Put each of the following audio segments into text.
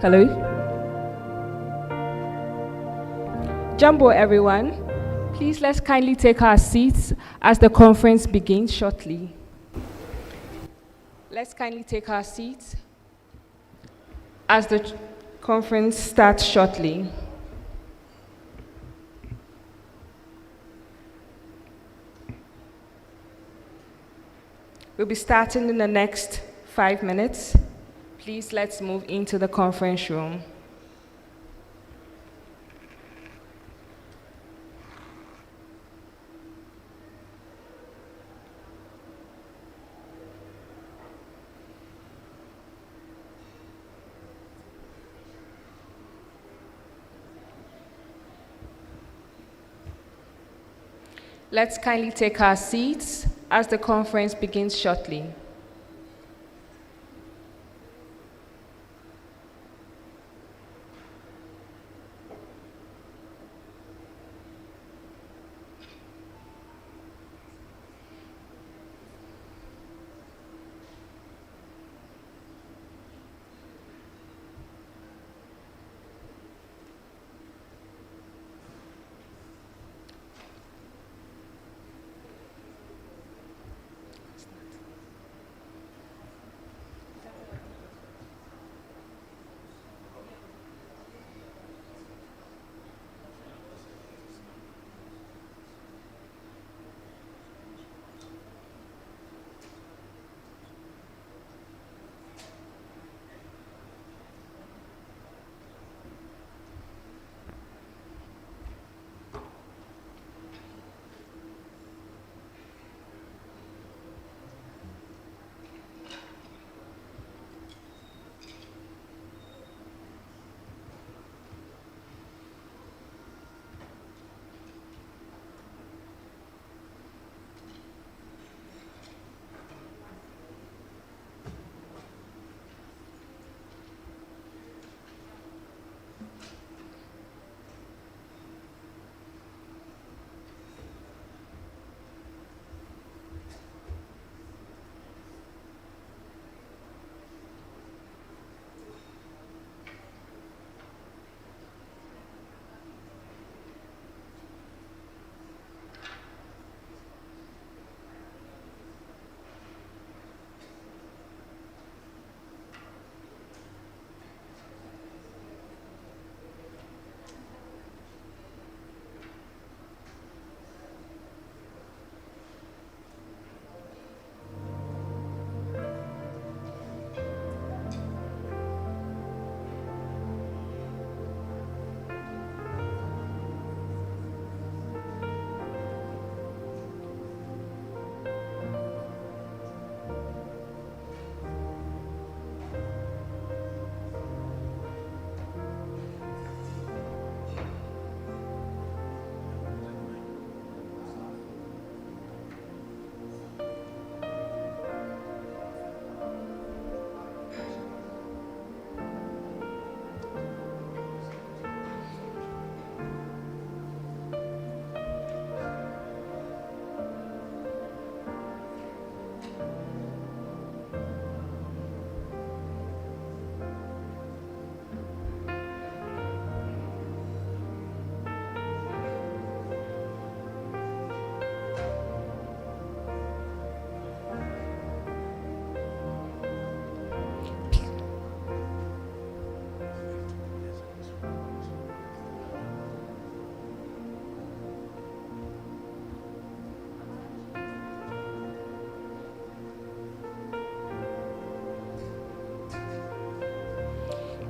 Hello? Jumbo, everyone. Please let's kindly take our seats as the conference begins shortly. Let's kindly take our seats as the conference starts shortly. We'll be starting in the next 5 minutes. Please let's move into the conference room. Let's kindly take our seats as the conference begins shortly.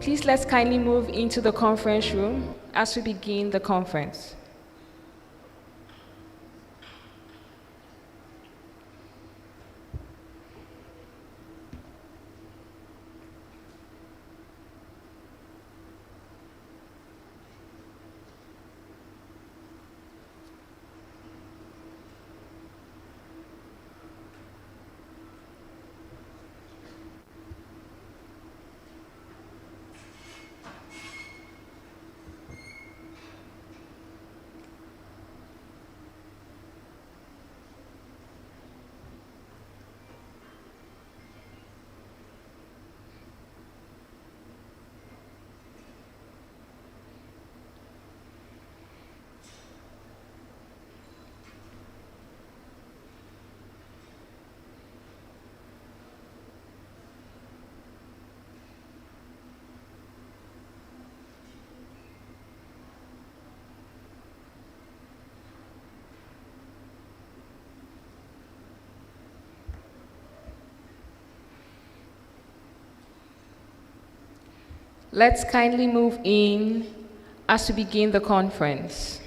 Please let's kindly move into the conference room as we begin the conference. Let's kindly move in as we begin the conference.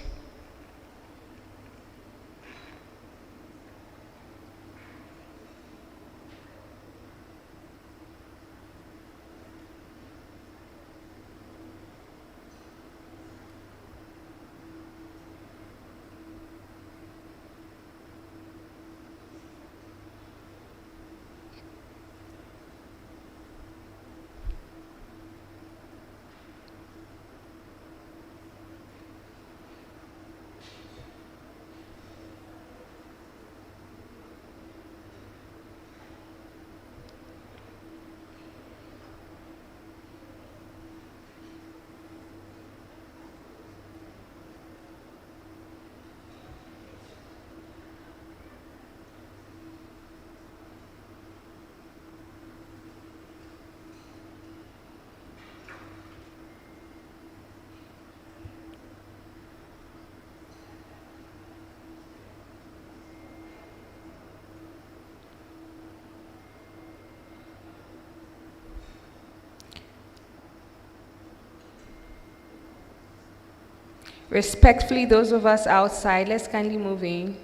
Respectfully, those of us outside, let's kindly move in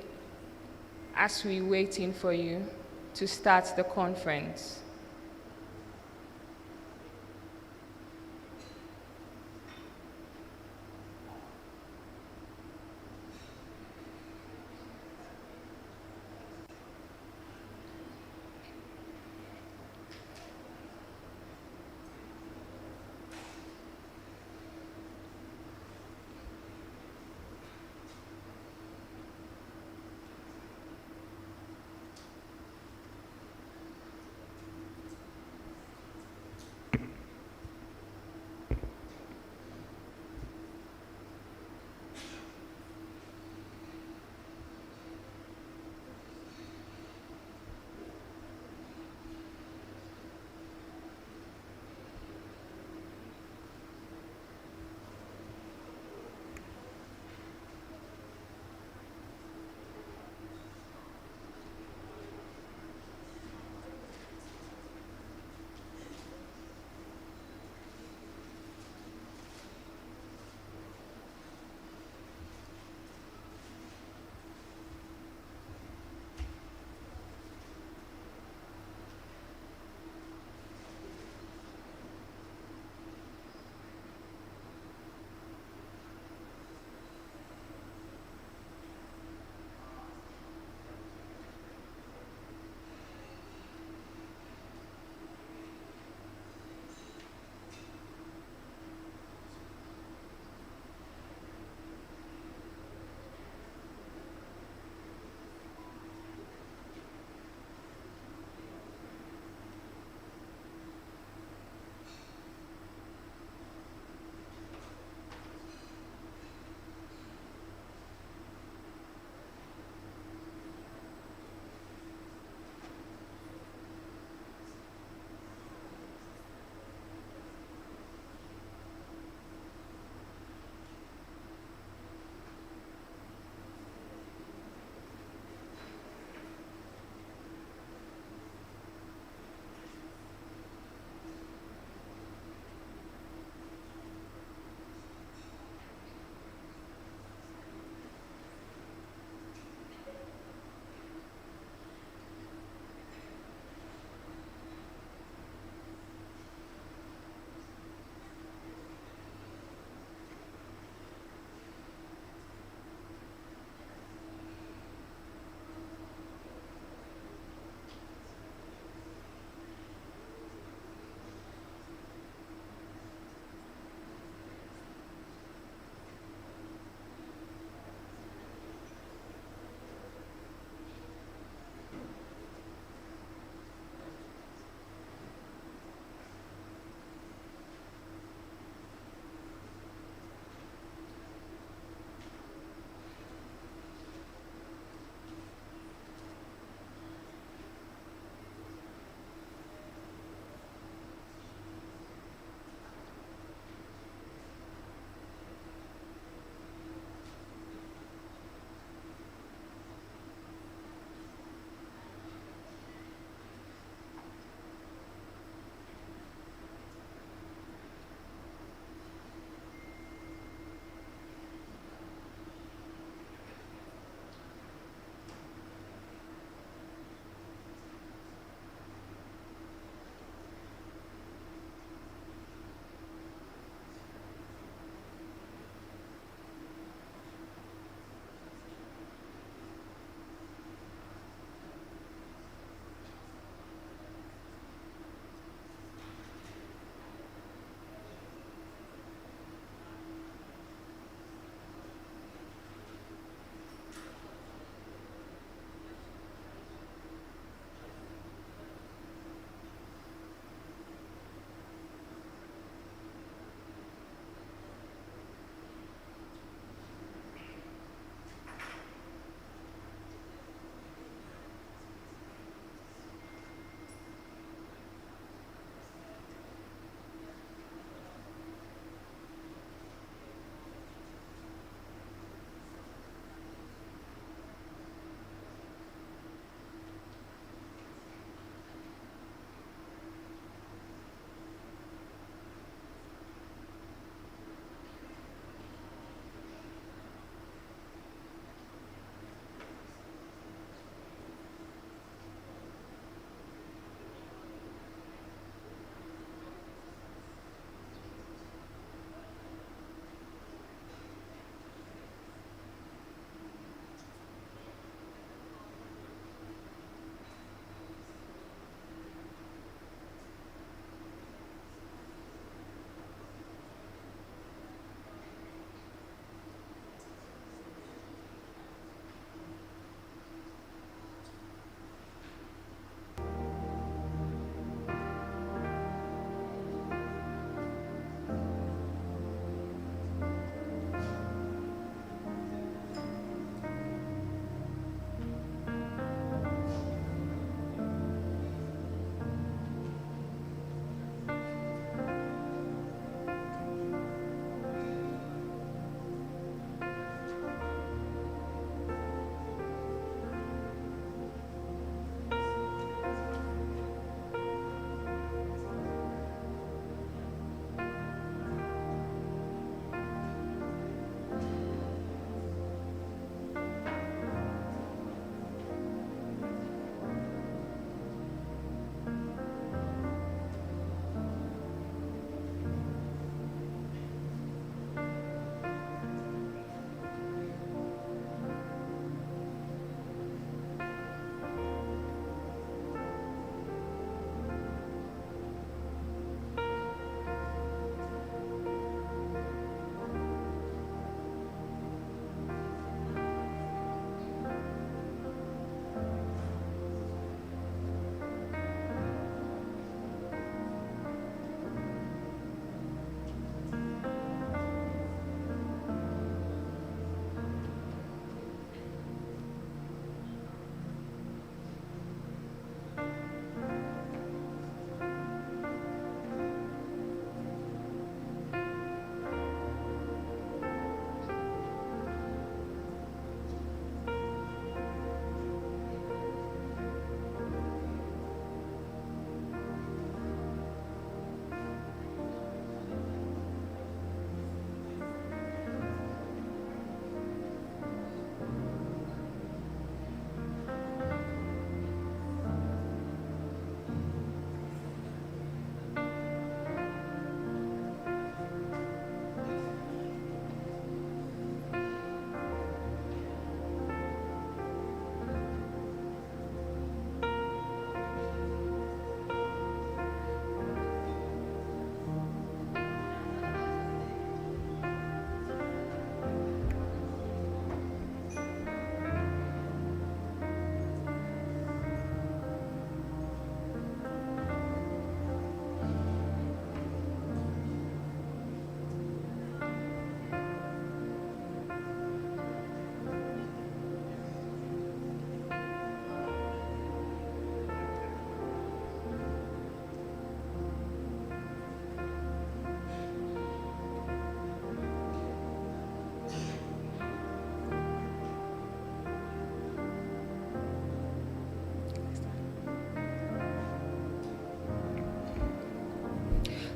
as we're waiting for you to start the conference.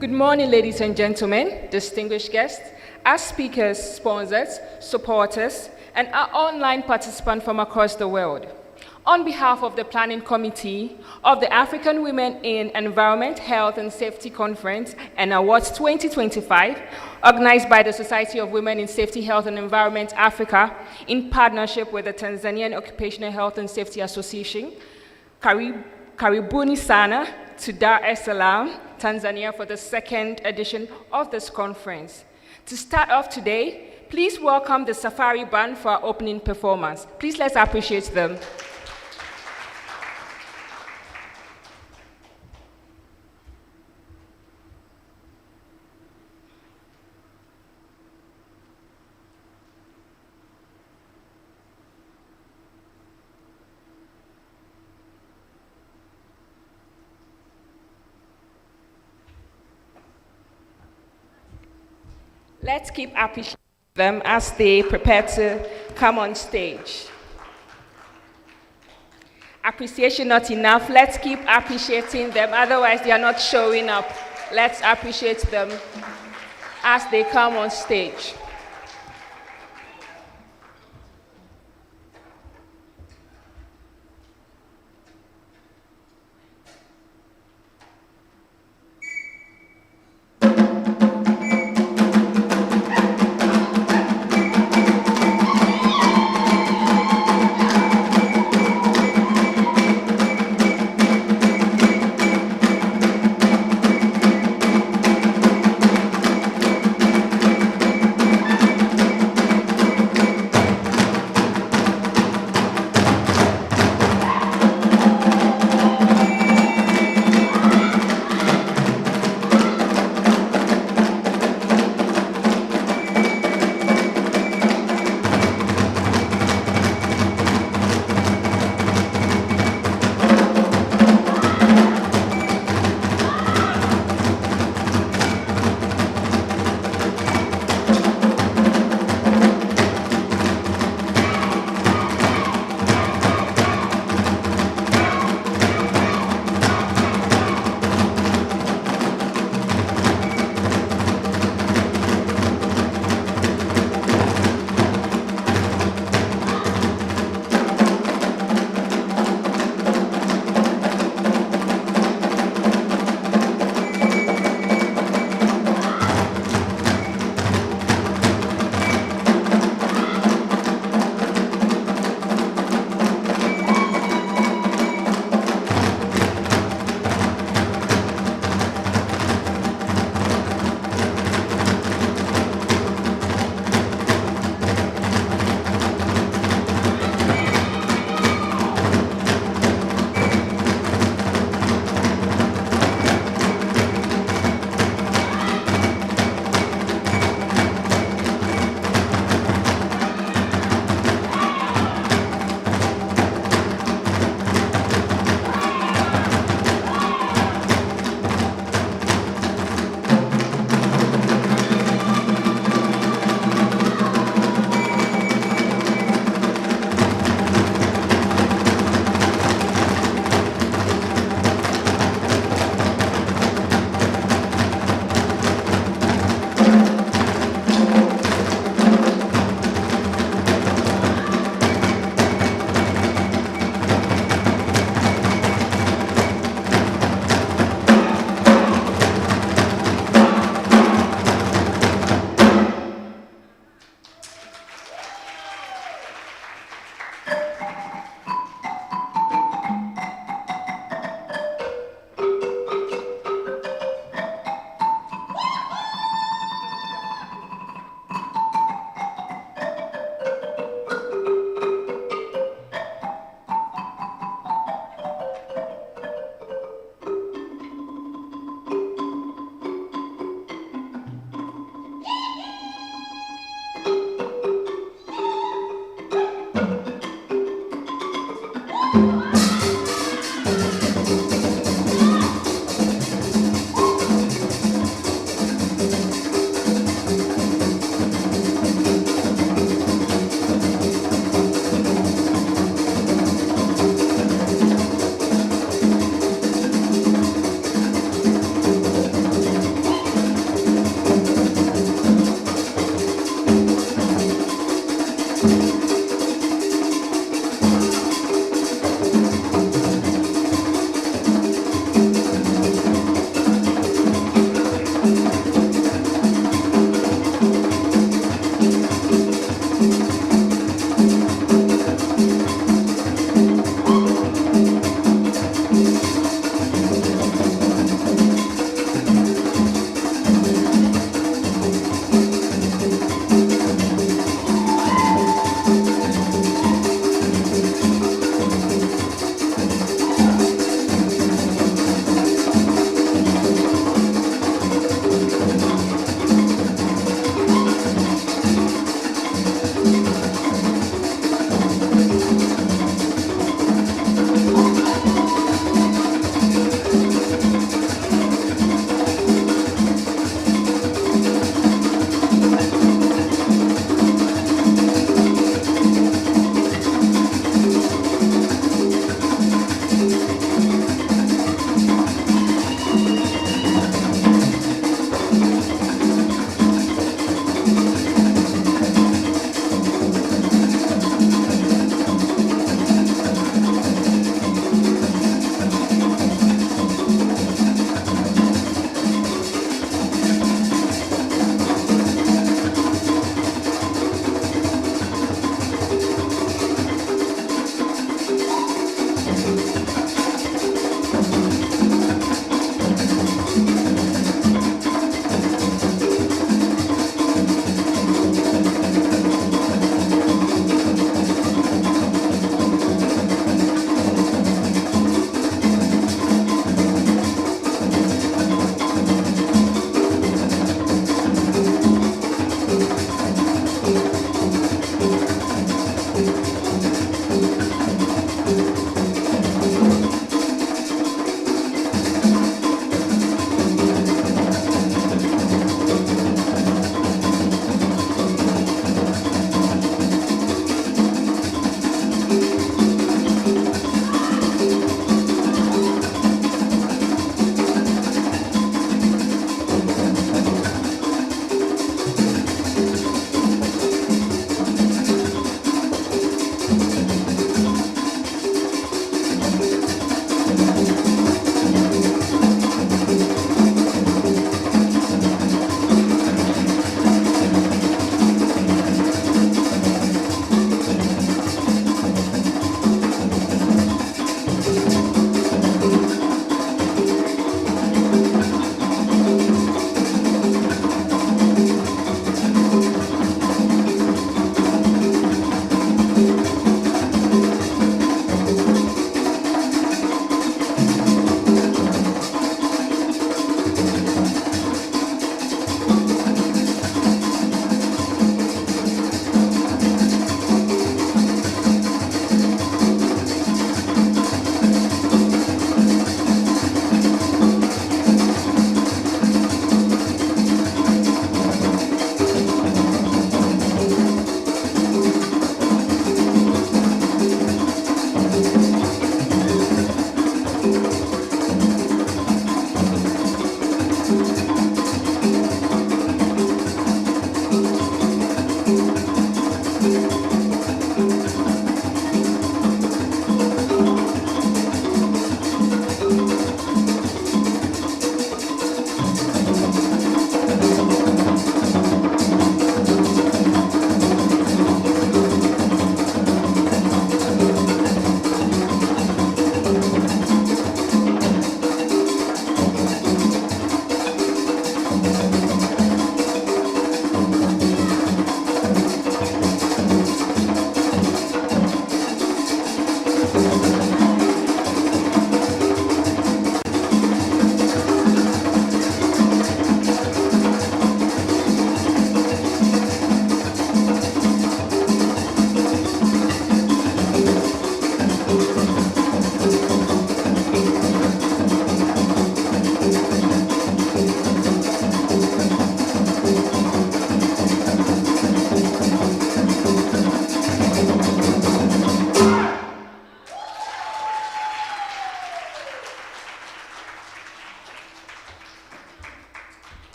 Good morning, ladies and gentlemen, distinguished guests, our speakers, sponsors, supporters, and our online participants from across the world. On behalf of the Planning Committee of the African Women in Environment, Health and Safety Conference and Awards 2025, organized by the Society of Women in Safety, Health and Environment Africa in partnership with the Tanzanian Occupational Health and Safety Association, Karibuni Sana to Dar es Salaam, Tanzania for the second edition of this conference. To start off today, please welcome the Safari Band for our opening performance. Please let's appreciate them. Let's keep appreciating them as they prepare to come on stage. Appreciation not enough. Let's keep appreciating them, otherwise they are not showing up. Let's appreciate them as they come on stage.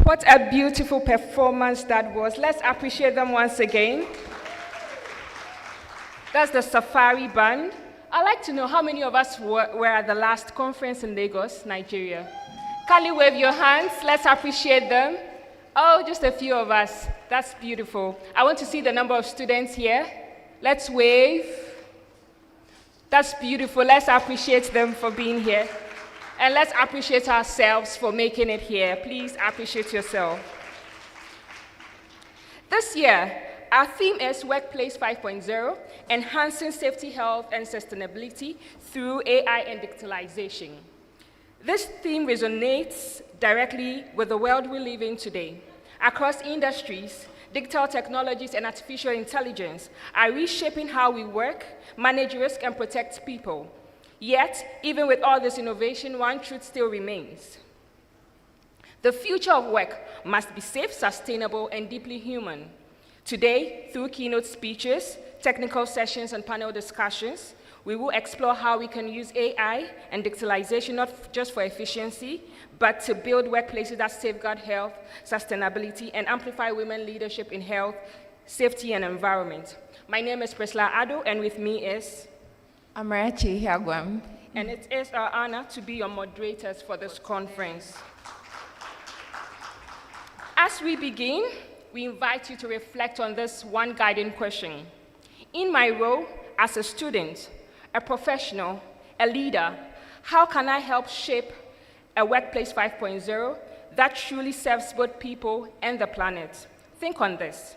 What a beautiful performance that was. Let's appreciate them once again. That's the Safari Band. I'd like to know how many of us were at the last conference in Lagos, Nigeria. Kindly wave your hands. Let's appreciate them. Oh, just a few of us. That's beautiful. I want to see the number of students here. Let's wave. That's beautiful. Let's appreciate them for being here. And let's appreciate ourselves for making it here. Please appreciate yourself. This year, our theme is Workplace 5.0, Enhancing Safety, Health, and Sustainability through AI and Digitalization. This theme resonates directly with the world we live in today. Across industries, digital technologies and artificial intelligence are reshaping how we work, manage risk, and protect people. Yet, even with all this innovation, one truth still remains. The future of work must be safe, sustainable, and deeply human. Today, through keynote speeches, technical sessions, and panel discussions, we will explore how we can use AI and digitalization not just for efficiency, but to build workplaces that safeguard health, sustainability, and amplify women leadership in health, safety, and environment. My name is Priscilla Ado, and with me is Amarachi Hiagwam. And it is our honor to be your moderators for this conference. As we begin, we invite you to reflect on this one guiding question. In my role as a student, a professional, a leader, how can I help shape a Workplace 5.0 that truly serves both people and the planet? Think on this.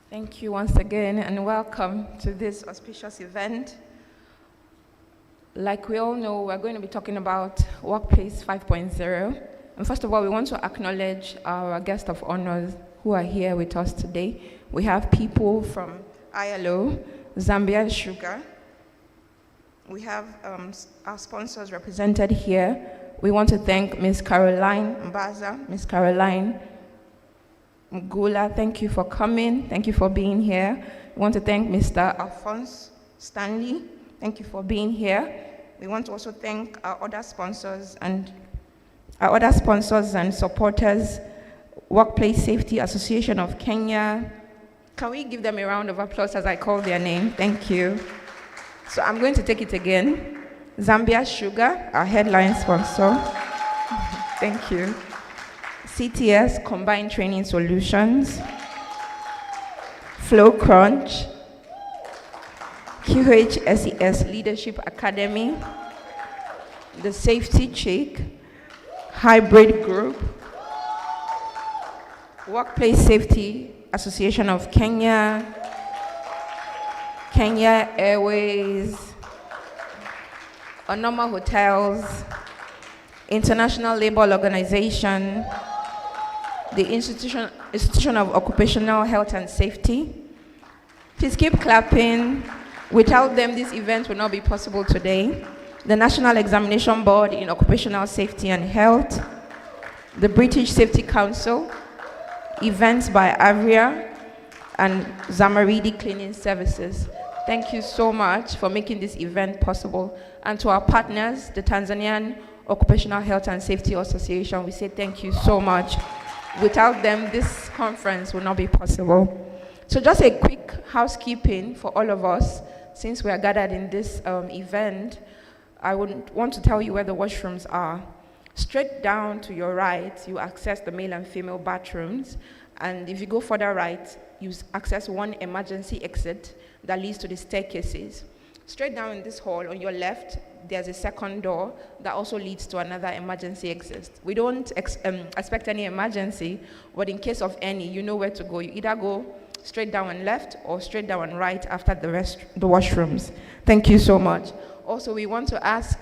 Thank you once again, and welcome to this auspicious event. Like we all know, we're going to be talking about Workplace 5.0. And first of all, we want to acknowledge our guests of honor who are here with us today. We have people from ILO, Zambia Sugar. We have our sponsors represented here. We want to thank Ms. Caroline Mbaza, Ms. Caroline Mgula, thank you for coming. Thank you for being here. We want to thank Mr. Alphonse Stanley. Thank you for being here. We want to also thank our other sponsors and supporters, Workplace Safety Association of Kenya. Can we give them a round of applause as I call their name? Thank you. So I'm going to take it again. Zambia Sugar, our headline sponsor. Thank you. CTS, Combined Training Solutions. Flow Crunch. QHSES Leadership Academy. The Safety Chick. Hybrid Group. Workplace Safety Association of Kenya. Kenya Airways. Onoma Hotels. International Labour Organization. The Institution of Occupational Health and Safety. Please keep clapping. Without them, this event would not be possible today. The National Examination Board in Occupational Safety and Health. The British Safety Council. Events by Avria and Zamaridi Cleaning Services. Thank you so much for making this event possible. And to our partners, the Tanzanian Occupational Health and Safety Association, we say thank you so much. Without them, this conference would not be possible. So just a quick housekeeping for all of us, since we are gathered in this event. I would want to tell you where the washrooms are. Straight down to your right, you access the male and female bathrooms. And if you go further right, you access one emergency exit that leads to the staircases. Straight down in this hall, on your left, there's a second door that also leads to another emergency exit. We don't expect any emergency, but in case of any, you know where to go. You either go straight down and left or straight down and right after the washrooms. Thank you so much. Also, we want to ask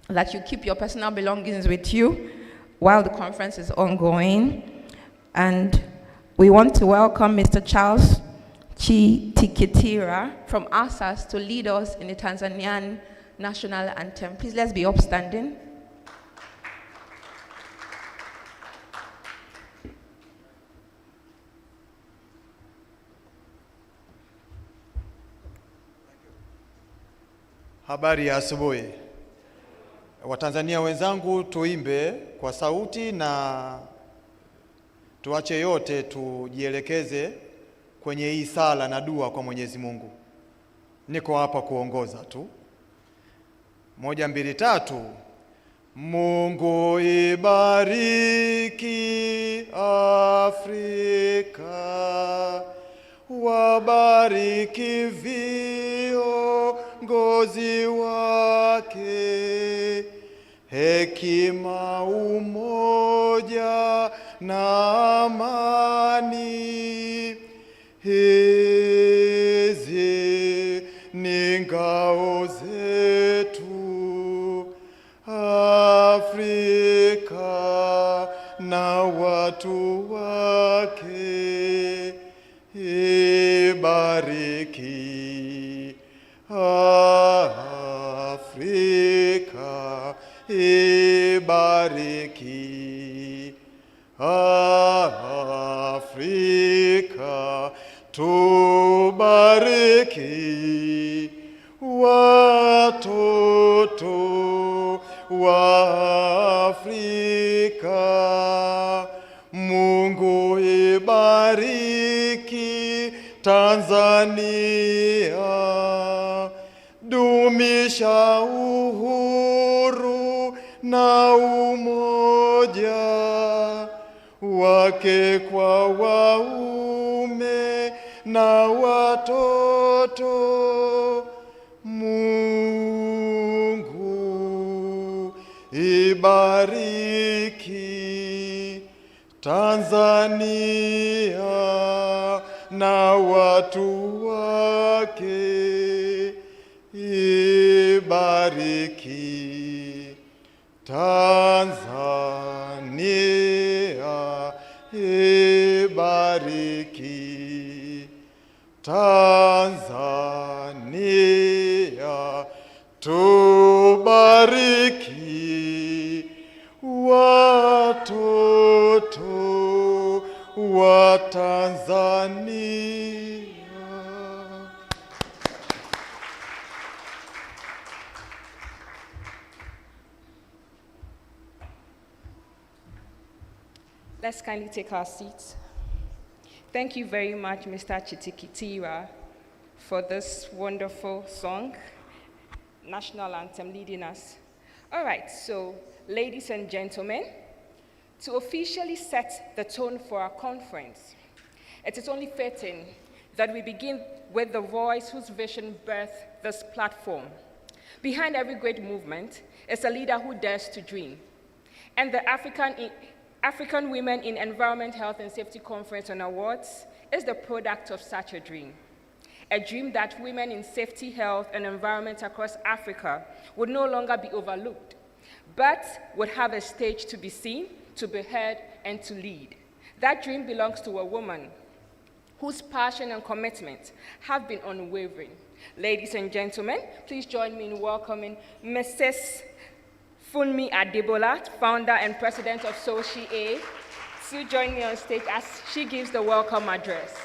that you keep your personal belongings with you while the conference is ongoing. And we want to welcome Mr. Charles Tikitira from ASAS to lead us in the Tanzanian national anthem. Please, let's be upstanding. Habari ya asubuhi. Watanzania wenzangu, tuimbe kwa sauti na tuache yote tujielekeze kwenye hii sala na dua kwa Mwenyezi Mungu. Niko hapa kuongoza tu. 1, 2, 3. Mungu ibariki Afrika, wabariki viongozi wake, hekima, umoja na amani. Hizi ni ngao zetu Afrika na watu wake. Ibariki Afrika, ibariki Afrika, tubariki watoto wa Afrika. Mungu ibariki Tanzania, dumisha uhuru na umoja wake kwa waume na watoto. Mungu ibariki Tanzania na watu wake. Ibariki Tanzania, ibariki Tanzania, tubariki watoto wa Tanzania. Let's kindly take our seats. Thank you very much, Mr. Chitikitira, for this wonderful song, National Anthem, leading us. All right, so ladies and gentlemen, to officially set the tone for our conference, it is only fitting that we begin with the voice whose vision birthed this platform. Behind every great movement is a leader who dares to dream. And the African Women in Environment, Health and Safety Conference and Awards is the product of such a dream that women in safety, health, and environment across Africa would no longer be overlooked, but would have a stage to be seen, to be heard, and to lead. That dream belongs to a woman whose passion and commitment have been unwavering. Ladies and gentlemen, please join me in welcoming Mrs. Funmi Adebola, founder and president of SOWSHE-A, to join me on stage as she gives the welcome address.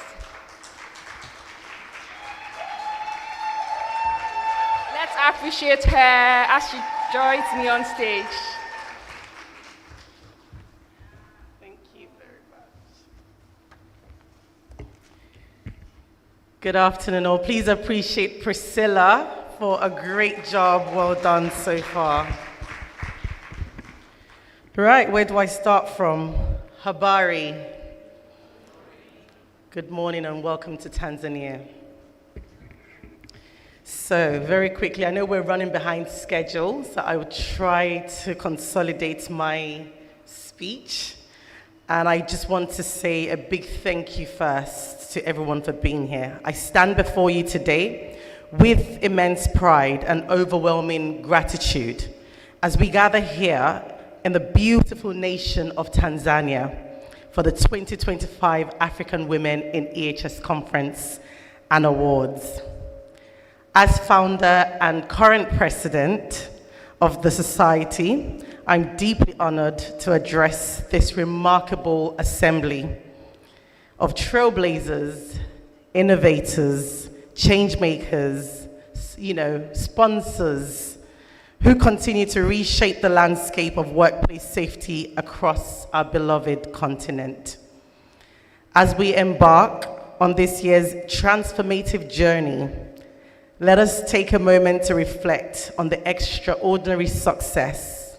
Let's appreciate her as she joins me on stage. Thank you very much. Good afternoon, all. Please appreciate Priscilla for a great job. Well done so far. Right, where do I start from? Habari. Good morning and welcome to Tanzania. So, very quickly, I know we're running behind schedule, so I will try to consolidate my speech. And I just want to say a big thank you first to everyone for being here. I stand before you today with immense pride and overwhelming gratitude as we gather here in the beautiful nation of Tanzania for the 2025 African Women in EHS Conference and Awards. As founder and current president of the society, I'm deeply honored to address this remarkable assembly of trailblazers, innovators, change makers, sponsors, who continue to reshape the landscape of workplace safety across our beloved continent. As we embark on this year's transformative journey, let us take a moment to reflect on the extraordinary success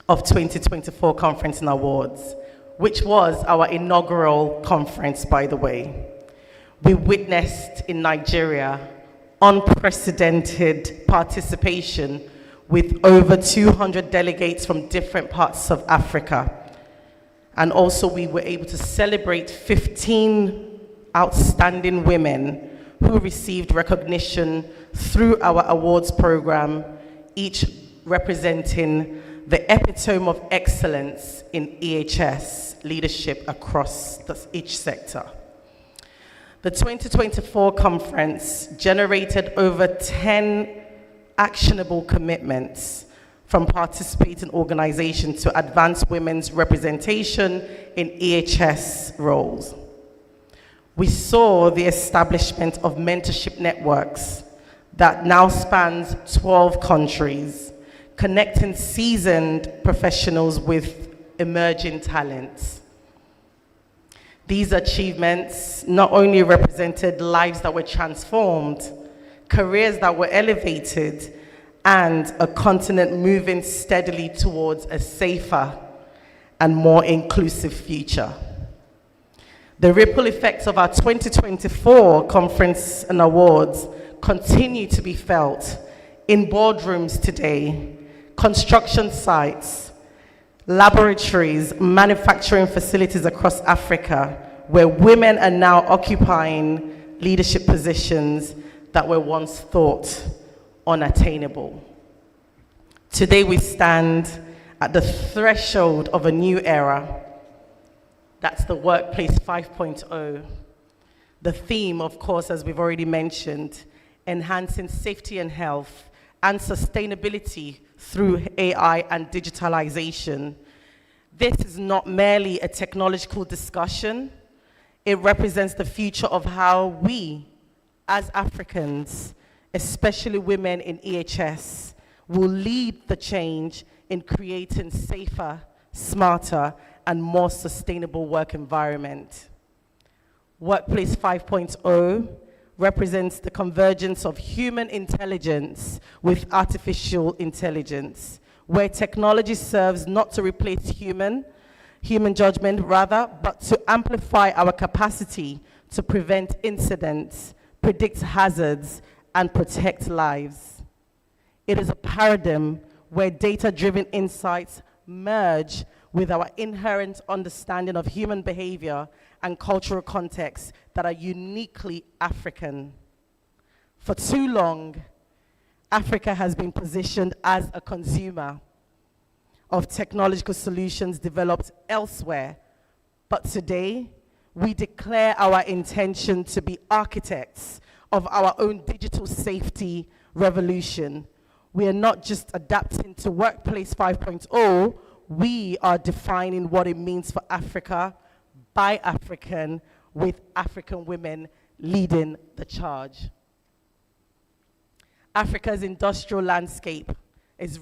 of 2024 Conference Awards, which was our inaugural conference, by the way. We witnessed in Nigeria unprecedented participation with over 200 delegates from different parts of Africa. And also we were able to celebrate 15 outstanding women who received recognition through our awards program, each representing the epitome of excellence in EHS leadership across each sector. The 2024 conference generated over 10 actionable commitments from participating organizations to advance women's representation in EHS roles. We saw the establishment of mentorship networks that now spans 12 countries, connecting seasoned professionals with emerging talents. These achievements not only represented lives that were transformed, careers that were elevated, and a continent moving steadily towards a safer and more inclusive future. The ripple effects of our 2024 Conference and Awards continue to be felt in boardrooms today, construction sites, laboratories, manufacturing facilities across Africa, where women are now occupying leadership positions that were once thought unattainable. Today we stand at the threshold of a new era. That's the Workplace 5.0. The theme, of course, as we've already mentioned, enhancing safety and health and sustainability through AI and digitalization. This is not merely a technological discussion. It represents the future of how we, as Africans, especially women in EHS, will lead the change in creating safer, smarter, and more sustainable work environment. Workplace 5.0 represents the convergence of human intelligence with artificial intelligence, where technology serves not to replace human judgment rather, but to amplify our capacity to prevent incidents, predict hazards, and protect lives. It is a paradigm where data-driven insights merge with our inherent understanding of human behavior and cultural contexts that are uniquely African. For too long, Africa has been positioned as a consumer of technological solutions developed elsewhere, but today, we declare our intention to be architects of our own digital safety revolution. We are not just adapting to Workplace 5.0, we are defining what it means for Africa by African, with African women leading the charge. Africa's industrial landscape is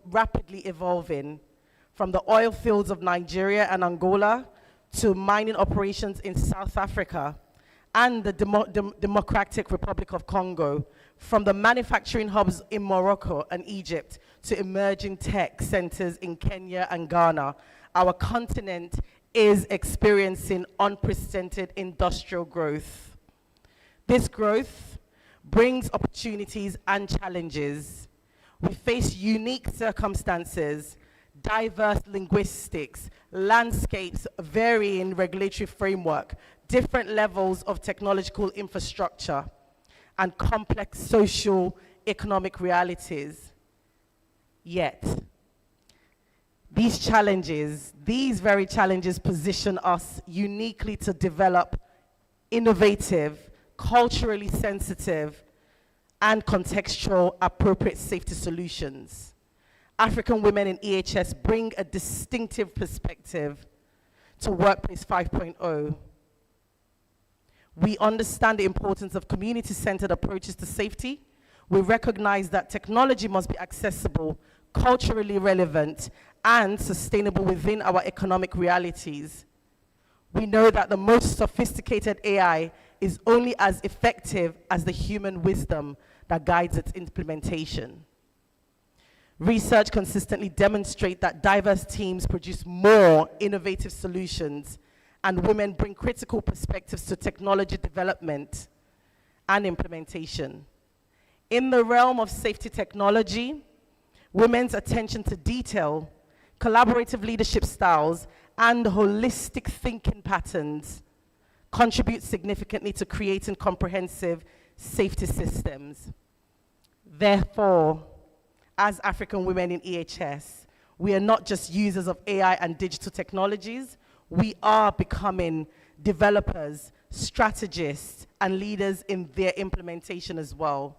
rapidly evolving, from the oil fields of Nigeria and Angola to mining operations in South Africa and the Democratic Republic of Congo, from the manufacturing hubs in Morocco and Egypt to emerging tech centers in Kenya and Ghana. Our continent is experiencing unprecedented industrial growth. This growth brings opportunities and challenges. We face unique circumstances, diverse linguistics, landscapes, varying regulatory framework, different levels of technological infrastructure, and complex social economic realities. Yet, these very challenges position us uniquely to develop innovative, culturally sensitive, and contextual appropriate safety solutions. African women in EHS bring a distinctive perspective to Workplace 5.0. We understand the importance of community-centered approaches to safety. we recognize that technology must be accessible, culturally relevant, and sustainable within our economic realities. We know that the most sophisticated AI is only as effective as the human wisdom that guides its implementation. Research consistently demonstrates that diverse teams produce more innovative solutions, and women bring critical perspectives to technology development and implementation. In the realm of safety technology, women's attention to detail, collaborative leadership styles, and holistic thinking patterns contribute significantly to creating comprehensive safety systems. Therefore, as African women in EHS, we are not just users of AI and digital technologies, we are becoming developers, strategists, and leaders in their implementation as well.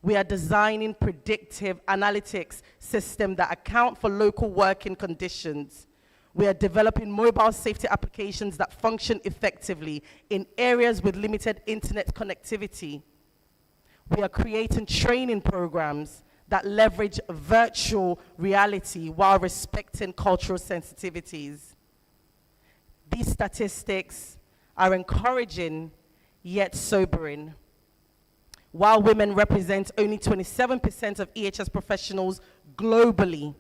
We are designing predictive analytics systems that account for local working conditions. We are developing mobile safety applications that function effectively in areas with limited internet connectivity. We are creating training programs that leverage virtual reality while respecting cultural sensitivities. These statistics are encouraging yet sobering. While women represent only 27% of EHS professionals globally,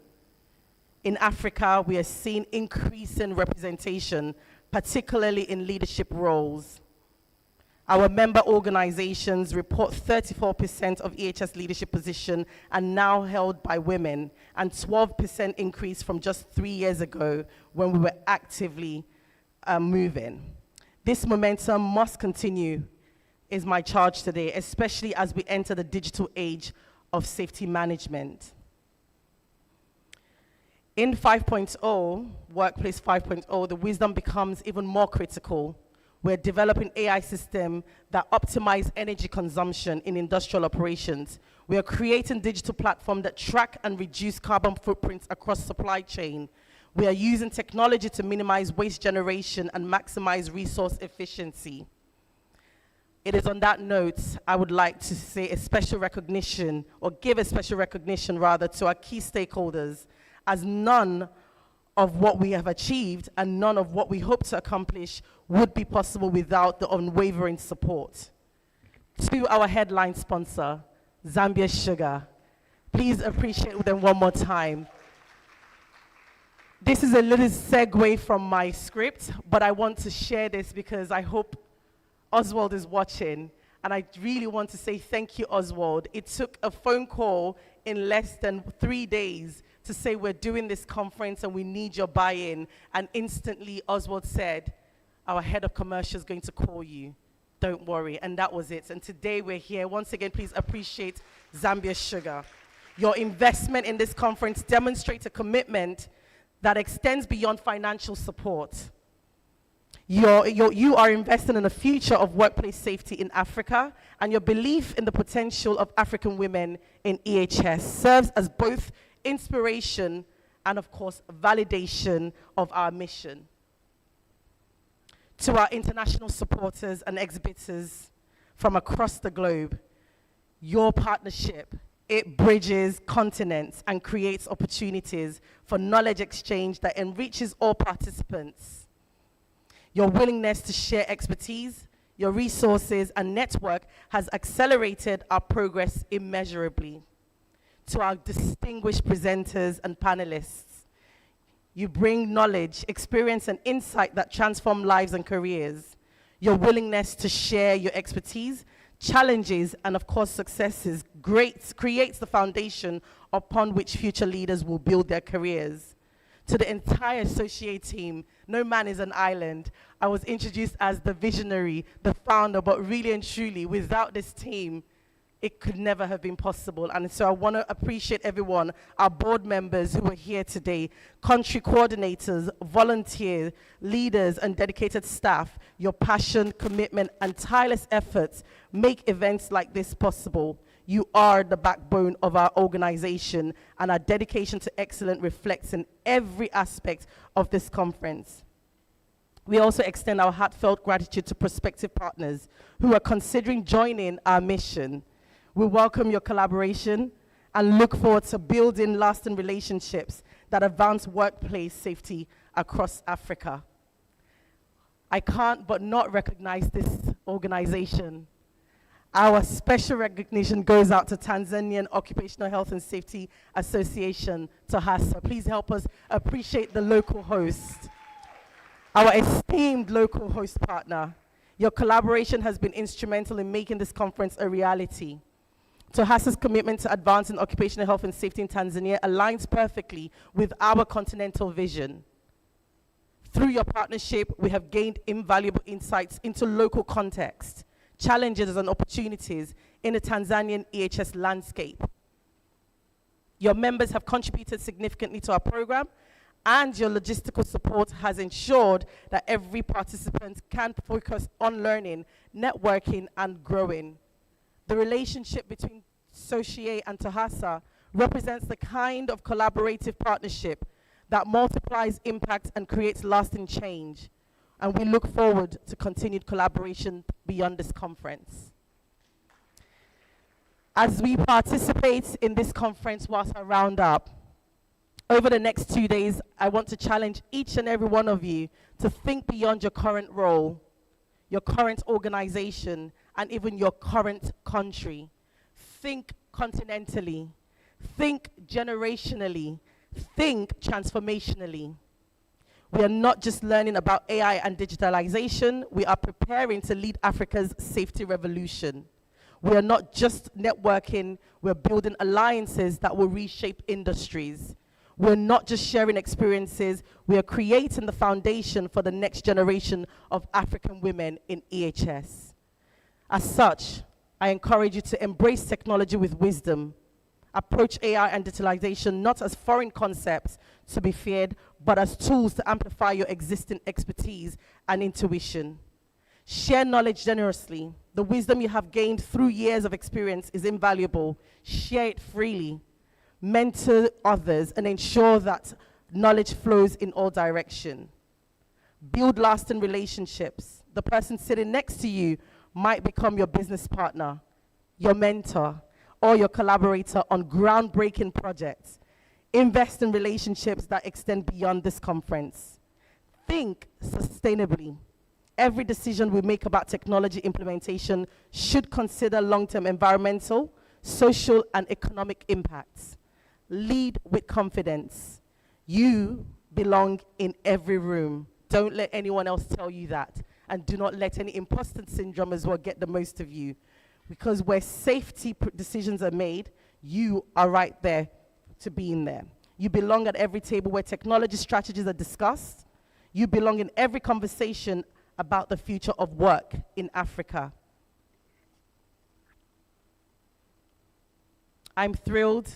in Africa, we are seeing increasing representation, particularly in leadership roles. Our member organizations report 34% of EHS leadership positions are now held by women, and 12% increase from just 3 years ago when we were actively moving. This momentum must continue, is my charge today, especially as we enter the digital age of safety management. In 5.0, Workplace 5.0, the wisdom becomes even more critical. We're developing AI systems that optimize energy consumption in industrial operations. We are creating digital platforms that track and reduce carbon footprints across supply chain. We are using technology to minimize waste generation and maximize resource efficiency. It is on that note, I would like to say a special recognition, or give a special recognition rather, to our key stakeholders, as none of what we have achieved and none of what we hope to accomplish would be possible without the unwavering support. To our headline sponsor, Zambia Sugar. Please appreciate them one more time. This is a little segue from my script, but I want to share this because I hope Oswald is watching, and I really want to say thank you, Oswald. It took a phone call in less than 3 days to say we're doing this conference and we need your buy-in, and instantly Oswald said, our head of commercial is going to call you. Don't worry, and that was it. And today we're here. Once again, please appreciate Zambia Sugar. Your investment in this conference demonstrates a commitment that extends beyond financial support. You are investing in the future of workplace safety in Africa, and your belief in the potential of African women in EHS serves as both inspiration and, of course, validation of our mission. To our international supporters and exhibitors from across the globe, your partnership, it bridges continents and creates opportunities for knowledge exchange that enriches all participants. Your willingness to share expertise, your resources, and network has accelerated our progress immeasurably. To our distinguished presenters and panelists, you bring knowledge, experience, and insight that transform lives and careers. Your willingness to share your expertise, challenges, and of course successes creates the foundation upon which future leaders will build their careers. To the entire SOWSHE-A team, no man is an island. I was introduced as the visionary, the founder, but really and truly, without this team, it could never have been possible. And so I want to appreciate everyone, our board members who are here today, country coordinators, volunteers, leaders, and dedicated staff. Your passion, commitment, and tireless efforts make events like this possible. You are the backbone of our organization, and our dedication to excellence reflects in every aspect of this conference. We also extend our heartfelt gratitude to prospective partners who are considering joining our mission. We welcome your collaboration and look forward to building lasting relationships that advance workplace safety across Africa. I can't but not recognize this organization. Our special recognition goes out to Tanzanian Occupational Health and Safety Association, SOWSHE-A. Please help us appreciate the local host. Our esteemed local host partner, your collaboration has been instrumental in making this conference a reality. SOWSHE-A's commitment to advancing occupational health and safety in Tanzania aligns perfectly with our continental vision. Through your partnership, we have gained invaluable insights into local context, challenges and opportunities in the Tanzanian EHS landscape. Your members have contributed significantly to our program, and your logistical support has ensured that every participant can focus on learning, networking, and growing. The relationship between SOWSHE-A and SOWSHE-A represents the kind of collaborative partnership that multiplies impact and creates lasting change. And we look forward to continued collaboration beyond this conference. As we participate in this conference whilst I round up, over the next 2 days, I want to challenge each and every one of you to think beyond your current role, your current organization, and even your current country. Think continentally, think generationally, think transformationally. We are not just learning about AI and digitalization, we are preparing to lead Africa's safety revolution. We are not just networking, we're building alliances that will reshape industries. We're not just sharing experiences, we are creating the foundation for the next generation of African women in EHS. As such, I encourage you to embrace technology with wisdom. Approach AI and digitalization not as foreign concepts to be feared, but as tools to amplify your existing expertise and intuition. Share knowledge generously. The wisdom you have gained through years of experience is invaluable. Share it freely. Mentor others and ensure that knowledge flows in all directions. Build lasting relationships. The person sitting next to you might become your business partner, your mentor, or your collaborator on groundbreaking projects. Invest in relationships that extend beyond this conference. Think sustainably. Every decision we make about technology implementation should consider long-term environmental, social, and economic impacts. Lead with confidence. You belong in every room. Don't let anyone else tell you that. And do not let any imposter syndrome as well get the most of you. Because where safety decisions are made, you are right there to be in there. You belong at every table where technology strategies are discussed. You belong in every conversation about the future of work in Africa. I'm thrilled.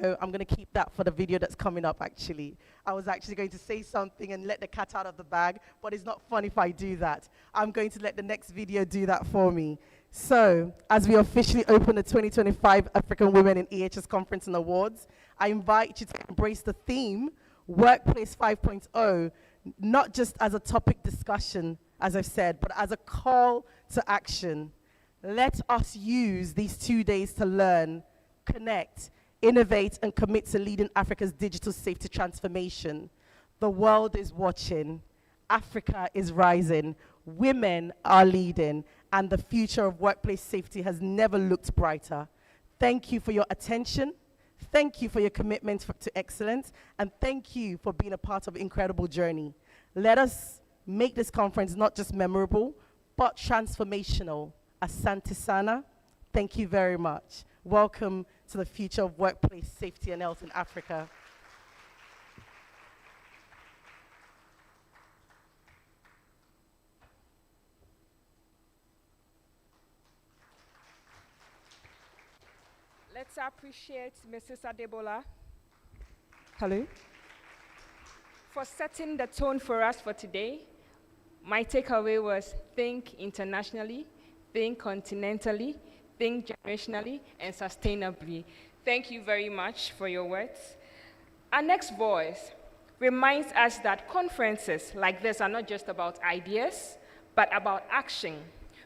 No, I'm going to keep that for the video that's coming up, actually. I was actually going to say something and let the cat out of the bag, but it's not fun if I do that. I'm going to let the next video do that for me. So, as we officially open the 2025 African Women in EHS Conference and Awards, I invite you to embrace the theme, Workplace 5.0, not just as a topic discussion, as I've said, but as a call to action. Let us use these 2 days to learn, connect, innovate, and commit to leading Africa's digital safety transformation. The world is watching. Africa is rising. Women are leading. And the future of workplace safety has never looked brighter. Thank you for your attention. Thank you for your commitment to excellence. And thank you for being a part of an incredible journey. Let us make this conference not just memorable, but transformational. Asante sana. Thank you very much. Welcome to the future of workplace safety and health in Africa. Let's appreciate Mrs. Adebola. Hello. For setting the tone for us for today. My takeaway was think internationally, think continentally, think generationally, and sustainably. Thank you very much for your words. Our next voice reminds us that conferences like this are not just about ideas, but about action.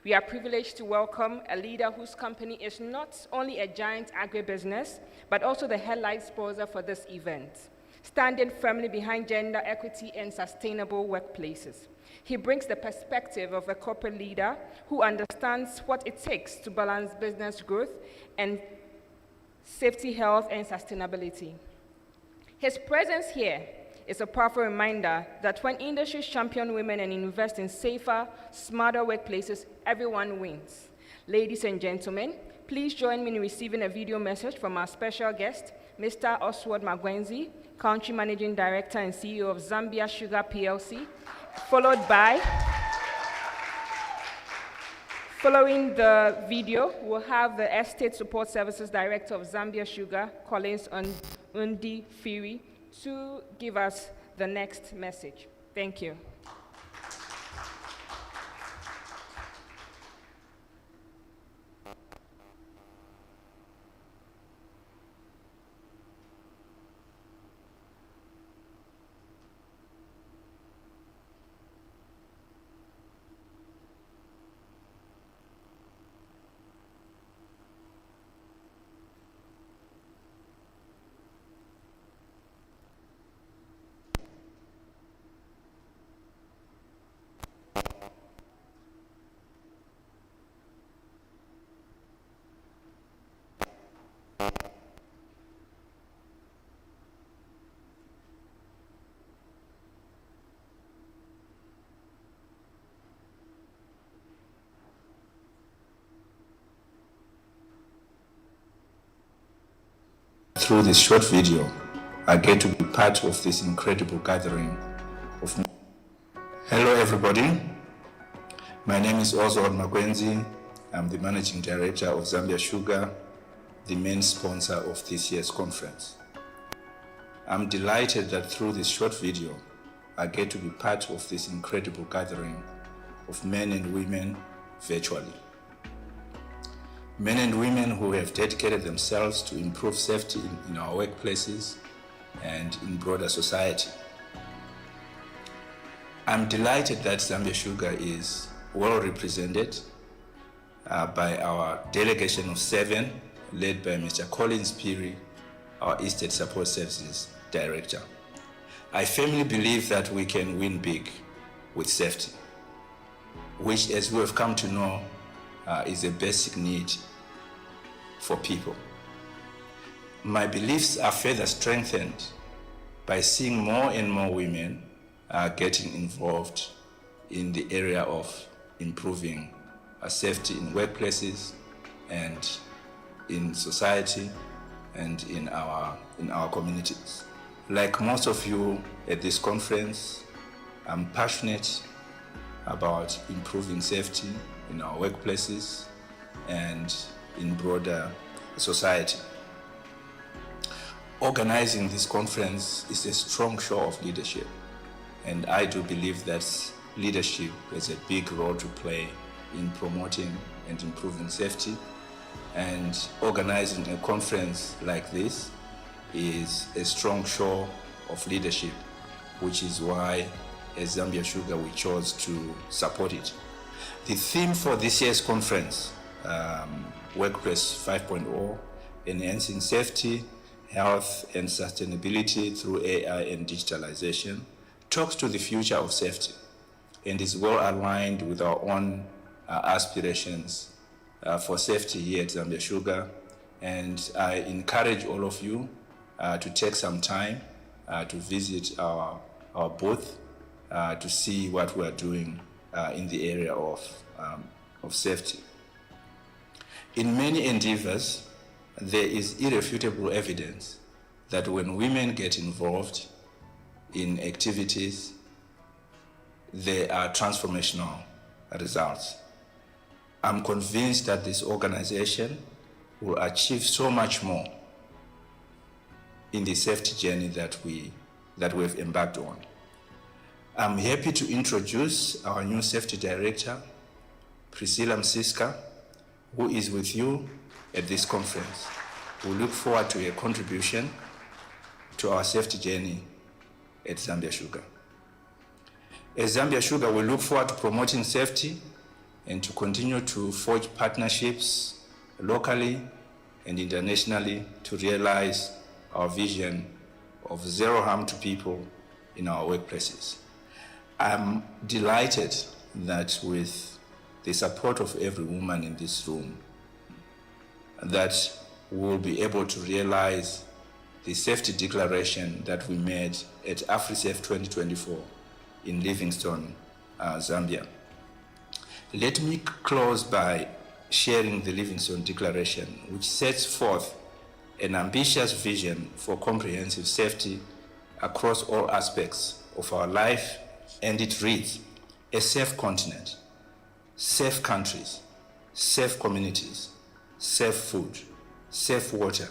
We are privileged to welcome a leader whose company is not only a giant agribusiness, but also the headline sponsor for this event, standing firmly behind gender equity and sustainable workplaces. He brings the perspective of a corporate leader who understands what it takes to balance business growth and safety, health, and sustainability. His presence here is a powerful reminder that when industries champion women and invest in safer, smarter workplaces, everyone wins. Ladies and gentlemen, please join me in receiving a video message from our special guest, Mr. Oswald Magwenzi, Country Managing Director and CEO of Zambia Sugar PLC, Following the video, we'll have the Estate Support Services Director of Zambia Sugar, Collins Undi Firi, to give us the next message. Thank you. Through this short video, I get to be part of this incredible gathering of. Hello everybody, my name is Oswald Magwenzi. I'm the Managing Director of Zambia Sugar, the main sponsor of this year's conference. I'm delighted that through this short video, I get to be part of this incredible gathering of men and women virtually. Men and women who have dedicated themselves to improve safety in our workplaces and in broader society. I'm delighted that Zambia Sugar is well represented by our delegation of 7, led by Mr. Collins Piri, our Estate Support Services Director. I firmly believe that we can win big with safety, which, as we have come to know, is a basic need for people. My beliefs are further strengthened by seeing more and more women getting involved in the area of improving safety in workplaces and in society and in our communities. Like most of you at this conference, I'm passionate about improving safety in our workplaces and in broader society. Organizing this conference is a strong show of leadership, and I do believe that leadership has a big role to play in promoting and improving safety, and organizing a conference like this is a strong show of leadership, which is why as Zambia Sugar we chose to support it. The theme for this year's conference, Workplace 5.0, enhancing safety, health and sustainability through AI and digitalization, talks to the future of safety and is well aligned with our own aspirations for safety here at Zambia Sugar. And I encourage all of you to take some time to visit our booth to see what we are doing in the area of safety. In many endeavors, there is irrefutable evidence that when women get involved in activities, there are transformational results. I'm convinced that this organization will achieve so much more in the safety journey that we've embarked on. I'm happy to introduce our new safety director, Priscilla Msiska, who is with you at this conference. We look forward to her contribution to our safety journey at Zambia Sugar. As Zambia Sugar, we look forward to promoting safety and to continue to forge partnerships locally and internationally to realize our vision of zero harm to people in our workplaces. I'm delighted that with the support of every woman in this room, that we'll be able to realize the safety declaration that we made at AfriSafe 2024 in Livingstone, Zambia. Let me close by sharing the Livingstone Declaration, which sets forth an ambitious vision for comprehensive safety across all aspects of our life, and it reads: a safe continent, safe countries, safe communities, safe food, safe water,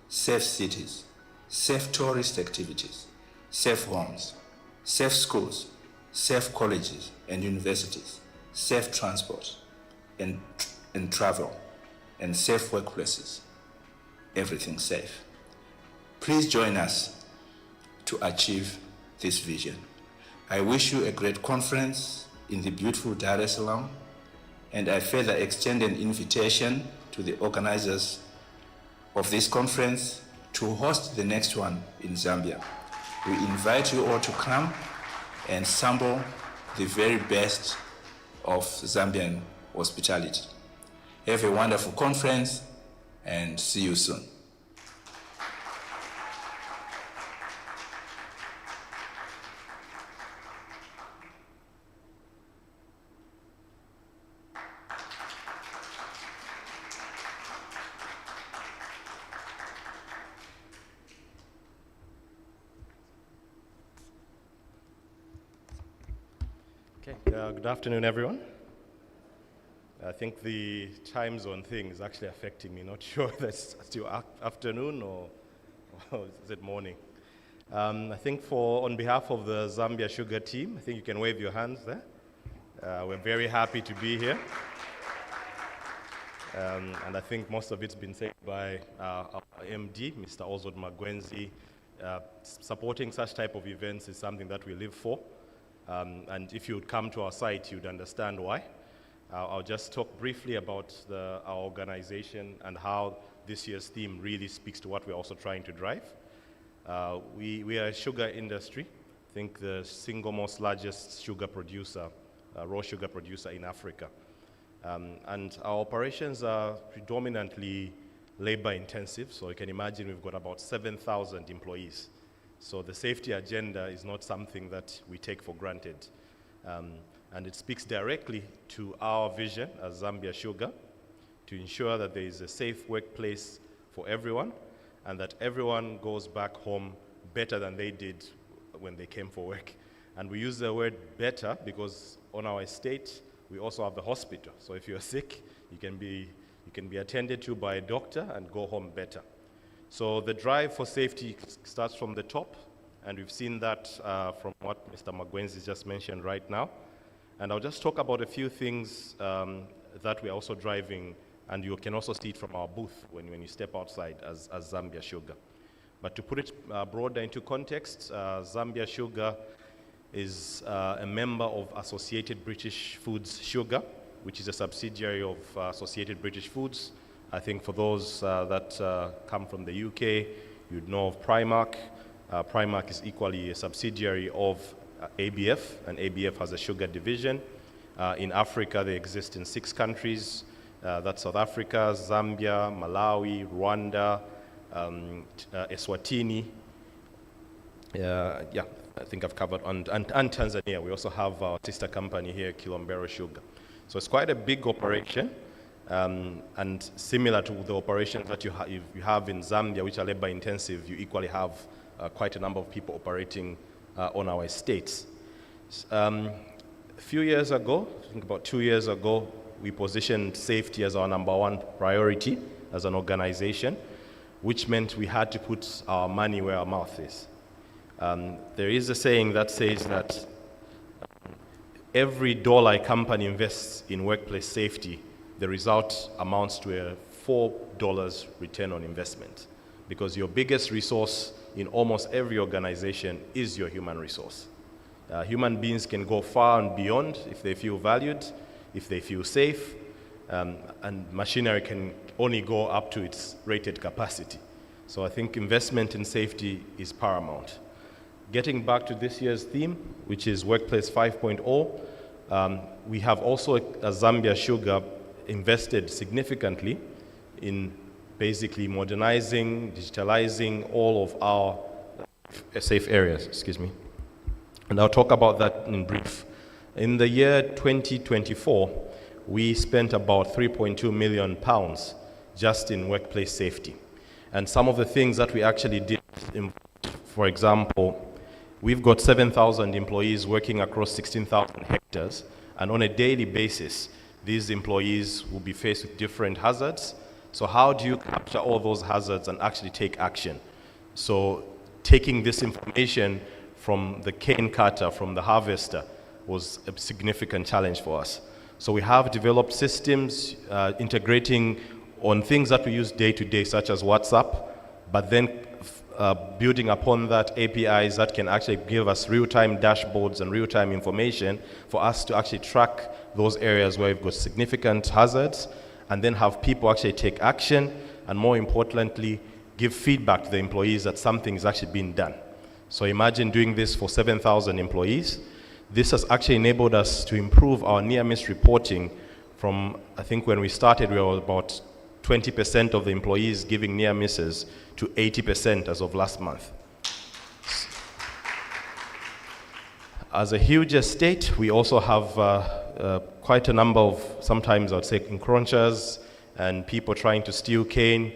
safe cities, safe tourist activities, safe homes, safe schools, safe colleges and universities, safe transport and travel, and safe workplaces. Everything safe. Please join us to achieve this vision. I wish you a great conference in the beautiful Dar es Salaam, and I further extend an invitation to the organizers of this conference to host the next one in Zambia. We invite you all to come and sample the very best of Zambian hospitality. Have a wonderful conference and see you soon. Okay, good afternoon, everyone. I think the time zone thing is actually affecting me. Not sure if that's still afternoon or is it morning. I think on behalf of the Zambia Sugar team, I think you can wave your hands there. We're very happy to be here. And I think most of it's been said by our MD, Mr. Oswald Magwenzi. Supporting such type of events is something that we live for. And if you would come to our site, you'd understand why. I'll just talk briefly about our organization and how this year's theme really speaks to what we're also trying to drive. We are a sugar industry. I think the single most largest sugar producer, raw sugar producer in Africa. And our operations are predominantly labor intensive, so you can imagine we've got about 7,000 employees. So the safety agenda is not something that we take for granted. And it speaks directly to our vision as Zambia Sugar to ensure that there is a safe workplace for everyone and that everyone goes back home better than they did when they came for work. And we use the word better because on our estate, we also have the hospital. So if you're sick, you can be attended to by a doctor and go home better. So the drive for safety starts from the top, and we've seen that from what Mr. Magwenzi just mentioned right now. And I'll just talk about a few things that we're also driving, and you can also see it from our booth when you step outside as Zambia Sugar. But to put it broader into context, Zambia Sugar is a member of Associated British Foods Sugar, which is a subsidiary of Associated British Foods. I think for those that come from the UK, you'd know of Primark. Primark is equally a subsidiary of ABF, and ABF has a sugar division. In Africa, they exist in 6 countries. That's South Africa, Zambia, Malawi, Rwanda, Eswatini. Yeah, I think I've covered, and Tanzania. We also have our sister company here, Kilombero Sugar. So it's quite a big operation. And similar to the operations that you have in Zambia, which are labor intensive, you equally have quite a number of people operating on our estates. A few years ago, I think about 2 years ago, we positioned safety as our #1 priority as an organization, which meant we had to put our money where our mouth is. There is a saying that says that every dollar a company invests in workplace safety, the result amounts to a $4 return on investment, because your biggest resource in almost every organization is your human resource. Human beings can go far and beyond if they feel valued, if they feel safe, and machinery can only go up to its rated capacity. So I think investment in safety is paramount. Getting back to this year's theme, which is Workplace 5.0, we have also, as Zambia Sugar, invested significantly in basically modernizing, digitalizing all of our safe areas, And I'll talk about that in brief. In the year 2024, we spent about £3.2 million just in workplace safety. And some of the things that we actually did, for example, we've got 7,000 employees working across 16,000 hectares, and on a daily basis, these employees will be faced with different hazards. So how do you capture all those hazards and actually take action? So taking this information from the cane cutter, from the harvester, was a significant challenge for us. So we have developed systems integrating on things that we use day to day, such as WhatsApp, but then building upon that APIs that can actually give us real-time dashboards and real-time information for us to actually track those areas where we've got significant hazards, and then have people actually take action, and more importantly, give feedback to the employees that something is actually being done. So imagine doing this for 7,000 employees. This has actually enabled us to improve our near-miss reporting from, I think when we started, we were about 20% of the employees giving near misses to 80% as of last month. As a huge estate, we also have quite a number of, sometimes I would say, encroachers and people trying to steal cane.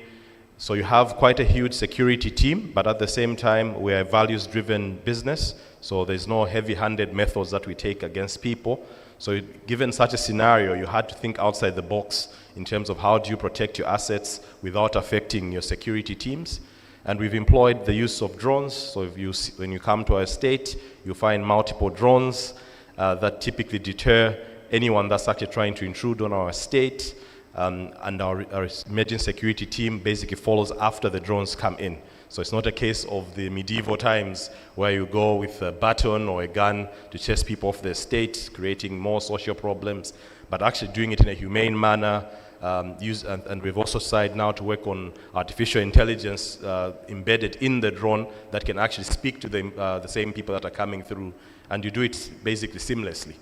So you have quite a huge security team, but at the same time, we're a values-driven business, so there's no heavy-handed methods that we take against people. So given such a scenario, you had to think outside the box in terms of how do you protect your assets without affecting your security teams. And we've employed the use of drones. So when you come to our estate, you find multiple drones that typically deter anyone that's actually trying to intrude on our estate. And our emerging security team basically follows after the drones come in. So it's not a case of the medieval times where you go with a baton or a gun to chase people off the estate, creating more social problems, but actually doing it in a humane manner. And we've also decided now to work on artificial intelligence embedded in the drone that can actually speak to the same people that are coming through, and you do it basically seamlessly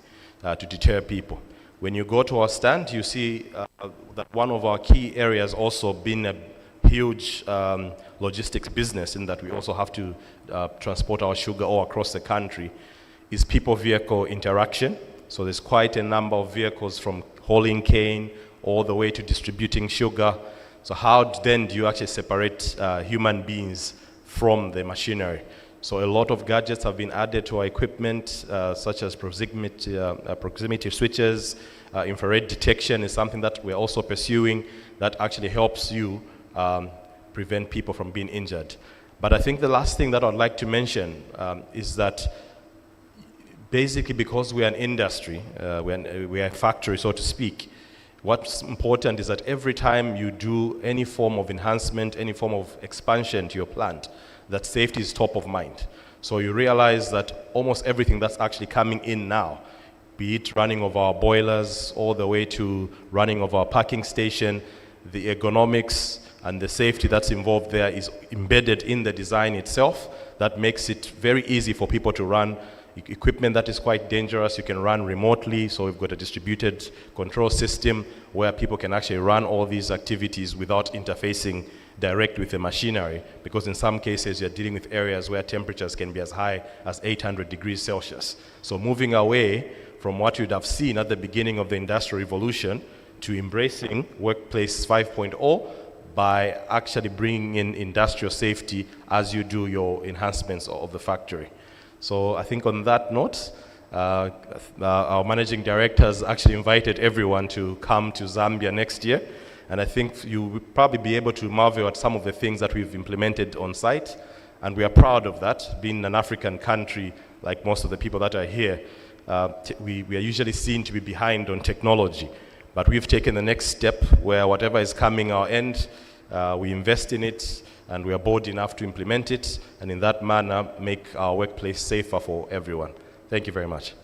to deter people. When you go to our stand, you see that one of our key areas also being a huge logistics business, in that we also have to transport our sugar all across the country, is people-vehicle interaction. So there's quite a number of vehicles from hauling cane all the way to distributing sugar. So how then do you actually separate human beings from the machinery? So a lot of gadgets have been added to our equipment, such as proximity switches. Infrared detection is something that we're also pursuing that actually helps you prevent people from being injured. But I think the last thing that I'd like to mention is that basically, because we're an industry, we're a factory, so to speak, what's important is that every time you do any form of enhancement, any form of expansion to your plant, that safety is top of mind. So you realize that almost everything that's actually coming in now, be it running of our boilers all the way to running of our packing station, the ergonomics and the safety that's involved there is embedded in the design itself. That makes it very easy for people to run equipment that is quite dangerous. You can run remotely, so we've got a distributed control system where people can actually run all these activities without interfacing direct with the machinery, because in some cases you're dealing with areas where temperatures can be as high as 800 degrees Celsius. So moving away from what you'd have seen at the beginning of the Industrial Revolution to embracing Workplace 5.0 by actually bringing in industrial safety as you do your enhancements of the factory. So I think on that note, our managing director has actually invited everyone to come to Zambia next year. And I think you will probably be able to marvel at some of the things that we've implemented on site. And we are proud of that. Being an African country, like most of the people that are here, we are usually seen to be behind on technology. But we've taken the next step where whatever is coming our end, we invest in it, and we are bold enough to implement it, and in that manner, make our workplace safer for everyone. Thank you very much.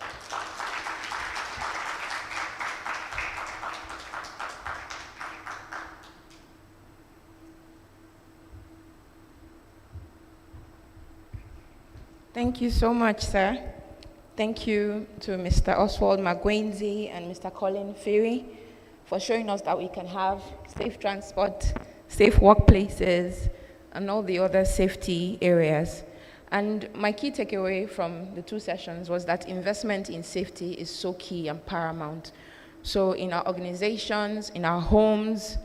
Thank you so much, sir. Thank you to Mr. Oswald Magwenzi and Mr. Colin Ferry for showing us that we can have safe transport, safe workplaces, and all the other safety areas. And my key takeaway from the two sessions was that investment in safety is so key and paramount. So in our organizations, in our homes,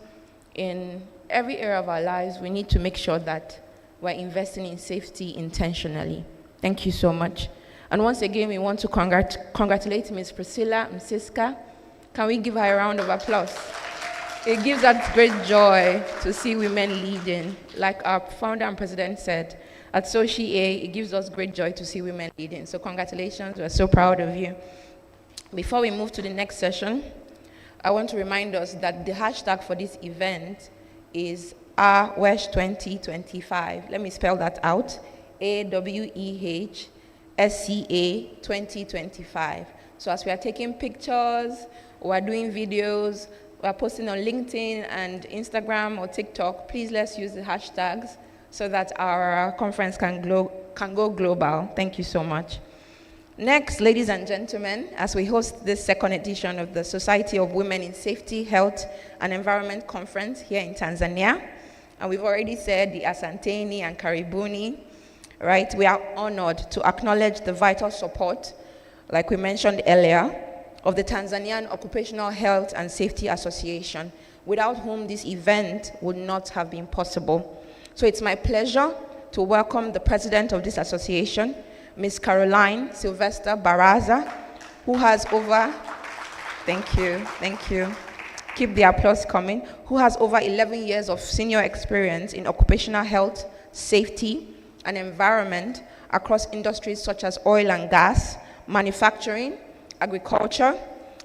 in every area of our lives, we need to make sure that we're investing in safety intentionally. Thank you so much. And once again, we want to congratulate Ms. Priscilla Msiska. Can we give her a round of applause? It gives us great joy to see women leading. Like our founder and president said, at SOWSHE-A, it gives us great joy to see women leading. So congratulations, we're so proud of you. Before we move to the next session, I want to remind us that the hashtag for this event is AWESH 2025. Let me spell that out, AWEHSCA 2025. So as we are taking pictures, we're doing videos, we're posting on LinkedIn and Instagram or TikTok, please let's use the hashtags so that our conference can go global. Thank you so much. Next, ladies and gentlemen, as we host this second edition of the Society of Women in Safety, Health and Environment Conference here in Tanzania, and we've already said the Asanteni and Karibuni, right? We are honored to acknowledge the vital support, like we mentioned earlier, of the Tanzanian Occupational Health and Safety Association, without whom this event would not have been possible. So it's my pleasure to welcome the president of this association, Ms. Caroline Sylvester Baraza, who has over, thank you, keep the applause coming, who has over 11 years of senior experience in occupational health, safety, and environment across industries such as oil and gas, manufacturing, agriculture,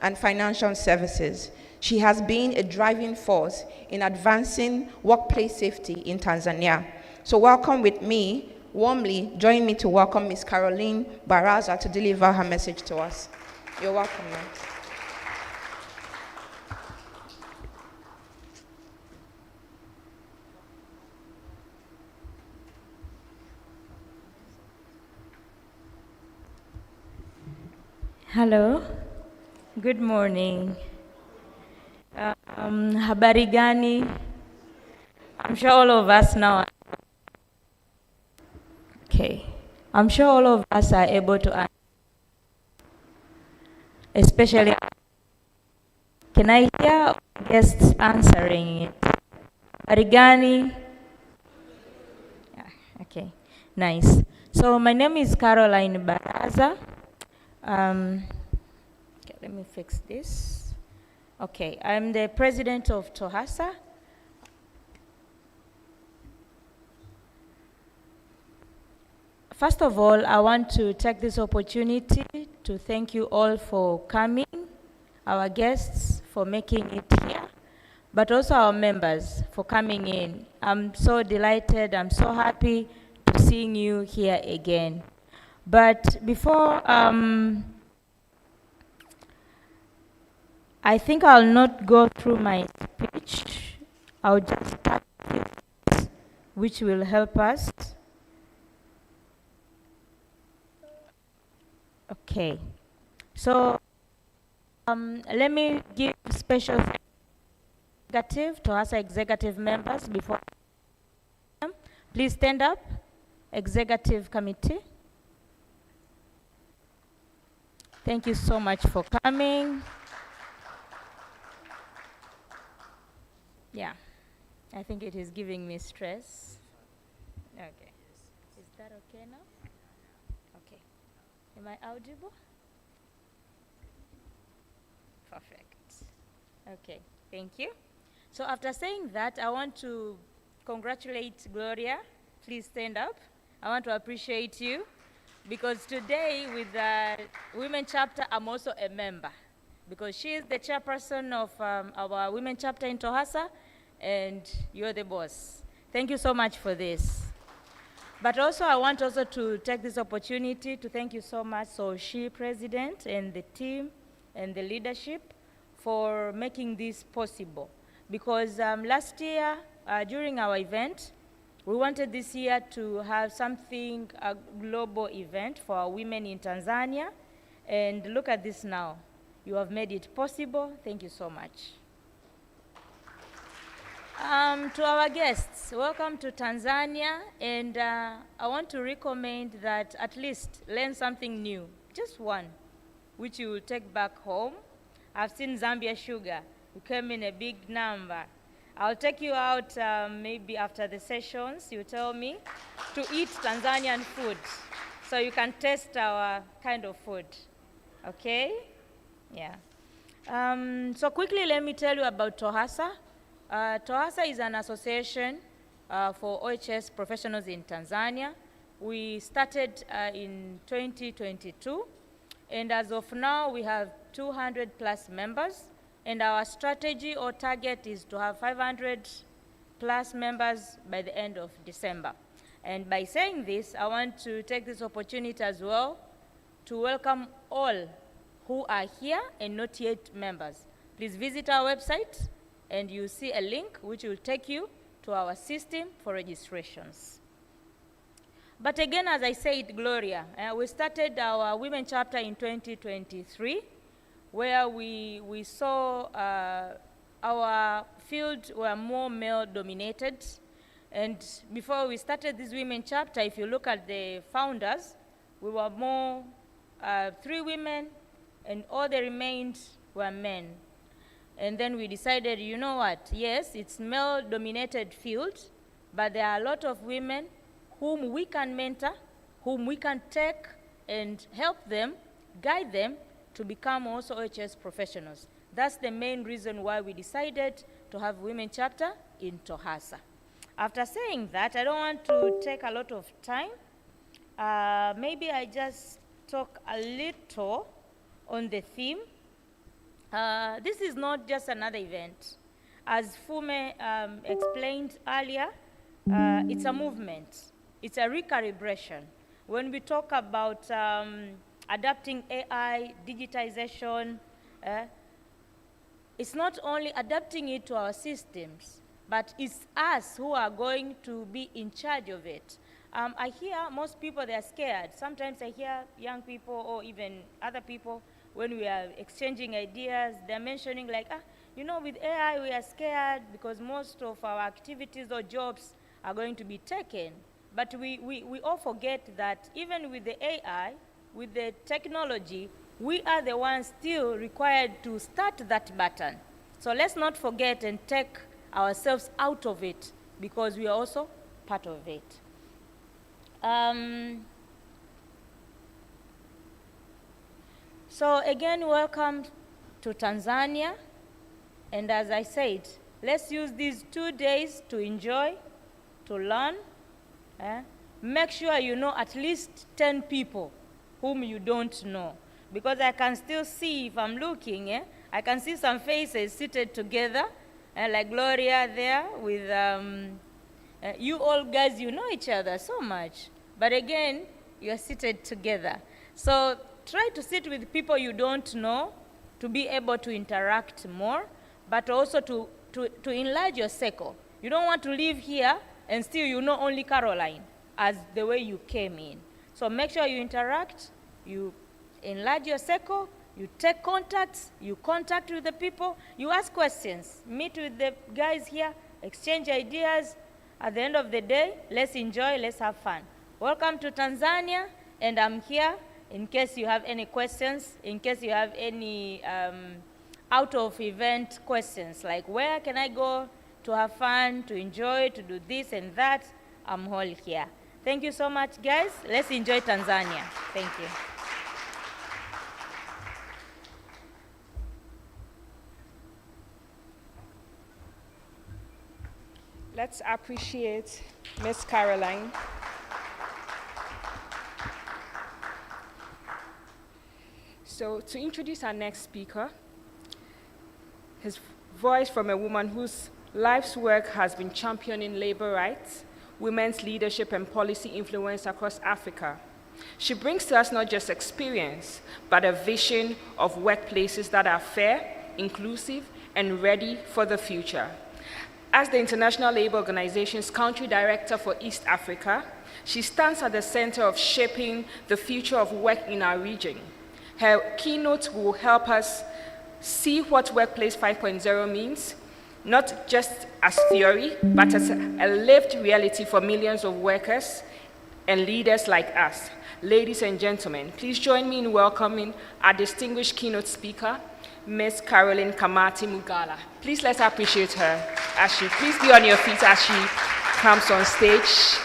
and financial services. She has been a driving force in advancing workplace safety in Tanzania. So welcome with me, warmly, join me to welcome Ms. Caroline Baraza to deliver her message to us. You're welcome, ma'am. Hello, good morning. Habari gani? I'm sure all of us now. Okay, I'm sure all of us are able to answer. Especially, can I hear guests answering it? Habari gani? Yeah, okay, nice. So my name is Caroline Baraza. Okay, let me fix this. Okay, I'm the president of TOHASA. First of all, I want to take this opportunity to thank you all for coming, our guests for making it here, but also our members for coming in. I'm so delighted, I'm so happy to seeing you here again. But before, I think I'll not go through my speech. I'll just start with this, which will help us. Okay. So let me give special executive to us executive members before. Please stand up, executive committee. Thank you so much for coming. Yeah, I think it is giving me stress. Okay, is that okay now? Okay, am I audible? Perfect. Okay, thank you. So after saying that, I want to congratulate Gloria. Please stand up. I want to appreciate you because today with the Women Chapter, I'm also a member because she is the chairperson of our Women Chapter in TOHASA, and you're the boss. Thank you so much for this. But also, I want also to take this opportunity to thank you so much, SOWSHE President and the team and the leadership for making this possible. Because last year, during our event, We wanted this year to have something, a global event for our women in Tanzania. And look at this now. You have made it possible. Thank you so much. To our guests, welcome to Tanzania. And I want to recommend that at least learn something new, just one, which you will take back home. I've seen Zambia Sugar. You came in a big number. I'll take you out maybe after the sessions, you tell me, to eat Tanzanian food. So you can taste our kind of food. Okay? Yeah. So quickly, let me tell you about TOHASA. TOHASA is an association for OHS professionals in Tanzania. We started in 2022. And as of now, we have 200 plus members. And our strategy or target is to have 500 plus members by the end of December. And by saying this, I want to take this opportunity as well to welcome all who are here and not yet members. Please visit our website and you'll see a link which will take you to our system for registrations. But again, as I said, Gloria, we started our women chapter in 2023, where we saw our field were more male-dominated. And before we started this women chapter, if you look at the founders, we were more 3 women, and all the remained were men. And then we decided, you know what, yes, it's male-dominated field, but there are a lot of women whom we can mentor, whom we can take and help them, guide them to become also OHS professionals. That's the main reason why we decided to have women chapter in TOHASA. After saying that, I don't want to take a lot of time. Maybe I just talk a little on the theme. This is not just another event. As Fume explained earlier, it's a movement. It's a recalibration. When we talk about adapting AI, digitization, it's not only adapting it to our systems, but it's us who are going to be in charge of it. I hear most people, they're scared. Sometimes I hear young people or even other people, when we are exchanging ideas, they're mentioning like, you know, with AI we are scared because most of our activities or jobs are going to be taken. But we all forget that even with the AI, with the technology, we are the ones still required to start that button. So let's not forget and take ourselves out of it, because we are also part of it. So again, welcome to Tanzania. And as I said, let's use these 2 days to enjoy, to learn. Make sure you know at least 10 people whom you don't know. Because I can still see, if I'm looking, I can see some faces seated together, like Gloria there with, you all guys, you know each other so much. But again, you're seated together. So try to sit with people you don't know to be able to interact more, but also to enlarge your circle. You don't want to live here and still you know only Caroline as the way you came in. So make sure you interact, you enlarge your circle, you take contacts, you contact with the people, you ask questions, meet with the guys here, exchange ideas. At the end of the day, let's enjoy, let's have fun. Welcome to Tanzania, and I'm here in case you have any questions, in case you have any out-of-event questions, like where can I go to have fun, to enjoy, to do this and that, I'm all here. Thank you so much, guys. Let's enjoy Tanzania. Thank you. Let's appreciate Miss Caroline. So to introduce our next speaker, his voice from a woman whose life's work has been championing labor rights, women's leadership and policy influence across Africa. She brings to us not just experience, but a vision of workplaces that are fair, inclusive, and ready for the future. As the International Labour Organization's Country Director for East Africa, she stands at the center of shaping the future of work in our region. Her keynote will help us see what Workplace 5.0 means, not just as theory, but as a lived reality for millions of workers and leaders like us. Ladies and gentlemen, please join me in welcoming our distinguished keynote speaker, Ms. Caroline Kamati Mugala. Please let's appreciate her as she, please be on your feet as she comes on stage.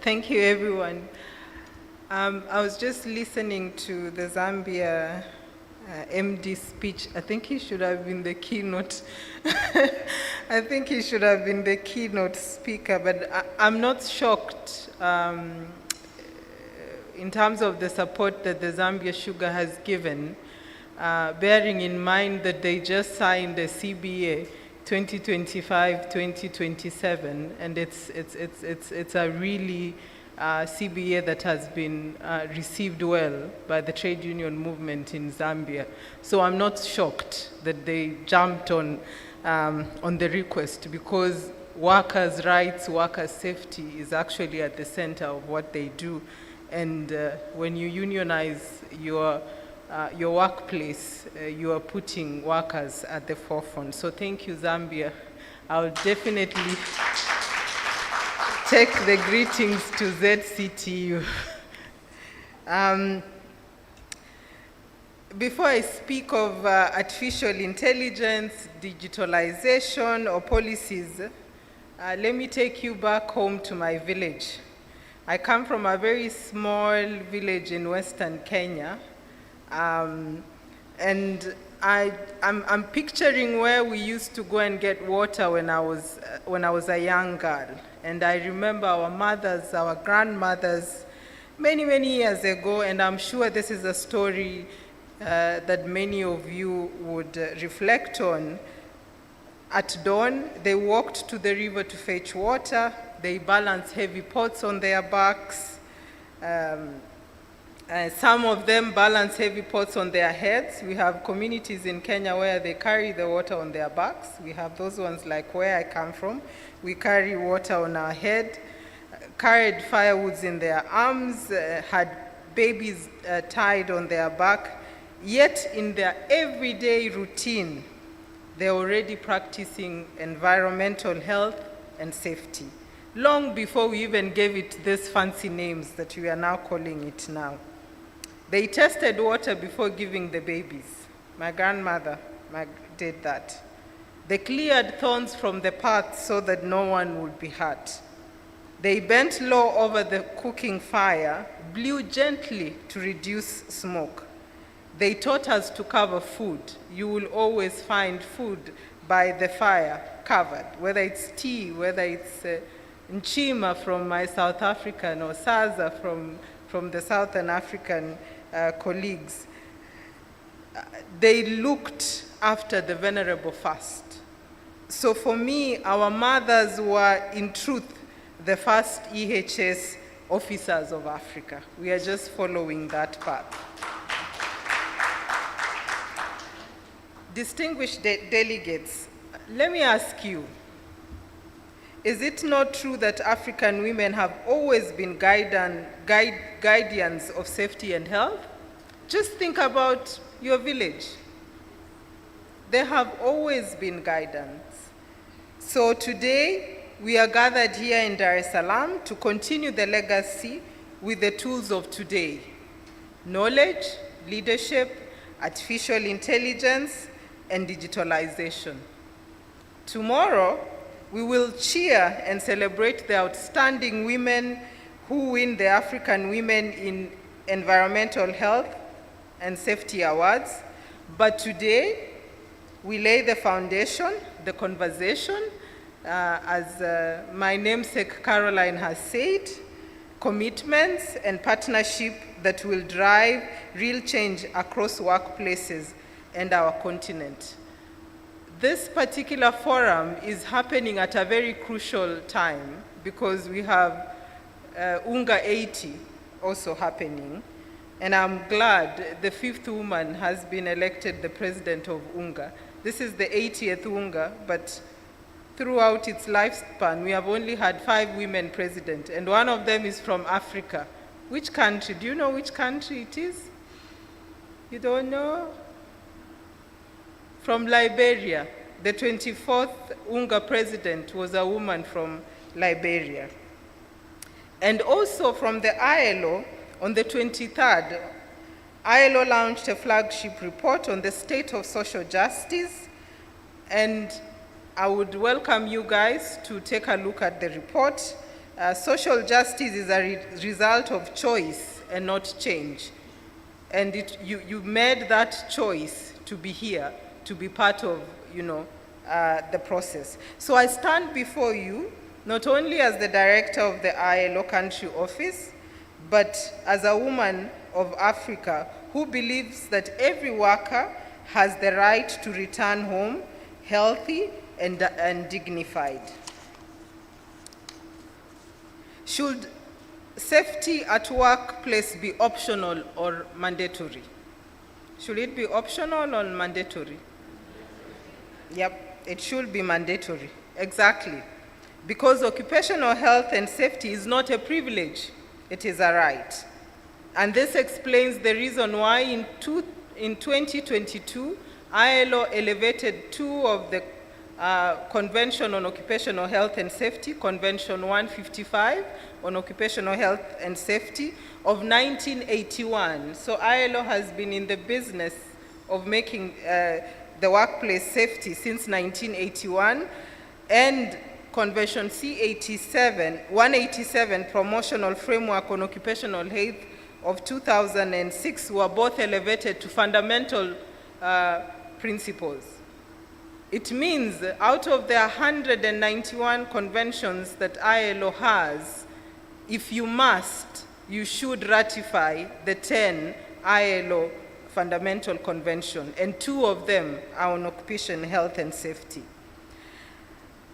Thank you, everyone. I was just listening to the Zambia MD speech. I think he should have been the keynote. I think he should have been the keynote speaker, but I'm not shocked in terms of the support that the Zambia Sugar has given, bearing in mind that they just signed the CBA 2025-2027, and it's a really CBA that has been received well by the trade union movement in Zambia. So I'm not shocked that they jumped on the request, because workers' rights, workers' safety is actually at the center of what they do. And when you unionize your workplace, you are putting workers at the forefront. So thank you, Zambia. I'll definitely take the greetings to ZCTU. Before I speak of artificial intelligence, digitalization, or policies, let me take you back home to my village. I come from a very small village in Western Kenya, and I'm picturing where we used to go and get water when I was a young girl. And I remember our mothers, our grandmothers, many, many years ago, and I'm sure this is a story that many of you would reflect on. At dawn, they walked to the river to fetch water. They balanced heavy pots on their backs. Some of them balance heavy pots on their heads. We have communities in Kenya where they carry the water on their backs. We have those ones like where I come from. We carry water on our head, carried firewoods in their arms, had babies tied on their back. Yet in their everyday routine, they're already practicing environmental health and safety, long before we even gave it these fancy names that we are now calling it now. They tested water before giving the babies. My grandmother did that. They cleared thorns from the path so that no one would be hurt. They bent low over the cooking fire, blew gently to reduce smoke. They taught us to cover food. You will always find food by the fire covered, whether it's tea, whether it's nchima from my South African, or saza from the Southern African colleagues. They looked after the venerable first. So for me, our mothers were in truth the first EHS officers of Africa. We are just following that path. Distinguished delegates, let me ask you, is it not true that African women have always been guardians of safety and health? Just think about your village. They have always been guidance. So today, we are gathered here in Dar es Salaam to continue the legacy with the tools of today: knowledge, leadership, artificial intelligence, and digitalization. Tomorrow, we will cheer and celebrate the outstanding women who win the African Women in Environmental Health and Safety Awards. But today, we lay the foundation, the conversation, as my namesake Caroline has said, commitments and partnership that will drive real change across workplaces and our continent. This particular forum is happening at a very crucial time because we have UNGA 80 also happening. And I'm glad the 5th woman has been elected the president of UNGA. This is the 80th UNGA, but throughout its lifespan, we have only had 5 women president, and one of them is from Africa. Which country? Do you know which country it is? You don't know? From Liberia. The 24th UNGA president was a woman from Liberia. And also from the ILO, on the 23rd, ILO launched a flagship report on the state of social justice, and I would welcome you guys to take a look at the report. Social justice is a result of choice and not change. And you made that choice to be here, to be part of, the process. So I stand before you, not only as the director of the ILO country office, but as a woman of Africa who believes that every worker has the right to return home healthy and dignified. Should safety at workplace be optional or mandatory? Should it be optional or mandatory? Yep, it should be mandatory, exactly. Because occupational health and safety is not a privilege, it is a right. And this explains the reason why in 2022, ILO elevated 2 of the Convention on Occupational Health and Safety, Convention 155 on Occupational Health and Safety of 1981. So ILO has been in the business of making the workplace safety since 1981, and Convention C87, 187, Promotional Framework on Occupational Health of 2006 were both elevated to fundamental principles. It means out of the 191 conventions that ILO has, if you must, you should ratify the 10 ILO fundamental convention, and 2 of them are on occupational health and safety.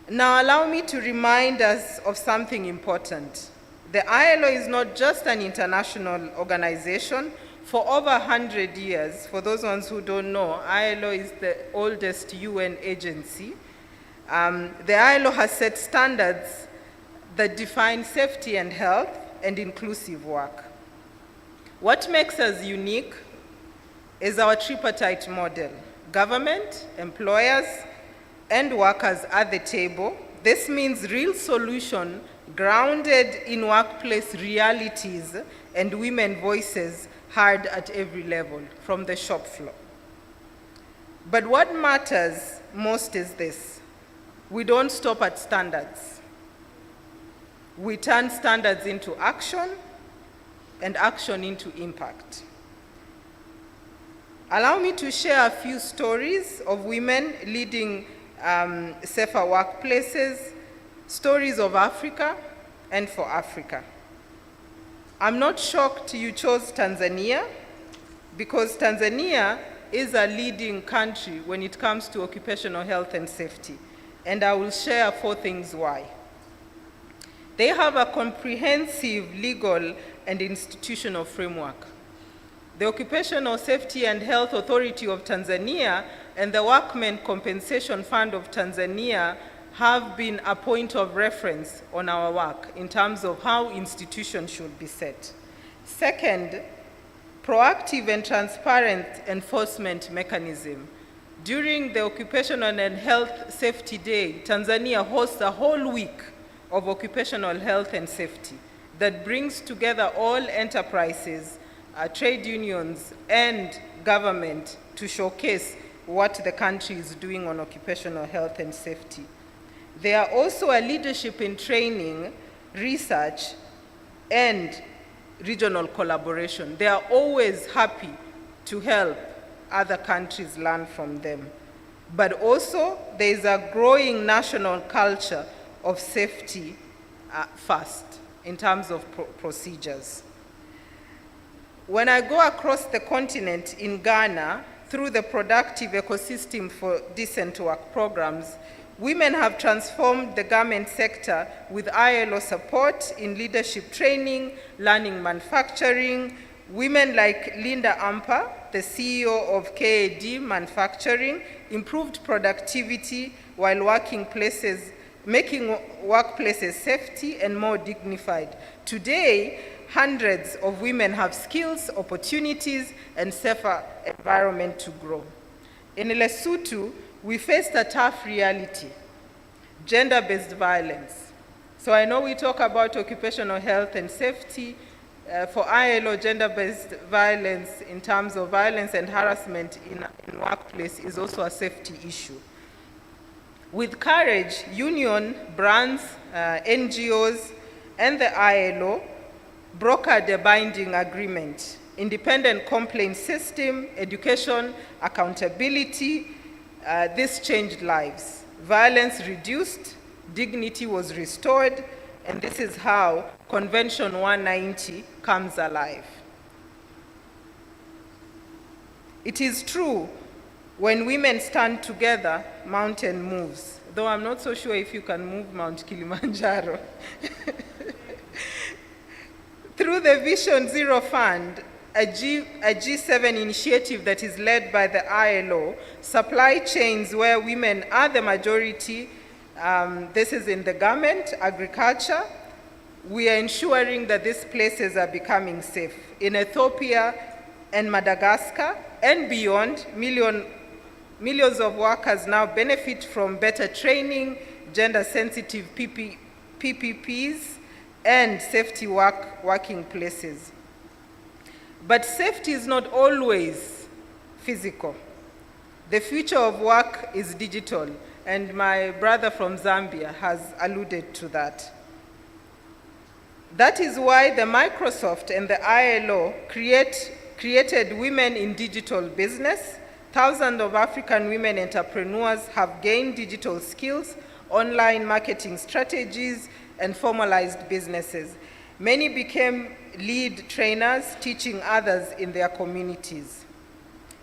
Now allow me to remind us of something important. The ILO is not just an international organization. For over 100 years, for those ones who don't know, ILO is the oldest UN agency. The ILO has set standards that define safety and health and inclusive work. What makes us unique is our tripartite model. Government, employers, and workers at the table. This means real solution grounded in workplace realities and women voices heard at every level, from the shop floor. But what matters most is this: we don't stop at standards. We turn standards into action and action into impact. Allow me to share a few stories of women leading safer workplaces, stories of Africa and for Africa. I'm not shocked you chose Tanzania, because Tanzania is a leading country when it comes to occupational health and safety, and I will share 4 things why. They have a comprehensive legal and institutional framework. The Occupational Safety and Health Authority of Tanzania and the Workmen Compensation Fund of Tanzania have been a point of reference on our work in terms of how institutions should be set. Second, proactive and transparent enforcement mechanism. During the Occupational and Health Safety Day, Tanzania hosts a whole week of occupational health and safety that brings together all enterprises, trade unions, and government to showcase what the country is doing on occupational health and safety. They are also a leadership in training, research, and regional collaboration. They are always happy to help other countries learn from them. But also, there is a growing national culture of safety first in terms of procedures. When I go across the continent in Ghana, through the Productive Ecosystem for Decent Work programs, women have transformed the garment sector with ILO support in leadership training, learning manufacturing. Women like Linda Amper, the CEO of KAD Manufacturing, improved productivity while making workplaces safety and more dignified. Today, hundreds of women have skills, opportunities, and safer environment to grow. In Lesotho, we faced a tough reality, gender-based violence. So I know we talk about occupational health and safety. For ILO, gender-based violence in terms of violence and harassment in workplace is also a safety issue. With courage, union, brands, NGOs, and the ILO brokered a binding agreement, independent complaint system, education, accountability. This changed lives. Violence reduced, dignity was restored, and this is how Convention 190 comes alive. It is true, when women stand together, mountain moves, though I'm not so sure if you can move Mount Kilimanjaro. Through the Vision Zero Fund, a G7 initiative that is led by the ILO, supply chains where women are the majority, this is in the garment, agriculture, we are ensuring that these places are becoming safe. In Ethiopia and Madagascar and beyond, millions of workers now benefit from better training, gender-sensitive PPPs, and safety working places. But safety is not always physical. The future of work is digital, and my brother from Zambia has alluded to that. That is why the Microsoft and the ILO created Women in Digital Business. Thousands of African women entrepreneurs have gained digital skills, online marketing strategies, and formalized businesses. Many became lead trainers, teaching others in their communities.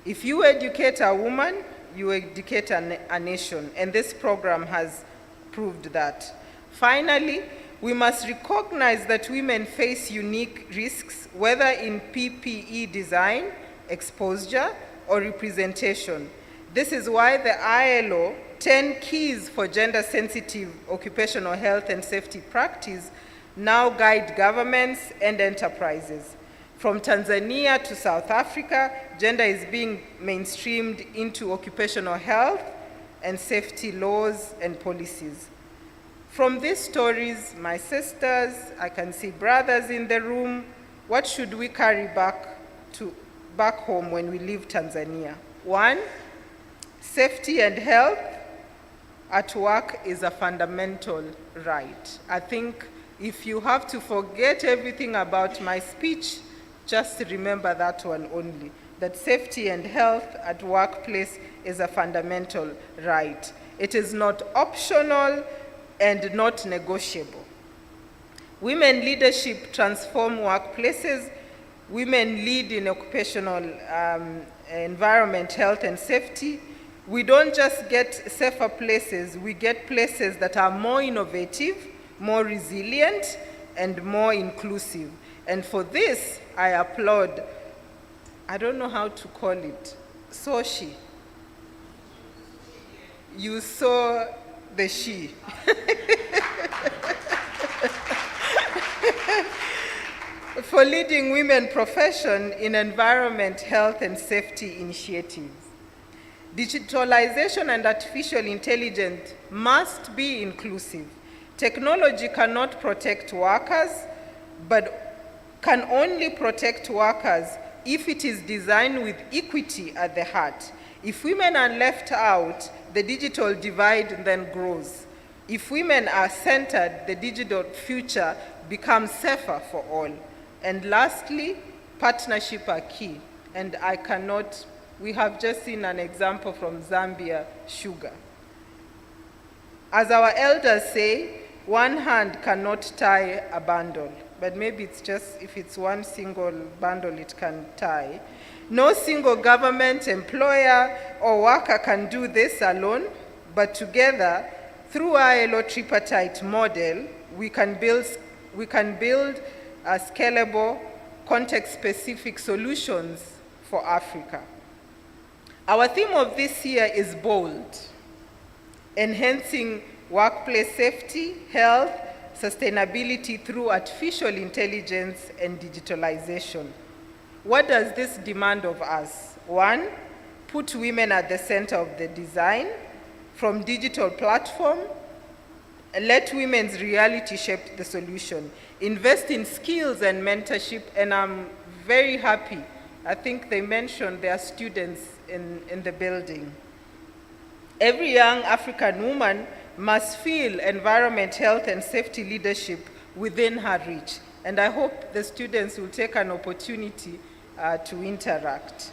If you educate a woman, you educate a nation, and this program has proved that. Finally, we must recognize that women face unique risks, whether in PPE design, exposure, or representation. This is why the ILO 10 Keys for Gender-Sensitive Occupational Health and Safety Practice now guide governments and enterprises. From Tanzania to South Africa, gender is being mainstreamed into occupational health and safety laws and policies. From these stories, my sisters, I can see brothers in the room, what should we carry back home when we leave Tanzania? One, safety and health at work is a fundamental right. I think if you have to forget everything about my speech, just remember that one only, that safety and health at workplace is a fundamental right. It is not optional and not negotiable. Women leadership transform workplaces. Women lead in occupational environment, health, and safety. We don't just get safer places, we get places that are more innovative, more resilient, and more inclusive. And for this, I applaud, I don't know how to call it, SOWSHE-A. You saw the she. For leading women profession in environment, health, and safety initiatives. Digitalization and artificial intelligence must be inclusive. Technology cannot protect workers, but can only protect workers if it is designed with equity at the heart. If women are left out, the digital divide then grows. If women are centered, the digital future becomes safer for all. And lastly, partnership are key. And we have just seen an example from Zambia, sugar. As our elders say, one hand cannot tie a bundle, but maybe it's just, if it's one single bundle it can tie. No single government, employer, or worker can do this alone, but together, through our ILO tripartite model, we can build a scalable, context-specific solutions for Africa. Our theme of this year is bold: enhancing workplace safety, health, sustainability through artificial intelligence and digitalization. What does this demand of us? 1, put women at the center of the design. From digital platform, let women's reality shape the solution. Invest in skills and mentorship, and I'm very happy. I think they mentioned there are students in the building. Every young African woman must feel environment, health, and safety leadership within her reach. And I hope the students will take an opportunity to interact.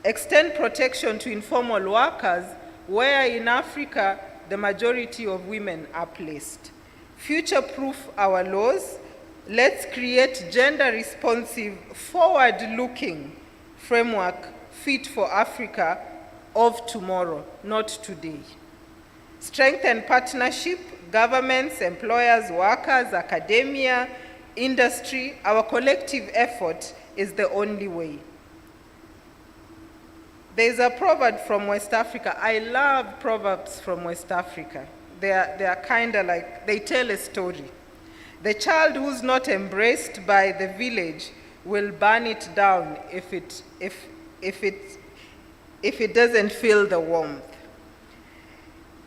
Extend protection to informal workers, where in Africa, the majority of women are placed. Future-proof our laws. Let's create gender-responsive, forward-looking framework fit for Africa of tomorrow, not today. Strengthen partnership, governments, employers, workers, academia, industry. Our collective effort is the only way. There's a proverb from West Africa. I love proverbs from West Africa. They are kind of like, they tell a story. The child who's not embraced by the village will burn it down if it doesn't feel the warmth.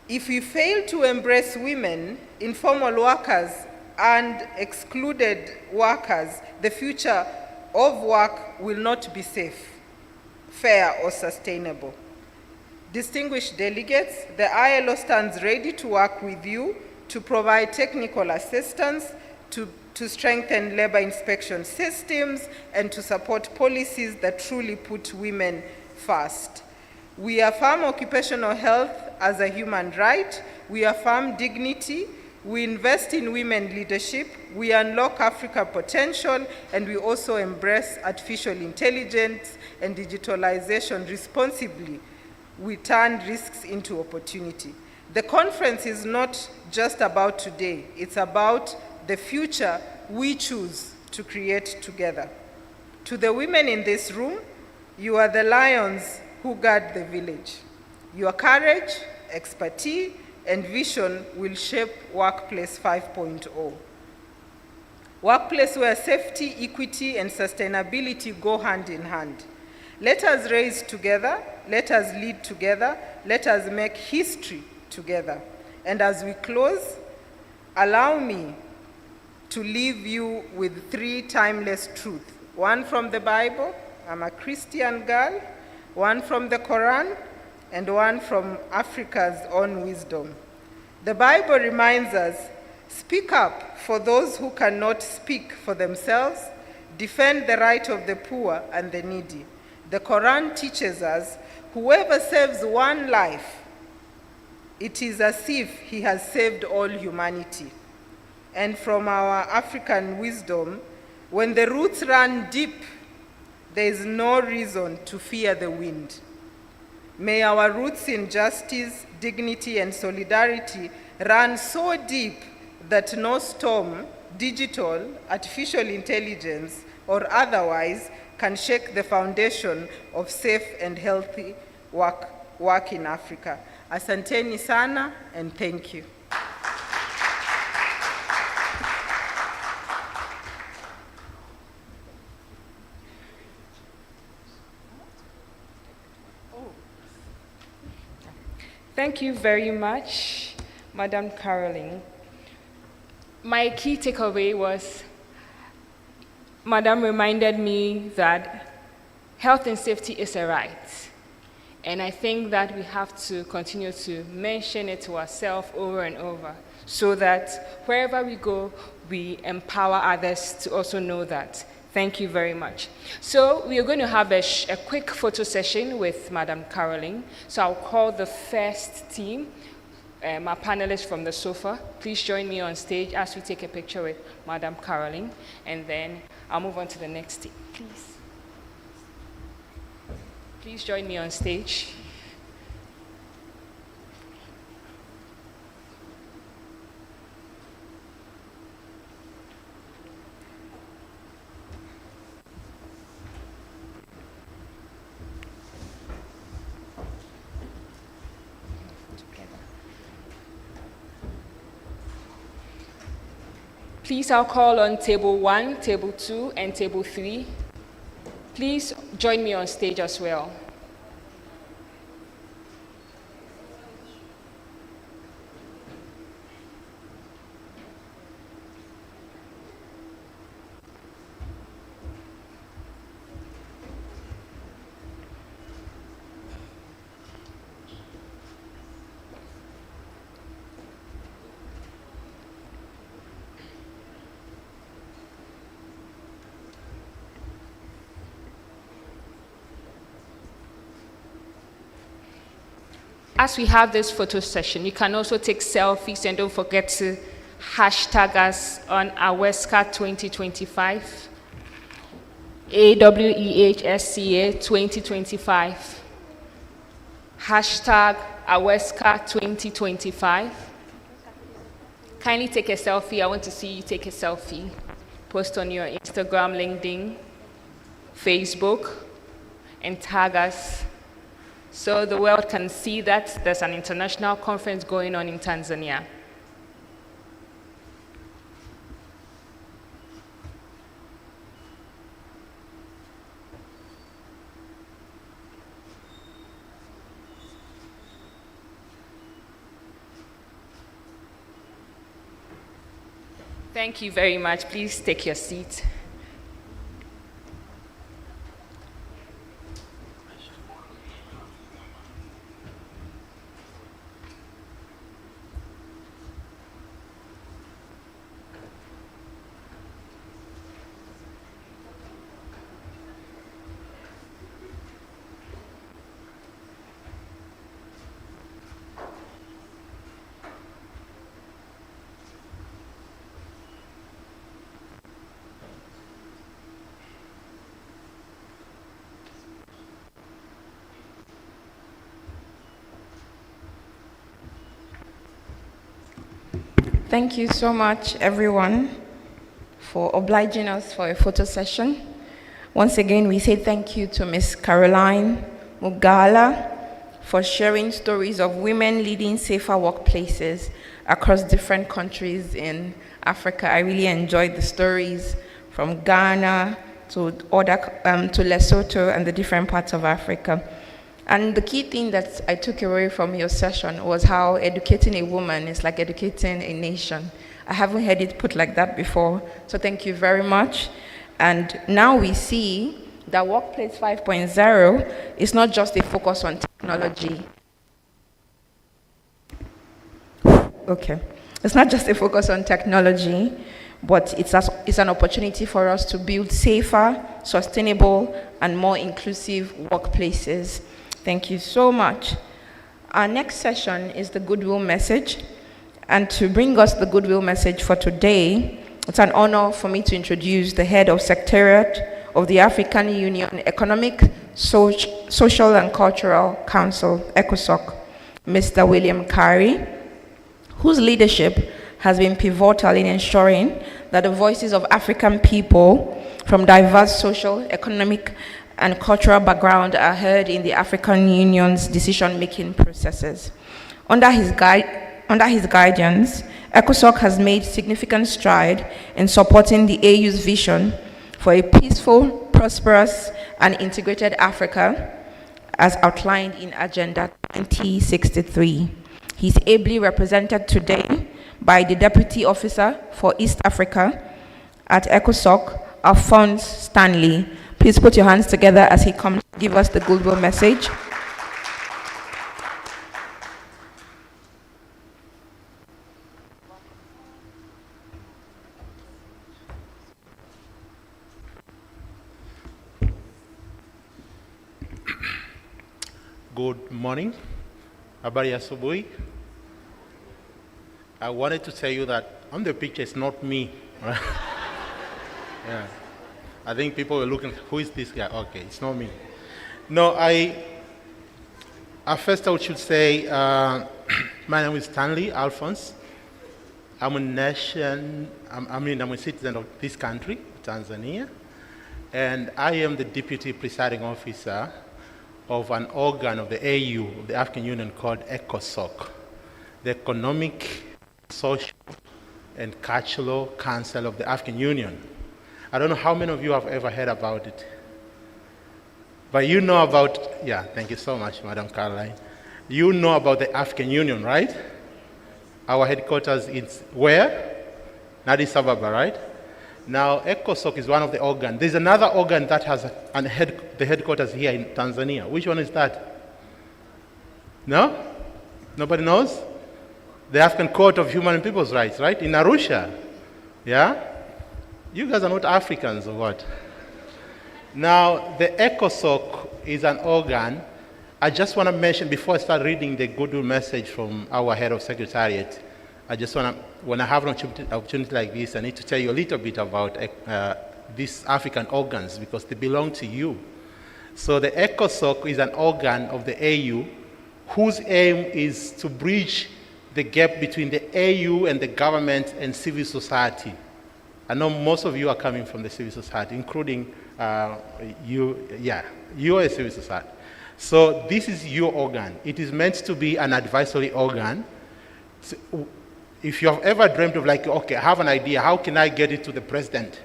If we fail to embrace women, informal workers, and excluded workers, the future of work will not be safe, fair, or sustainable. Distinguished delegates, the ILO stands ready to work with you to provide technical assistance, to strengthen labor inspection systems, and to support policies that truly put women first. We affirm occupational health as a human right. We affirm dignity. We invest in women leadership. We unlock Africa potential, and we also embrace artificial intelligence and digitalization responsibly. We turn risks into opportunity. The conference is not just about today. It's about the future we choose to create together. To the women in this room, you are the lions who guard the village. Your courage, expertise, and vision will shape Workplace 5.0. Workplace where safety, equity, and sustainability go hand in hand. Let us raise together, let us lead together, let us make history together. And as we close, allow me to leave you with 3 timeless truths. 1 from the Bible, I'm a Christian girl, 1 from the Quran, and 1 from Africa's own wisdom. The Bible reminds us, speak up for those who cannot speak for themselves, defend the right of the poor and the needy. The Quran teaches us, whoever saves one life, it is as if he has saved all humanity. And from our African wisdom, when the roots run deep, there is no reason to fear the wind. May our roots in justice, dignity, and solidarity run so deep that no storm, digital, artificial intelligence, or otherwise, can shake the foundation of safe and healthy work in Africa. Asanteni sana, and thank you. Thank you very much, Madam Caroline. My key takeaway was, Madam reminded me that health and safety is a right. And I think that we have to continue to mention it to ourselves over and over, so that wherever we go, we empower others to also know that. Thank you very much. So we are going to have a quick photo session with Madam Caroline. So I'll call the first team, my panelists from the sofa. Please join me on stage as we take a picture with Madam Caroline, and then I'll move on to the next team, please. Please join me on stage. Please, I'll call on table 1, table 2, and table 3. Please join me on stage as well. As we have this photo session, you can also take selfies, and don't forget to hashtag us on our WESCA 2025, AWEHSCA 2025, hashtag WESCA 2025. Kindly take a selfie. I want to see you take a selfie. Post on your Instagram, LinkedIn, Facebook, and tag us, so the world can see that there's an international conference going on in Tanzania. Thank you very much. Please take your seat. Thank you so much, everyone, for obliging us for a photo session. Once again, we say thank you to Ms. Caroline Mugala for sharing stories of women leading safer workplaces across different countries in Africa. I really enjoyed the stories from Ghana to Lesotho and the different parts of Africa. And the key thing that I took away from your session was how educating a woman is like educating a nation. I haven't heard it put like that before, so thank you very much. And now we see that Workplace 5.0 is not just a focus on technology. Okay. It's not just a focus on technology, but it's an opportunity for us to build safer, sustainable, and more inclusive workplaces. Thank you so much. Our next session is the Goodwill message. And to bring us the Goodwill message for today, it's an honor for me to introduce the head of Secretariat of the African Union Economic, Social and Cultural Council, ECOSOC, Mr. William Kari, whose leadership has been pivotal in ensuring that the voices of African people from diverse social, economic, and cultural background are heard in the African Union's decision-making processes. Under his guidance, ECOSOC has made significant stride in supporting the AU's vision for a peaceful, prosperous, and integrated Africa, as outlined in Agenda 2063. He's ably represented today by the Deputy Officer for East Africa at ECOSOC, Alphonse Stanley. Please put your hands together as he comes to give us the Goodwill message. Good morning. Habari ya asubuhi. I wanted to tell you that on the picture it's not me. Yeah. I think people were looking, who is this guy? Okay, it's not me. No, first I should say, my name is Stanley Alphonse. I'm a citizen of this country, Tanzania, and I am the deputy presiding officer of an organ of the AU, of the African Union, called ECOSOC, the Economic, Social, and Cultural Council of the African Union. I don't know how many of you have ever heard about it. But you know about, yeah, thank you so much, Madam Caroline. You know about the African Union, right? Our headquarters is where? Addis Ababa, right? Now, ECOSOC is one of the organs. There's another organ that has the headquarters here in Tanzania. Which one is that? No? Nobody knows? The African Court of Human and People's Rights, right? In Arusha. Yeah? You guys are not Africans or what? Now, the ECOSOC is an organ. I just want to mention, before I start reading the Goodwill message from our head of secretariat, I just want to, when I have an opportunity like this, I need to tell you a little bit about these African organs, because they belong to you. So the ECOSOC is an organ of the AU whose aim is to bridge the gap between the AU and the government and civil society. I know most of you are coming from the civil society, including you are a civil society. So this is your organ. It is meant to be an advisory organ. So if you have ever dreamt of like, okay, I have an idea, how can I get it to the president?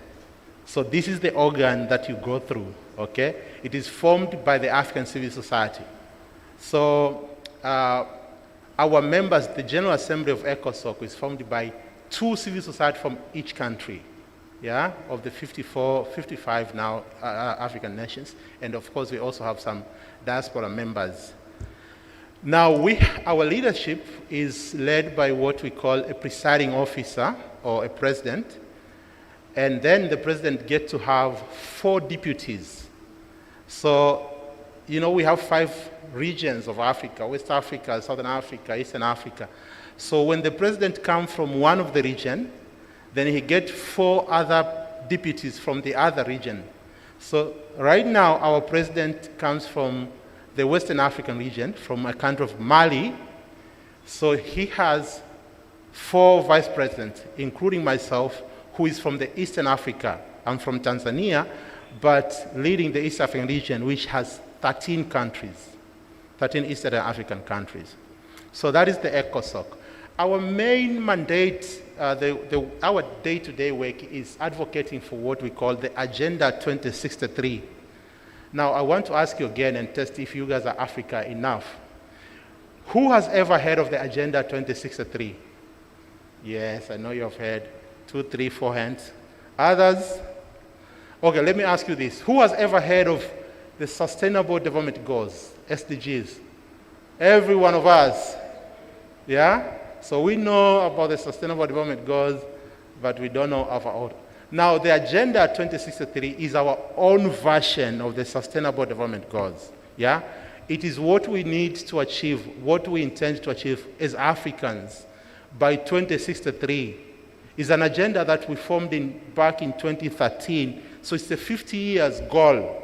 So this is the organ that you go through, okay? It is formed by the African civil society. So our members, the General Assembly of ECOSOC is formed by 2 civil society from each country, yeah, of the 55 now African nations. And of course, we also have some diaspora members. Now, our leadership is led by what we call a presiding officer or a president. And then the president gets to have 4 deputies. So, you know, we have 5 regions of Africa: West Africa, Southern Africa, Eastern Africa. So when the president comes from one of the region, then he gets 4 other deputies from the other region. So right now, our president comes from the Western African region, from a country of Mali. So he has 4 vice presidents, including myself, who is from the Eastern Africa. I'm from Tanzania, but leading the East African region, which has 13 countries, 13 Eastern African countries. So that is the ECOSOC. Our main mandate, our day-to-day work is advocating for what we call the Agenda 2063. Now, I want to ask you again and test if you guys are Africa enough. Who has ever heard of the Agenda 2063? Yes, I know you have heard. 2, 3, 4 hands. Others? Okay, let me ask you this. Who has ever heard of the Sustainable Development Goals, SDGs? Every one of us. Yeah? So we know about the Sustainable Development Goals, but we don't know of our. Now, the Agenda 2063 is our own version of the Sustainable Development Goals. Yeah? It is what we need to achieve, what we intend to achieve as Africans by 2063. It's an agenda that we formed back in 2013. So it's a 50 years goal.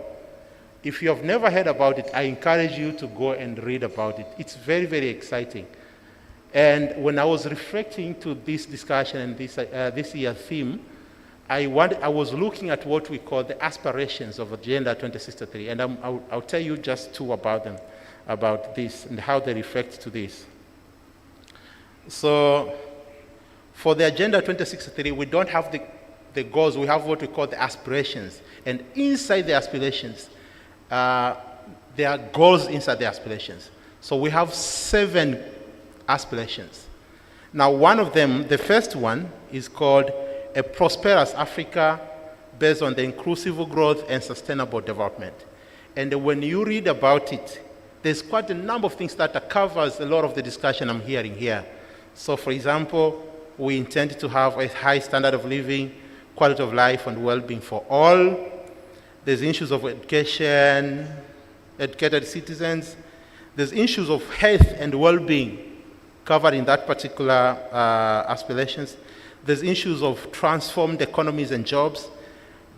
If you have never heard about it, I encourage you to go and read about it. It's very, very exciting. And when I was reflecting to this discussion and this year's theme, I was looking at what we call the aspirations of Agenda 2063, and I'll tell you just 2 about them, about this and how they reflect to this. So for the Agenda 2063, we don't have the goals, we have what we call the aspirations. And inside the aspirations, there are goals inside the aspirations. So we have 7 aspirations. Now, one of them, the first one, is called A Prosperous Africa Based on the Inclusive Growth and Sustainable Development. And when you read about it, there's quite a number of things that covers a lot of the discussion I'm hearing here. So, for example, we intend to have a high standard of living, quality of life, and well-being for all. There's issues of education, educated citizens. There's issues of health and well-being covered in that particular aspirations. There's issues of transformed economies and jobs.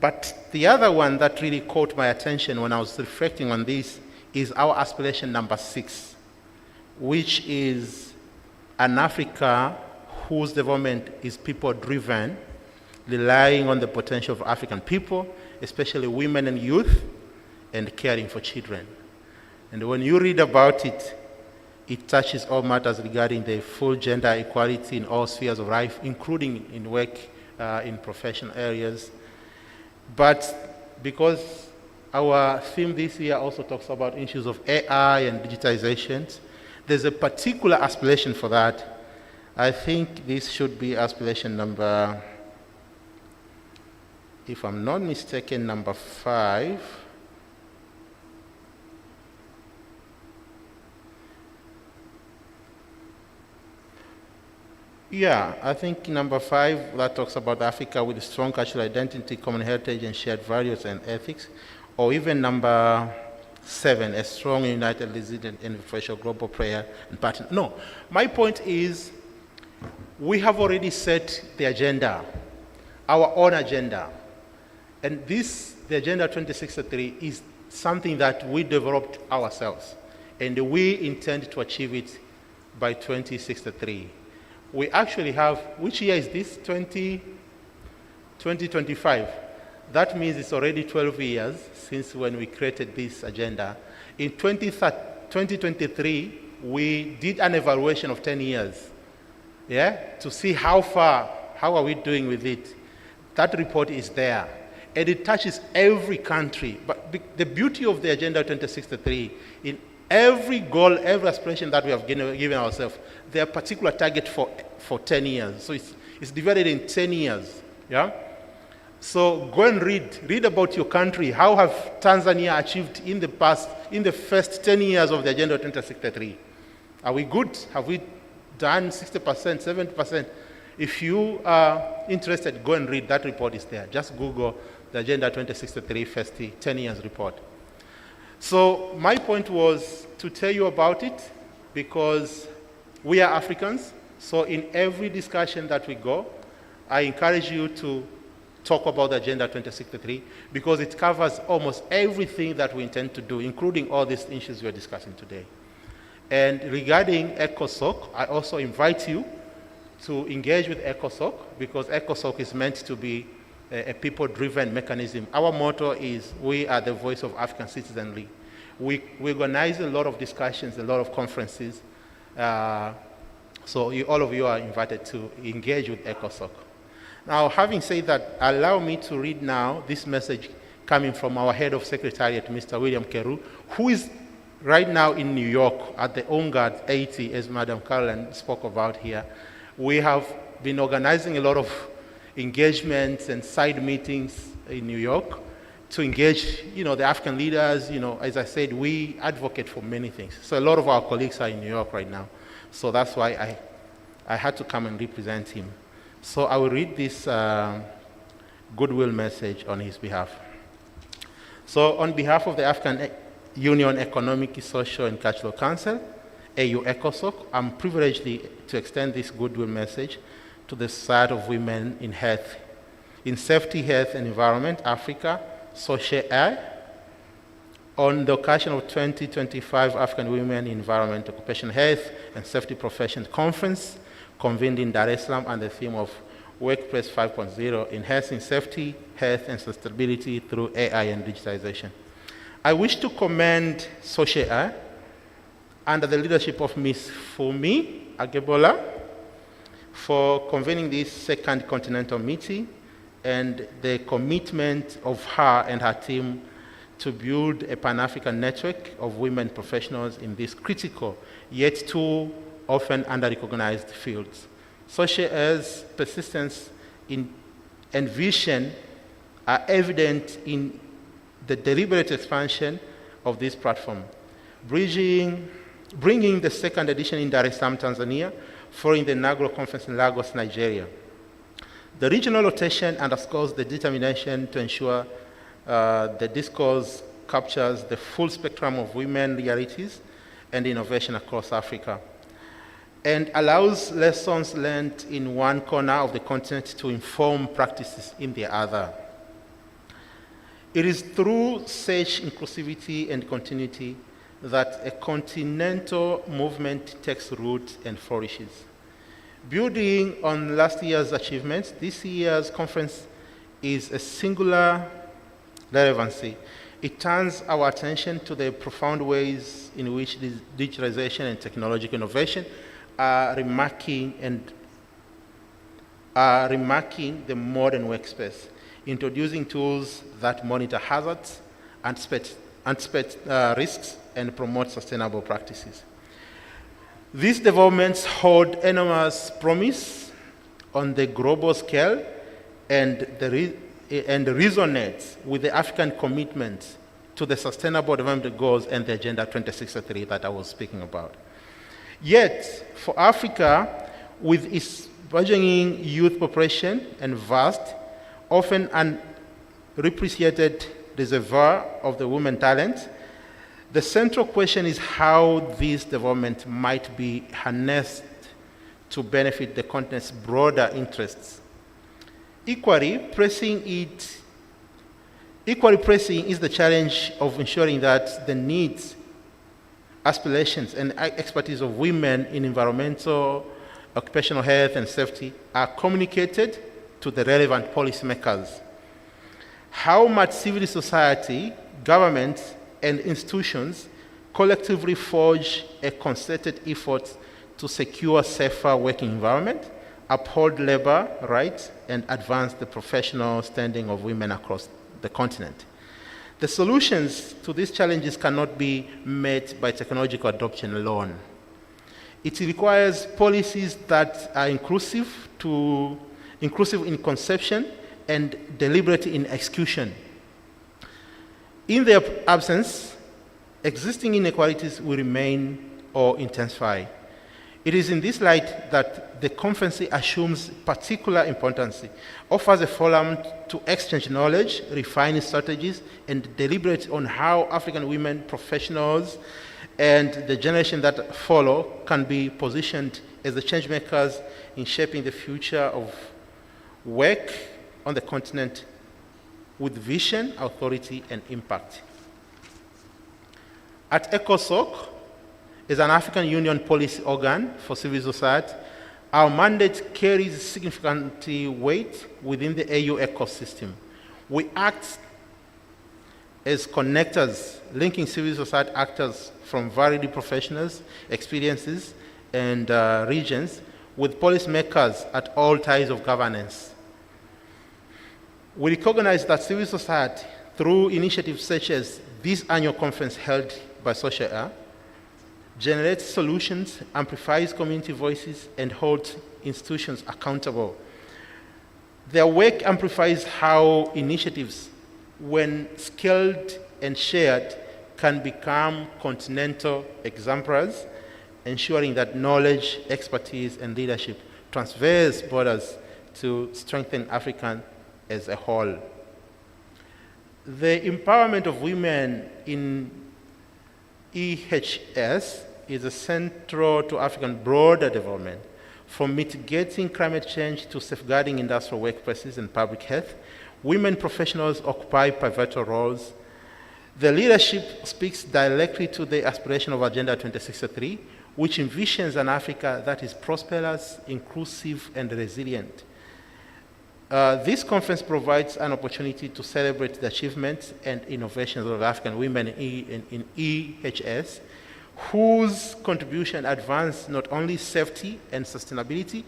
But the other one that really caught my attention when I was reflecting on this is our aspiration number 6, which is an Africa whose development is people-driven, relying on the potential of African people, especially women and youth, and caring for children. And when you read about it, it touches all matters regarding the full gender equality in all spheres of life, including in work, in professional areas. But because our theme this year also talks about issues of AI and digitization, there's a particular aspiration for that. I think this should be aspiration number, if I'm not mistaken, number 5. Yeah, I think number 5, that talks about Africa with a strong cultural identity, common heritage, and shared values and ethics. Or even number 7, a strong, united, resilient, and influential global player and partner. No, my point is, we have already set the agenda, our own agenda. And this, the Agenda 2063, is something that we developed ourselves. And we intend to achieve it by 2063. We actually have, which year is this? 2025. That means it's already 12 years since when we created this agenda. In 2023, we did an evaluation of 10 years, to see how are we doing with it. That report is there, and it touches every country. But the beauty of the Agenda 2063, in every goal, every aspiration that we have given ourselves, there are particular target for 10 years. So it's divided in 10 years, So go and read about your country. How have Tanzania achieved in the first 10 years of the Agenda 2063? Are we good? Have we done 60%, 70%? If you are interested, go and read. That report is there. Just Google the Agenda 2063 first 10 years report. So my point was to tell you about it because we are Africans. So in every discussion that we go, I encourage you to talk about the Agenda 2063 because it covers almost everything that we intend to do, including all these issues we are discussing today. And regarding ECOSOC, I also invite you to engage with ECOSOC because ECOSOC is meant to be a people-driven mechanism. Our motto is, we are the voice of African citizenry. We organize a lot of discussions, a lot of conferences. So all of you are invited to engage with ECOSOC. Now, having said that, allow me to read now this message coming from our head of secretariat, Mr. William Keru, who is right now in New York at the ONGAD 80, as Madam Caroline spoke about here. We have been organizing a lot of engagements and side meetings in New York to engage, the African leaders. As I said, we advocate for many things. So a lot of our colleagues are in New York right now. So that's why I had to come and represent him. So I will read this Goodwill message on his behalf. So on behalf of the African Union Economic, Social and Cultural Council, AU ECOSOC, I'm privileged to extend this Goodwill message to the Society of Women in Health, in Safety, Health and Environment, Africa, SOWSHE-A, on the occasion of 2025 African Women in Environment, Occupational Health and Safety Professions Conference, convened in Dar es Salaam under the theme of Workplace 5.0, Enhancing Safety, Health and Sustainability through AI and Digitization. I wish to commend SOWSHE-A under the leadership of Ms. Fumi Agebola for convening this second continental meeting and the commitment of her and her team to build a Pan-African network of women professionals in these critical, yet too often under-recognized fields. SOWSHE-A's persistence and vision are evident in the deliberate expansion of this platform, bringing the second edition in Dar es Salaam, Tanzania, following the inaugural conference in Lagos, Nigeria. The regional rotation underscores the determination to ensure the discourse captures the full spectrum of women realities and innovation across Africa, and allows lessons learned in one corner of the continent to inform practices in the other. It is through such inclusivity and continuity that a continental movement takes root and flourishes. Building on last year's achievements, this year's conference is a singular relevancy. It turns our attention to the profound ways in which digitalization and technological innovation are remarking the modern workspace, introducing tools that monitor hazards, anticipate risks, and promote sustainable practices. These developments hold enormous promise on the global scale and resonate with the African commitment to the Sustainable Development Goals and the Agenda 2063 that I was speaking about. Yet, for Africa, with its burgeoning youth population and vast, often unappreciated reservoir of the women talent, the central question is how this development might be harnessed to benefit the continent's broader interests. Equally pressing is the challenge of ensuring that the needs, aspirations, and expertise of women in environmental, occupational health, and safety are communicated to the relevant policymakers. How much civil society, governments, and institutions collectively forge a concerted effort to secure a safer working environment, uphold labor rights, and advance the professional standing of women across the continent. The solutions to these challenges cannot be met by technological adoption alone. It requires policies that are inclusive in conception and deliberate in execution. In their absence, existing inequalities will remain or intensify. It is in this light that the conference assumes particular importance, offers a forum to exchange knowledge, refine strategies, and deliberate on how African women professionals and the generation that follow can be positioned as the change makers in shaping the future of work on the continent with vision, authority, and impact. At ECOSOC, as an African Union policy organ for civil society, our mandate carries significant weight within the AU ecosystem. We act as connectors, linking civil society actors from varied professionals, experiences, and regions with policymakers at all tiers of governance. We recognize that civil society, through initiatives such as this annual conference held by SOWSHE-A, generates solutions, amplifies community voices, and holds institutions accountable. Their work amplifies how initiatives, when scaled and shared, can become continental exemplars, ensuring that knowledge, expertise, and leadership transverse borders to strengthen African as a whole. The empowerment of women in EHS is central to African broader development. From mitigating climate change to safeguarding industrial workplaces and public health, women professionals occupy pivotal roles. The leadership speaks directly to the aspiration of Agenda 2063, which envisions an Africa that is prosperous, inclusive, and resilient. This conference provides an opportunity to celebrate the achievements and innovations of African women in EHS, whose contribution advance not only safety and sustainability,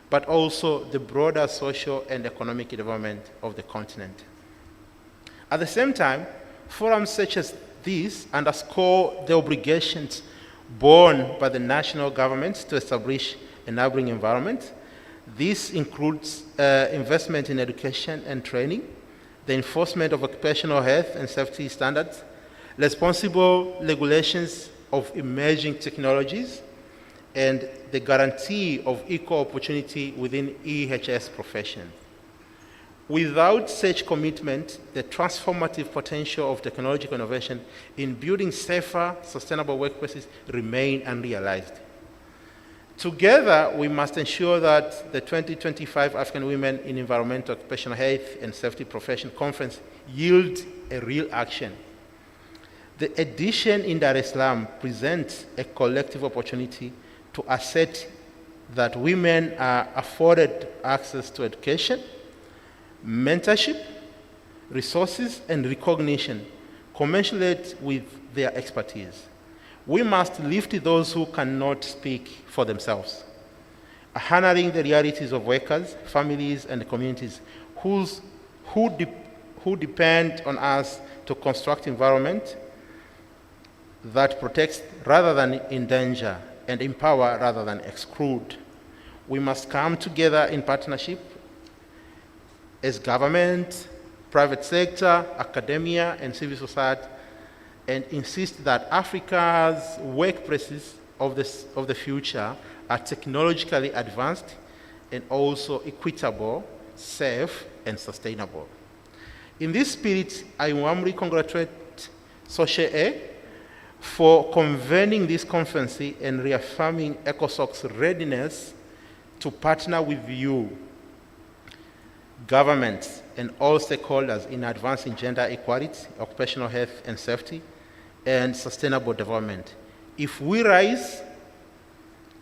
but also the broader social and economic development of the continent. At the same time, forums such as these underscore the obligations borne by the national governments to establish enabling environment. This includes investment in education and training, the enforcement of occupational health and safety standards, responsible regulations of emerging technologies, and the guarantee of equal opportunity within EHS profession. Without such commitment, the transformative potential of technological innovation in building safer, sustainable workplaces remain unrealized. Together, we must ensure that the 2025 African Women in Environmental, Occupational Health and Safety Profession Conference yields a real action. The edition in Dar es Salaam presents a collective opportunity to assert that women are afforded access to education, mentorship, resources, and recognition commensurate with their expertise. We must lift those who cannot speak for themselves, honoring the realities of workers, families, and communities who depend on us to construct environment that protects rather than endanger and empower rather than exclude. We must come together in partnership as government, private sector, academia, and civil society, and insist that Africa's workplaces of the future are technologically advanced and also equitable, safe, and sustainable. In this spirit, I warmly congratulate SOWSHE-A for convening this conference and reaffirming ECOSOC's readiness to partner with you, governments, and all stakeholders in advancing gender equality, occupational health and safety, and sustainable development. If we rise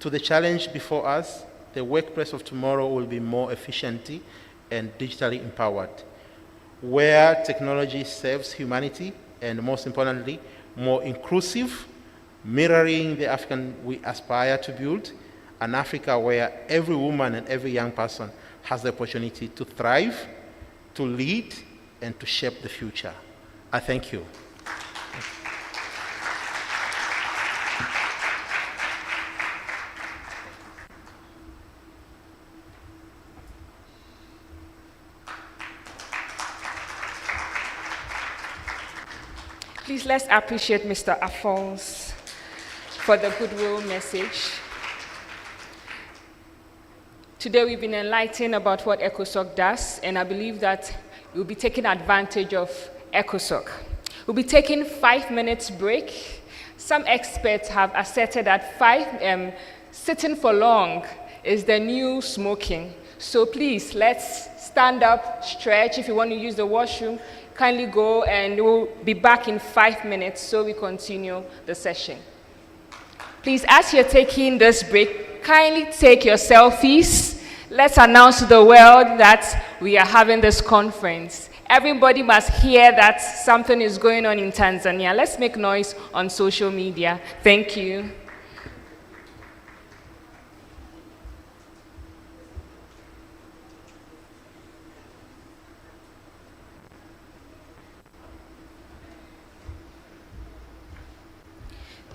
to the challenge before us, the workplace of tomorrow will be more efficient and digitally empowered, where technology serves humanity, and most importantly, more inclusive, mirroring the African we aspire to build, an Africa where every woman and every young person has the opportunity to thrive, to lead, and to shape the future. I thank you. Please let's appreciate Mr. Alphonse for the Goodwill message. Today we've been enlightened about what ECOSOC does, and I believe that we'll be taking advantage of ECOSOC. We'll be taking 5 minutes break. Some experts have asserted that sitting for long is the new smoking. So please, let's stand up, stretch. If you want to use the washroom, kindly go, and we'll be back in 5 minutes so we continue the session. Please, as you're taking this break, kindly take your selfies. Let's announce to the world that we are having this conference. Everybody must hear that something is going on in Tanzania. Let's make noise on social media. Thank you.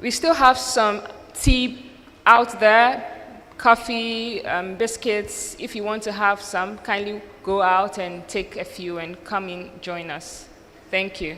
We still have some tea out there, coffee, biscuits. If you want to have some, kindly go out and take a few and come in, join us. Thank you.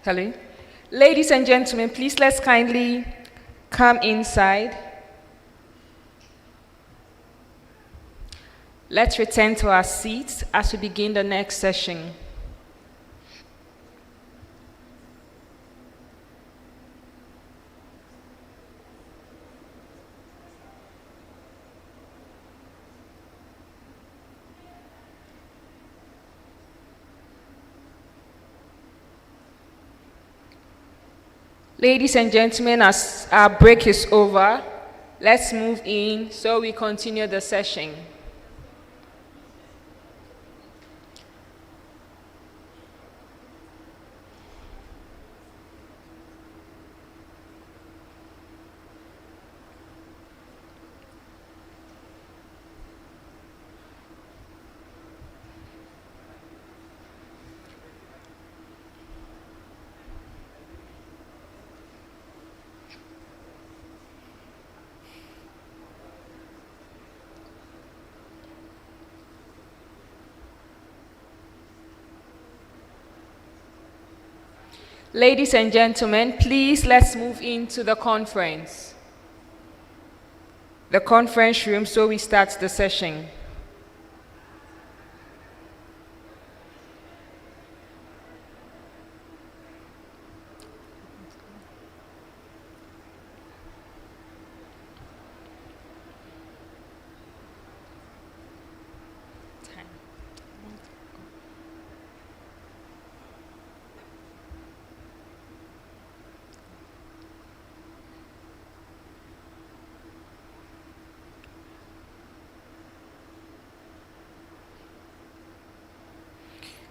Hello. Ladies and gentlemen, please let's kindly come inside. Let's return to our seats as we begin the next session. Ladies and gentlemen, as our break is over, let's move in so we continue the session. Ladies and gentlemen, please let's move into the conference room so we start the session.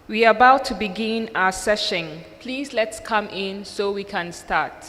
We are about to begin our session. Please let's come in so we can start.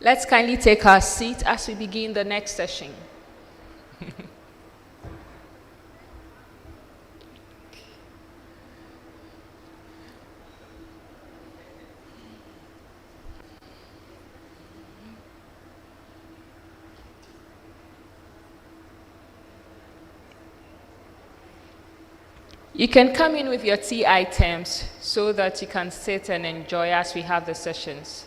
Let's kindly take our seat as we begin the next session. You can come in with your tea items so that you can sit and enjoy as we have the sessions.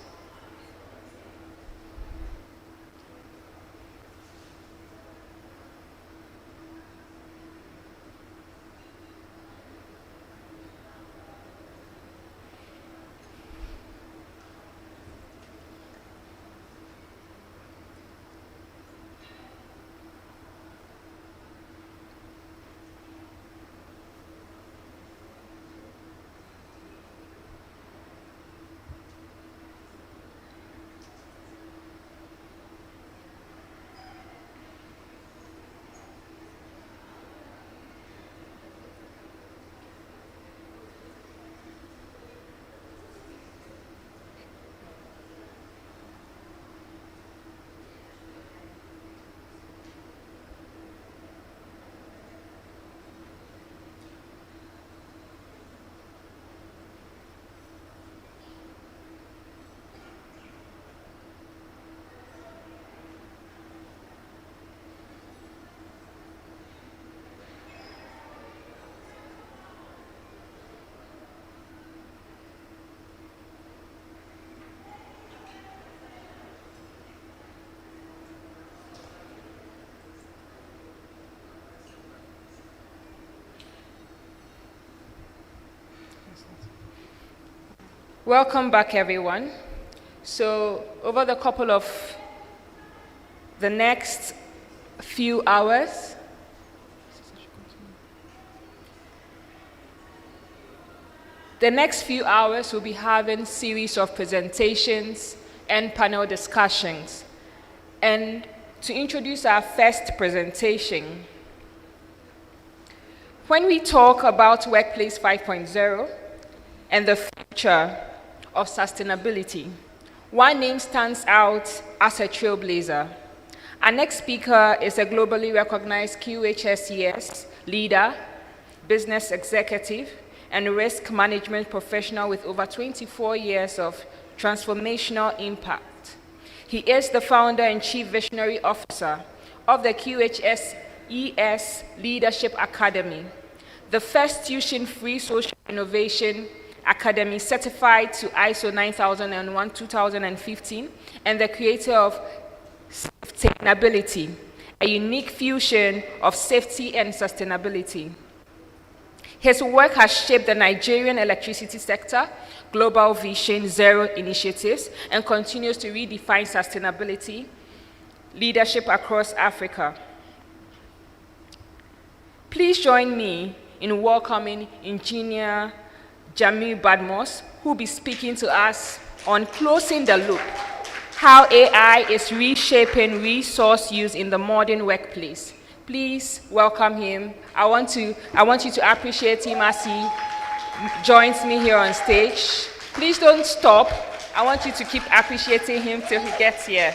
Welcome back, everyone. So, over the next few hours, we'll be having series of presentations and panel discussions. And to introduce our first presentation, when we talk about Workplace 5.0 and the future of sustainability, one name stands out as a trailblazer. Our next speaker is a globally recognized QHSES leader, business executive, and risk management professional with over 24 years of transformational impact. He is the founder and chief visionary officer of the QHSES Leadership Academy, the first tuition-free social innovation academy certified to ISO 9001-2015, and the creator of Sustainability, a unique fusion of safety and sustainability. His work has shaped the Nigerian electricity sector, Global Vision Zero initiatives, and continues to redefine sustainability leadership across Africa. Please join me in welcoming Engineer Jamil Badmos, who will be speaking to us on Closing the Loop, how AI is reshaping resource use in the modern workplace. Please welcome him. I want you to appreciate him as he joins me here on stage. Please don't stop. I want you to keep appreciating him till he gets here.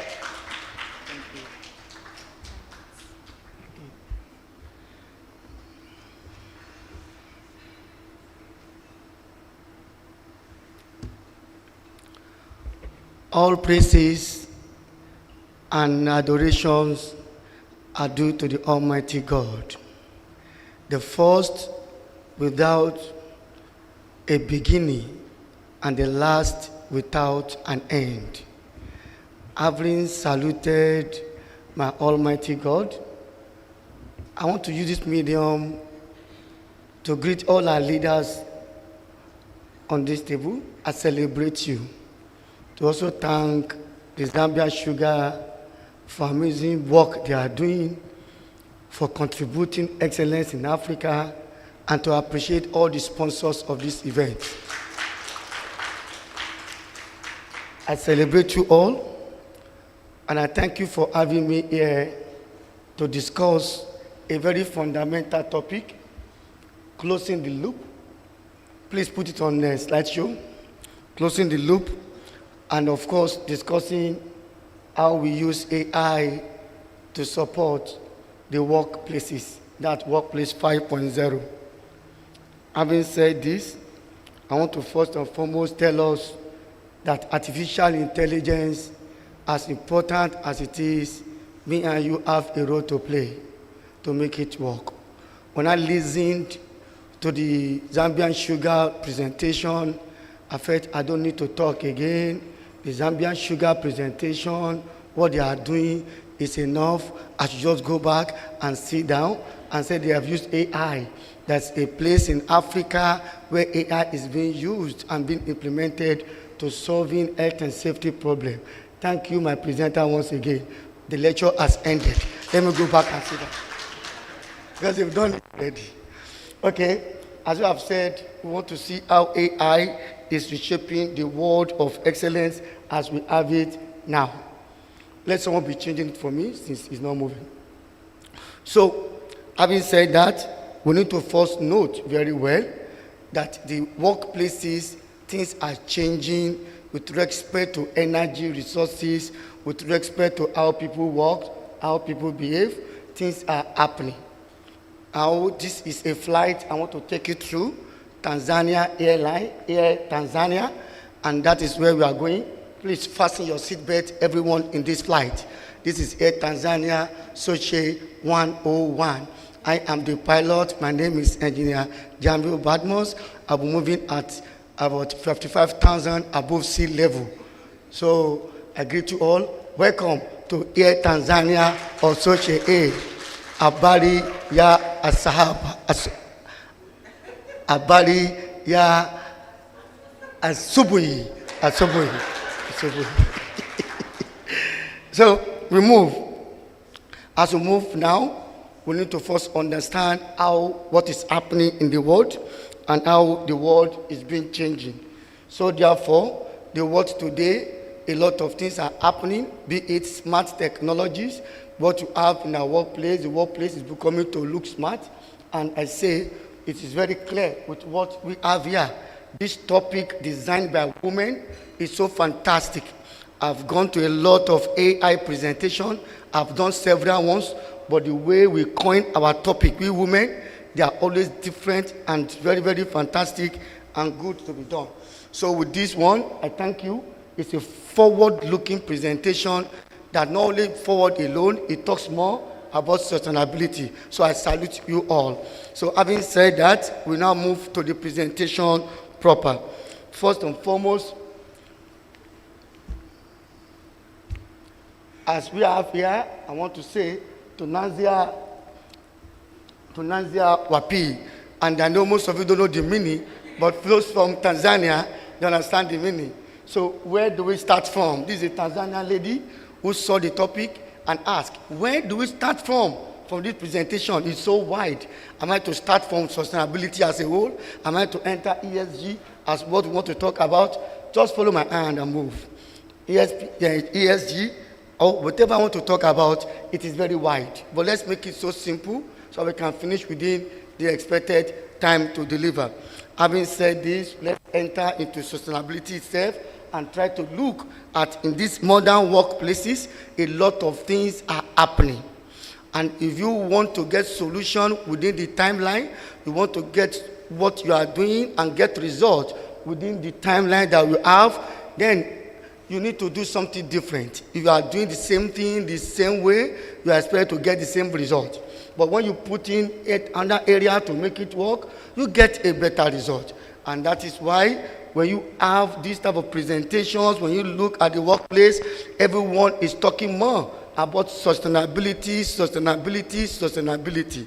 All praises and adorations are due to the Almighty God, the first without a beginning and the last without an end. Having saluted my Almighty God, I want to use this medium to greet all our leaders on this table. I celebrate you. To also thank the Zambia Sugar for amazing work they are doing, for contributing excellence in Africa, and to appreciate all the sponsors of this event. I celebrate you all, and I thank you for having me here to discuss a very fundamental topic, closing the loop. Please put it on the slideshow. Closing the loop. And of course, discussing how we use AI to support the workplaces, that Workplace 5.0. Having said this, I want to first and foremost tell us that artificial intelligence, as important as it is, me and you have a role to play to make it work. When I listened to the Zambian Sugar presentation, I felt I don't need to talk again. The Zambian Sugar presentation, what they are doing is enough. I should just go back and sit down and say they have used AI. That's a place in Africa where AI is being used and being implemented to solving health and safety problems. Thank you, my presenter, once again. The lecture has ended. Let me go back and sit down. Because they've done it already. Okay, as you have said, we want to see how AI is reshaping the world of excellence as we have it now. Let someone be changing it for me since it's not moving. So, having said that, we need to first note very well that the workplaces, things are changing with respect to energy resources, with respect to how people work, how people behave. Things are happening. How this is a flight I want to take you through. Tanzania Airline, Air Tanzania, and that is where we are going. Please fasten your seatbelt, everyone in this flight. This is Air Tanzania SOWSHE-A 101. I am the pilot. My name is Engineer Jamil Badmos. I'll be moving at about 55,000 above sea level. So I greet you all. Welcome to Air Tanzania or SOWSHE-A. Habari ya asahaba. Habari ya Asubuhi. So we move. As we move now, we need to first understand what is happening in the world and how the world is being changing. So therefore, the world today, a lot of things are happening, be it smart technologies, what you have in our workplace, the workplace is becoming to look smart. And I say, it is very clear with what we have here. This topic designed by women is so fantastic. I've gone to a lot of AI presentation. I've done several ones, but the way we coin our topic, we women, they are always different and very, very fantastic and good to be done. So with this one, I thank you. It's a forward-looking presentation that not only forward alone, it talks more about sustainability. So I salute you all. So having said that, we now move to the presentation proper. First and foremost, as we have here, I want to say to Nanzia Wapi, and I know most of you don't know the meaning, but those from Tanzania, they understand the meaning. So where do we start from? This is a Tanzanian lady who saw the topic and asked, where do we start from this presentation? It's so wide. Am I to start from sustainability as a whole? Am I to enter ESG as what we want to talk about? Just follow my hand and move. ESG, or whatever I want to talk about, it is very wide. But let's make it so simple so we can finish within the expected time to deliver. Having said this, let's enter into sustainability itself and try to look at, in these modern workplaces, a lot of things are happening. And if you want to get solution within the timeline, you want to get what you are doing and get results within the timeline that you have, then you need to do something different. If you are doing the same thing the same way, you are expected to get the same result. But when you put in another area to make it work, you get a better result. And that is why when you have these type of presentations, when you look at the workplace, everyone is talking more about sustainability.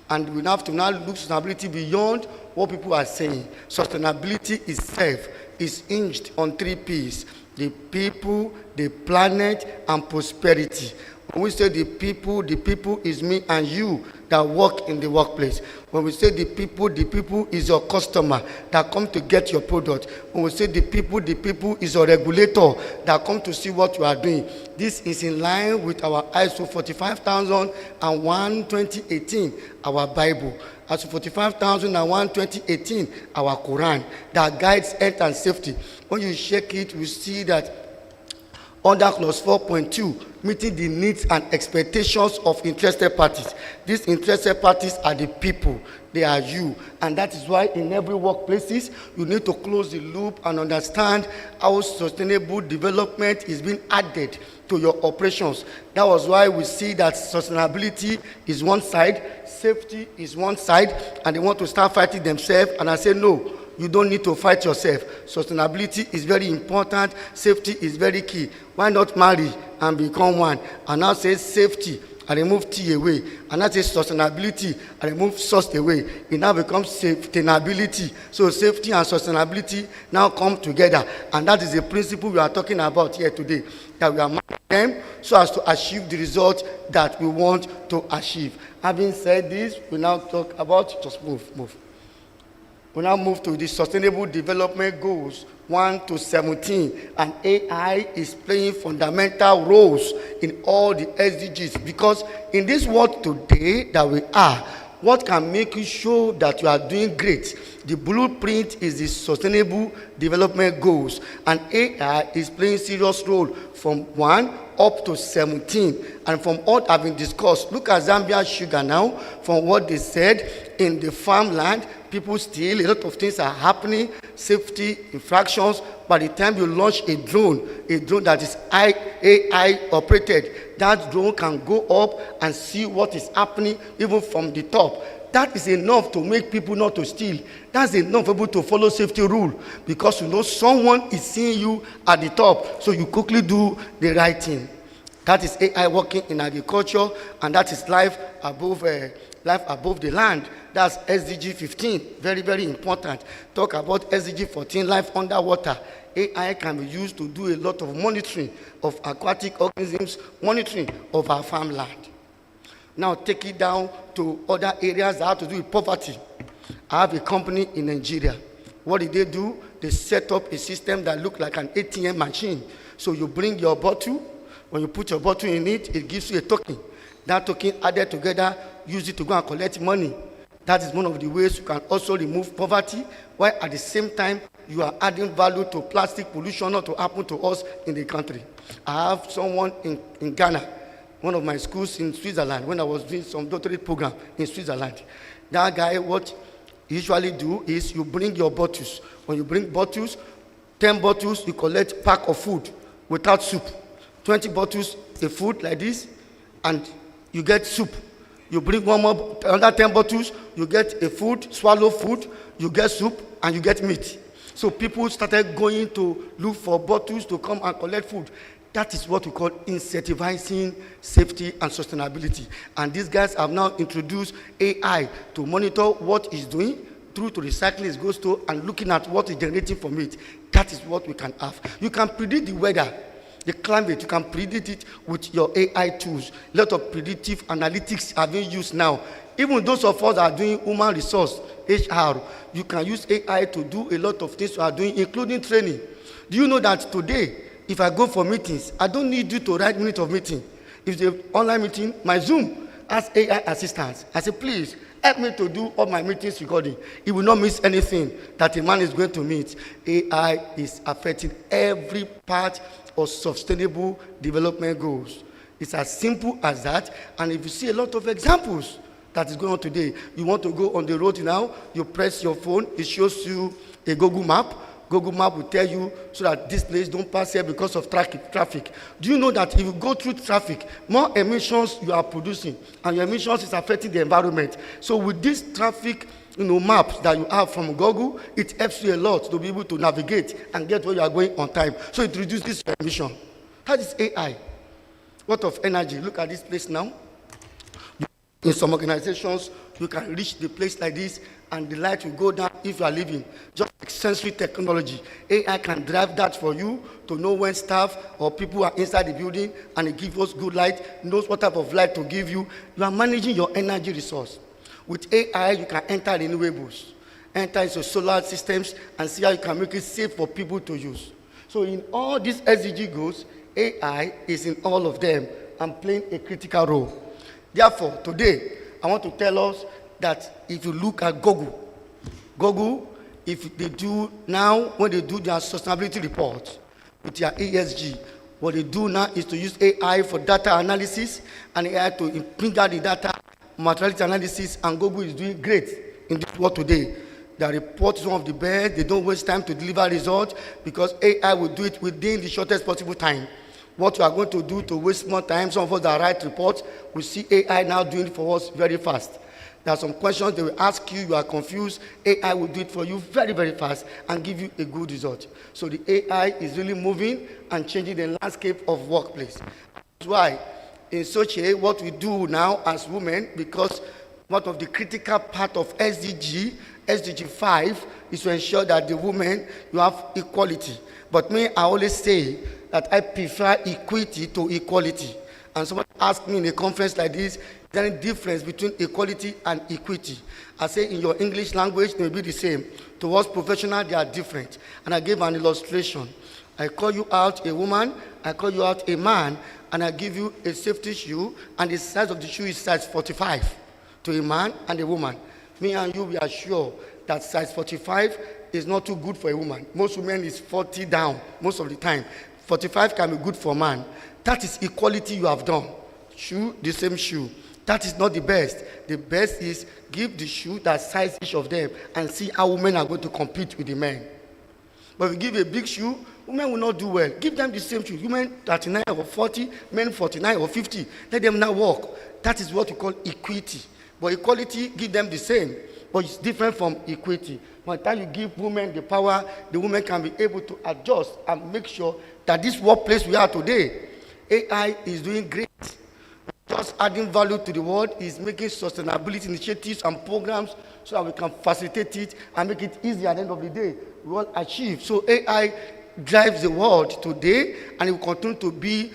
And we have to now look sustainability beyond what people are saying. Sustainability itself is hinged on 3 P's: the people, the planet, and prosperity. When we say the people is me and you that work in the workplace. When we say the people is your customer that come to get your product. When we say the people is your regulator that come to see what you are doing. This is in line with our ISO 45001 2018, our Bible. ISO 45001 2018, our Quran, that guides health and safety. When you check it, we see that under clause 4.2, meeting the needs and expectations of interested parties. These interested parties are the people, they are you. And that is why in every workplaces, you need to close the loop and understand how sustainable development is being added to your operations. That was why we see that sustainability is one side, safety is one side, and they want to start fighting themselves. And I say, no. You don't need to fight yourself. Sustainability is very important. Safety is very key. Why not marry and become one? And now say safety, and remove T away. And now say sustainability, and remove sus away. It now becomes sustainability. So safety and sustainability now come together. And that is the principle we are talking about here today. That we are marrying them so as to achieve the result that we want to achieve. Having said this, we now talk about, just move. We now move to the Sustainable Development Goals 1 to 17, and AI is playing fundamental roles in all the SDGs, because in this world today that we are, what can make you show that you are doing great? The blueprint is the Sustainable Development Goals, and AI is playing serious role from 1 up to 17. And from what have been discussed, look at Zambia sugar now. From what they said, in the farmland, people steal, a lot of things are happening, safety infractions. By the time you launch a drone that is AI operated, that drone can go up and see what is happening even from the top. That is enough to make people not to steal. That's enough for people to follow safety rule, because you know someone is seeing you at the top, so you quickly do the right thing. That is AI working in agriculture, and that is life above the land. That's SDG 15, very, very important. Talk about SDG 14, life underwater. AI can be used to do a lot of monitoring of aquatic organisms, monitoring of our farmland. Now take it down to other areas that have to do with poverty. I have a company in Nigeria. What did they do? They set up a system that looked like an ATM machine. So you bring your bottle. When you put your bottle in it, it gives you a token. That token added together, use it to go and collect money. That is one of the ways you can also remove poverty, while at the same time, you are adding value to plastic pollution not to happen to us in the country. I have someone in Ghana, one of my schools in Switzerland, when I was doing some doctorate program in Switzerland. That guy, what you usually do is you bring your bottles. When you bring bottles, 10 bottles, you collect pack of food without soup. 20 bottles of food like this, and you get soup. You bring one more, another 10 bottles, you get a food, swallow food, you get soup, and you get meat. So people started going to look for bottles to come and collect food. That is what we call incentivizing safety and sustainability. And these guys have now introduced AI to monitor what it's doing, through to recycling it goes to, and looking at what is generating from it. That is what we can have. You can predict the weather, the climate. You can predict it with your AI tools. A lot of predictive analytics are being used now. Even those of us that are doing human resource, HR, you can use AI to do a lot of things you are doing, including training. Do you know that today, if I go for meetings, I don't need you to write minutes of meeting. If it's an online meeting, my Zoom has AI assistants. I say, please, help me to do all my meetings recording. It will not miss anything that a man is going to meet. AI is affecting every part of sustainable development goals. It's as simple as that. And if you see a lot of examples that is going on today, you want to go on the road now, you press your phone, it shows you a Google map. Google Map will tell you so that this place don't pass here because of traffic. Do you know that if you go through traffic, more emissions you are producing, and your emissions is affecting the environment. So with this traffic maps that you have from Google, it helps you a lot to be able to navigate and get where you are going on time. So it reduces your emission. That is AI. What of energy? Look at this place now. In some organizations, you can reach the place like this, and the light will go down if you are leaving. Just like sensory technology. AI can drive that for you to know when staff or people are inside the building, and it gives us good light, knows what type of light to give you. You are managing your energy resource. With AI, you can enter renewables, enter into solar systems, and see how you can make it safe for people to use. So in all these SDG goals, AI is in all of them and playing a critical role. Therefore, today, I want to tell us that if you look at Google, if they do now, when they do their sustainability report with their ESG, what they do now is to use AI for data analysis and AI to bring out the data, materiality analysis, and Google is doing great in this world today. Their report is one of the best. They don't waste time to deliver results because AI will do it within the shortest possible time. What you are going to do to waste more time, some of us that write reports, we see AI now doing it for us very fast. There are some questions they will ask you, you are confused, AI will do it for you very, very fast and give you a good result. So the AI is really moving and changing the landscape of workplace. That's why in SOWSHE-A, what we do now as women, because one of the critical part of SDG 5, is to ensure that the women, you have equality. But me, I always say that I prefer equity to equality. And someone asked me in a conference like this, is there any difference between equality and equity? I say in your English language, they may be the same. Towards professional, they are different. And I gave an illustration. I call you out a woman, I call you out a man, and I give you a safety shoe, and the size of the shoe is size 45 to a man and a woman. Me and you, we are sure that size 45 is not too good for a woman. Most women is 40 down most of the time. 45 can be good for a man. That is equality you have done. Shoe, the same shoe. That is not the best. The best is give the shoe that size each of them and see how women are going to compete with the men. But if you give a big shoe, women will not do well. Give them the same shoe. Women 39 or 40, men 49 or 50. Let them now walk. That is what we call equity. But equality, give them the same. But it's different from equity. By the time you give women the power, the women can be able to adjust and make sure that this workplace we are today, AI is doing great. Just adding value to the world, is making sustainability initiatives and programs so that we can facilitate it and make it easier at the end of the day. We will achieve. So AI drives the world today, and it will continue to be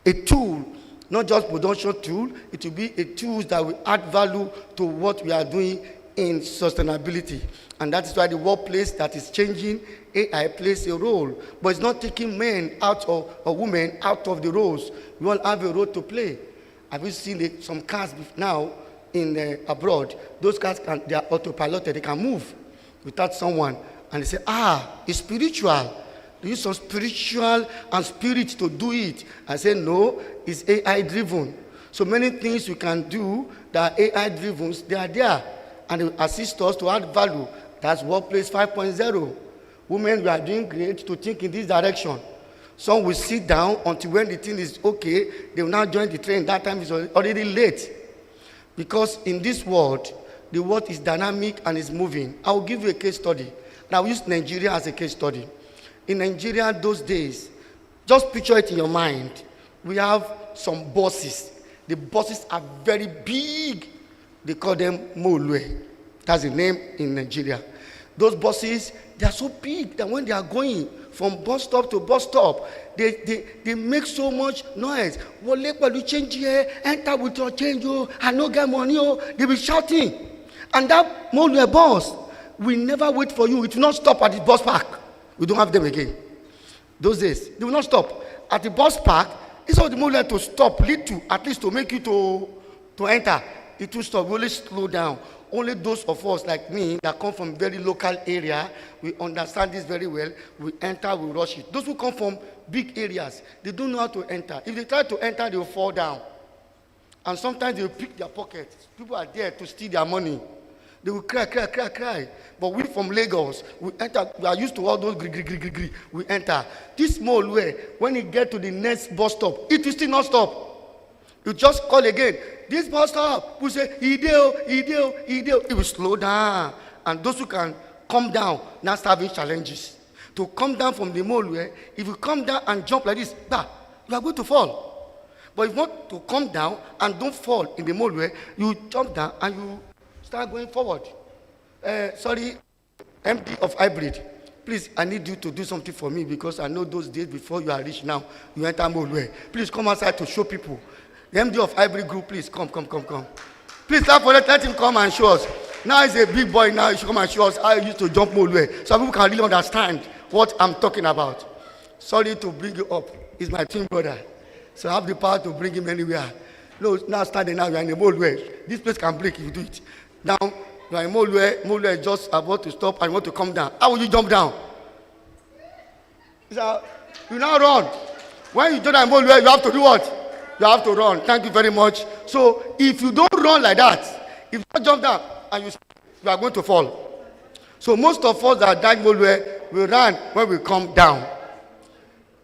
a tool, not just production tool. It will be a tool that will add value to what we are doing in sustainability. And that is why the workplace that is changing, AI plays a role. But it's not taking men out of, or women out of the roles. We all have a role to play. Have you seen some cars now in abroad? Those cars, they are autopiloted. They can move without someone. And they say, it's spiritual. They use some spiritual and spirit to do it. I say, no, it's AI-driven. So many things you can do that are AI-driven, they are there. And they assist us to add value. That's Workplace 5.0. Women, we are doing great to think in this direction. Some will sit down until when the thing is okay, they will now join the train. That time is already late. Because in this world, the world is dynamic and is moving. I will give you a case study. And I will use Nigeria as a case study. In Nigeria those days, just picture it in your mind. We have some buses. The buses are very big. They call them Molue. That's the name in Nigeria. Those buses, they are so big that when they are going from bus stop to bus stop, they make so much noise. Wale change here, enter with your change, I no get money, they be shouting. And that Molue bus will never wait for you. It will not stop at the bus park. We don't have them again. Those days, they will not stop. At the bus park, it's all the Molue to stop, at least to make you to enter. It will stop, really slow down. Only those of us like me that come from very local area, we understand this very well. We enter, we rush it. Those who come from big areas, they don't know how to enter. If they try to enter, they will fall down. And sometimes they will pick their pockets. People are there to steal their money. They will cry. But we from Lagos, we enter, we are used to all those gri. We enter. This small way, when you get to the next bus stop, it will still not stop. You just call again. This bus stop, we say, Ideo. It will slow down. And those who can come down, now start having challenges. To come down from the Molue, if you come down and jump like this, you are going to fall. But if you want to come down and don't fall in the Molue, you jump down and you start going forward. Sorry, MD of Hybrid, please, I need you to do something for me because I know those days before you are rich now, you enter Molue. Please come outside to show people. The MD of Hybrid Group, please, come. Please, let him come and show us. Now he's a big boy now, he should come and show us how he used to jump Molue. So people can really understand what I'm talking about. Sorry to bring you up. He's my twin brother. So I have the power to bring him anywhere. No, now standing now, you are in a Molue. This place can break if you do it. Now, you are in Molue is just about to stop and you want to come down. How will you jump down? So, you now run. When you do that in Molue, you have to do what? You have to run. Thank you very much. So if you don't run like that, if you jump down and you are going to fall. So most of us that died Molue will run when we come down.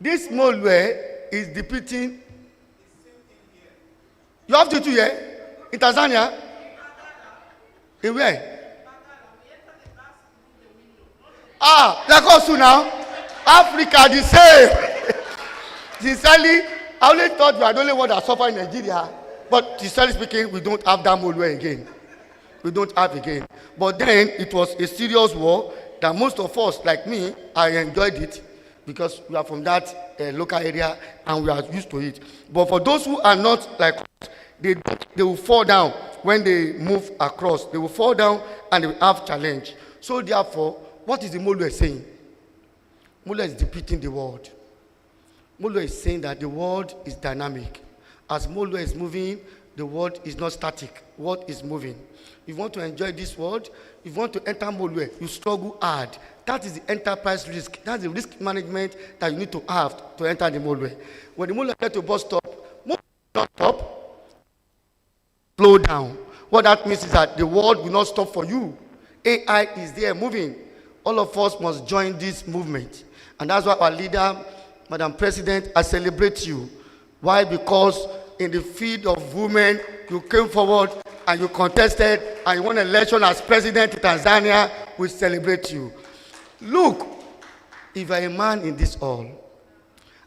This Molue is depicting. You have to do here in Tanzania. In where? Like us now. Africa the same. Sincerely, I only thought we are the only one that suffer in Nigeria. But sincerely speaking, we don't have that Molue again. We don't have again. But then it was a serious war that most of us, like me, I enjoyed it because we are from that local area and we are used to it. But for those who are not like us, they will fall down when they move across. They will fall down and they will have challenge. So therefore, what is the Molue saying? Molue is depicting the world. Molue is saying that the world is dynamic. As Molue is moving, the world is not static. The world is moving. If you want to enjoy this world, if you want to enter Molue, you struggle hard. That is the enterprise risk. That's the risk management that you need to have to enter the Molue. When the Molue gets to bus stop, Molue will not stop. Slow down. What that means is that the world will not stop for you. AI is there moving. All of us must join this movement. And that's why our leader, Madam President, I celebrate you. Why? Because in the field of women, you came forward and you contested and you won an election as president in Tanzania. We celebrate you. Look, if you are a man in this hall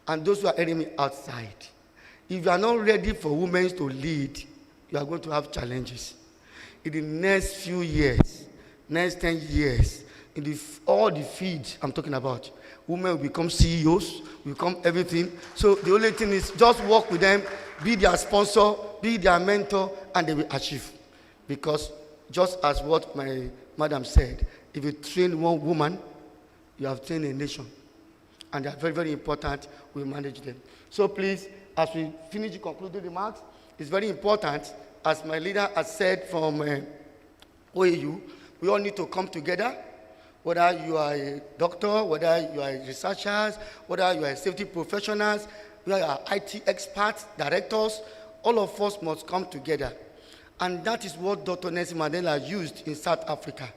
and those who are enemy outside, If you are not ready for women to lead, you are going to have challenges. In the next few years, next 10 years, in all the fields I'm talking about, women will become CEOs, will become everything. So the only thing is just work with them, be their sponsor, be their mentor, and they will achieve. Because just as what my madam said, if you train one woman, you have trained a nation. And they are very, very important. We manage them. So please, as we finish the concluding remarks, it's very important, as my leader has said from OAU, we all need to come together, whether you are a doctor, whether you are researchers, whether you are safety professionals, we are IT experts, directors, all of us must come together. And that is what Dr. Nelson Mandela used in South Africa.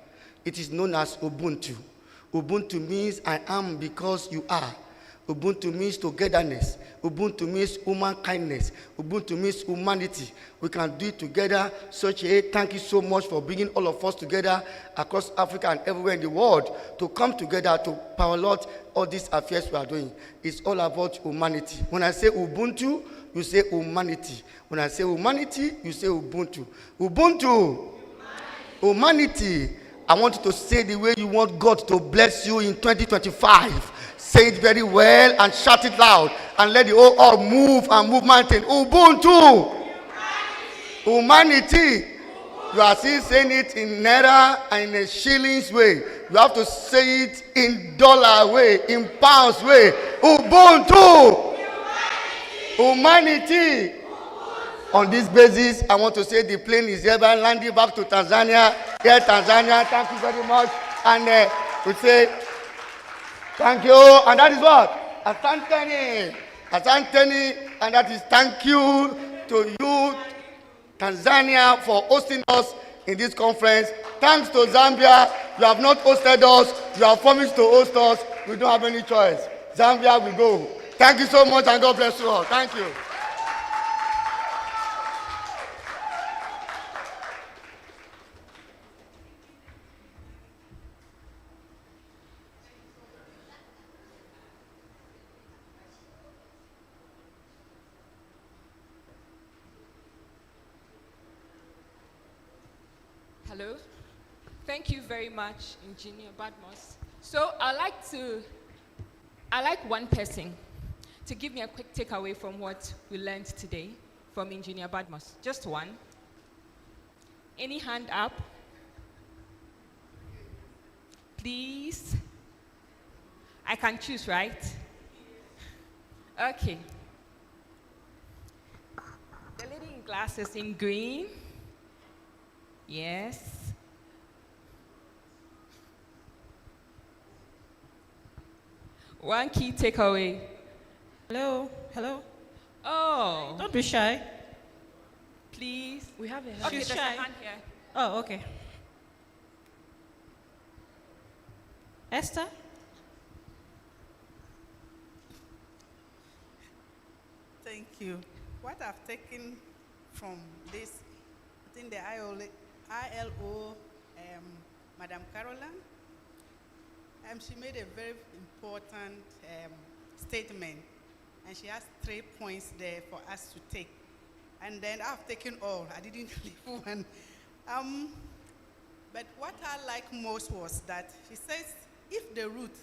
It is known as Ubuntu. Ubuntu means I am because you are. Ubuntu means togetherness. Ubuntu means human kindness. Ubuntu means humanity. We can do it together. SOWSHE-A, thank you so much for bringing all of us together across Africa and everywhere in the world to come together to power all these affairs we are doing. It's all about humanity. When I say Ubuntu, you say humanity. When I say humanity, you say Ubuntu. Ubuntu. Humanity. I want you to say the way you want God to bless you in 2025. Say it very well and shout it loud and let the whole earth move and move mountain. Ubuntu. Humanity. You are still saying it in naira and in a shillings way. You have to say it in dollar way, in pounds way. Ubuntu. Humanity. On this basis, I want to say the plane is hereby landing back to Tanzania. Here, Tanzania, thank you very much. And we say, thank you. And that is what? Asanteni. Asanteni. And that is thank you to you, Tanzania, for hosting us in this conference. Thanks to Zambia. You have not hosted us. You have promised to host us. We don't have any choice. Zambia, we go. Thank you so much and God bless you all. Thank you. Hello. Thank you very much, Engineer Badmos. So I'd like one person to give me a quick takeaway from what we learned today from Engineer Badmos. Just one. Any hand up? Please. I can choose, right? Okay. The lady in glasses in green. Yes. One key takeaway. Hello, hello. Oh. Don't be shy. Please. We have a hand. Okay, She's there's shy. a hand here. Oh, okay. Esther? Thank you. What I've taken from this, I think the ILO, Madam Caroline, she made a very important statement, and she has 3 points there for us to take. And then I've taken all. I didn't leave one. But what I like most was that she says, if the root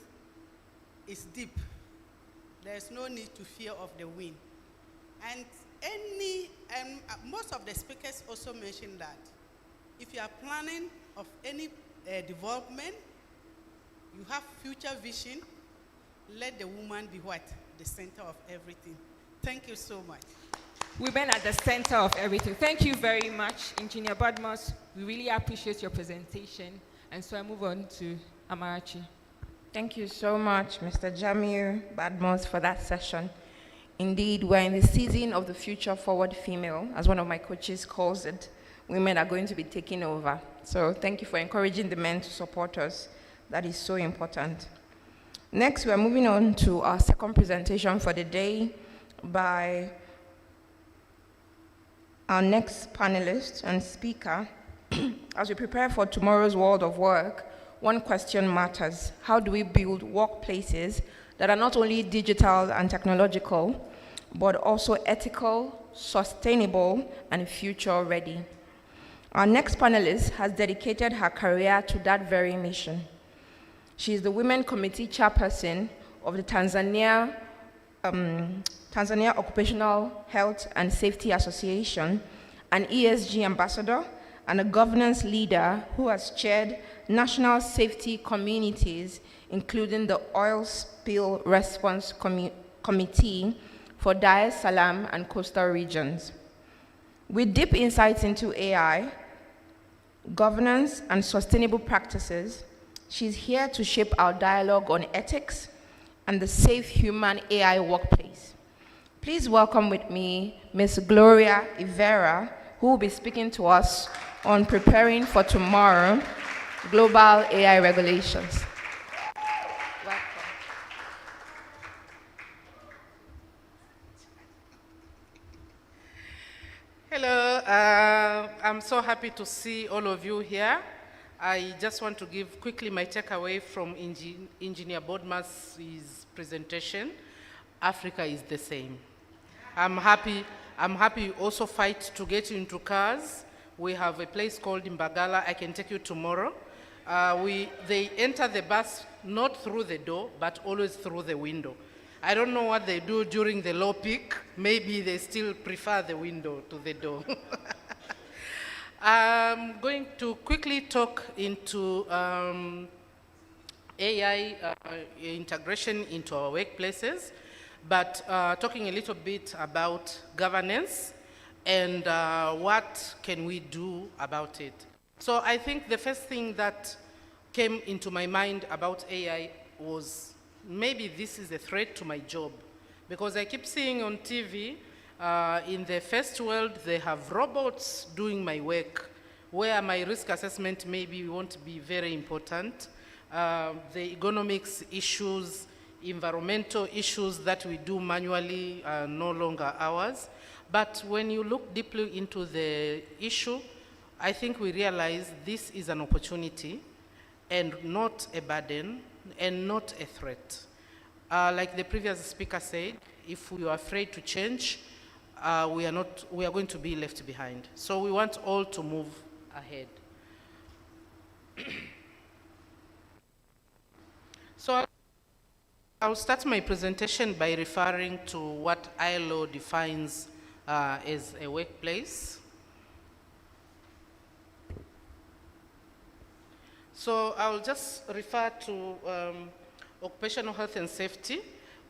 is deep, there's no need to fear of the wind. And most of the speakers also mentioned that if you are planning of any development, you have future vision, let the woman be what? The center of everything. Thank you so much. Women at the center of everything. Thank you very much, Engineer Badmos. We really appreciate your presentation. And so I move on to Amarachi. Thank you so much, Mr. Jamir Badmos, for that session. Indeed, we're in the season of the future forward female, as one of my coaches calls it. Women are going to be taking over. So thank you for encouraging the men to support us. That is so important. Next, we're moving on to our second presentation for the day by our next panelist and speaker. As we prepare for tomorrow's world of work, one question matters. How do we build workplaces that are not only digital and technological, but also ethical, sustainable, and future-ready. Our next panelist has dedicated her career to that very mission. She is the Women Committee Chairperson of the Tanzania Occupational Health and Safety Association, an ESG ambassador, and a governance leader who has chaired national safety communities, including the Oil Spill Response Committee for Dar es Salaam and coastal regions. With deep insights into AI, governance, and sustainable practices, she's here to shape our dialogue on ethics and the safe human AI workplace. Please welcome with me Ms. Gloria Ivera, who will be speaking to us on preparing for tomorrow, global AI regulations. Welcome. Hello, I'm so happy to see all of you here. I just want to give quickly my takeaway from Engineer Bodmer's presentation. Africa is the same. I'm happy you also fight to get into cars. We have a place called Mbagala. I can take you tomorrow. They enter the bus not through the door, but always through the window. I don't know what they do during the low peak. Maybe they still prefer the window to the door. I'm going to quickly talk into AI integration into our workplaces, but talking a little bit about governance and what can we do about it. So I think the first thing that came into my mind about AI was maybe this is a threat to my job, because I keep seeing on TV, in the first world, they have robots doing my work, where my risk assessment maybe won't be very important. The ergonomics issues, environmental issues that we do manually are no longer ours. But when you look deeply into the issue, I think we realize this is an opportunity and not a burden and not a threat. Like the previous speaker said, if we are afraid to change, we are going to be left behind. So we want all to move ahead. So I'll start my presentation by referring to what ILO defines as a workplace. So I'll just refer to occupational health and safety,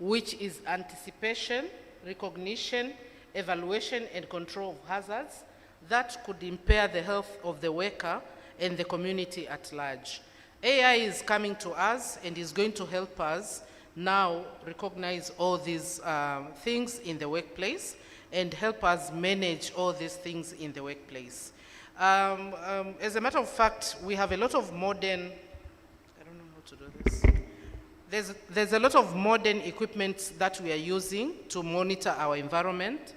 which is anticipation, recognition, evaluation, and control of hazards that could impair the health of the worker and the community at large. AI is coming to us and is going to help us now recognize all these things in the workplace and help us manage all these things in the workplace. As a matter of fact, we have a lot of modern, I don't know how to do this. There's a lot of modern equipment that we are using to monitor our environment,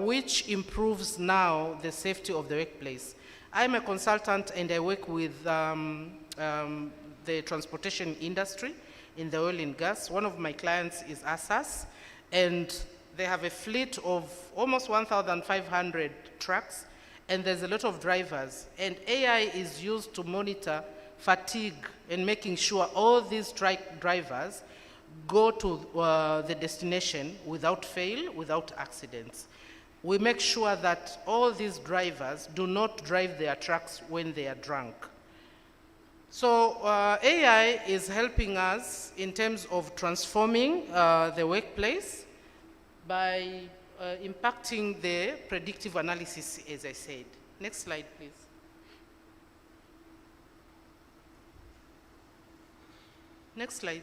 which improves now the safety of the workplace. I'm a consultant and I work with the transportation industry in the oil and gas. One of my clients is ASAS, and they have a fleet of almost 1,500 trucks, and there's a lot of drivers. And AI is used to monitor fatigue and making sure all these drivers go to the destination without fail, without accidents. We make sure that all these drivers do not drive their trucks when they are drunk. So AI is helping us in terms of transforming the workplace by impacting the predictive analysis, as I said. Next slide, please. Next slide.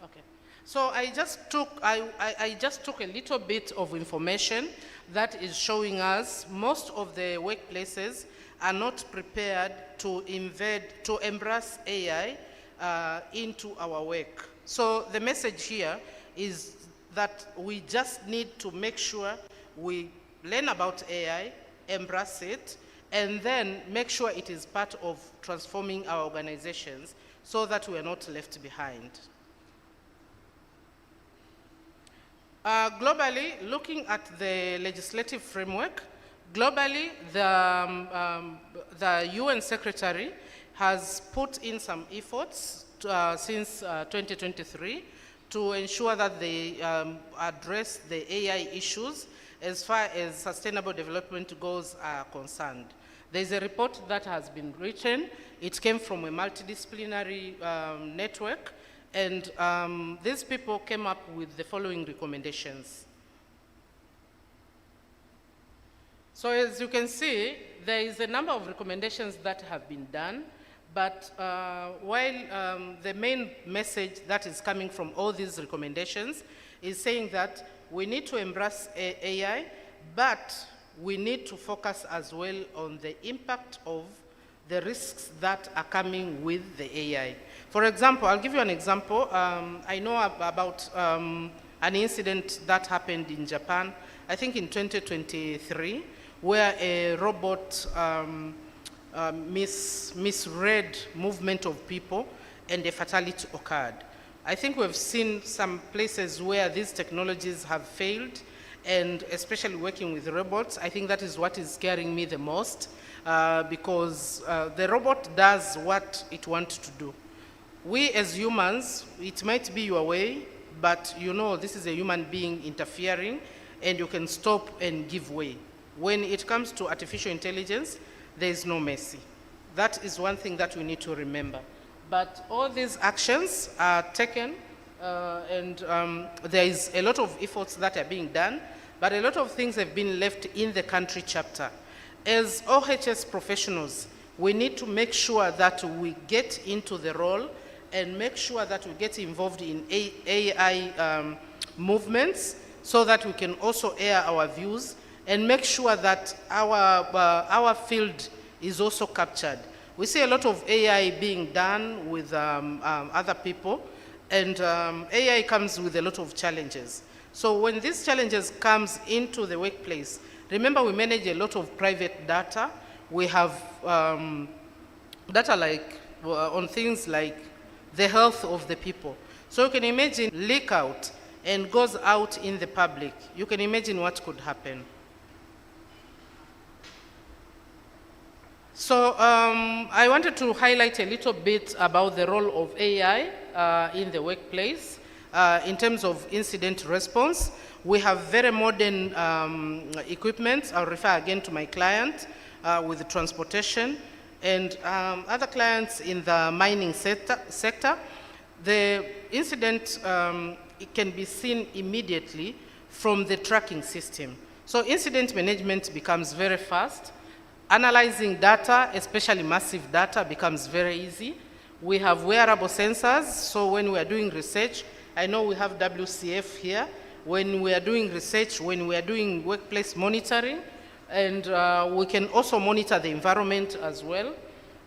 Okay. So I just took a little bit of information that is showing us most of the workplaces are not prepared to embrace AI into our work. So the message here is that we just need to make sure we learn about AI, embrace it, and then make sure it is part of transforming our organizations so that we are not left behind. Globally, looking at the legislative framework, globally, the UN Secretary has put in some efforts since 2023 to ensure that they address the AI issues as far as sustainable development goals are concerned. There's a report that has been written. It came from a multidisciplinary network, and these people came up with the following recommendations. So as you can see, there is a number of recommendations that have been done, but while the main message that is coming from all these recommendations is saying that we need to embrace AI, but we need to focus as well on the impact of the risks that are coming with the AI. For example, I'll give you an example. I know about an incident that happened in Japan, I think in 2023, where a robot misread movement of people and a fatality occurred. I think we've seen some places where these technologies have failed, and especially working with robots, I think that is what is scaring me the most, because the robot does what it wants to do. We as humans, it might be your way, but you know this is a human being interfering, and you can stop and give way. When it comes to artificial intelligence, there is no mercy. That is one thing that we need to remember. But all these actions are taken, and there is a lot of efforts that are being done, but a lot of things have been left in the country chapter. As OHS professionals, we need to make sure that we get into the role and make sure that we get involved in AI movements so that we can also air our views and make sure that our field is also captured. We see a lot of AI being done with other people, and AI comes with a lot of challenges. So when these challenges comes into the workplace, remember we manage a lot of private data. We have data like on things like the health of the people. So you can imagine leak out and goes out in the public. You can imagine what could happen. So I wanted to highlight a little bit about the role of AI in the workplace. In terms of incident response, we have very modern equipment. I'll refer again to my client with the transportation and other clients in the mining sector. The incident it can be seen immediately from the tracking system. So incident management becomes very fast. Analyzing data, especially massive data, becomes very easy. We have wearable sensors, so when we are doing research, I know we have WCF here. When we are doing research, when we are doing workplace monitoring, and we can also monitor the environment as well.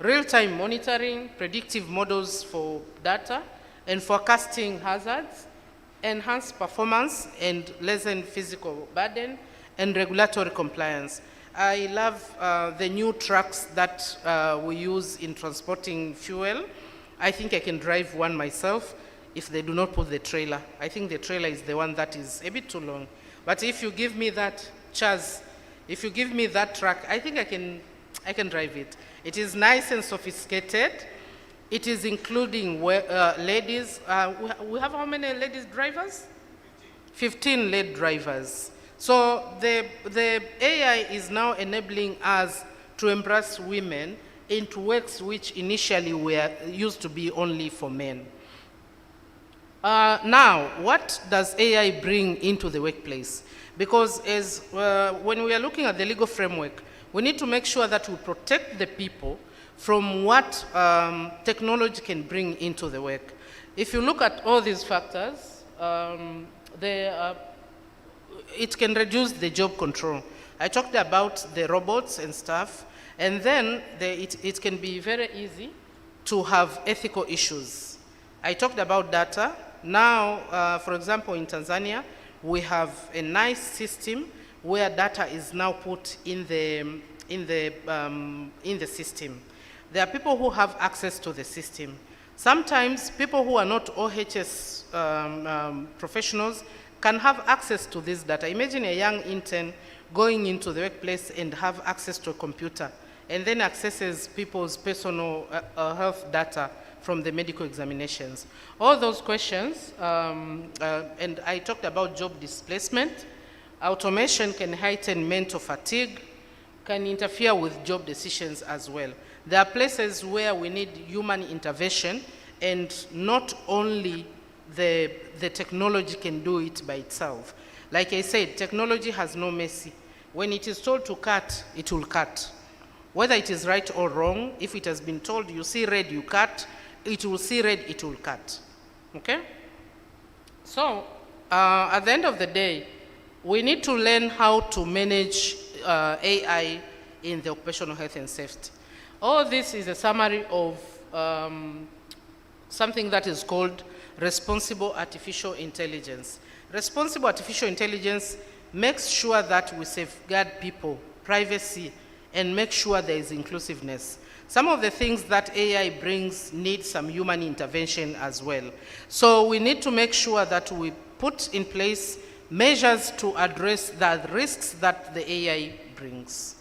Real-time monitoring, predictive models for data, and forecasting hazards, enhance performance and lessen physical burden, and regulatory compliance. I love the new trucks that we use in transporting fuel. I think I can drive one myself if they do not put the trailer. I think the trailer is the one that is a bit too long. But if you give me that if you give me that truck, I think I can drive it. It is nice and sophisticated. It is including ladies. We have how many ladies drivers? 15 lady drivers. So the AI is now enabling us to embrace women into works which initially used to be only for men. Now, what does AI bring into the workplace? Because when we are looking at the legal framework, we need to make sure that we protect the people from what technology can bring into the work. If you look at all these factors, it can reduce the job control. I talked about the robots and stuff, and then it can be very easy to have ethical issues. I talked about data. Now, for example, in Tanzania, we have a nice system where data is now put in the system. There are people who have access to the system. Sometimes people who are not OHS professionals can have access to this data. Imagine a young intern going into the workplace and have access to a computer and then accesses people's personal health data from the medical examinations. All those questions, and I talked about job displacement. Automation can heighten mental fatigue, can interfere with job decisions as well. There are places where we need human intervention, and not only the technology can do it by itself. Like I said, technology has no mercy. When it is told to cut, it will cut. Whether it is right or wrong, if it has been told you see red, you cut, it will see red, it will cut. Okay? So, at the end of the day, we need to learn how to manage AI in the occupational health and safety. All this is a summary of something that is called responsible artificial intelligence. Responsible artificial intelligence makes sure that we safeguard people, privacy, and make sure there is inclusiveness. Some of the things that AI brings need some human intervention as well. So we need to make sure that we put in place measures to address the risks that the AI brings.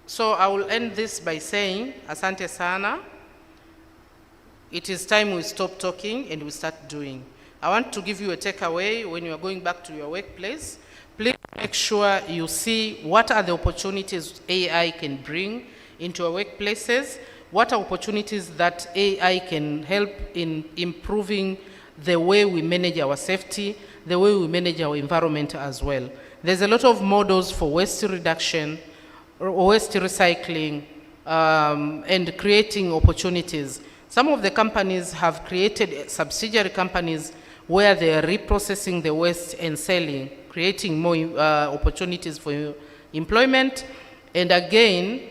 So I will end this by saying, Asante sana. It is time we stop talking and we start doing. I want to give you a takeaway when you are going back to your workplace. Please make sure you see what are the opportunities AI can bring into our workplaces, what are opportunities that AI can help in improving the way we manage our safety, the way we manage our environment as well. There's a lot of models for waste reduction, waste recycling, and creating opportunities. Some of the companies have created subsidiary companies where they are reprocessing the waste and selling, creating more opportunities for employment, and again,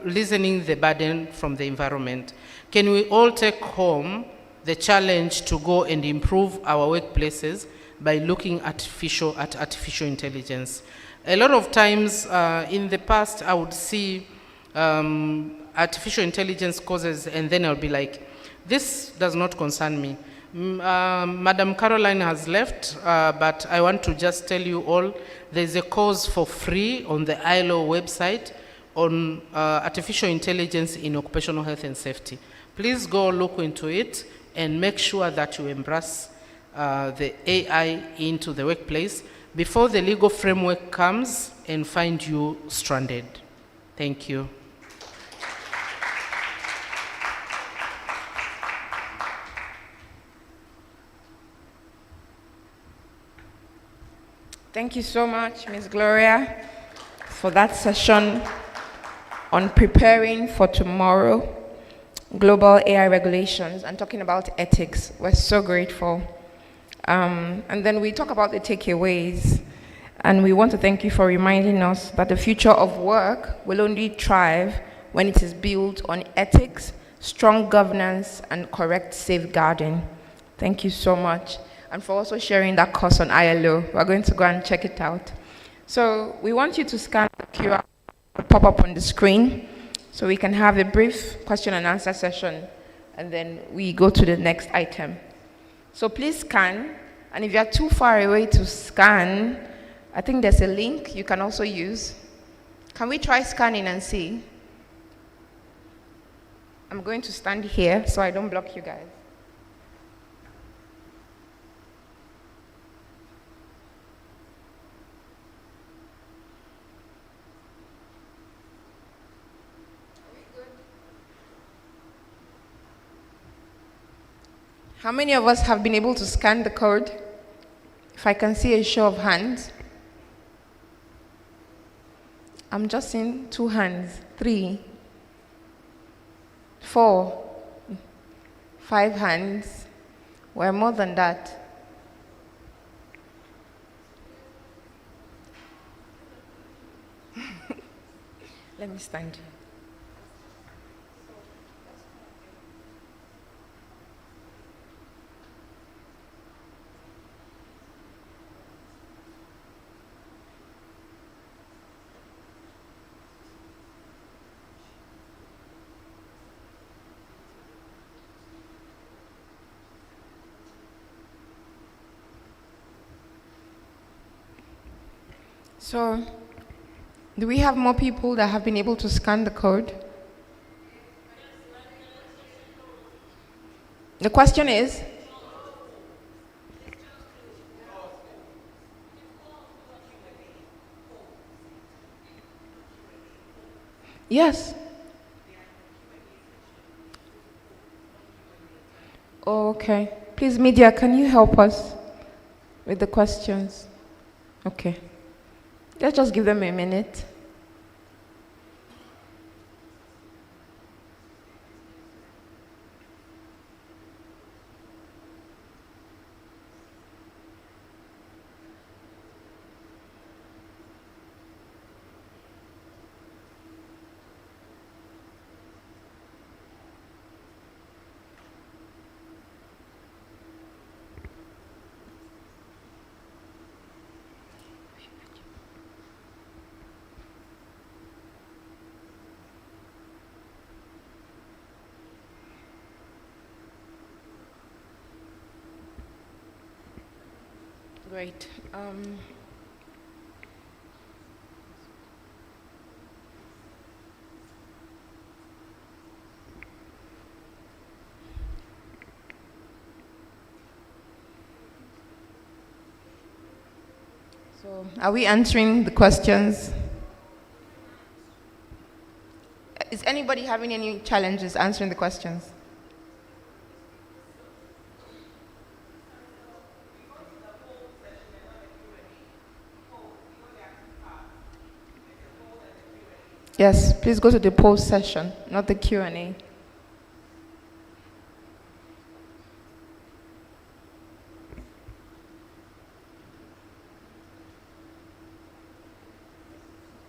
lessening the burden from the environment. Can we all take home the challenge to go and improve our workplaces by looking at artificial intelligence? A lot of times in the past, I would see artificial intelligence causes, and then I'll be like, this does not concern me. Madam Caroline has left, but I want to just tell you all, there's a course for free on the ILO website on artificial intelligence in occupational health and safety. Please go look into it and make sure that you embrace the AI into the workplace before the legal framework comes and find you stranded. Thank you. Thank you so much, Ms. Gloria, for that session on preparing for tomorrow, global AI regulations, and talking about ethics. We're so grateful. And then we talk about the takeaways, and we want to thank you for reminding us that the future of work will only thrive when it is built on ethics, strong governance, and correct safeguarding. Thank you so much. And for also sharing that course on ILO. We're going to go and check it out. So we want you to scan the QR code pop up on the screen so we can have a brief question and answer session, and then we go to the next item. So please scan, and if you're too far away to scan, I think there's a link you can also use. Can we try scanning and see? I'm going to stand here so I don't block you guys. How many of us have been able to scan the code? If I can see a show of hands. I'm just seeing 2 hands, 3, 4, 5 hands. We're more than that. Let me stand here. So, do we have more people that have been able to scan the code? The question is? Yes. Okay. Please, media, can you help us with the questions? Okay. Let's just give them a minute. Great. So, are we answering the questions? Is anybody having any challenges answering the questions? Yes, please go to the poll session, not the Q&A.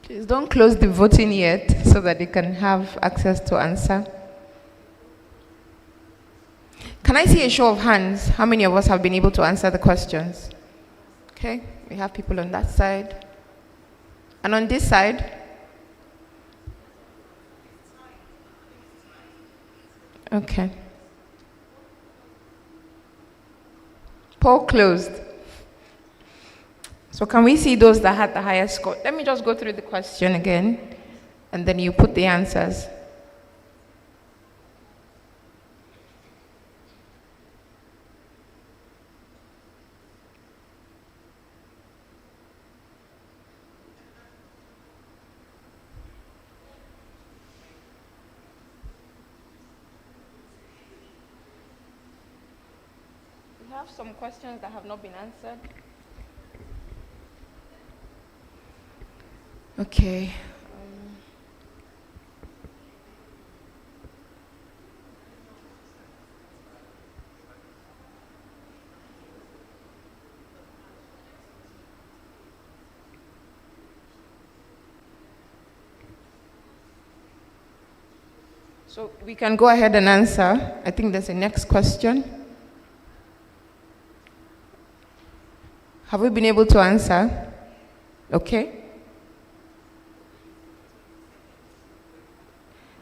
Please don't close the voting yet so that they can have access to answer. Can I see a show of hands? How many of us have been able to answer the questions? Okay, we have people on that side. And on this side? Okay. Poll closed. So can we see those that had the highest score? Let me just go through the question again, and then you put the answers. We have some questions that have not been answered. Okay. So we can go ahead and answer. I think there's a next question. Have we been able to answer? Okay.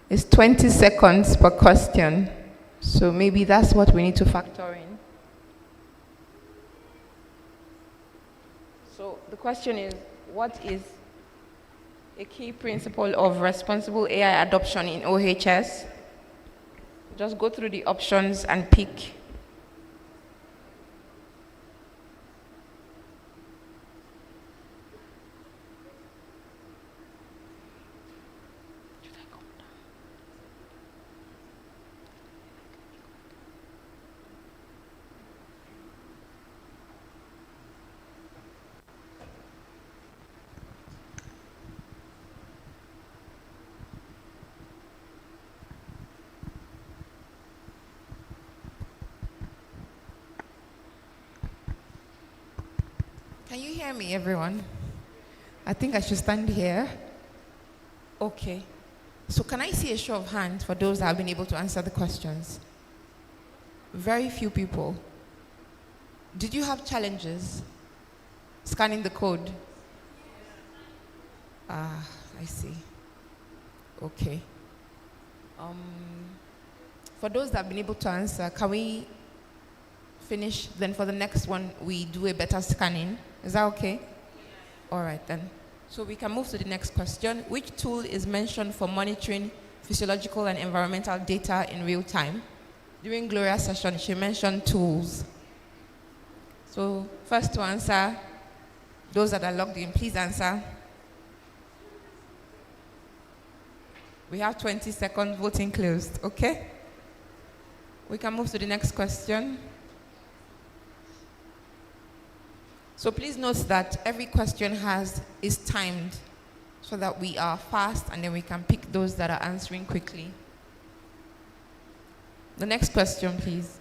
It's 20 seconds per question. So maybe that's what we need to factor in. So the question is, what is a key principle of responsible AI adoption in OHS? Just go through the options and pick. Can you hear me, everyone? I think I should stand here. Okay. So can I see a show of hands for those that have been able to answer the questions? Very few people. Did you have challenges scanning the code? Ah, I see. Okay. For those that have been able to answer, can we finish? Then for the next one, we do a better scanning. Is that okay? All right, then. So we can move to the next question. Which tool is mentioned for monitoring physiological and environmental data in real time? During Gloria's session, she mentioned tools. So first to answer, those that are logged in, please answer. We have 20 seconds, voting closed, okay? We can move to the next question. So please note that every question is timed so that we are fast and then we can pick those that are answering quickly. The next question, please.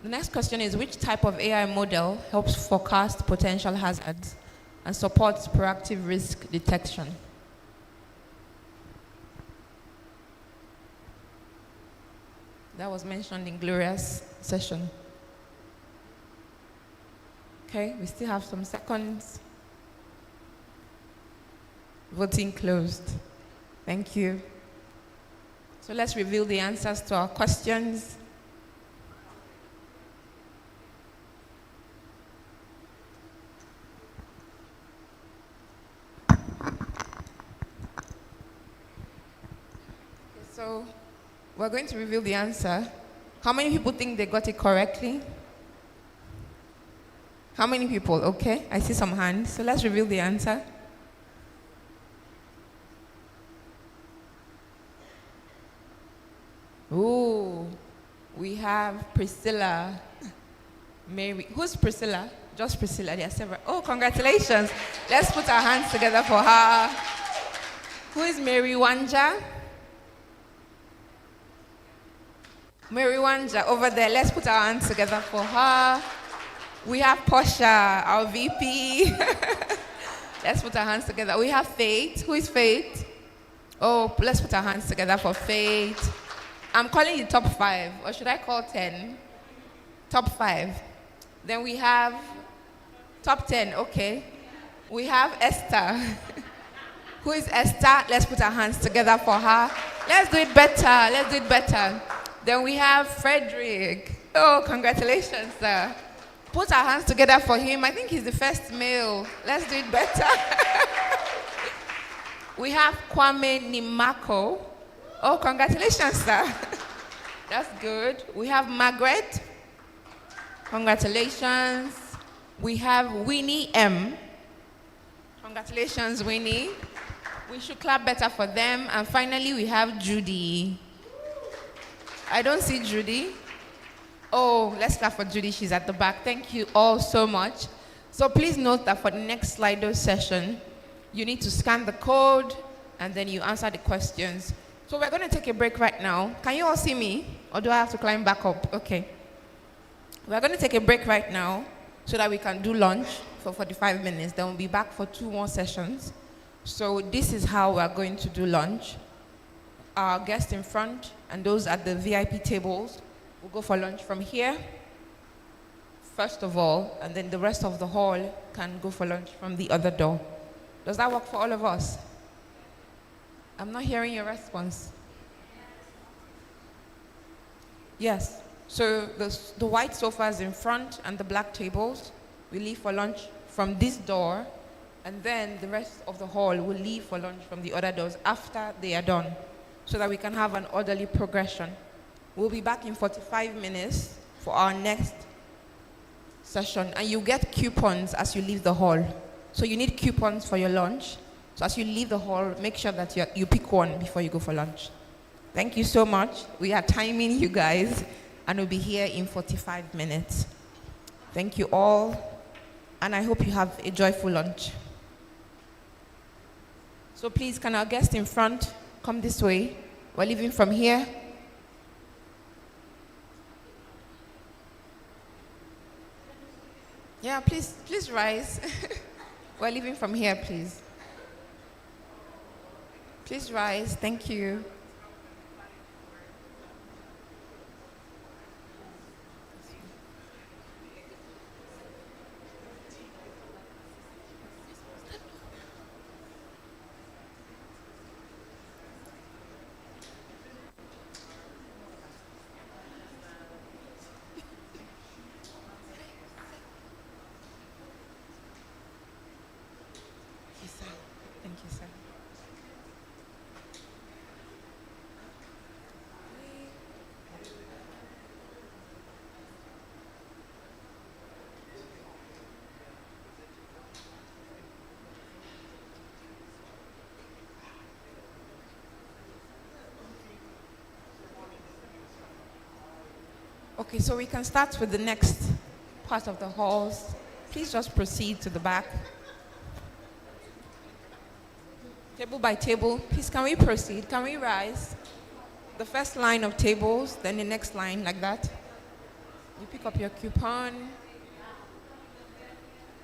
The next question is, which type of AI model helps forecast potential hazards and supports proactive risk detection? That was mentioned in Gloria's session. Okay, we still have some seconds. Voting closed. Thank you. So let's reveal the answers to our questions. So we're going to reveal the answer. How many people think they got it correctly? How many people? Okay, I see some hands. So let's reveal the answer. Ooh, we have Priscilla, Mary. Who's Priscilla? Just Priscilla. There are several. Oh, congratulations. Let's put our hands together for her. Who is Mary Wanja? Mary Wanja over there. Let's put our hands together for her. We have Portia, our VP. Let's put our hands together. We have Faith. Who is Faith? Oh, let's put our hands together for Faith. I'm calling you top 5, or should I call 10? Top 5. Then we have top 10, okay. We have Esther. Who is Esther? Let's put our hands together for her. Let's do it better. Let's do it better. Then we have Frederick. Oh, congratulations, sir. Put our hands together for him. I think he's the first male. Let's do it better. We have Kwame Nimako. Oh, congratulations, sir. That's good. We have Margaret. Congratulations. We have Winnie M. Congratulations, Winnie. We should clap better for them. And finally, we have Judy. I don't see Judy. Oh, let's clap for Judy. She's at the back. Thank you all so much. So please note that for the next Slido session, you need to scan the code and then you answer the questions. So we're going to take a break right now. Can you all see me? Or do I have to climb back up? Okay. We're going to take a break right now so that we can do lunch for 45 minutes. Then we'll be back for 2 more sessions. So this is how we're going to do lunch. Our guests in front and those at the VIP tables will go for lunch from here, first of all, and then the rest of the hall can go for lunch from the other door. Does that work for all of us? I'm not hearing your response. Yes. So the white sofas in front and the black tables, we leave for lunch from this door, and then the rest of the hall will leave for lunch from the other doors after they are done, so that we can have an orderly progression. We'll be back in 45 minutes for our next session, and you get coupons as you leave the hall. So you need coupons for your lunch. So as you leave the hall, make sure that you pick one before you go for lunch. Thank you so much. We are timing you guys, and we'll be here in 45 minutes. Thank you all, and I hope you have a joyful lunch. So please, can our guest in front come this way? We're leaving from here. Yeah, please rise. We're leaving from here, please. Please rise. Thank you. Okay, so we can start with the next part of the halls. Please just proceed to the back. Table by table. Please, can we proceed? Can we rise? The first line of tables, then the next line, like that. You pick up your coupon.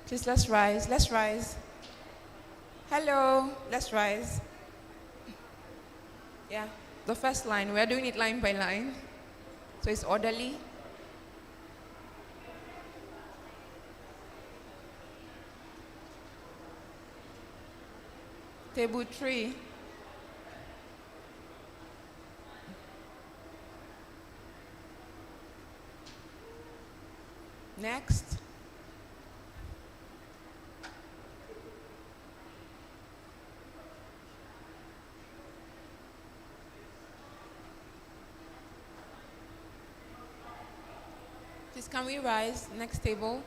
Please, let's rise. Let's rise. Hello. Let's rise. Yeah, the first line. We're doing it line by line. So it's orderly. Table 3. Next. Please, can we rise? Next table.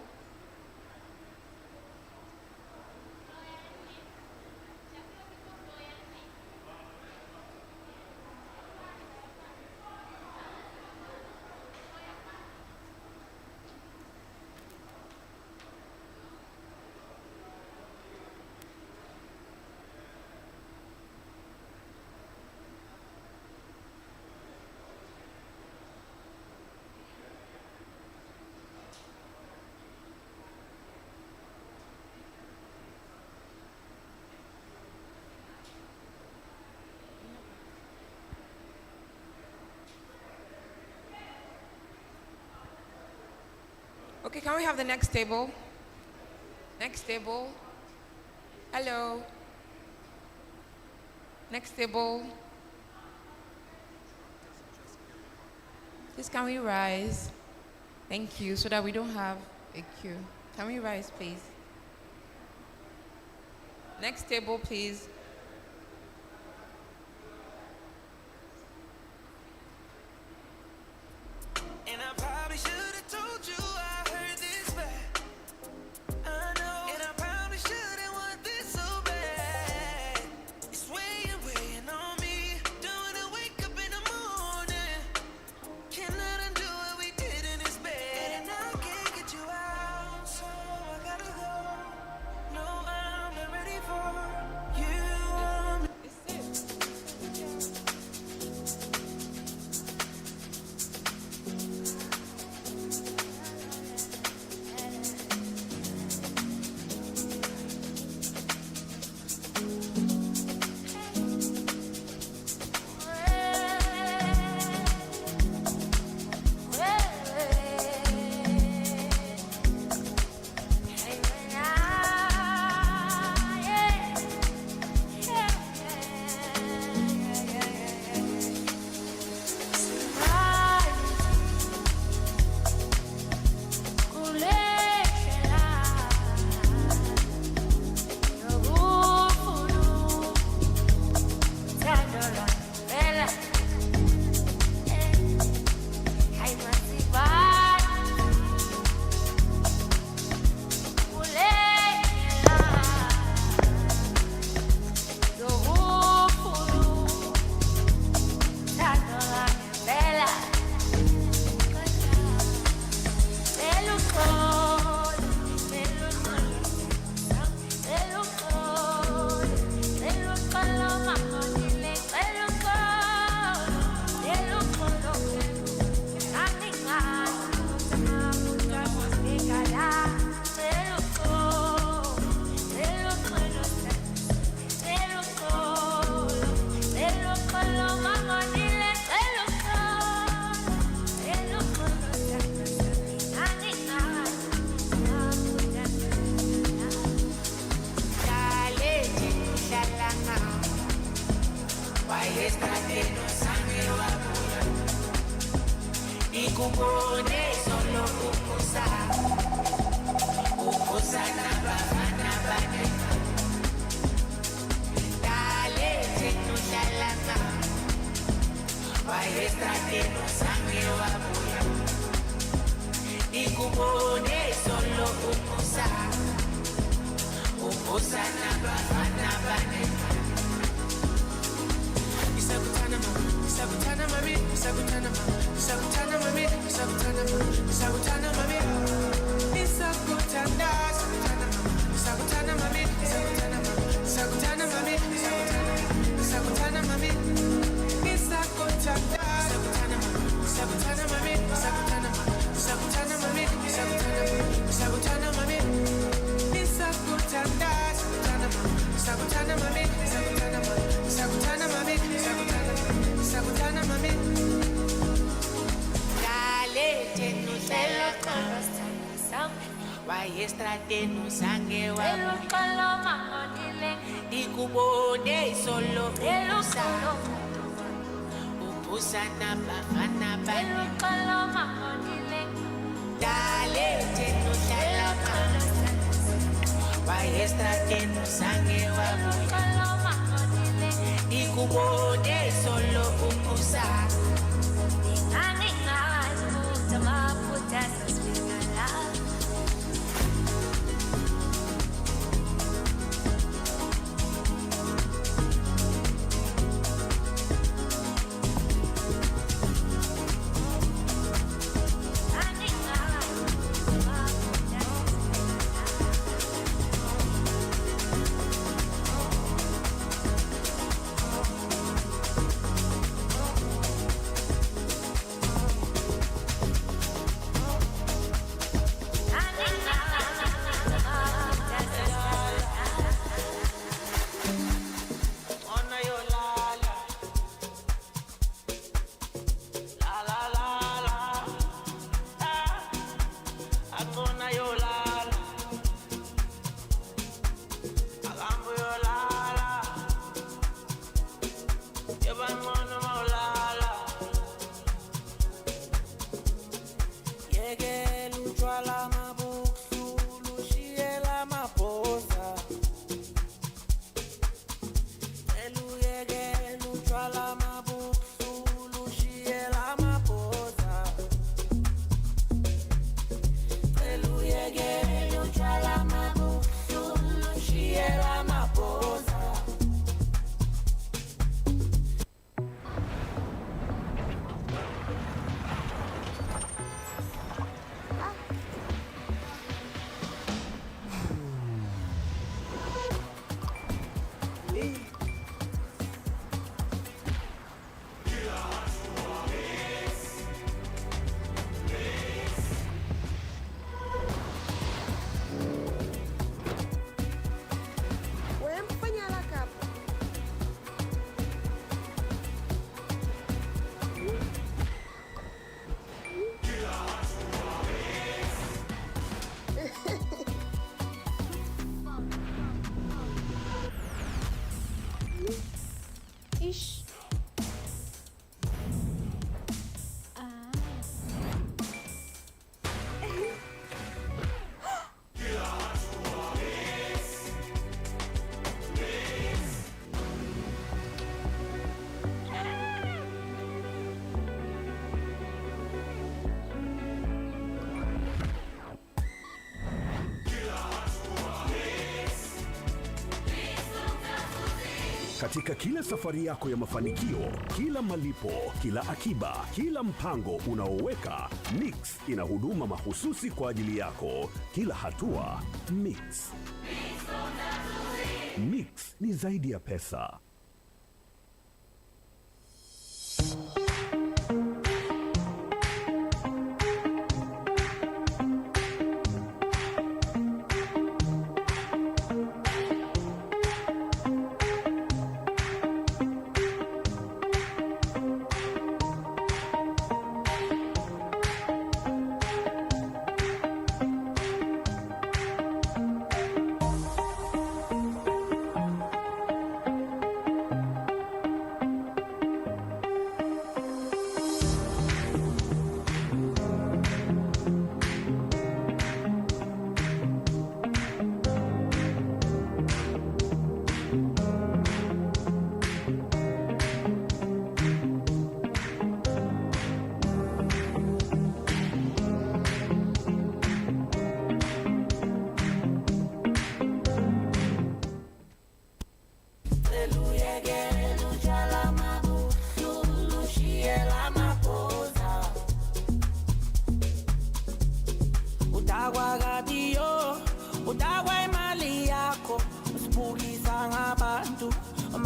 Okay, can we have the next table? Next table. Hello. Next table. Please, can we rise? Thank you, so that we don't have a queue. Can we rise, please? Next table, please. And I probably should have told you I heard this back. I know. And I probably shouldn't want this so bad. It's weighing on me. Don't wanna wake up in the morning. Cannot undo what we did in this bed. And I can't get you out, so I gotta go. No, I'm not ready for you. Sakutana mami, sakutana mami, sakutana mami, sakutana mami. Sakutana, sakutana mami, sakutana mami, sakutana mami, sakutana mami. Sakutana, sakutana mami, sakutana mami, sakutana mami, sakutana mami. Sakutana, sakutana mami, sakutana mami, sakutana mami, sakutana mami. Dale, tenu selo con Waestra tenu sangue wa Elukolo mamonile Dikubode solo Elusa Upusana bafana ba Elukolo mamonile Dale, tenu selo con Waestra tenu sangue wa Elukolo mamonile Dikubode solo upusa Ningani ngazi Mutama putasa spingala Katika kila safari yako ya mafanikio, kila malipo, kila akiba, kila mpango unaoweka, Mix ina huduma mahususi kwa ajili yako. Kila hatua, Mix. Mix ni zaidi ya pesa.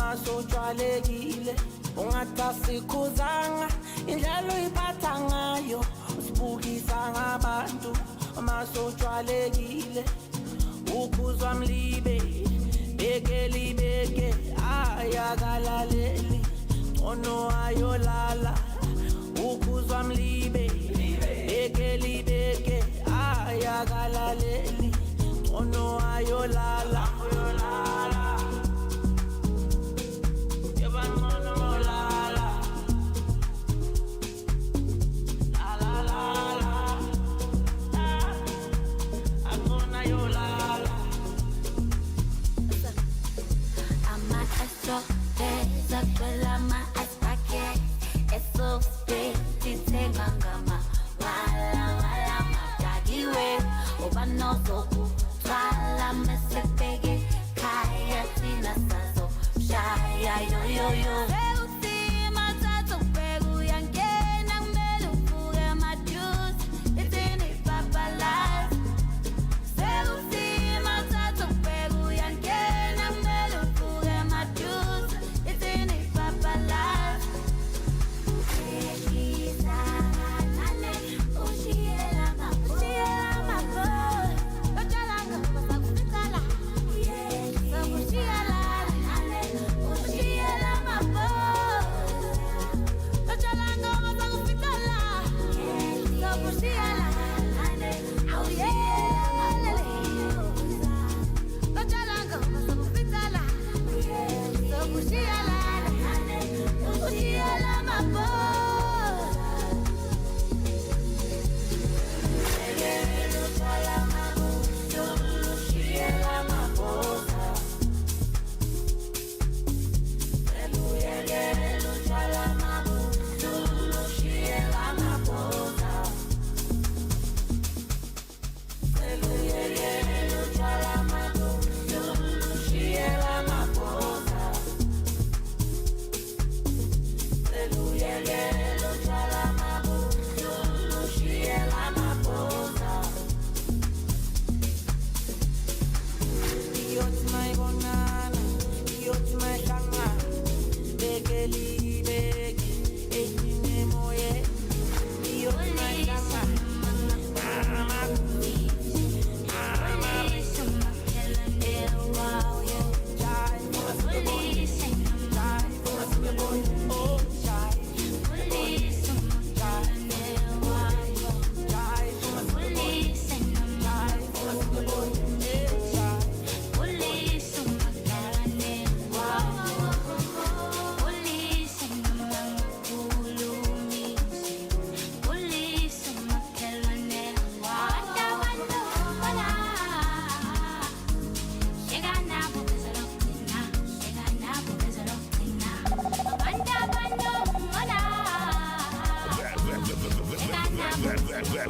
masojwalekile ungatasikhuzanga indlela uyiphatha ngayo usibukisa ngabantu masojwalekile ukuzwa mlibe beke ayakalaleli ono ayolala ukuzwa mlibe beke ayakalaleli ono ayolala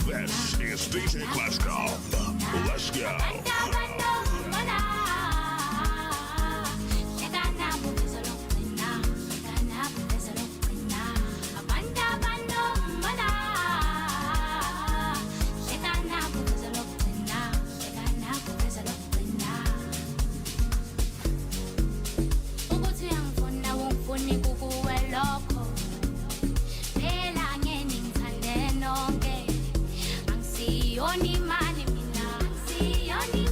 This is DJ Glasgow. Let's go. Sioni mani mina, sioni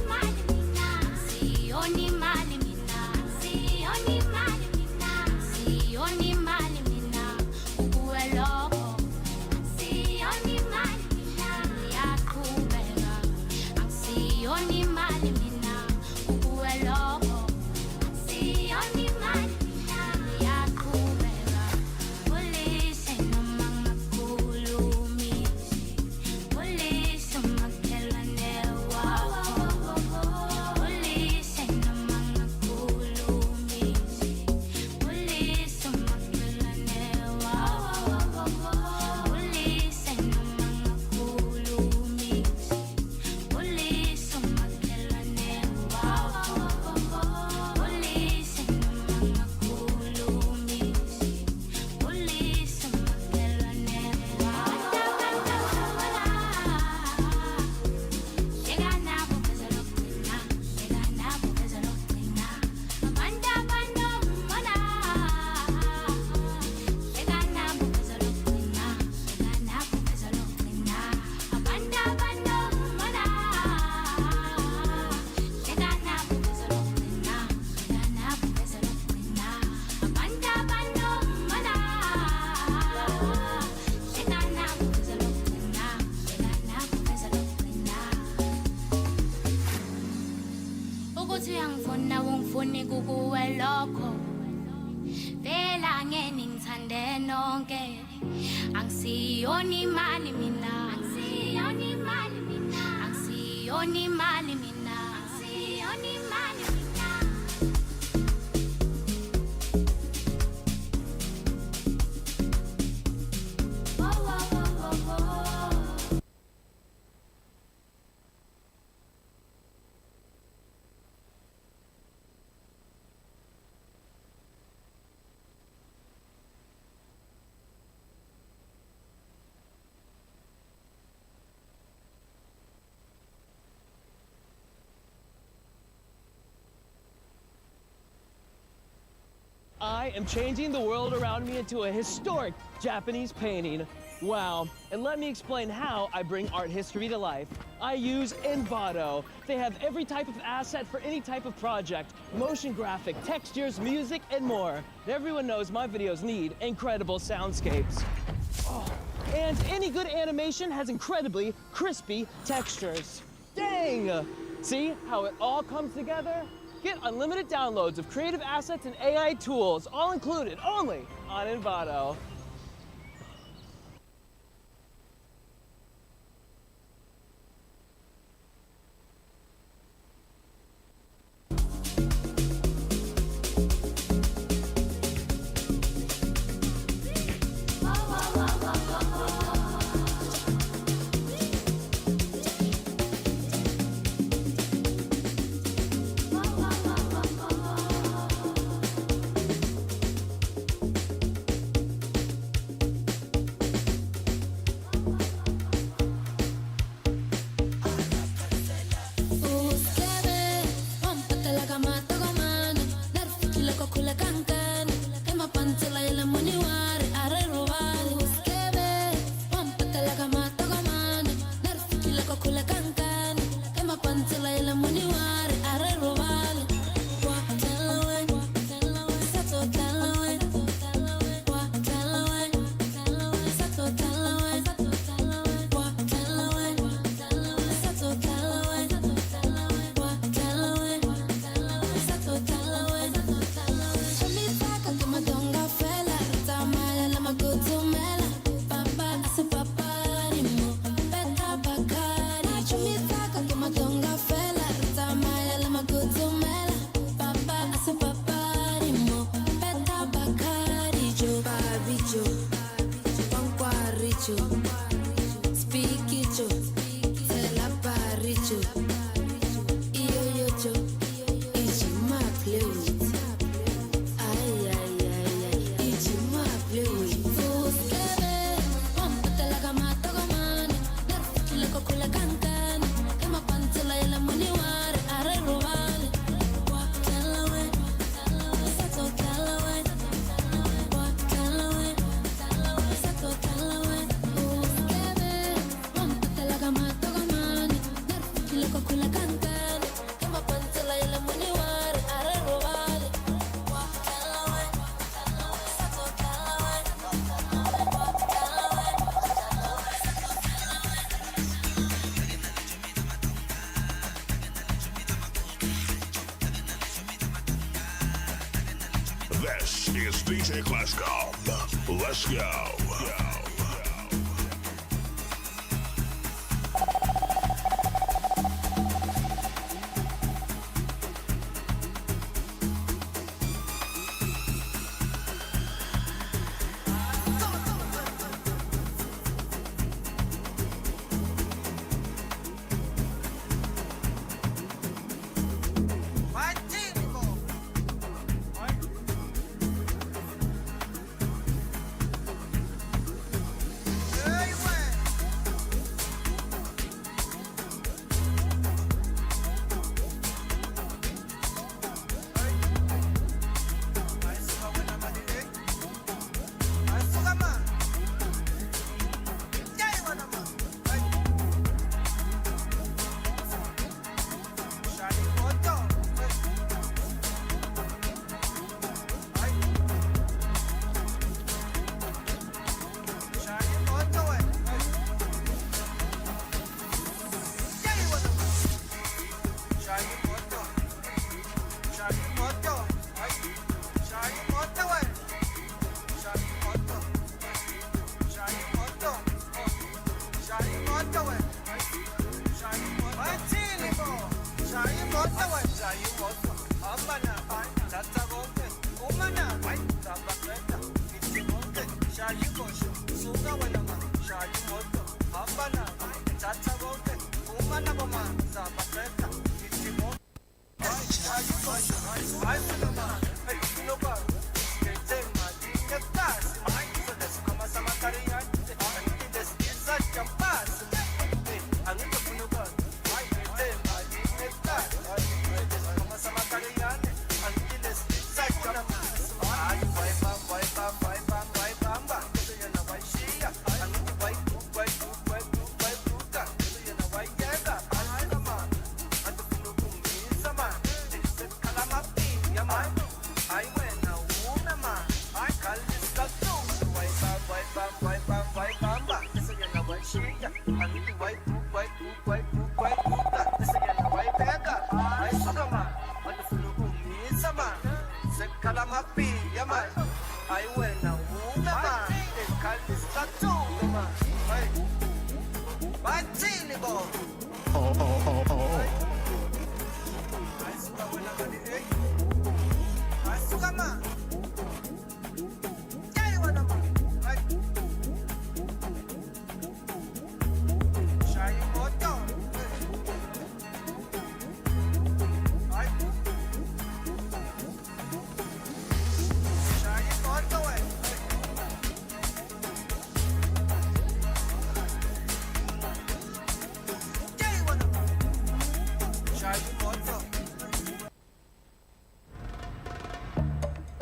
ngani ngithande nonke angisiyoni imali mina angisiyoni imali mina angisiyoni imali mina angisiyoni imali mina I am changing the world around me into a historic Japanese painting. Wow. And let me explain how I bring art history to life. I use Envato. They have every type of asset for any type of project. Motion graphic, textures, music, and more. And everyone knows my videos need incredible soundscapes. Oh. And any good animation has incredibly crispy textures. Dang! See how it all comes together? Get unlimited downloads of creative assets and AI tools, all included only on Envato. This is DJ Classcom. Let's go.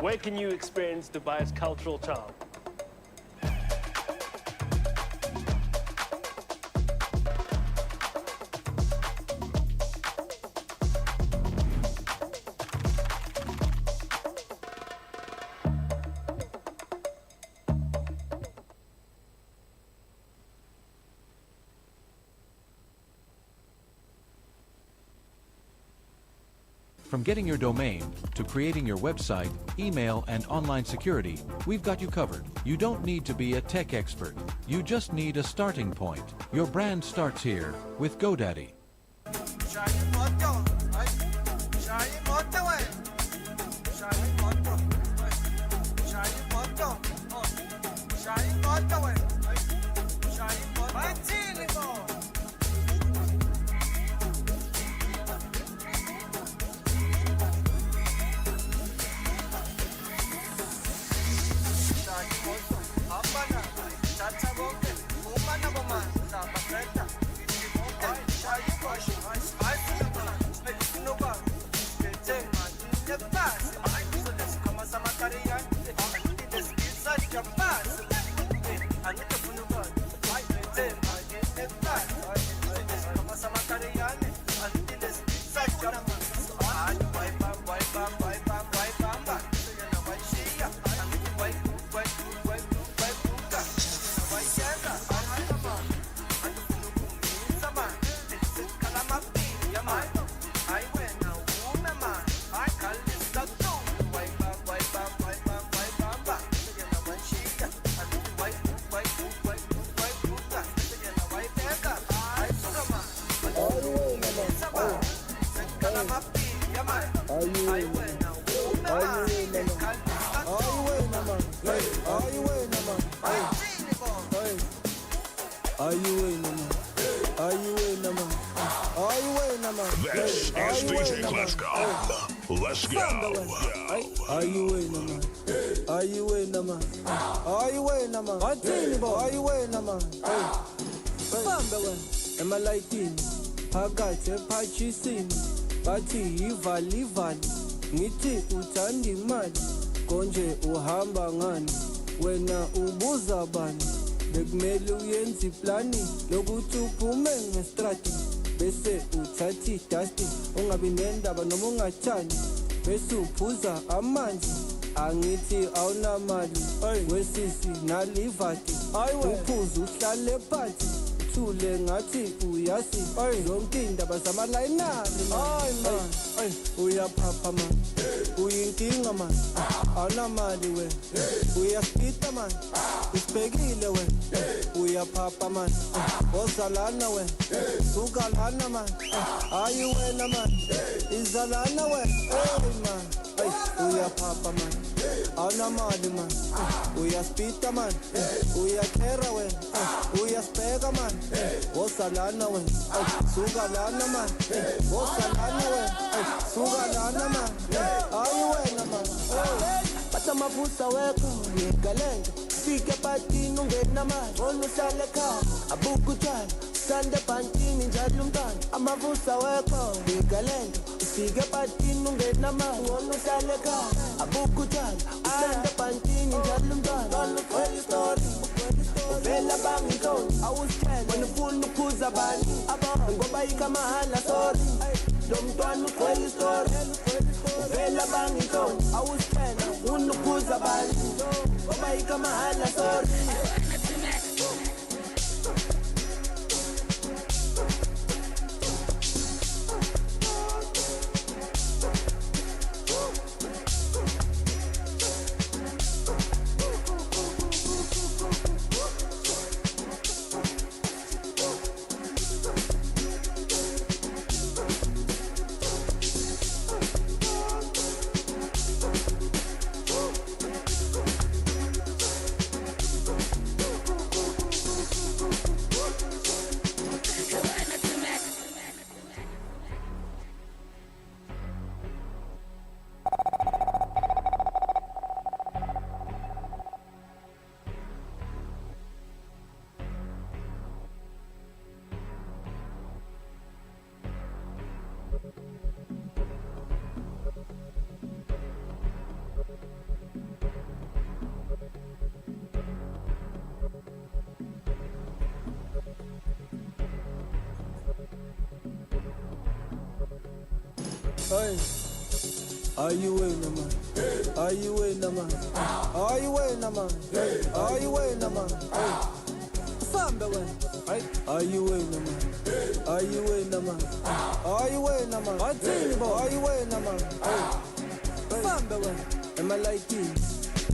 Where can you experience Dubai's cultural charm? From getting your domain to creating your website, email, and online security, we've got you covered. You don't need to be a tech expert. You just need a starting point. Your brand starts here with GoDaddy. This is DJ Glasgow. Let's go. Are you in, man? Are you in, man? Are you in, man? Are you in, man? Am I lighting? Phakathi ephathisini bathi yivali ngithi uthanda imali konje uhamba ngani wena ubuza bani bekumele uyenze iplani lokuthi uphume ngestrati bese uthatha idasti ungabi nendaba noma ungathani bese uphuza amanzi angithi awunamali wesisi nalivati uphuza uhlale phansi thule ngathi uyasi zonke indaba zamalayinani man uyaphapha man uyinkinga man awunamali we uyaskita man usibhekile we uyaphapha man ozalana we ukalana man ayi wena man izalana we man uyaphapha man awunamali man uyaspita man uyakhera wena uyaspeka man wosalana wena suka lana man wosalana wena suka lana man ayi wena man batha mavusa wekho ngegalenga fike patini ungena manje onusale ekhaya abuka utshwala sande pantini njalo umntwana amavusa wekho ngegalenga fike patini ungena manje onusale ekhaya abuka utshwala sande pantini njalo umntwana kweli story uvela bangintoni awusitshele wena ufuna ukhuza abantu ngoba ikamahala sorry lo mntwana ukweli story uvela bangintoni awusitshele ufuna ukhuza abantu ngoba ikamahala sorry. Hey, are you winning, man? Are you winning, man? Are you winning, man? Are you winning, man? Samba win. Are you winning, man? Are you winning, man? Are you winning, man? Are you winning, man? Samba win. Am I like you?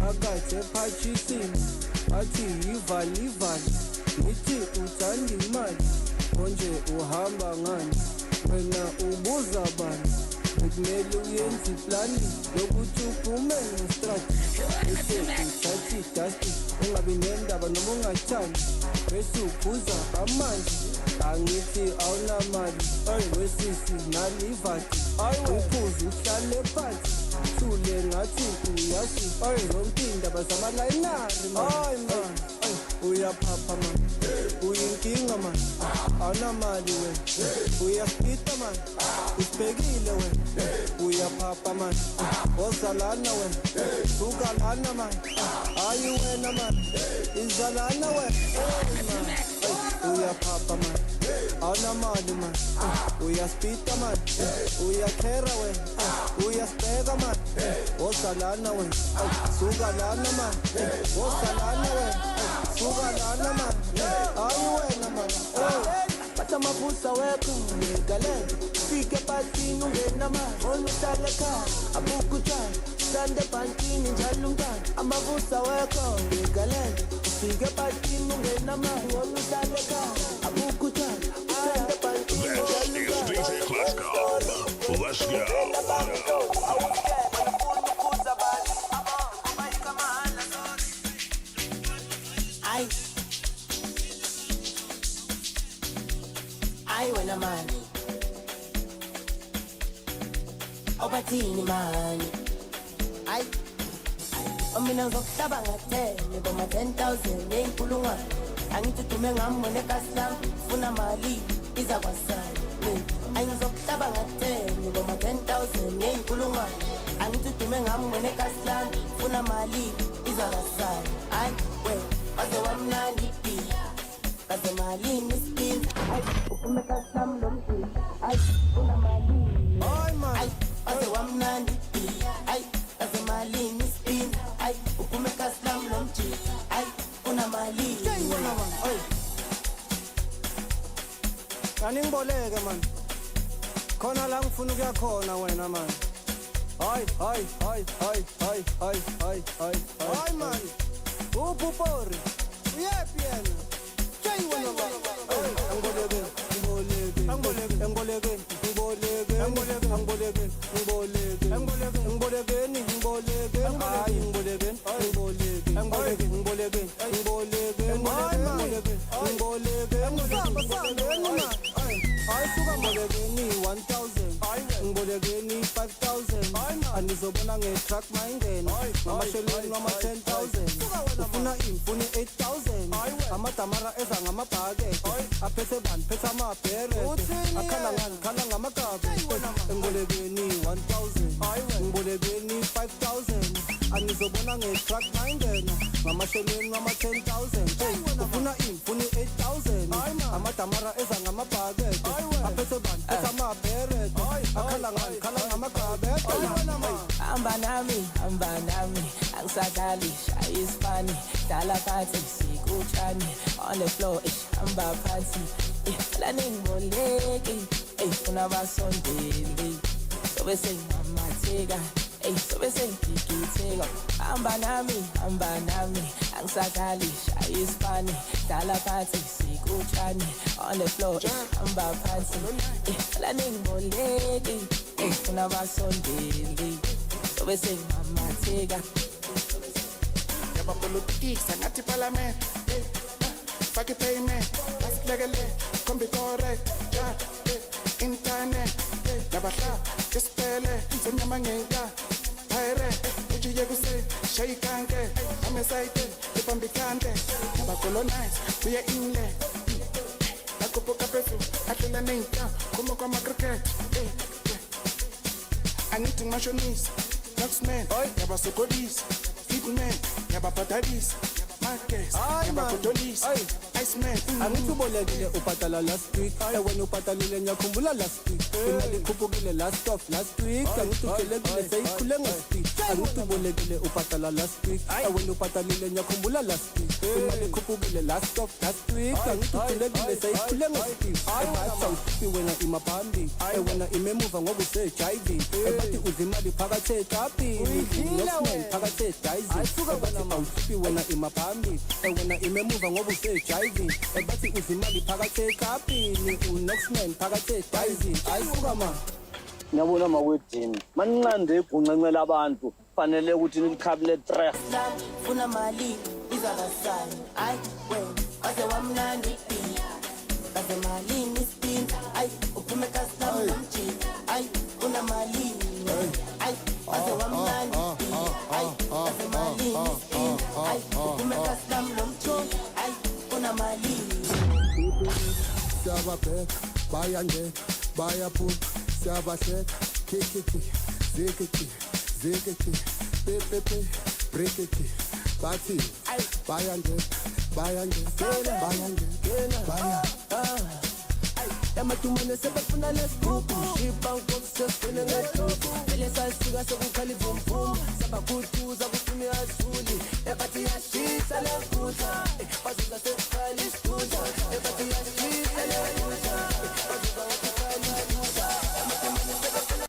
I got a patchy thing. I see you valley. Niti utandi man. Onje uhamba ngani. Wena ubuza bani. Kumele uyenze iplani lokuthi uphume ngestrati bese uthathe idasti ungabi nendaba noma ungathandi bese ukhuza amanzi angithi awunamali wesisi nalivati ukhuza uhlale phansi thule ngathi uyazi zonke indaba zamalayinari man uyaphapha man uyinkinga man awunamali wena uyaspita man usibhekile wena uyaphapha man wosalana wena sukalana man ayi wena man izalana wena uyaphapha man awunamali man uyaspita man uyakhera wena uyaspeka man wosalana wena sukalana man wosalana wena sukalana man ayi wena man batha mavusa wekho ngegalenga fike patini ungena manje onusale ekhaya abuka utshwala sande pantini njalo umntwana amavusa wekho ngegalenga fike patini ungena manje onusale ekhaya abuka utshwala sande pantini njalo umntwana. Let's go. I wanna money. Obatini money. Mina ngizokhlaba ngathene boma 10,000 yenkulungwane. Angithi dume ngamone kaslam funa mali iza kwasana. Ngizokhlaba ngathene boma 10,000 yenkulungwane. Angithi dume ngamone kaslam funa mali iza kwasana. We baze wamnandi baze mali mispin. Ufume kaslam lomthi. Funa mali. Baze wamnandi baze mali mispin. Ufume kaslam lomthi. Funa mali. Kaningboleke man. Khona la ngifuna ukuya khona wena man. Hayi man. Upupori. Uyephi yena? Chayi wena man. Angoleke. Andizobona nge-truck mayingena ngamashelweni wama-10,000 ufuna imfuni 8,000 amadamara eza ngamabhakede aphethe bani phethe amabherede akhala ngani khala ngamagabe engibolekeni 1,000 ngibolekeni 5,000 andizobona nge-truck mayingena ngamashelweni wama-10,000 ufuna imfuni 8,000 amadamara eza ngamabhakede aphethe bani phethe amabherede akhala ngani khala ngamagabe Hamba nami, angisadlali, shaya isipani, dlala phansi, sikutshani, on the floor, hamba phansi, la ningiboleki, funa basondeli, sobe sengamatheka, sobe sengigitheka. Hamba nami, angisadlali, shaya isipani, dlala phansi, sikutshani, on the floor, hamba phansi, la ningiboleki, funa basondeli. Bese mamatheka yabapolitics angathi parliament fake payment asilekele kombi correct ja internet yabahla isipele semnyama ngenka hayre ujiye kuse shayikanke amesayite ipambikante yabacolonize kuye inle akupoka peso atlela nenka como kwa cricket angithi ngimashonisa Marksman, yaba sokodis, hitman, yaba patadis, markets, yaba kotolis, Iceman. Angithubolekile upatala last week, wena upatalile ngiyakhumbula last week. Imali ikhuphukile last week, angithukelekile seyikhule ngespeed. Angithubolekile upatala last week, wena upatalile ngiyakhumbula last week. Imali ikhuphukile last week, angithukelekile seyikhule ngespeed. Ayisawuthi wena imaphambi, wena imemuva ngoba use-HIV. Bathi uzimali phakathi ekapini, unoxman phakathi edayizi. Bathi awuthi wena imaphambi, wena imemuva ngoba use-HIV. Bathi uzimali phakathi ekapini, unoxman phakathi edayizi. Ayisuka ma. Ngiyabona makwedini maninqande ibhunqenqela abantu fanele ukuthi nikhabile stress funa mali izakasani ay wena ase wamnandi ase mali nispin ay uphume kaslam nomjini ay funa mali ay ase wamnandi ay ase mali nispin ay uphume kaslam nomjini ay funa mali Siyababheka bayangena bayaphuma siyabahleka kikiki zikiki pepepe brekeki bathi bayangena baya Yamatumane sebefuna lesigubu Shipa ngokufuna ngedubu Vele sasika sekukhala ivumvum Sabakhuthuza kuphuma yazuli Ebathi yashisa levuza Bazuza sekukhala isikuza Ebathi yashisa levuza Bazuza sekukhala isikuza Yamatumane sebefuna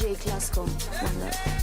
day class come. One love.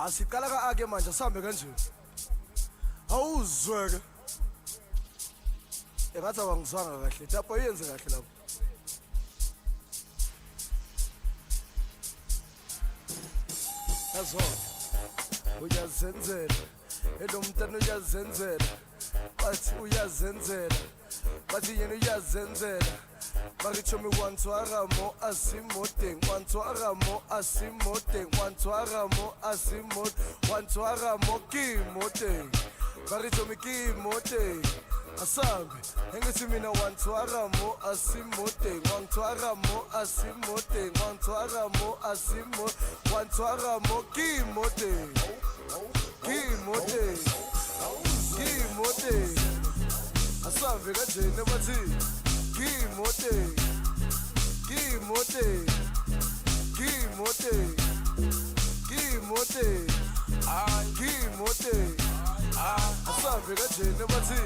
Asiqala ka-ake manje sihambe kanje. Awuzweke. Engathi awangizwanga kahle. Tapha yenze kahle lapho. Yazo. Uyazenzela. Elo mntana uyazenzela. Bathi uyazenzela. Bathi yena uyazenzela. Maricho me wantuaramo asimoteng, wantuaramo asimoteng, wantuaramo asimot, wantuaramo kimoteng. Maricho me kimoteng. Asambe, engithi mina wantuaramo asimoteng, wantuaramo asimoteng, wantuaramo asimot, wantuaramo kimoteng. Kimoteng. Kimoteng. Asambe kanjena bathi Keynote, Keynote, Keynote, Keynote, Keynote. Asambe kanjena bathi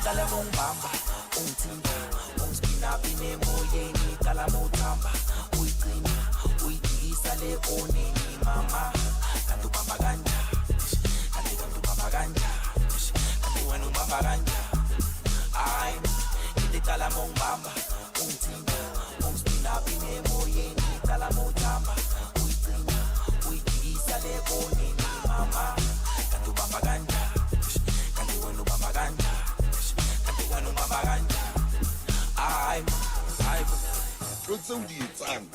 Kala mong bamba, umtimba, umspinapine moyeni, kala mo tamba, uiqina, uitigisa le oneni mama, kantu bamba ganja, kantu bamba ganja, kantu wenu bamba ganja, ay, ite kala mong bamba, umtimba, umspinapine moyeni, kala mo tamba, uiqina, uitigisa le oneni mama, kantu bamba ganja, kantu wenu bamba ganja. Ntho tseo di etsang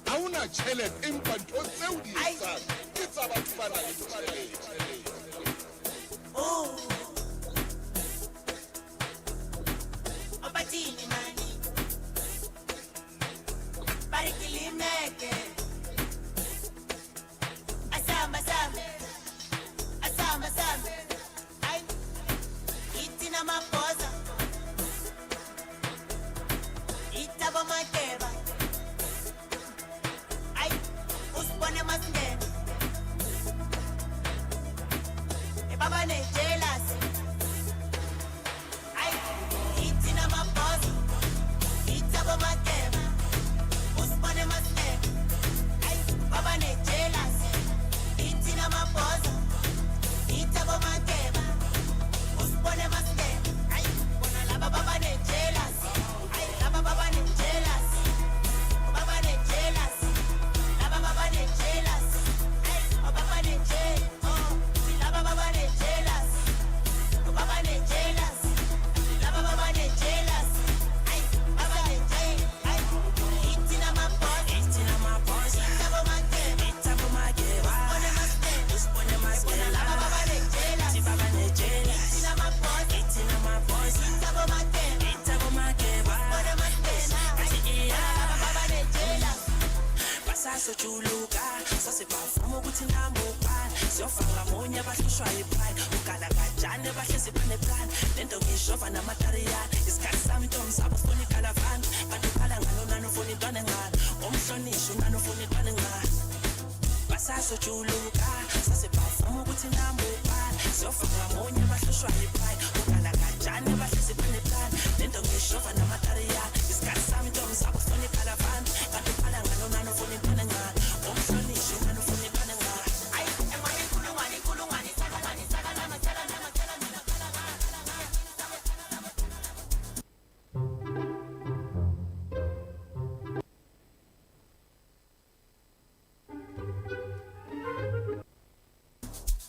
ha una tjhelete empa ntho tseo di etsang ke tsa batho ba nang le tjhelete. Obatini mani barikilimeke asamba sambe asamba sambe ay itina mapoza itaba makeba ay usibone masingena ebaba ne jealous ay itina mapoza itaba makeba usibone masingena ay baba ne jealous itina mapoza itaba makeba usibone masingena ay bona laba baba ne jealous ay laba baba ne jealous baba ne jealous laba baba ne jealous ay baba ne jealous laba baba ne jealous baba ne jealous laba baba ne jealous ay baba ne jealous ay itina mapoza itabo makeba usibone masingena usibone masingena laba baba ne jealous baba ne jealous itina mapoza itabo makeba basasojuluka sasebavuma ukuthi namubani siyofaka munye abahlushwa yipride ukala kajane bahlezi baneplan lento ngishova namatariyani isikhathi sami ntombi zabo ufuna ikalavani kanti ukhala ngalo nani ufuna intwana engani omhlonishwa unani ufuna intwana engani basasojuluka sasebavuma ukuthi namubani siyofaka munye abahlushwa yipride ukala kajane bahlezi baneplan lento ngishova namatariyani isikhathi sami ntombi zabo ufuna ikalavani kanti ukhala ngalo nani ufuna intwana engani omhlonishwa unani ufuna intwana engani ay emani kulungani kulungani sakani sakana matala namatala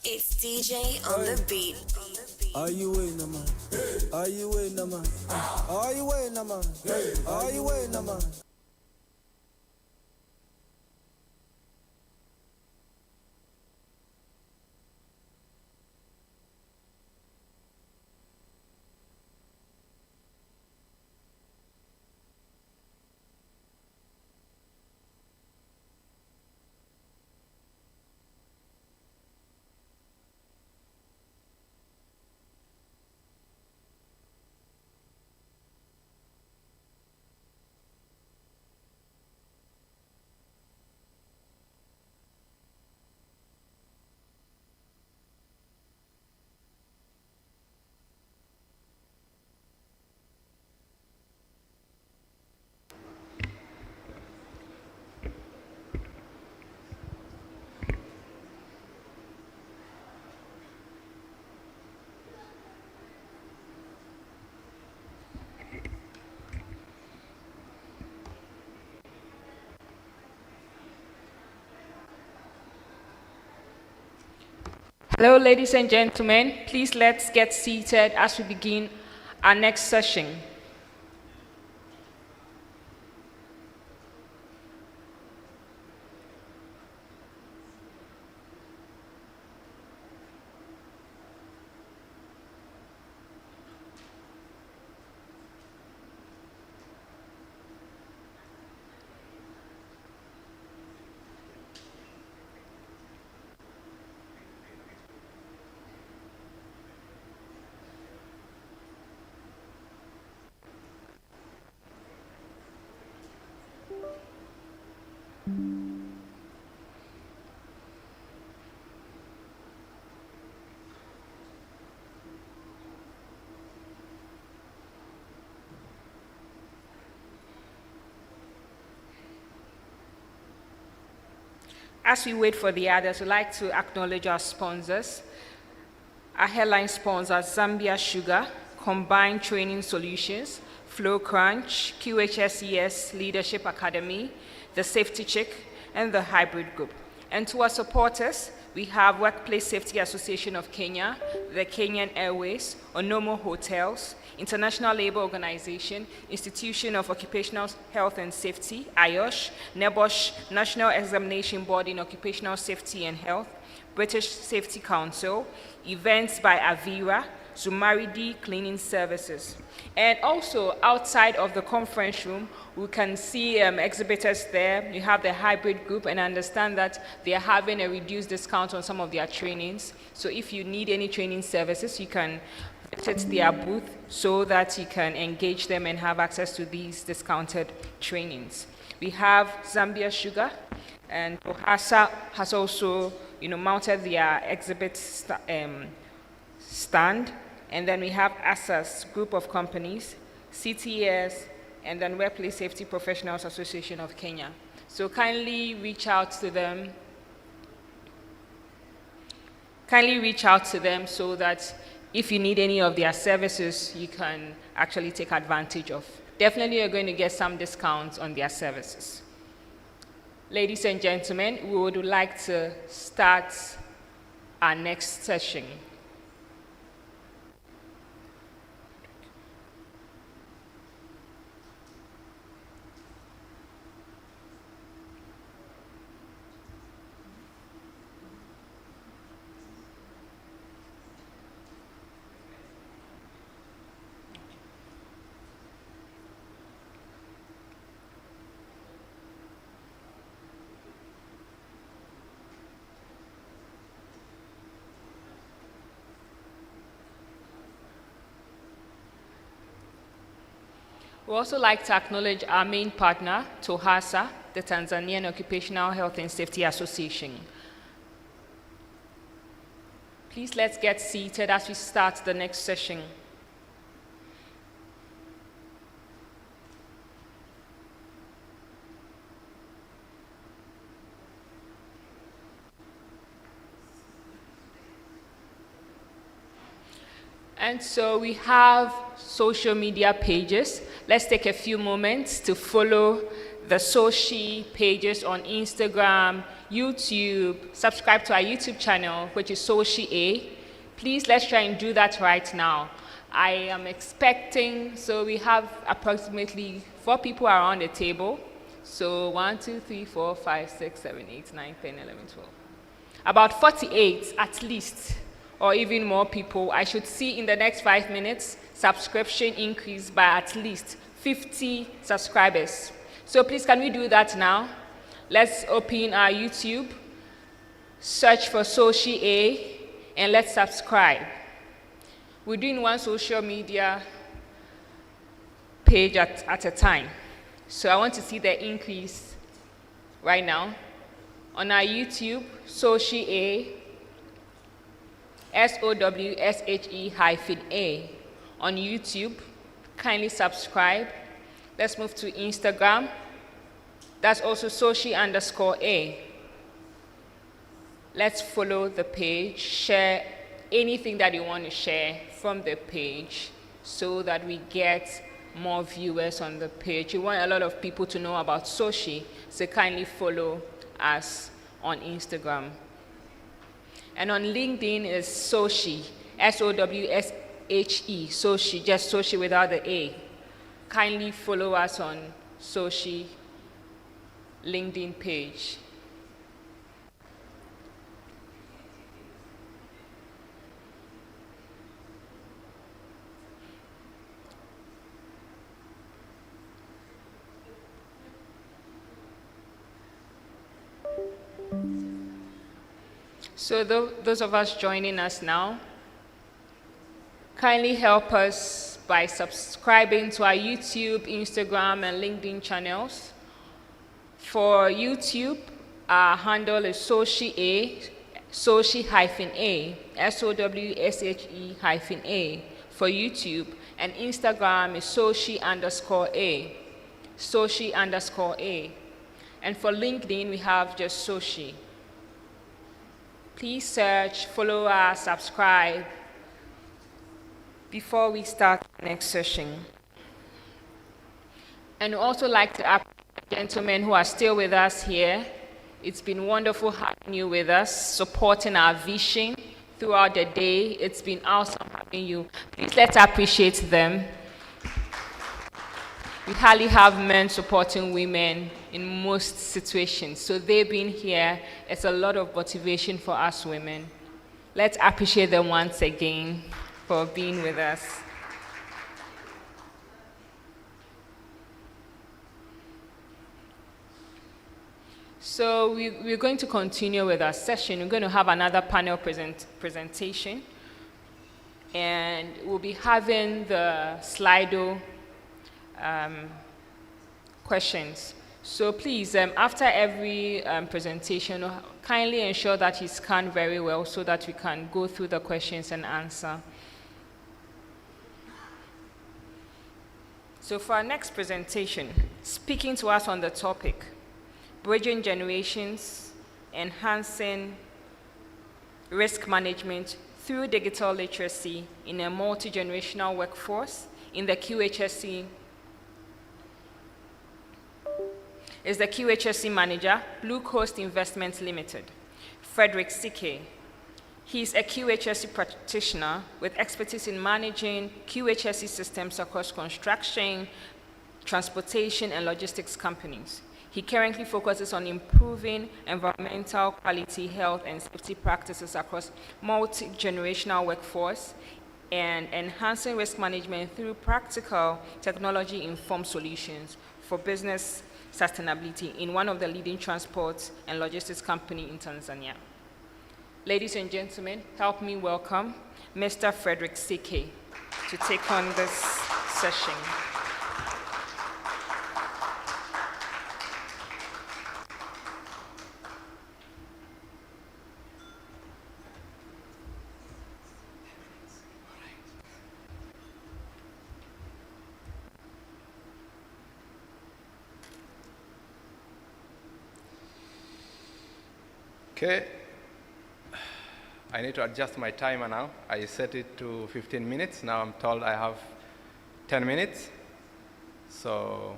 It's DJ on the beat. Are you in a man? Are you in a man? Are you in a man? Are you in a man? Hello, ladies and gentlemen. Please let's get seated as we begin our next session. As we wait for the others, we'd like to acknowledge our sponsors. Our headline sponsors, Zambia Sugar, Combined Training Solutions, Flow Crunch, QHSES Leadership Academy, the Safety Check, and the Hybrid Group. And to our supporters, we have Workplace Safety Association of Kenya, the Kenyan Airways, Onomo Hotels, International Labour Organization, Institution of Occupational Health and Safety, IOSH, NEBOSH, National Examination Board in Occupational Safety and Health, British Safety Council, events by Avira, Zumaridi Cleaning Services. And also outside of the conference room, we can see exhibitors there. You have the hybrid group, and I understand that they are having a reduced discount on some of their trainings. So if you need any training services, you can visit their booth so that you can engage them and have access to these discounted trainings. We have Zambia Sugar, and OHASA has also mounted their exhibit stand. And then we have ASAS Group of Companies, CTS, and then Workplace Safety Professionals Association of Kenya. So kindly reach out to them. Kindly reach out to them so that if you need any of their services, you can actually take advantage of. Definitely you're going to get some discounts on their services. Ladies and gentlemen, we would like to start our next session. We also like to acknowledge our main partner, TOHASA, the Tanzanian Occupational Health and Safety Association. Please let's get seated as we start the next session. And so we have social media pages. Let's take a few moments to follow the SOWSHE-A pages on Instagram, YouTube, subscribe to our YouTube channel, which is SOWSHE-A. Please, let's try and do that right now. I am expecting, so we have approximately 4 people around the table. So 1, 2, 3, 4, 5, 6, 7, 8, 9, 10, 11, 12. About 48 at least, or even more people. I should see in the next 5 minutes subscription increase by at least 50 subscribers. So please, can we do that now? Let's open our YouTube, search for SOWSHE-A, and let's subscribe. We're doing one social media page at a time. So I want to see the increase right now. On our YouTube, SOWSHE-A, SOWSHE-A. On YouTube, kindly subscribe. Let's move to Instagram. That's also SOWSHE_A. Let's follow the page, share anything that you want to share from the page so that we get more viewers on the page. We want a lot of people to know about SOWSHE, so kindly follow us on Instagram. And on LinkedIn is SOWSHE, SOWSHE, SOWSHE, just SOWSHE without the A. Kindly follow us on SOWSHE LinkedIn page. So those of us joining us now, kindly help us by subscribing to our YouTube, Instagram, and LinkedIn channels. For YouTube, our handle is SOWSHE-A, SOWSHE-A, SOWSHE-A for YouTube, and Instagram is SOWSHE_A, SOWSHE_A. And for LinkedIn, we have just SOWSHE. Please search, follow us, subscribe before we start the next session. And we also like to appreciate the gentlemen who are still with us here. It's been wonderful having you with us, supporting our vision throughout the day. It's been awesome having you. Please let's appreciate them. We hardly have men supporting women in most situations. So they being here, it's a lot of motivation for us women. Let's appreciate them once again for being with us. So we're going to continue with our session. We're going to have another panel presentation. And we'll be having the Slido questions. So please, after every presentation, kindly ensure that you scan very well so that we can go through the questions and answer. So for our next presentation, speaking to us on the topic, Bridging Generations, Enhancing Risk Management through Digital Literacy in a Multi-Generational Workforce in the QHSE, is the QHSE manager, Blue Coast Investments Limited, Frederick C.K. He is a QHSE practitioner with expertise in managing QHSE systems across construction, transportation, and logistics companies. He currently focuses on improving environmental quality, health, and safety practices across multi-generational workforce and enhancing risk management through practical technology-informed solutions for business sustainability in one of the leading transport and logistics company in Tanzania. Ladies and gentlemen, help me welcome Mr. Frederick C.K. to take on this session. Okay, I need to adjust my timer now. I set it to 15 minutes. Now I'm told I have 10 minutes. So,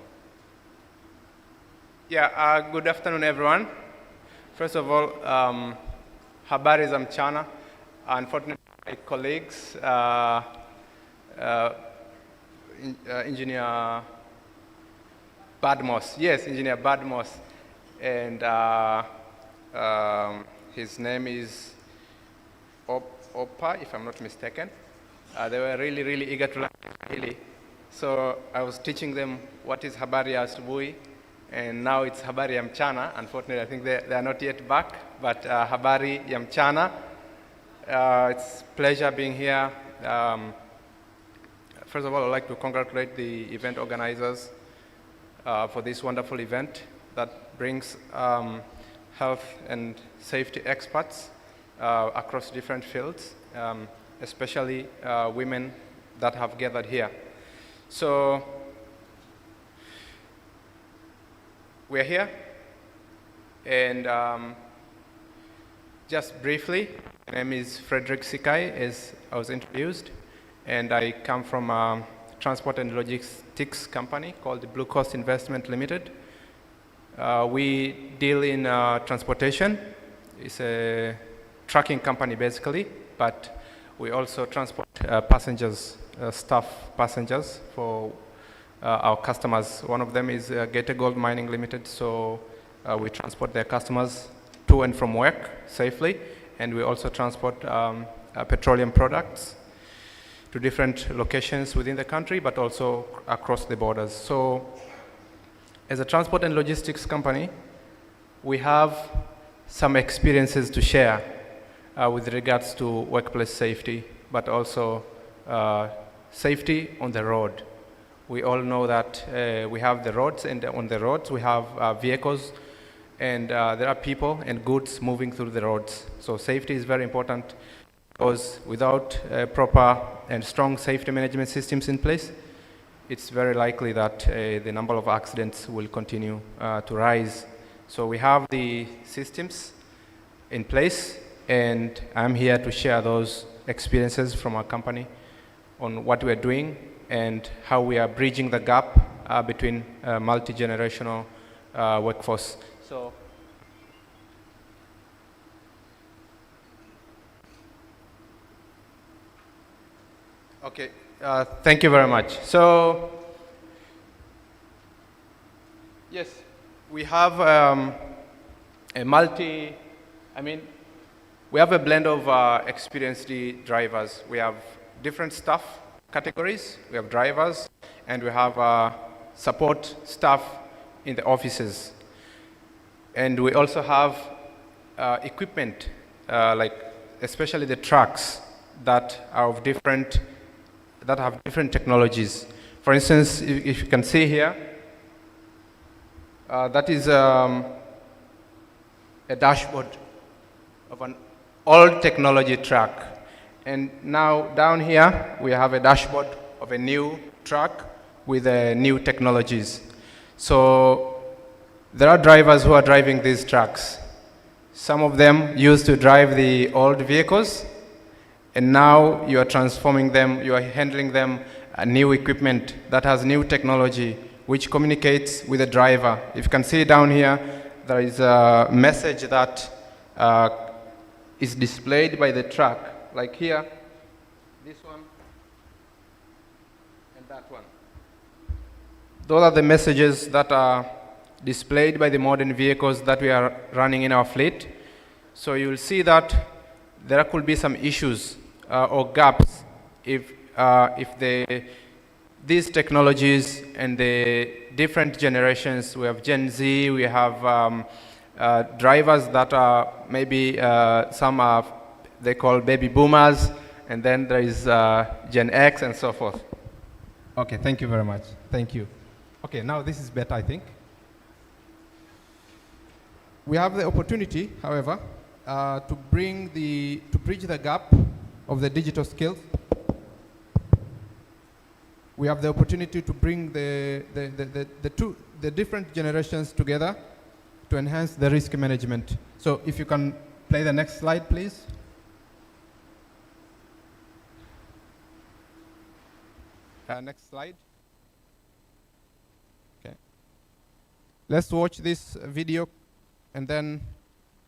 yeah, good afternoon, everyone. First of all, habari za mchana. Unfortunately, my colleagues, Engineer Badmos, yes, Engineer Badmos, and his name is Opa, if I'm not mistaken. They were really, really eager to learn Swahili. So I was teaching them what is habari ya asubuhi, and now it's habari ya mchana. Unfortunately, I think they are not yet back, but habari ya mchana. It's a pleasure being here. First of all, I'd like to congratulate the event organizers for this wonderful event that brings health and safety experts across different fields, especially women that have gathered here. So we're here, and just briefly, my name is Frederick C.K., as I was introduced, and I come from a transport and logistics company called the Blue Coast Investment Limited. We deal in transportation. It's a trucking company basically, but we also transport passengers, staff passengers for our customers. One of them is Gator Gold Mining Limited, so we transport their customers to and from work safely, and we also transport petroleum products to different locations within the country, but also across the borders. So as a transport and logistics company, we have some experiences to share with regards to workplace safety, but also safety on the road. We all know that we have the roads, and on the roads we have vehicles, and there are people and goods moving through the roads. So safety is very important, because without proper and strong safety management systems in place, it's very likely that the number of accidents will continue to rise. So we have the systems in place, and I'm here to share those experiences from our company on what we're doing and how we are bridging the gap between multi-generational workforce. So, okay, thank you very much. So, yes, we have we have a blend of experienced drivers. We have different staff categories. We have drivers, and we have support staff in the offices. And we also have equipment, like especially the trucks that are of different, that have different technologies. For instance, if you can see here, that is a dashboard of an old technology truck. And now down here, we have a dashboard of a new truck with new technologies. So there are drivers who are driving these trucks. Some of them used to drive the old vehicles, and now you are transforming them, you are handling them new equipment that has new technology, which communicates with the driver. If you can see down here, there is a message that is displayed by the truck, like here, this one, and that one. Those are the messages that are displayed by the modern vehicles that we are running in our fleet. So you will see that there could be some issues or gaps if these technologies and the different generations, we have Gen Z, we have drivers that are maybe some are, they call baby boomers, and then there is Gen X and so forth. Okay, thank you very much. Thank you. Okay, now this is better, I think. We have the opportunity, however, to bridge the gap of the digital skills. We have the opportunity to bring the different generations together to enhance the risk management. So if you can play the next slide, please. Next slide. Okay. Let's watch this video, and then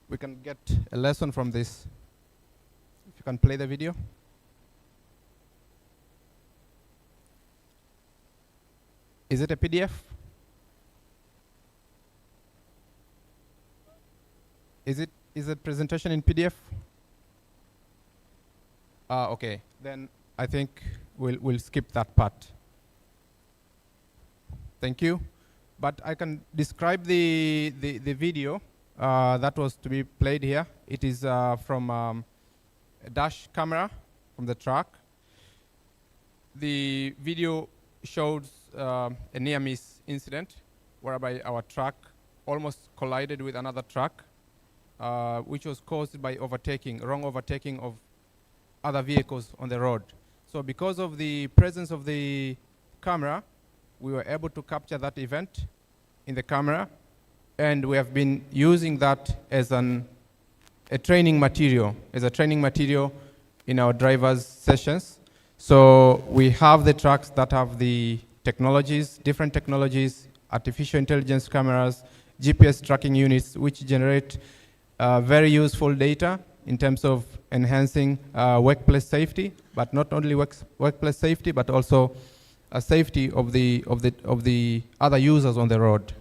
we can get a lesson from this. If you can play the video. Is it a PDF? Is the presentation in PDF? Okay, then I think we'll skip that part. Thank you. But I can describe the video that was to be played here. It is from a dash camera from the truck. The video shows a near-miss incident whereby our truck almost collided with another truck, which was caused by wrong overtaking of other vehicles on the road. So because of the presence of the camera, we were able to capture that event in the camera, and we have been using that as a training material in our drivers' sessions. So we have the trucks that have the technologies, different technologies, artificial intelligence cameras, GPS tracking units, which generate very useful data in terms of enhancing workplace safety, but not only workplace safety, but also safety of the other users on the road.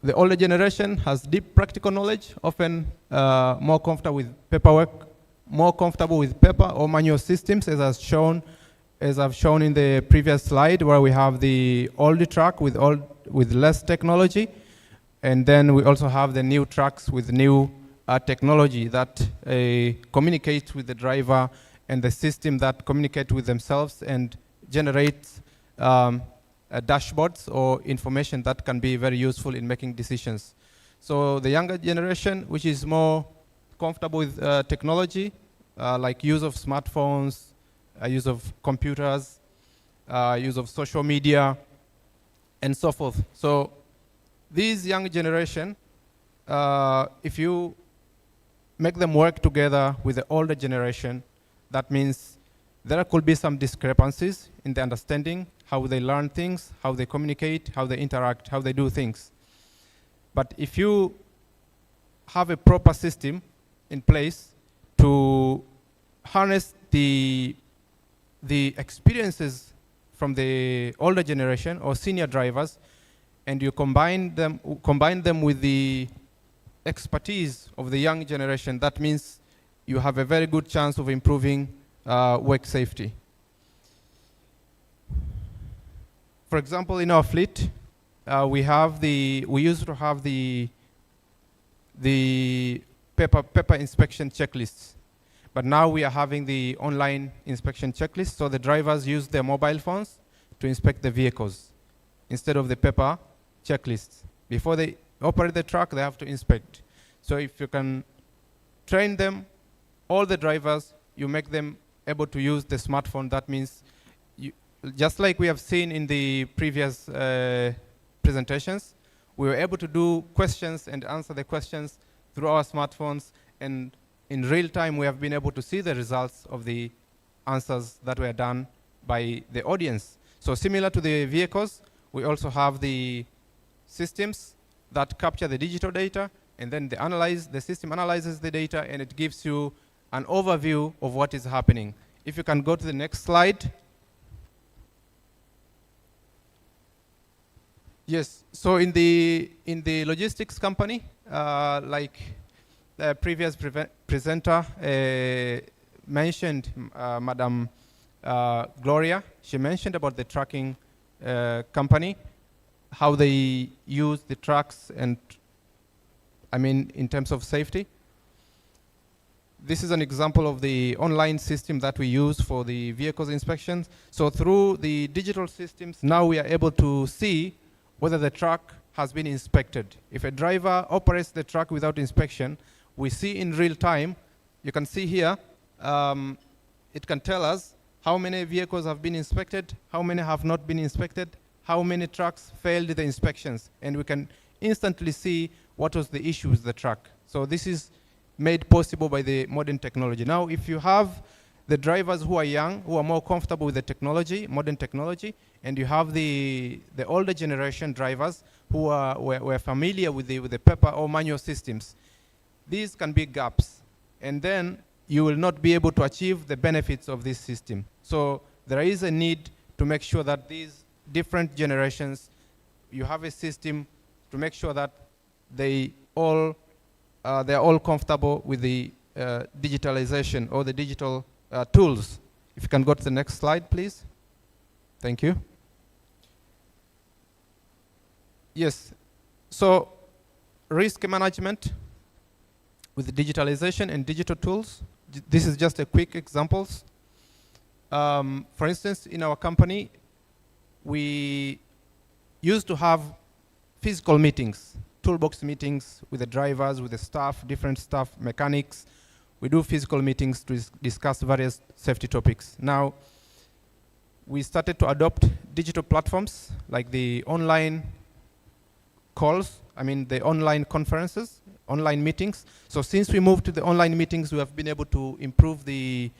The older generation has deep practical knowledge, often more comfortable with paperwork, more comfortable with paper or manual systems, as I've shown in the previous slide, where we have the old truck with less technology, and then we also have the new trucks with new technology that communicates with the driver, and the system that communicate with themselves and generates dashboards or information that can be very useful in making decisions. So the younger generation, which is more comfortable with technology, like use of smartphones, use of computers, use of social media, and so forth. So these young generation, if you make them work together with the older generation, that means there could be some discrepancies in the understanding, how they learn things, how they communicate, how they interact, how they do things. But if you have a proper system in place to harness the experiences from the older generation or senior drivers, and you combine them with the expertise of the young generation, that means you have a very good chance of improving work safety. For example, in our fleet, we used to have the paper inspection checklists, but now we are having the online inspection checklist, so the drivers use their mobile phones to inspect the vehicles instead of the paper checklists. Before they operate the truck, they have to inspect. So if you can train them, all the drivers, you make them able to use the smartphone. That means, just like we have seen in the previous presentations, we were able to do questions and answer the questions through our smartphones, and in real time we have been able to see the results of the answers that were done by the audience. So similar to the vehicles, we also have the systems that capture the digital data, and then the system analyzes the data, and it gives you an overview of what is happening. If you can go to the next slide. Yes, so in the logistics company, like the previous presenter mentioned, Madam Gloria, she mentioned about the trucking company, how they use the trucks, and I mean in terms of safety. This is an example of the online system that we use for the vehicles inspections. So through the digital systems, now we are able to see whether the truck has been inspected. If a driver operates the truck without inspection, we see in real time, you can see here, it can tell us how many vehicles have been inspected, how many have not been inspected, how many trucks failed the inspections, and we can instantly see what was the issue with the truck. So this is made possible by the modern technology. Now, if you have the drivers who are young, who are more comfortable with the technology, modern technology, and you have the older generation drivers who were familiar with the paper or manual systems, these can be gaps. And then you will not be able to achieve the benefits of this system. So there is a need to make sure that these different generations, you have a system to make sure that they're all comfortable with the digitalization or the digital tools. If you can go to the next slide, please. Thank you. Yes, so risk management with digitalization and digital tools. This is just a quick examples. For instance, in our company, we used to have physical meetings, toolbox meetings with the drivers, with the staff, different staff, mechanics. We do physical meetings to discuss various safety topics. Now, we started to adopt digital platforms like the online calls, the online conferences, online meetings. So since we moved to the online meetings, we have been able to improve the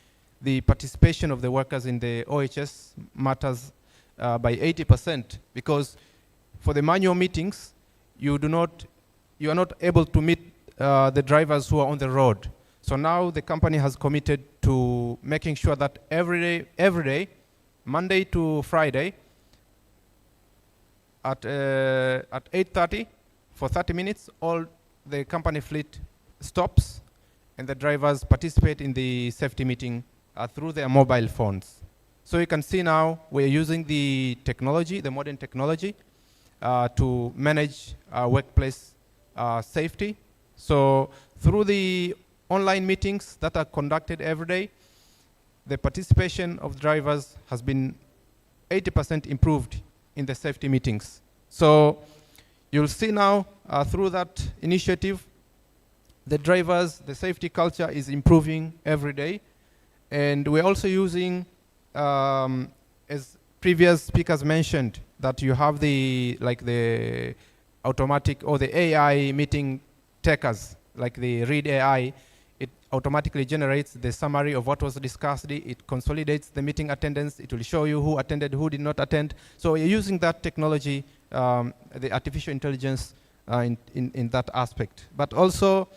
participation of the workers in the OHS matters by 80%, because for the manual meetings, you are not able to meet the drivers who are on the road. So now the company has committed to making sure that every day, Monday to Friday, at 8:30, for 30 minutes, all the company fleet stops and the drivers participate in the safety meeting through their mobile phones. So you can see now we're using the technology, the modern technology, to manage workplace safety. So through the online meetings that are conducted every day, the participation of drivers has been 80% improved in the safety meetings. So you'll see now through that initiative, the drivers, the safety culture is improving every day. And we're also using, as previous speakers mentioned, that you have the automatic or the AI meeting takers, like the Read AI. It automatically generates the summary of what was discussed. It consolidates the meeting attendance. It will show you who attended, who did not attend. So you're using that technology, the artificial intelligence in that aspect. But also,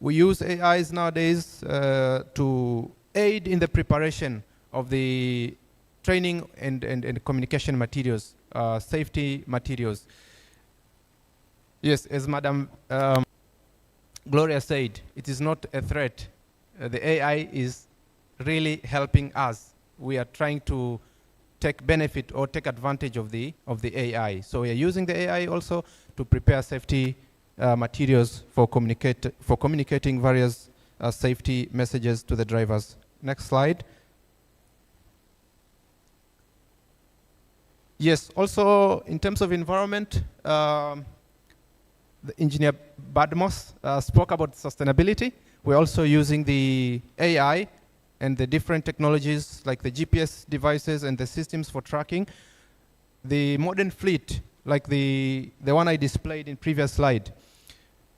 we use AIs nowadays to aid in the preparation of the training and communication materials, safety materials. Yes, as Madam Gloria said, it is not a threat. The AI is really helping us. We are trying to take benefit or take advantage of the AI. So we are using the AI also to prepare safety materials for communicating various safety messages to the drivers. Next slide. Yes, also in terms of environment, the engineer Badmos spoke about sustainability. We're also using the AI and the different technologies like the GPS devices and the systems for tracking. The modern fleet, like the one I displayed in previous slide,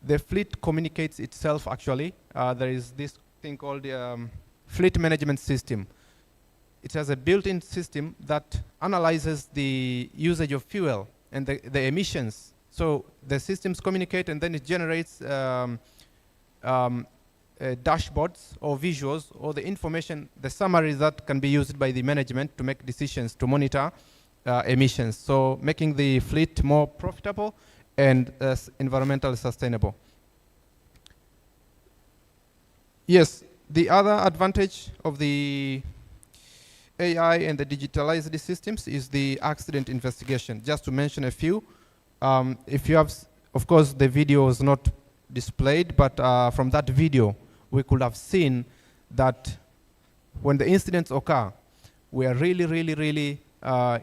the fleet communicates itself actually. There is this thing called the fleet management system. It has a built-in system that analyzes the usage of fuel and the emissions. So the systems communicate and then it generates dashboards or visuals or the information, the summaries that can be used by the management to make decisions to monitor emissions. So making the fleet more profitable and environmentally sustainable. Yes, the other advantage of the AI and the digitalized systems is the accident investigation. Just to mention a few. If you have, of course, the video is not displayed, but from that video, we could have seen that when the incidents occur, we are really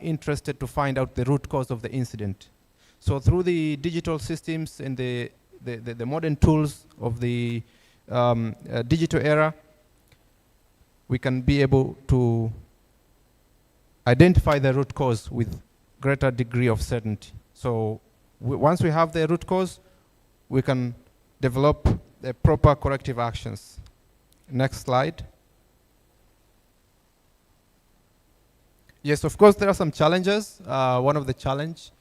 interested to find out the root cause of the incident. So through the digital systems and the modern tools of the digital era, we can be able to identify the root cause with greater degree of certainty. So once we have the root cause, we can develop the proper corrective actions. Next slide. Yes, of course, there are some challenges. One of the challenge,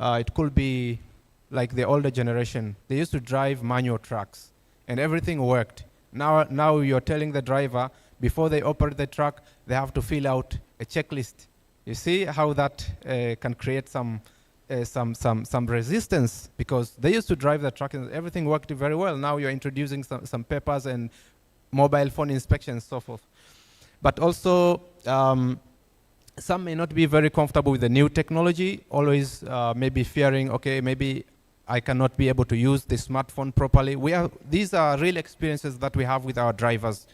it could be like the older generation. They used to drive manual trucks and everything worked. Now you're telling the driver, before they operate the truck, they have to fill out a checklist. You see how that can create some resistance, because they used to drive the truck and everything worked very well. Now you're introducing some papers and mobile phone inspections, so forth. But also, some may not be very comfortable with the new technology, always maybe fearing, okay, maybe I cannot be able to use the smartphone properly. These are real experiences that we have with our drivers.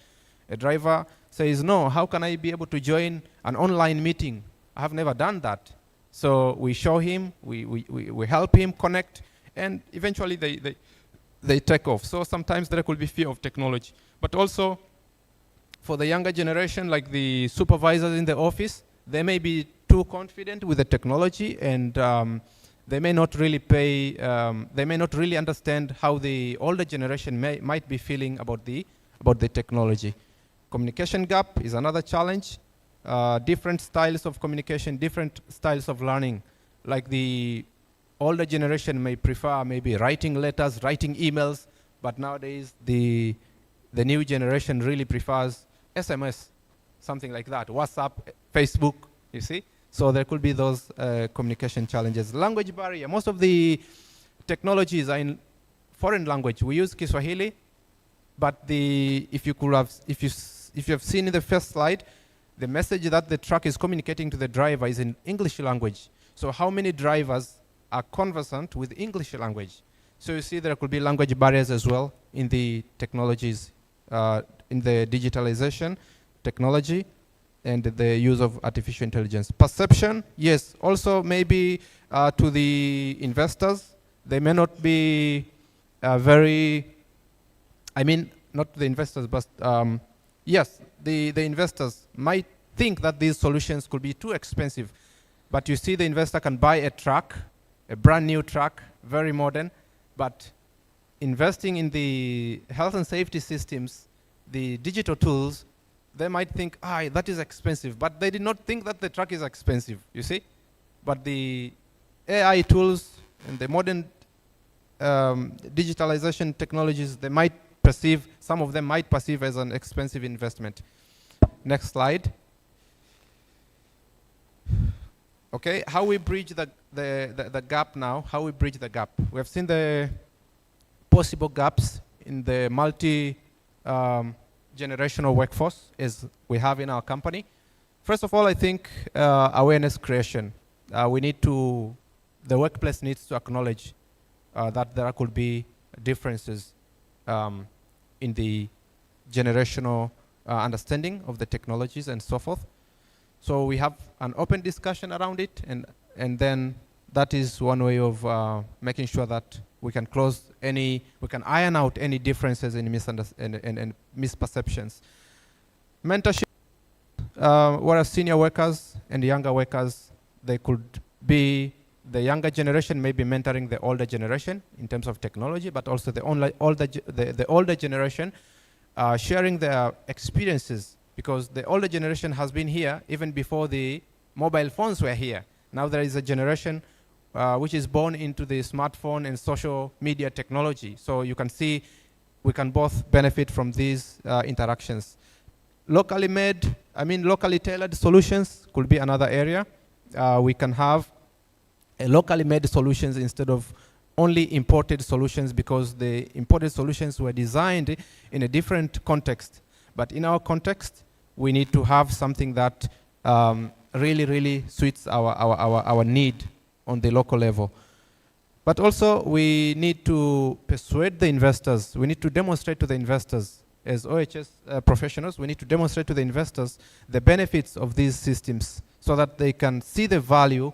A driver says, no, how can I be able to join an online meeting? I have never done that. So we show him, we help him connect, and eventually they take off. So sometimes there could be fear of technology. But also, for the younger generation, like the supervisors in the office, they may be too confident with the technology, and they may not really they may not really understand how the older generation might be feeling about the technology. Communication gap is another challenge. Different styles of communication, different styles of learning. Like the older generation may prefer maybe writing letters, writing emails, but nowadays the new generation really prefers SMS, something like that, WhatsApp, Facebook, you see? So there could be those communication challenges. Language barrier, most of the technologies are in foreign language. We use Kiswahili, but if you have seen in the first slide, the message that the truck is communicating to the driver is in English language. So how many drivers are conversant with English language? So you see there could be language barriers as well in the technologies, in the digitalization technology and the use of artificial intelligence. Perception, yes, also maybe to the investors, they may not be not the investors, but yes, the investors might think that these solutions could be too expensive. But you see the investor can buy a truck, a brand new truck, very modern, but investing in the health and safety systems, the digital tools, they might think, that is expensive, but they did not think that the truck is expensive, you see? But the AI tools and the modern digitalization technologies, they might perceive, some of them might perceive as an expensive investment. Next slide. Okay, how we bridge the gap now, how we bridge the gap. We have seen the possible gaps in the multi-generational workforce as we have in our company. First of all, I think awareness creation. The workplace needs to acknowledge that there could be differences in the generational understanding of the technologies and so forth. So we have an open discussion around it, and then that is one way of making sure that we can iron out any differences and misperceptions. Mentorship, whereas senior workers and younger workers, they could be, the younger generation may be mentoring the older generation in terms of technology, but also the older generation sharing their experiences, because the older generation has been here even before the mobile phones were here. Now there is a generation which is born into the smartphone and social media technology. So you can see we can both benefit from these interactions. Locally tailored solutions could be another area. We can have locally made solutions instead of only imported solutions, because the imported solutions were designed in a different context. But in our context, we need to have something that really suits our need on the local level. But also we need to persuade the investors. We need to demonstrate to the investors, as OHS professionals, we need to demonstrate to the investors the benefits of these systems so that they can see the value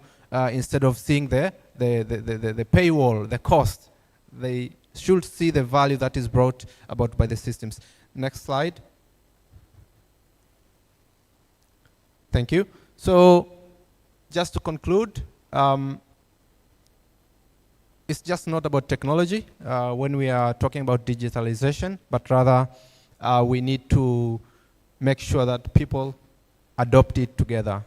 instead of seeing the paywall, the cost. They should see the value that is brought about by the systems. Next slide. Thank you. So just to conclude, it's just not about technology when we are talking about digitalization, but rather we need to make sure that people adopt it together.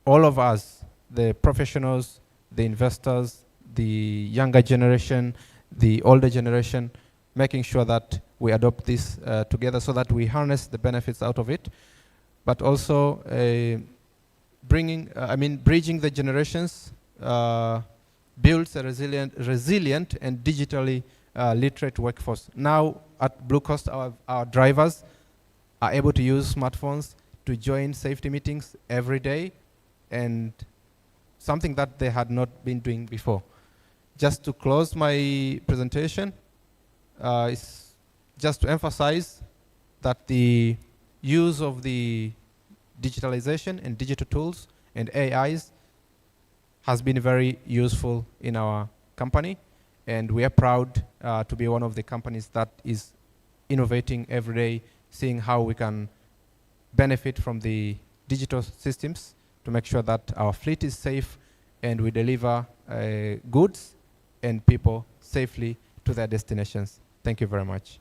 All of us, the professionals, the investors, the younger generation, the older generation, making sure that we adopt this together so that we harness the benefits out of it, but also bridging the generations builds a resilient and digitally literate workforce. Now at Blue Coast, our drivers are able to use smartphones to join safety meetings every day, and something that they had not been doing before. Just to close my presentation, is just to emphasize that the use of the digitalization and digital tools and AIs has been very useful in our company, and we are proud to be one of the companies that is innovating every day, seeing how we can benefit from the digital systems to make sure that our fleet is safe and we deliver goods and people safely to their destinations. Thank you very much.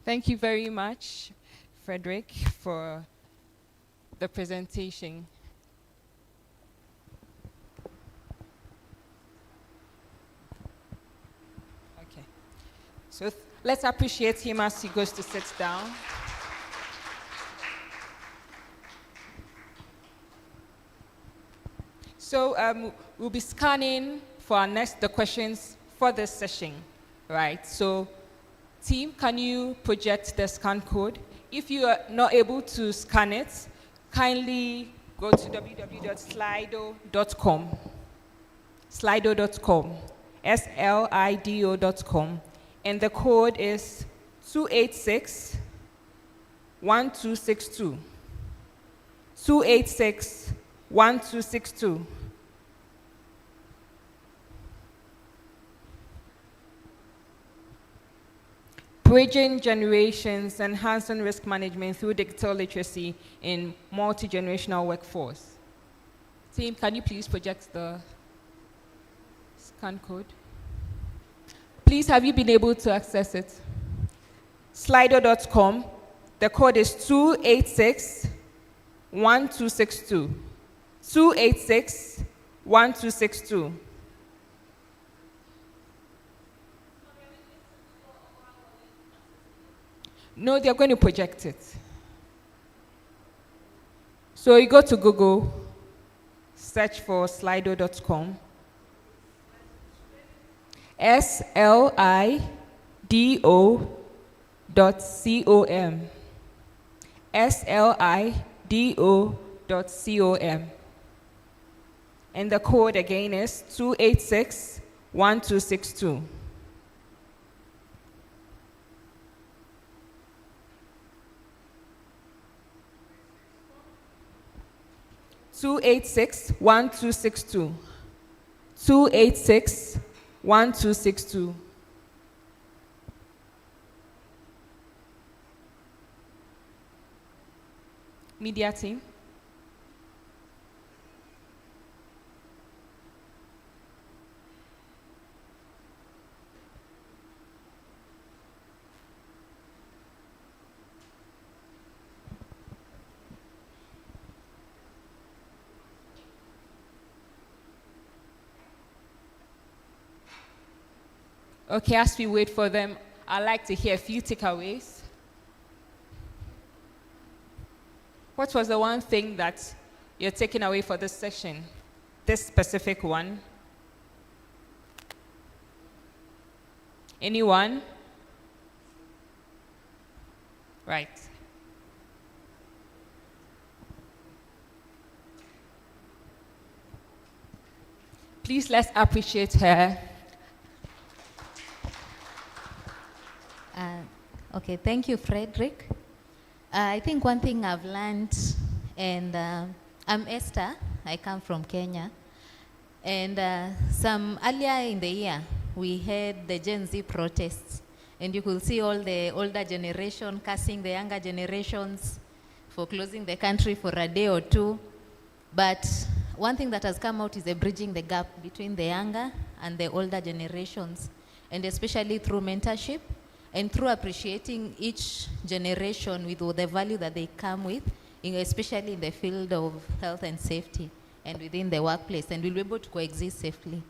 Thank you very much, Frederick, for the presentation. Okay. So let's appreciate him as he goes to sit down. So we'll be scanning for the questions for this session, right? So team, can you project the scan code? If you are not able to scan it, kindly go to www.slido.com. Slido.com. Slido.com. And the code is 286-1262. 286-1262. Bridging generations, enhancing risk management through digital literacy in multi-generational workforce. Team, can you please project the scan code? Please, have you been able to access it? Slido.com, the code is 286-1262. 286-1262. No, they're going to project it. So you go to Google, search for slido.com. Slido.com. Slido.com. And the code again is 286-1262. 286-1262. 286-1262. Media team. Okay, as we wait for them, I'd like to hear a few takeaways. What was the one thing that you're taking away for this session? This specific one? Anyone? Right. Please, let's appreciate her. Okay, thank you, Frederick. I think one thing I've learned, and I'm Esther, I come from Kenya, and earlier in the year, we had the Gen Z protests, and you could see all the older generation cursing the younger generations for closing the country for a day or two. But one thing that has come out is bridging the gap between the younger and the older generations, and especially through mentorship, and through appreciating each generation with the value that they come with, especially in the field of health and safety and within the workplace, and we'll be able to coexist safely.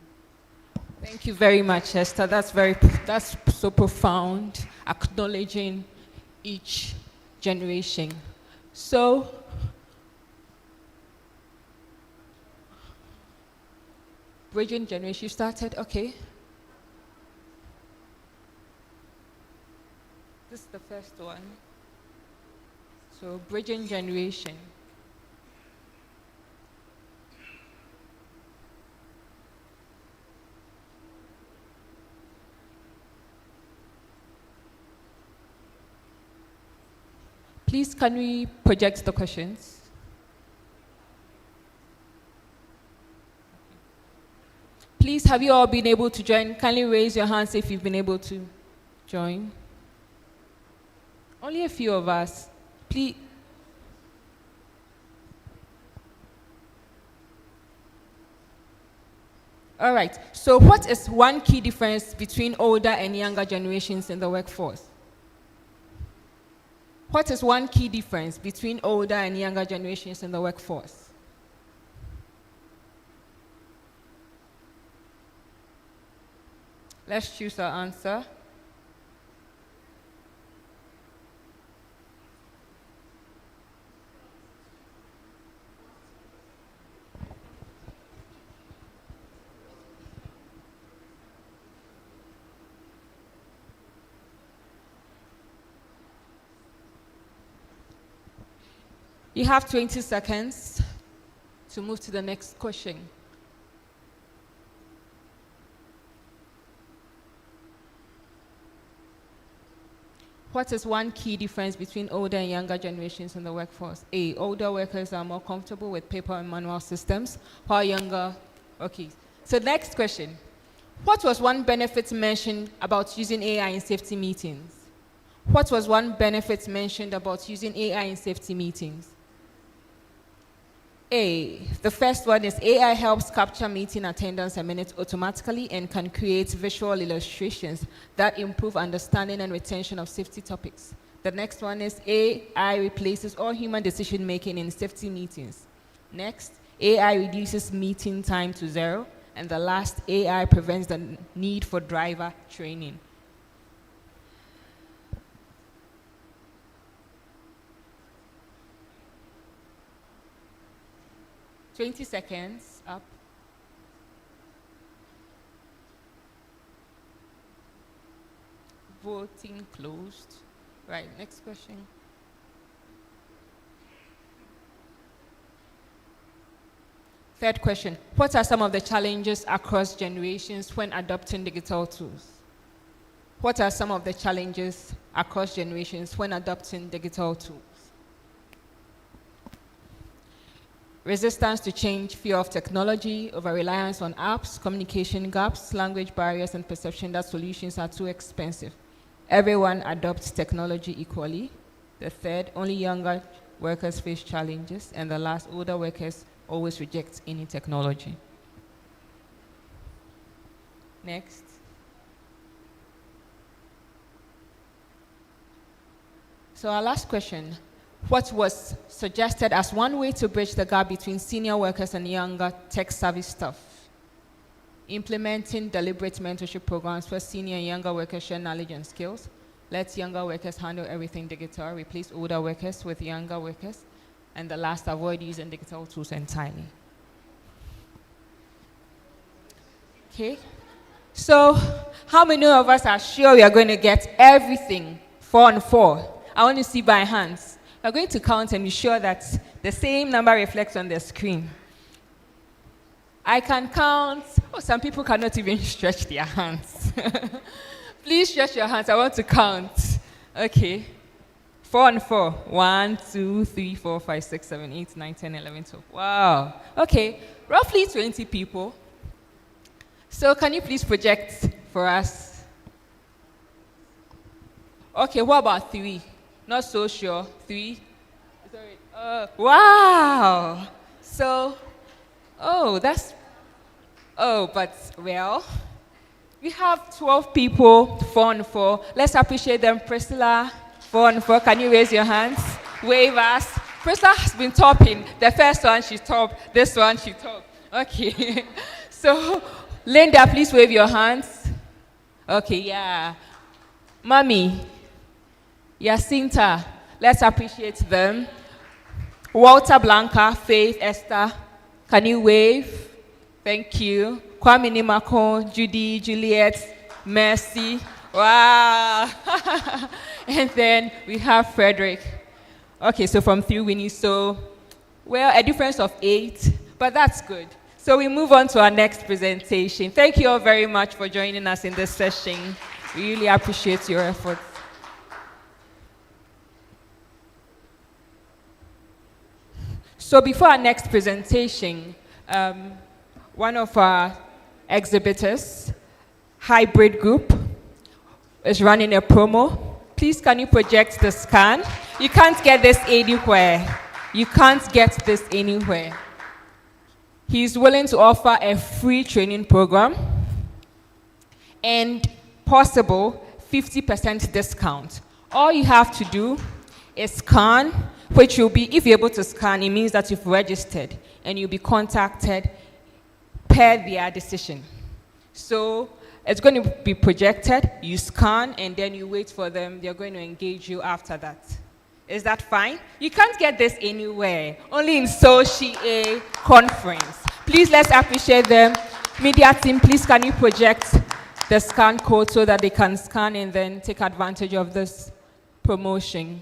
Thank you very much, Esther. That's so profound, acknowledging each generation. So, bridging generation, you started, okay. This is the first one. So, bridging generation. Please, can we project the questions? Please, have you all been able to join? Kindly raise your hands if you've been able to join. Only a few of us. Please. All right. So what is one key difference between older and younger generations in the workforce? What is one key difference between older and younger generations in the workforce? Let's choose our answer. You have 20 seconds to move to the next question. What is one key difference between older and younger generations in the workforce? A, older workers are more comfortable with paper and manual systems, while younger, okay. So next question. What was one benefit mentioned about using AI in safety meetings? What was one benefit mentioned about using AI in safety meetings? A, the first one is AI helps capture meeting attendance and minutes automatically and can create visual illustrations that improve understanding and retention of safety topics. The next one is AI replaces all human decision making in safety meetings. Next, AI reduces meeting time to 0. And the last, AI prevents the need for driver training. $20 seconds up. Voting closed. Right, next question. Third question. What are some of the challenges across generations when adopting digital tools? What are some of the challenges across generations when adopting digital tools? Resistance to change, fear of technology, over-reliance on apps, communication gaps, language barriers, and perception that solutions are too expensive. Everyone adopts technology equally. The third, only younger workers face challenges. And the last, older workers always reject any technology. Next. So our last question. What was suggested as one way to bridge the gap between senior workers and younger tech-savvy staff? Implementing deliberate mentorship programs where senior and younger workers share knowledge and skills. Let younger workers handle everything digital. Replace older workers with younger workers. And the last, avoid using digital tools entirely. Okay. So how many of us are sure we are going to get everything 4 on 4? I want to see by hands. We're going to count and be sure that the same number reflects on the screen. I can count. Oh, some people cannot even stretch their hands. Please stretch your hands. I want to count. Okay. 4 on 4. 1, 2, 3, 4, 5, 6, 7, 8, 9, 10, 11, 12. Wow. Okay. Roughly 20 people. So can you please project for us? Okay, what about 3? Not so sure. 3? Sorry. Wow. So, but well, we have 12 people, 4 on 4. Let's appreciate them. Priscilla, 4 on 4. Can you raise your hands? Wave us. Priscilla has been topping. The first one she topped. This one she topped. Okay. So, Linda, please wave your hands. Okay, yeah. Mommy. Jacinta, let's appreciate them. Walter, Blanca, Faith, Esther, can you wave? Thank you. Kwame Nimako, Judy, Juliet, Mercy. Wow. And then we have Frederick. Okay, so from 3 we need, so, well, a difference of 8, but that's good. So we move on to our next presentation. Thank you all very much for joining us in this session. We really appreciate your efforts. So before our next presentation, one of our exhibitors, Hybrid Group, is running a promo. Please, can you project the scan? You can't get this anywhere. You can't get this anywhere. He's willing to offer a free training program and possible 50% discount. All you have to do a scan, which will be, if you're able to scan, it means that you've registered and you'll be contacted per their decision. So it's going to be projected, you scan, and then you wait for them. They're going to engage you after that. Is that fine? You can't get this anywhere, only in SOWSHE-A conference. Please, let's appreciate them. Media team, please can you project the scan code so that they can scan and then take advantage of this promotion.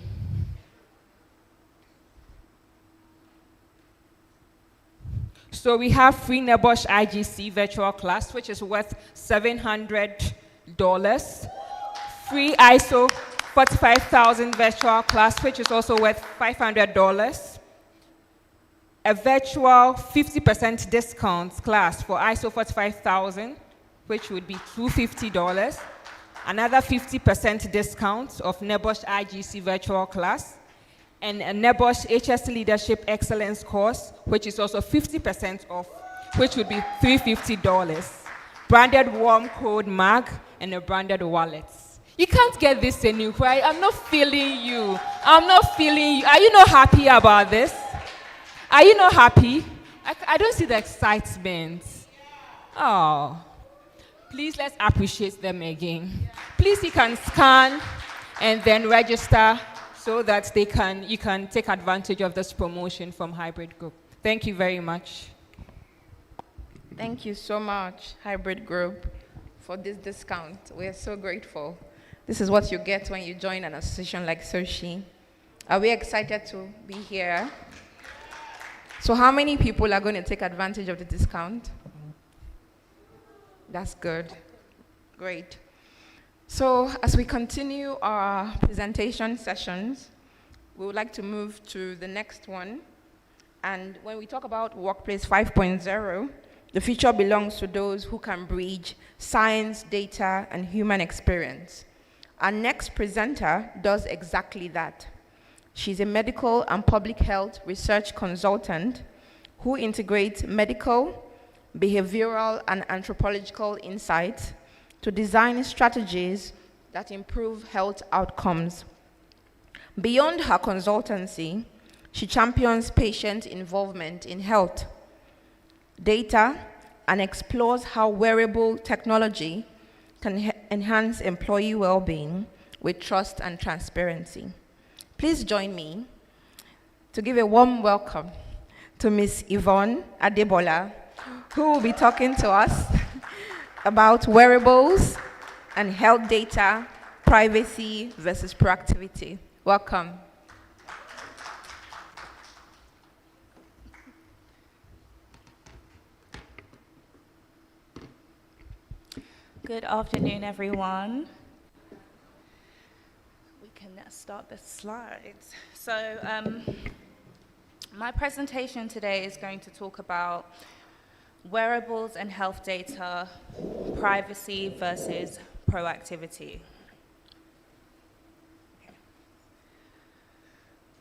So we have free NEBOSH IGC virtual class, which is worth $700. Free ISO 45,000 virtual class, which is also worth $500. A virtual 50% discount class for ISO 45,000, which would be $250. Another 50% discount of NEBOSH IGC virtual class. And a NEBOSH EHS Leadership Excellence course, which is also 50% off, which would be $350. Branded warm code mug and a branded wallet. You can't get this anywhere. I'm not feeling you. I'm not feeling you. Are you not happy about this? Are you not happy? I don't see the excitement. Oh. Please, let's appreciate them again. Please, you can scan and then register so that you can take advantage of this promotion from Hybrid Group. Thank you very much. Thank you so much, Hybrid Group, for this discount. We are so grateful. This is what you get when you join an association like SOWSHE. Are we excited to be here? So how many people are going to take advantage of the discount? That's good. Great. So as we continue our presentation sessions, we would like to move to the next one. And when we talk about Workplace 5.0, the future belongs to those who can bridge science, data, and human experience. Our next presenter does exactly that. She's a medical and public health research consultant who integrates medical, behavioral, and anthropological insights to design strategies that improve health outcomes. Beyond her consultancy, she champions patient involvement in health, data, and explores how wearable technology can enhance employee well-being with trust and transparency. Please join me to give a warm welcome to Ms. Yvonne Adebola, who will be talking to us about wearables and health data, privacy versus proactivity. Welcome. Good afternoon, everyone. We can start the slides. So my presentation today is going to talk about wearables and health data, privacy versus proactivity.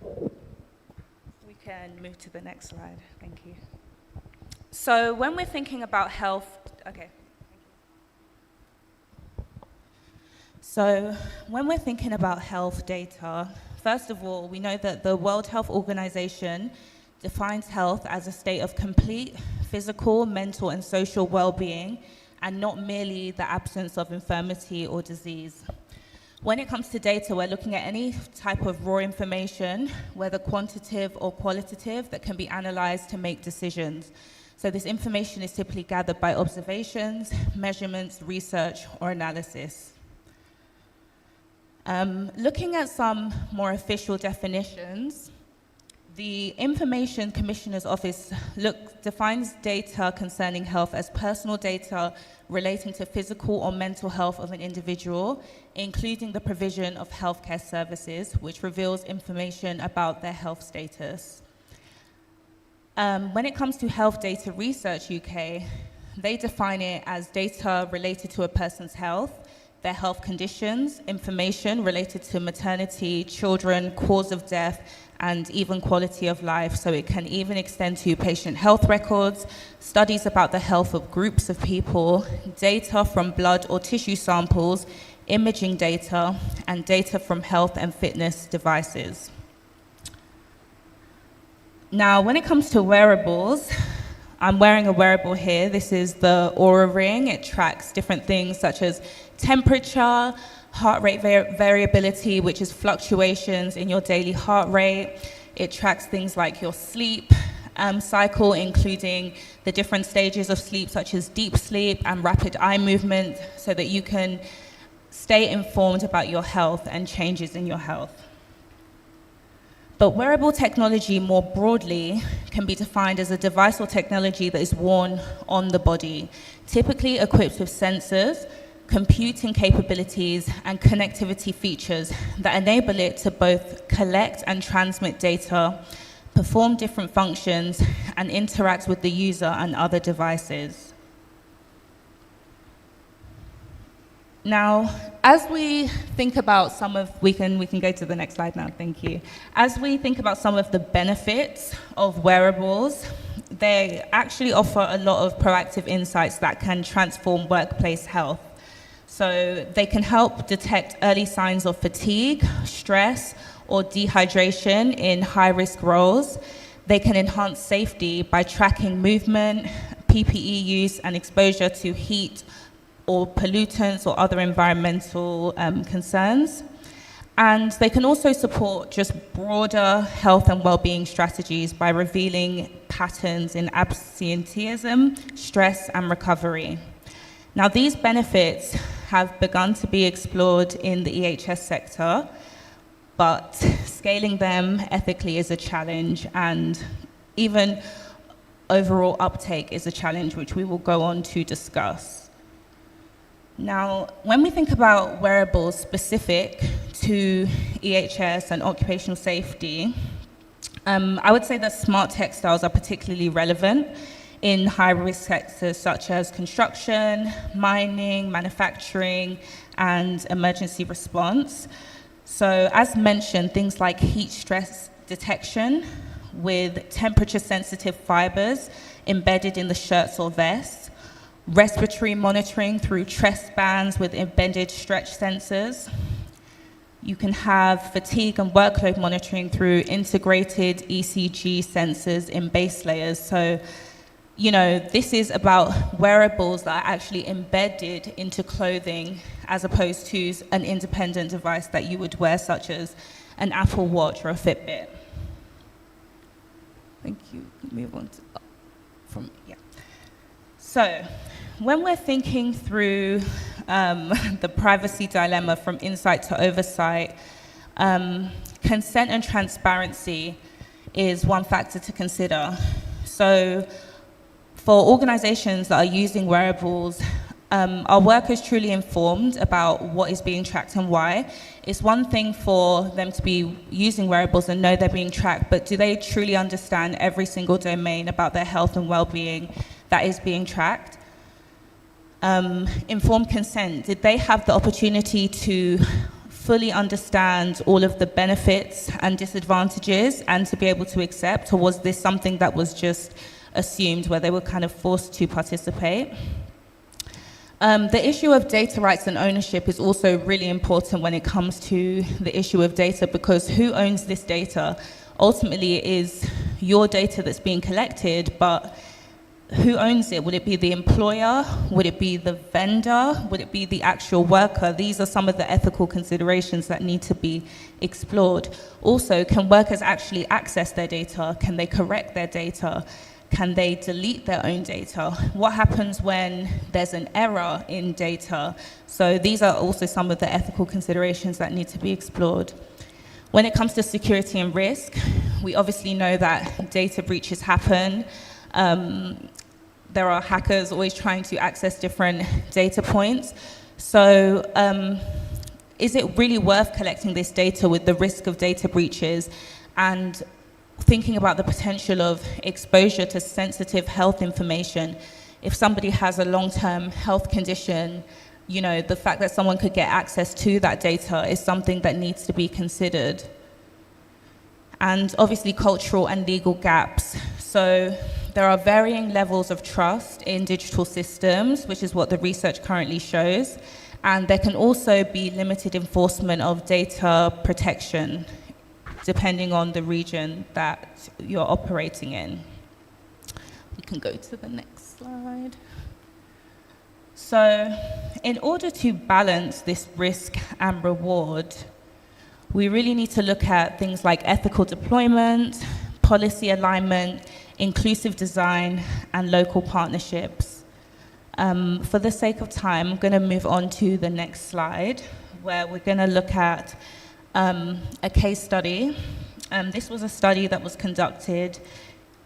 Okay. We can move to the next slide. Thank you. So when we're thinking about health, okay. So when we're thinking about health data, first of all, we know that the World Health Organization defines health as a state of complete physical, mental, and social well-being, and not merely the absence of infirmity or disease. When it comes to data, we're looking at any type of raw information, whether quantitative or qualitative, that can be analyzed to make decisions. So this information is typically gathered by observations, measurements, research, or analysis. Looking at some more official definitions, the Information Commissioner's Office defines data concerning health as personal data relating to physical or mental health of an individual, including the provision of healthcare services, which reveals information about their health status. When it comes to Health Data Research UK, they define it as data related to a person's health, their health conditions, information related to maternity, children, cause of death, and even quality of life. So it can even extend to patient health records, studies about the health of groups of people, data from blood or tissue samples, imaging data, and data from health and fitness devices. Now, when it comes to wearables, I'm wearing a wearable here. This is the Oura Ring. It tracks different things such as temperature, heart rate variability, which is fluctuations in your daily heart rate. It tracks things like your sleep cycle, including the different stages of sleep, such as deep sleep and rapid eye movement, so that you can stay informed about your health and changes in your health. But wearable technology more broadly can be defined as a device or technology that is worn on the body, typically equipped with sensors, computing capabilities, and connectivity features that enable it to both collect and transmit data, perform different functions, and interact with the user and other devices. Now, as we think about some of, we can go to the next slide now, thank you. As we think about some of the benefits of wearables, they actually offer a lot of proactive insights that can transform workplace health. So they can help detect early signs of fatigue, stress, or dehydration in high-risk roles. They can enhance safety by tracking movement, PPE use, and exposure to heat or pollutants or other environmental concerns. And they can also support just broader health and well-being strategies by revealing patterns in absenteeism, stress, and recovery. Now, these benefits have begun to be explored in the EHS sector, but scaling them ethically is a challenge, and even overall uptake is a challenge, which we will go on to discuss. Now, when we think about wearables specific to EHS and occupational safety, I would say that smart textiles are particularly relevant in high-risk sectors such as construction, mining, manufacturing, and emergency response. So, as mentioned, things like heat stress detection with temperature-sensitive fibers embedded in the shirts or vests, respiratory monitoring through chest bands with embedded stretch sensors. You can have fatigue and workload monitoring through integrated ECG sensors in base layers. So, you know, this is about wearables that are actually embedded into clothing as opposed to an independent device that you would wear, such as an Apple Watch or a Fitbit. Thank you. Move on to, So, when we're thinking through the privacy dilemma from insight to oversight, consent and transparency is one factor to consider. So, for organizations that are using wearables, are workers truly informed about what is being tracked and why? It's one thing for them to be using wearables and know they're being tracked, but do they truly understand every single domain about their health and well-being that is being tracked? Informed consent, did they have the opportunity to fully understand all of the benefits and disadvantages and to be able to accept, or was this something that was just assumed where they were kind of forced to participate? The issue of data rights and ownership is also really important when it comes to the issue of data, because who owns this data? Ultimately, it is your data that's being collected, but who owns it? Would it be the employer? Would it be the vendor? Would it be the actual worker? These are some of the ethical considerations that need to be explored. Also, can workers actually access their data? Can they correct their data? Can they delete their own data? What happens when there's an error in data? So these are also some of the ethical considerations that need to be explored. When it comes to security and risk, we obviously know that data breaches happen. There are hackers always trying to access different data points. So is it really worth collecting this data with the risk of data breaches and thinking about the potential of exposure to sensitive health information? If somebody has a long-term health condition, you know, the fact that someone could get access to that data is something that needs to be considered. And obviously cultural and legal gaps. So there are varying levels of trust in digital systems, which is what the research currently shows. And there can also be limited enforcement of data protection. depending on the region that you're operating in. We can go to the next slide. So, in order to balance this risk and reward, we really need to look at things like ethical deployment, policy alignment, inclusive design, and local partnerships. For the sake of time, I'm going to move on to the next slide, where we're going to look at a case study. This was a study that was conducted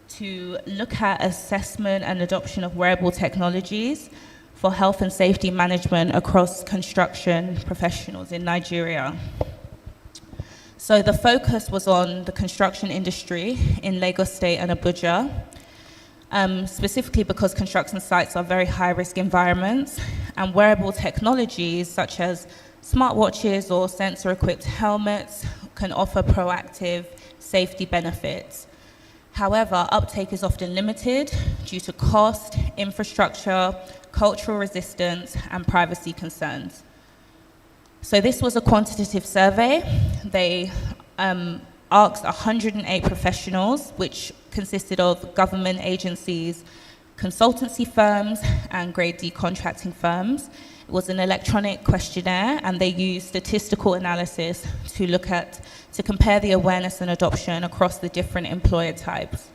to look at assessment and adoption of wearable technologies for health and safety management across construction professionals in Nigeria. So the focus was on the construction industry in Lagos State and Abuja, specifically because construction sites are very high-risk environments, and wearable technologies such as smartwatches or sensor-equipped helmets can offer proactive safety benefits. However, uptake is often limited due to cost, infrastructure, cultural resistance, and privacy concerns. So this was a quantitative survey. They asked 108 professionals, which consisted of government agencies, consultancy firms, and grade D contracting firms. It was an electronic questionnaire, and they used statistical analysis to compare the awareness and adoption across the different employer types.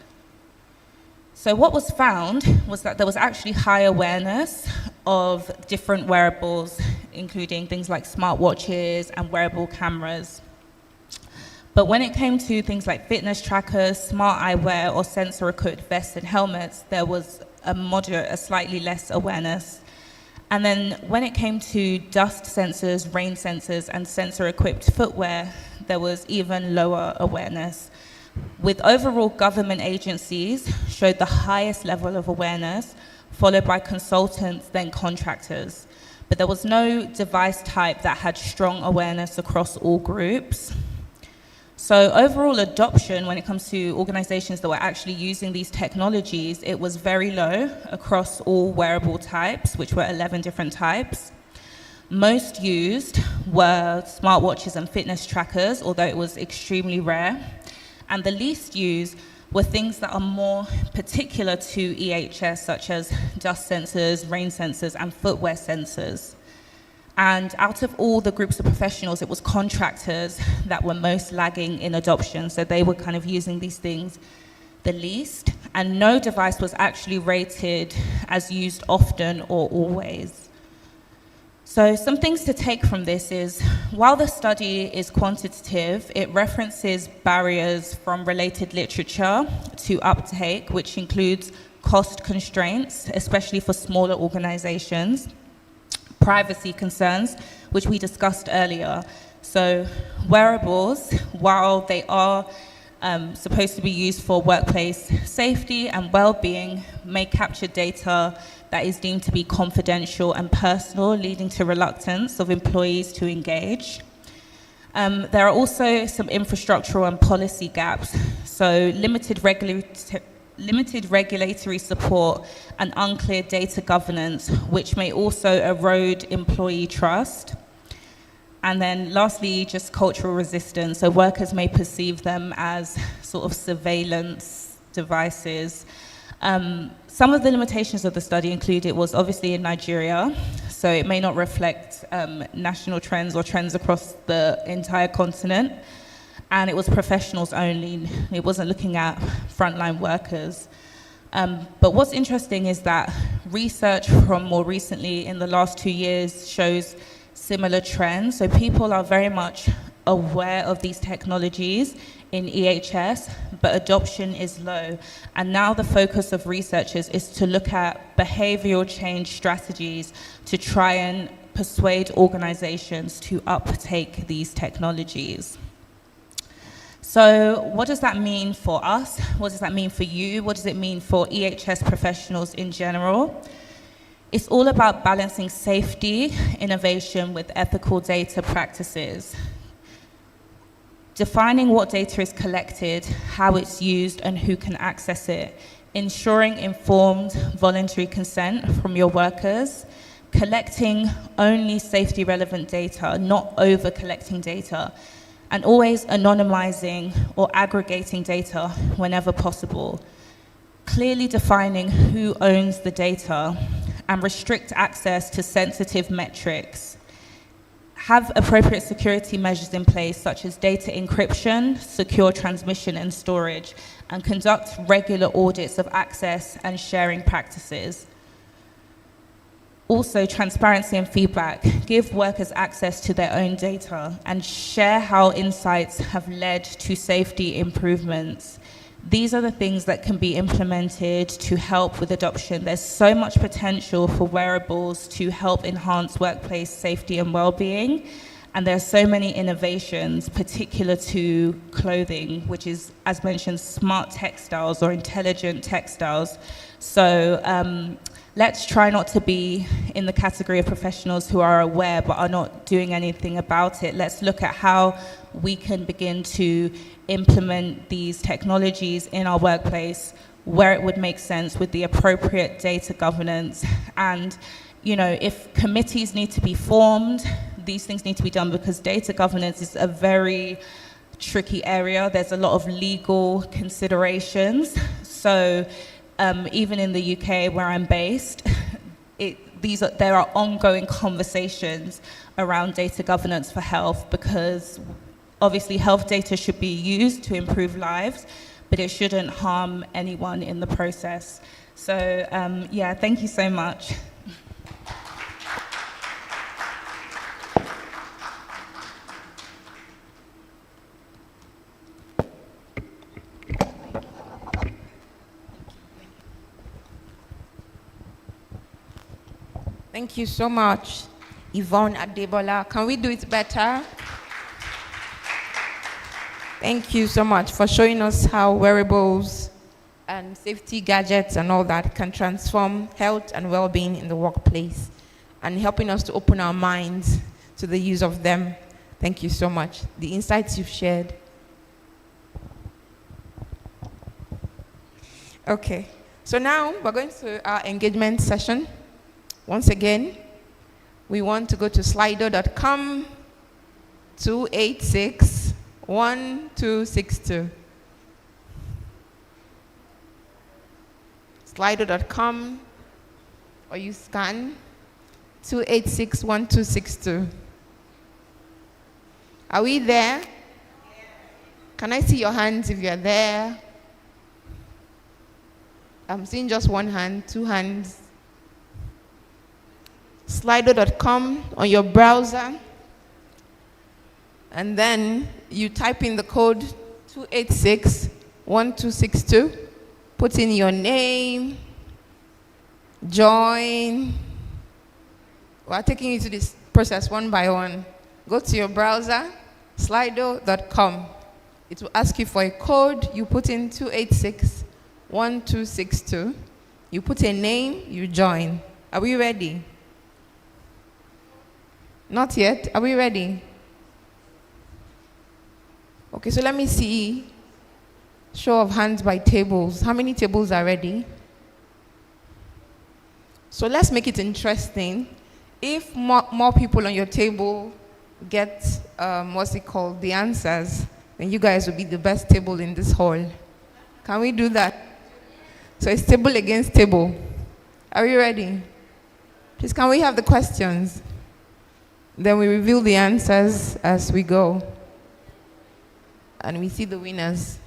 So what was found was that there was actually high awareness of different wearables, including things like smartwatches and wearable cameras. But when it came to things like fitness trackers, smart eyewear, or sensor-equipped vests and helmets, there was a slightly less awareness. And then when it came to dust sensors, rain sensors, and sensor-equipped footwear, there was even lower awareness, with overall government agencies showed the highest level of awareness, followed by consultants, then contractors. But there was no device type that had strong awareness across all groups. So overall adoption, when it comes to organizations that were actually using these technologies, it was very low across all wearable types, which were 11 different types. Most used were smartwatches and fitness trackers, although it was extremely rare. And the least used were things that are more particular to EHS, such as dust sensors, rain sensors, and footwear sensors. And out of all the groups of professionals, it was contractors that were most lagging in adoption. So they were kind of using these things the least. And no device was actually rated as used often or always. So some things to take from this is, while the study is quantitative, it references barriers from related literature to uptake, which includes cost constraints, especially for smaller organizations, privacy concerns, which we discussed earlier. So wearables, while they are supposed to be used for workplace safety and well-being, may capture data that is deemed to be confidential and personal, leading to reluctance of employees to engage. There are also some infrastructural and policy gaps, so limited regulatory support and unclear data governance, which may also erode employee trust. And then lastly, just cultural resistance. So workers may perceive them as sort of surveillance devices. Some of the limitations of the study include it was obviously in Nigeria, so it may not reflect national trends or trends across the entire continent. And it was professionals only. It wasn't looking at frontline workers. But what's interesting is that research from more recently in the last 2 years shows similar trends. So people are very much aware of these technologies in EHS, but adoption is low. And now the focus of researchers is to look at behavioral change strategies to try and persuade organizations to uptake these technologies. So what does that mean for us? What does that mean for you? What does it mean for EHS professionals in general? It's all about balancing safety, innovation with ethical data practices. Defining what data is collected, how it's used, and who can access it. Ensuring informed voluntary consent from your workers. Collecting only safety relevant data, not over collecting data. and always anonymizing or aggregating data whenever possible. Clearly defining who owns the data and restrict access to sensitive metrics. Have appropriate security measures in place, such as data encryption, secure transmission and storage, and conduct regular audits of access and sharing practices. Also, transparency and feedback. Give workers access to their own data and share how insights have led to safety improvements. These are the things that can be implemented to help with adoption. There's so much potential for wearables to help enhance workplace safety and well-being. And there are so many innovations, particular to clothing, which is, as mentioned, smart textiles or intelligent textiles. So let's try not to be in the category of professionals who are aware but are not doing anything about it. Let's look at how we can begin to implement these technologies in our workplace where it would make sense with the appropriate data governance. And, you know, if committees need to be formed, these things need to be done, because data governance is a very tricky area. There's a lot of legal considerations. So even in the UK where I'm based, there are ongoing conversations around data governance for health, because obviously health data should be used to improve lives, but it shouldn't harm anyone in the process. So yeah, thank you so much. Thank you so much, Yvonne Adebola. Can we do it better? Thank you so much for showing us how wearables and safety gadgets and all that can transform health and well-being in the workplace, and helping us to open our minds to the use of them. Thank you so much. The insights you've shared. Okay, so now we're going to our engagement session. Once again, we want to go to slido.com 286-1262. Slido.com, or you scan 286-1262. Are we there? Can I see your hands if you're there? I'm seeing just one hand, two hands. Slido.com on your browser, and then you type in the code 286-1262, put in your name, join. We're taking you to this process one by one. Go to your browser, slido.com. It will ask you for a code. You put in 286-1262. You put a name, you join. Are we ready? Not yet. Are we ready? Okay, so let me see. Show of hands by tables. How many tables are ready? So let's make it interesting. If more people on your table get, the answers, then you guys will be the best table in this hall. Can we do that? So it's table against table. Are we ready? Please, can we have the questions? Then we reveal the answers as we go. And we see the winners.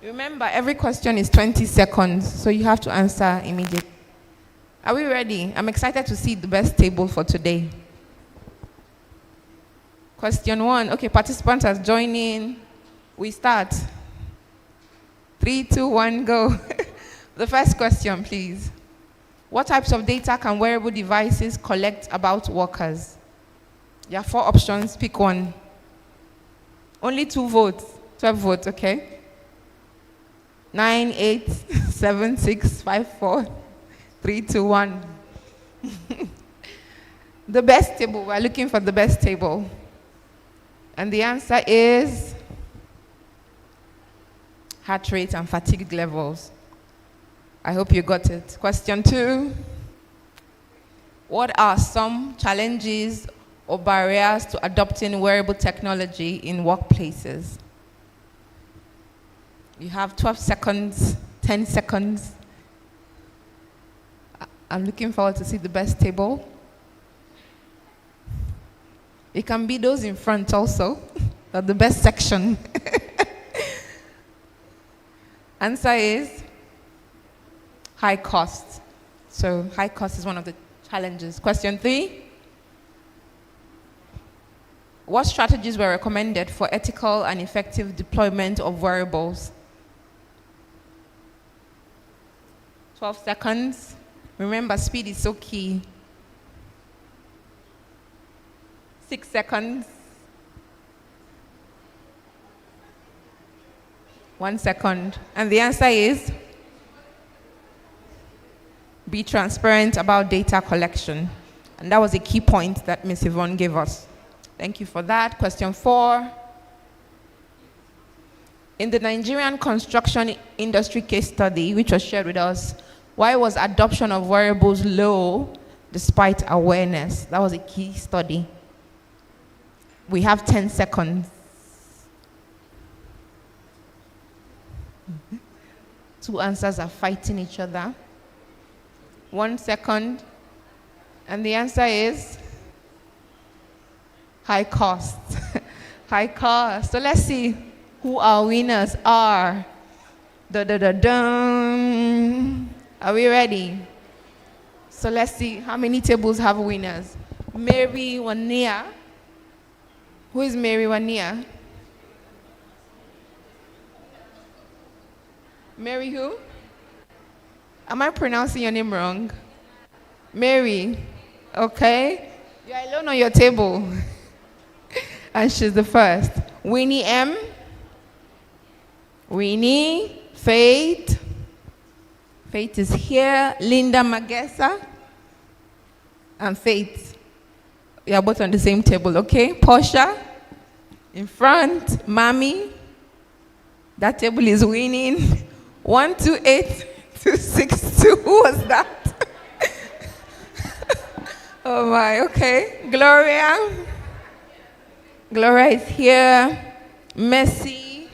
Remember, every question is 20 seconds, so you have to answer immediately. Are we ready? I'm excited to see the best table for today. Question 1. Okay, participants are joining. We start. 3, 2, 1, go. The first question, please. What types of data can wearable devices collect about workers? There are 4 options, pick one. Only 2 votes, 12 votes, okay? 9, 8, 7, 6, 5, 4, 3, 2, 1. The best table, we're looking for the best table. And the answer is heart rate and fatigue levels. I hope you got it. Question 2. What are some challenges or barriers to adopting wearable technology in workplaces. You have 12 seconds, 10 seconds. I'm looking forward to see the best table. It can be those in front also, but the best section. Answer is high cost. So high cost is one of the challenges. Question 3. What strategies were recommended for ethical and effective deployment of wearables? 12 seconds. Remember, speed is so key. 6 seconds. 1 second. And the answer is be transparent about data collection. And that was a key point that Ms. Yvonne gave us. Thank you for that. Question 4. In the Nigerian construction industry case study, which was shared with us, why was adoption of wearables low despite awareness? That was a key study. We have 10 seconds. 2 answers are fighting each other. 1 second. And the answer is high cost. High cost. So let's see who our winners are. Da-da-da-dum. Are we ready? So let's see how many tables have winners. Mary Wania. Who is Mary Wania? Mary who? Am I pronouncing your name wrong? Mary. Okay. You're alone on your table. And she's the first. Winnie M. Winnie. Faith. Faith is here. Linda Magesa. And Faith. You are both on the same table, okay? Portia. In front. Mami. That table is winning. 128262. Who was that? Oh my, okay. Gloria. Gloria is here. Messi.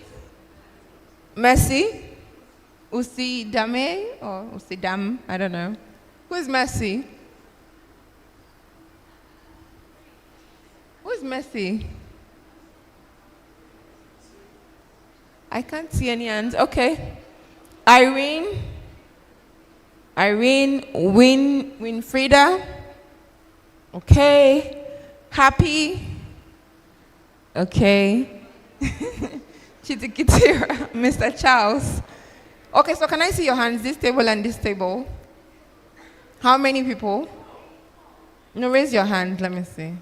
Messi. Usi Dame or Usi Dam, I don't know. Who is Messi? Who is Messi? I can't see any hands. Okay. Irene. Winfrida. Okay. Happy. Okay. Chitikitira. Mr. Charles. Okay, so can I see your hands, this table and this table? How many people? No, raise your hand, let me see.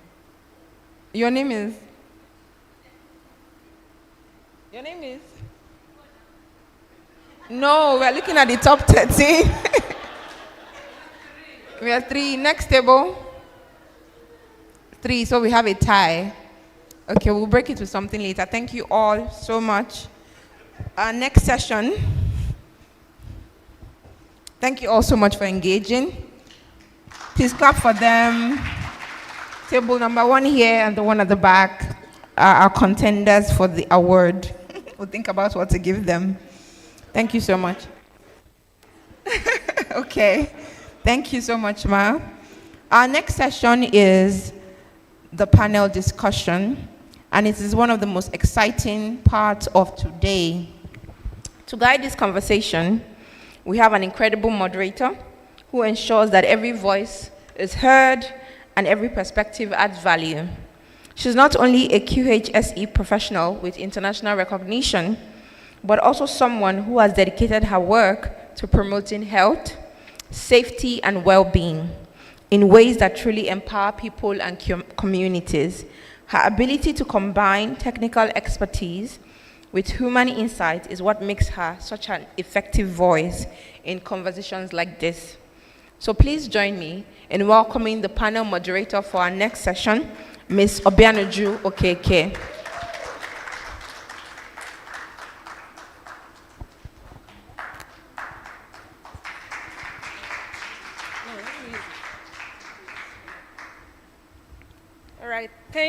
Your name is? Your name is? No, we're looking at the top 13. We are 3. Next table. 3, so we have a tie. Okay, we'll break it with something later. Thank you all so much. Our next session. Thank you all so much for engaging. Please clap for them. Table number 1 here and the one at the back are our contenders for the award. We'll think about what to give them. Thank you so much. Okay. Thank you so much, Ma. Our next session is the panel discussion, and it is one of the most exciting parts of today. To guide this conversation, we have an incredible moderator who ensures that every voice is heard and every perspective adds value. She's not only a QHSE professional with international recognition, but also someone who has dedicated her work to promoting health, safety, and well-being in ways that truly empower people and communities. Her ability to combine technical expertise with human insight is what makes her such an effective voice in conversations like this. So please join me in welcoming the panel moderator for our next session, Ms. Obianuju Okeke.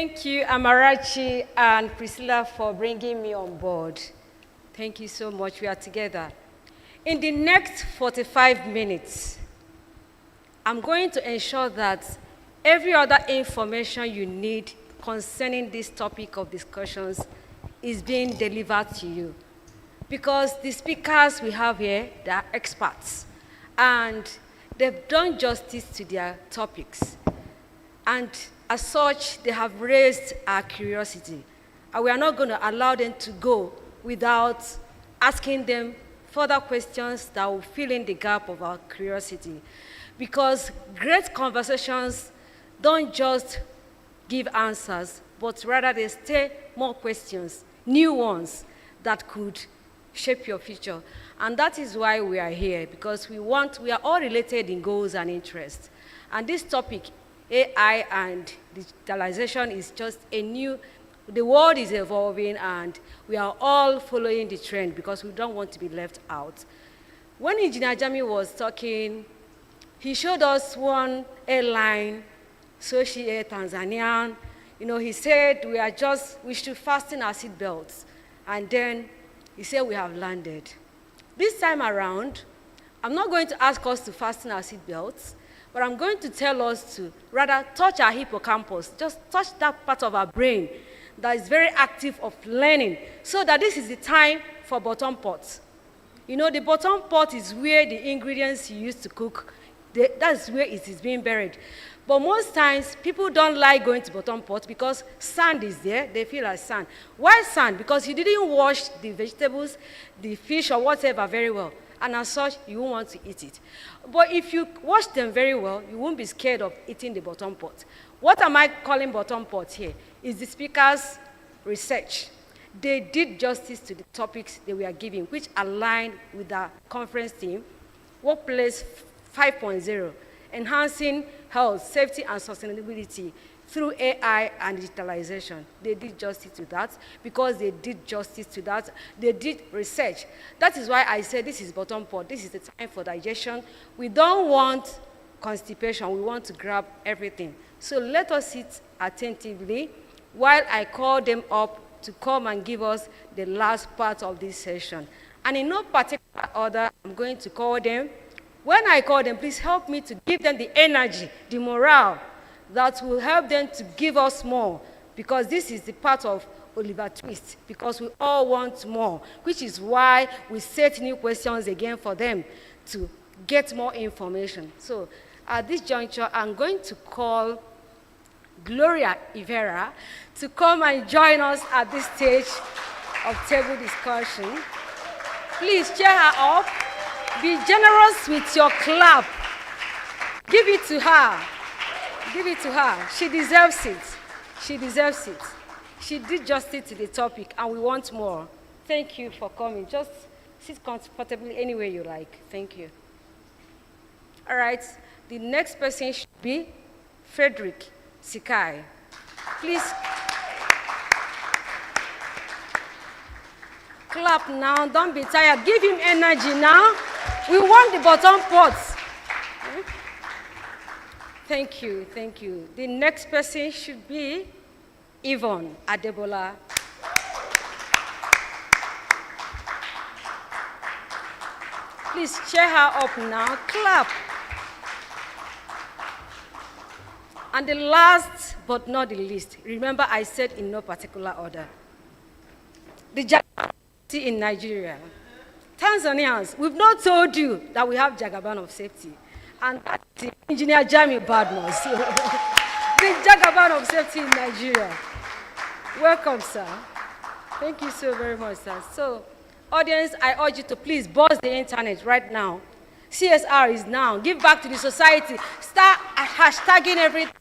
Thank you, Amarachi and Priscilla, for bringing me on board. Thank you so much. We are together. In the next 45 minutes, I'm going to ensure that every other information you need concerning this topic of discussions is being delivered to you. Because the speakers we have here, they are experts, and they've done justice to their topics. And as such, they have raised our curiosity. And we are not going to allow them to go without asking them further questions that will fill in the gap of our curiosity. Because great conversations don't just give answers, but rather they stay more questions, new ones that could shape your future. And that is why we are here, because we are all related in goals and interests. And this topic, AI and digitalization, is just the world is evolving, and we are all following the trend because we don't want to be left out. When Engineer Jami was talking, he showed us one airline, SOWSHE-A Tanzania. He said we should fasten our seatbelts. And then he said we have landed. This time around, I'm not going to ask us to fasten our seatbelts, but I'm going to tell us to rather touch our hippocampus, just touch that part of our brain that is very active of learning, so that this is the time for bottom pot. The bottom pot is where the ingredients you use to cook, that's where it is being buried. But most times, people don't like going to bottom pot because sand is there. They feel like sand. Why sand? Because you didn't wash the vegetables, the fish, or whatever very well. And as such, you won't want to eat it. But if you wash them very well, you won't be scared of eating the bottom pot. What am I calling bottom pot here? Is the speaker's research. They did justice to the topics they were giving, which aligned with the conference theme, Workplace 5.0, enhancing health, safety, and sustainability through AI and digitalization. They did justice to that. Because they did justice to that, they did research. That is why I said this is bottom pot. This is the time for digestion. We don't want constipation. We want to grab everything. So let us sit attentively while I call them up to come and give us the last part of this session. And in no particular order, I'm going to call them. When I call them, please help me to give them the energy, the morale that will help them to give us more, because this is the part of Oliver Twist, because we all want more, which is why we set new questions again for them to get more information. So at this juncture, I'm going to call Gloria Ivera to come and join us at this stage of table discussion. Please cheer her up. Be generous with your clap. Give it to her. Give it to her. She deserves it. She deserves it. She did justice to the topic, and we want more. Thank you for coming. Just sit comfortably anywhere you like. Thank you. All right. The next person should be Frederick Sikai. Please clap now. Don't be tired. Give him energy now. We want the bottom pots. Thank you, thank you. The next person should be Yvonne Adebola. Please cheer her up now. Clap. And the last but not the least, remember I said in no particular order, the Jagaban in Nigeria. Tanzanians, we've not told you that we have Jagaban of safety. And that's the Engineer Jami Badmus. The Jagaban of safety in Nigeria. Welcome, sir. Thank you so very much, sir. So, audience, I urge you to please buzz the internet right now. CSR is now. Give back to the society. Start hashtagging everything.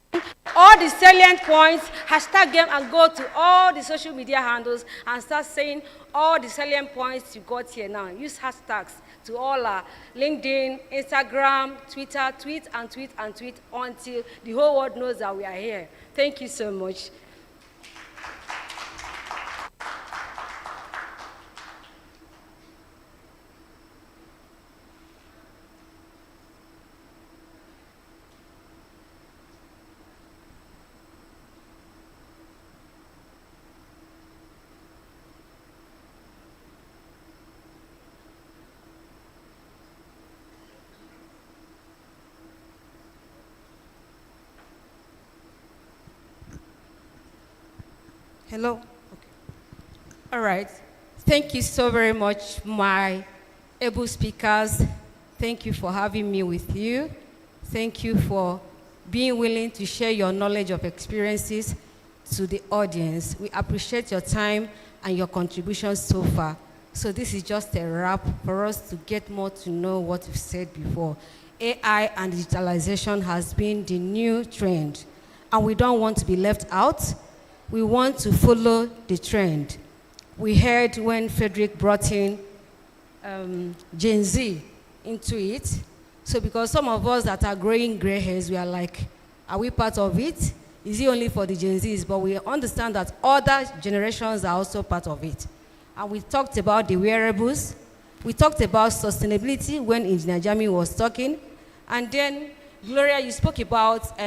All the salient points, hashtag them and go to all the social media handles and start saying all the salient points you got here now. Use hashtags to all our LinkedIn, Instagram, Twitter, tweet and tweet and tweet until the whole world knows that we are here. Thank you so much. Hello. Okay. All right. Thank you so very much, my able speakers. Thank you for having me with you. Thank you for being willing to share your knowledge of experiences to the audience. We appreciate your time and your contributions so far. So this is just a wrap for us to get more to know what we've said before. AI and digitalization has been the new trend, and we don't want to be left out. We want to follow the trend. We heard when Frederick brought in Gen Z into it. So because some of us that are growing gray hairs, we are like, are we part of it? Is it only for the Gen Zs? But we understand that other generations are also part of it. And we talked about the wearables. We talked about sustainability when Engineer Jami was talking. And then, Gloria, you spoke about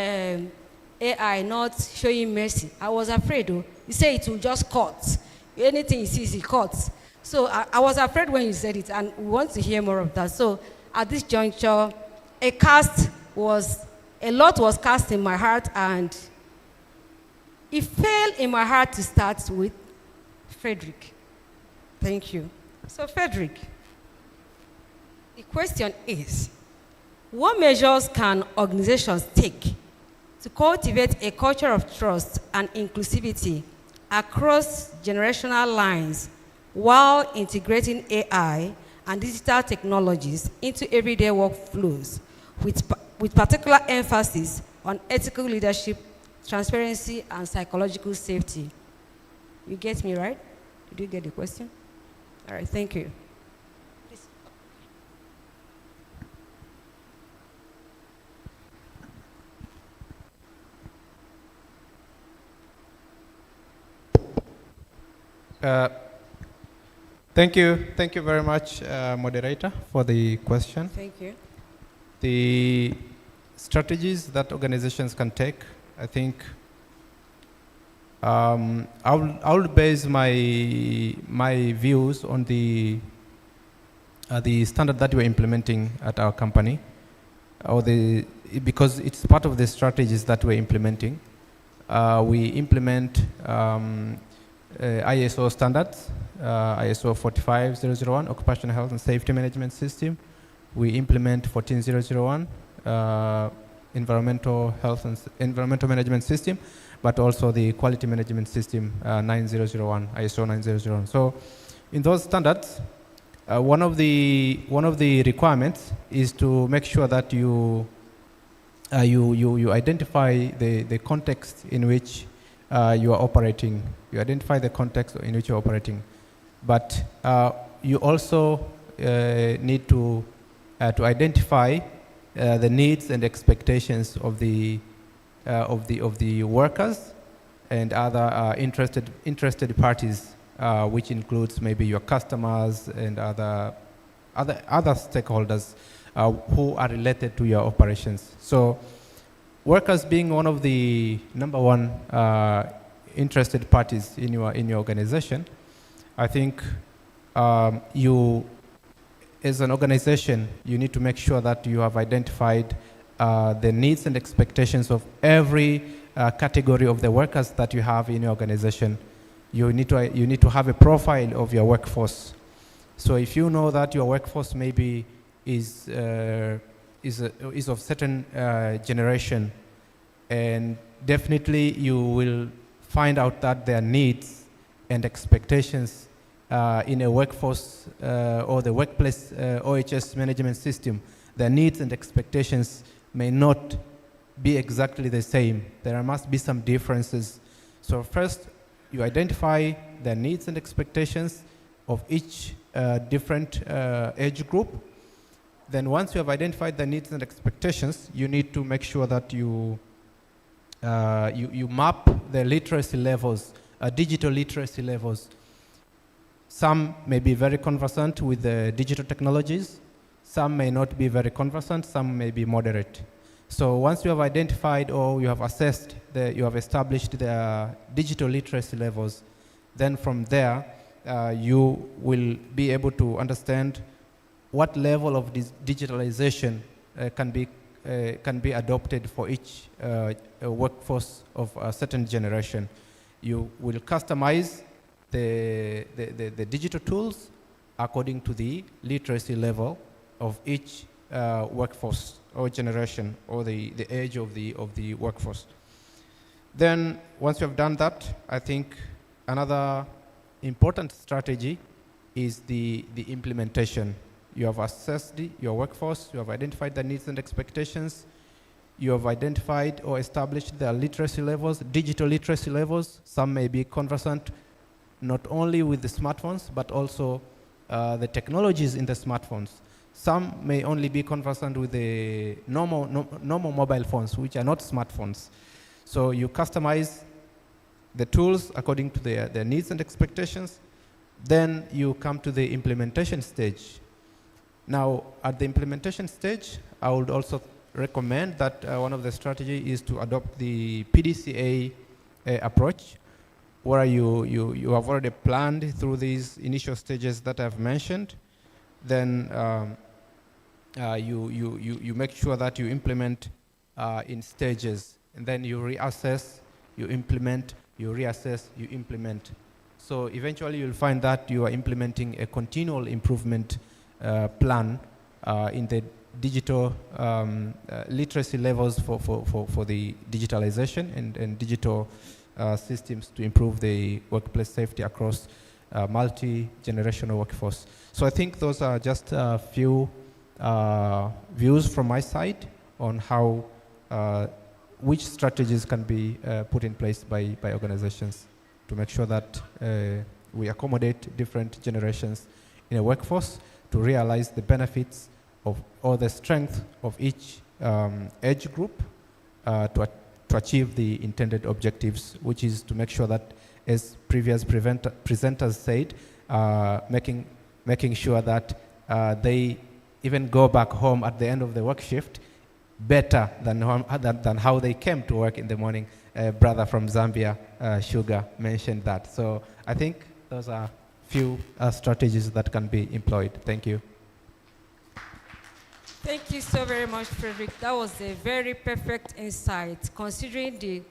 AI not showing mercy. I was afraid, though. You say it will just cut. Anything he sees, he cuts. So I was afraid when you said it, and we want to hear more of that. So at this juncture, a lot was cast in my heart, and it fell in my heart to start with Frederick. Thank you. So Frederick, the question is, what measures can organizations take to cultivate a culture of trust and inclusivity across generational lines while integrating AI and digital technologies into everyday workflows with particular emphasis on ethical leadership, transparency, and psychological safety? You get me, right? Did you get the question? All right, thank you. Thank you very much, moderator, for the question. Thank you. The strategies that organizations can take, I think, I will base my views on the standard that we're implementing at our company, because it's part of the strategies that we're implementing. We implement ISO standards, ISO 45001, Occupational Health and Safety Management System. We implement 14001, Environmental Management System, but also the Quality Management System, 9001, ISO 9001. So in those standards, one of the requirements is to make sure that you identify the context in which you are operating. You identify the context in which you're operating, but you also need to identify the needs and expectations of the workers and other interested parties, which includes maybe your customers and other stakeholders who are related to your operations. So, workers being one of the number one interested parties in your organization, I think you, as an organization, you need to make sure that you have identified the needs and expectations of every category of the workers that you have in your organization. You need to have a profile of your workforce. So if you know that your workforce maybe is of certain generation, and definitely you will find out that their needs and expectations in a workforce or the workplace OHS management system, their needs and expectations may not be exactly the same. There must be some differences. So first, you identify the needs and expectations of each different age group. Then once you have identified the needs and expectations, you need to make sure that you map the literacy levels, digital literacy levels. Some may be very conversant with the digital technologies. Some may not be very conversant. Some may be moderate. So once you have identified or you have assessed, you have established the digital literacy levels, then from there, you will be able to understand what level of digitalization can be adopted for each workforce of a certain generation. You will customize the digital tools according to the literacy level of each workforce or generation or the age of the workforce. Then once you have done that, I think another important strategy is the implementation. You have assessed your workforce, you have identified the needs and expectations, you have identified or established their literacy levels, digital literacy levels. Some may be conversant not only with the smartphones, but also the technologies in the smartphones. Some may only be conversant with the normal mobile phones, which are not smartphones. So you customize the tools according to their needs and expectations. Then you come to the implementation stage. Now, at the implementation stage, I would also recommend that one of the strategies is to adopt the PDCA approach, where you have already planned through these initial stages that I've mentioned. Then you make sure that you implement in stages, and then you reassess, you implement, you reassess, you implement. So eventually you'll find that you are implementing a continual improvement plan in the digital literacy levels for the digitalization and digital systems to improve the workplace safety across multi-generational workforce. So I think those are just a few views from my side on how which strategies can be put in place by organizations to make sure that we accommodate different generations in a workforce to realize the benefits of or the strength of each age group to achieve the intended objectives, which is to make sure that, as previous presenters said, making sure that they even go back home at the end of the work shift better than how they came to work in the morning. Brother from Zambia, Sugar, mentioned that. So I think those are few strategies that can be employed. Thank you. Thank you so very much, Frederick. That was a very perfect insight, considering the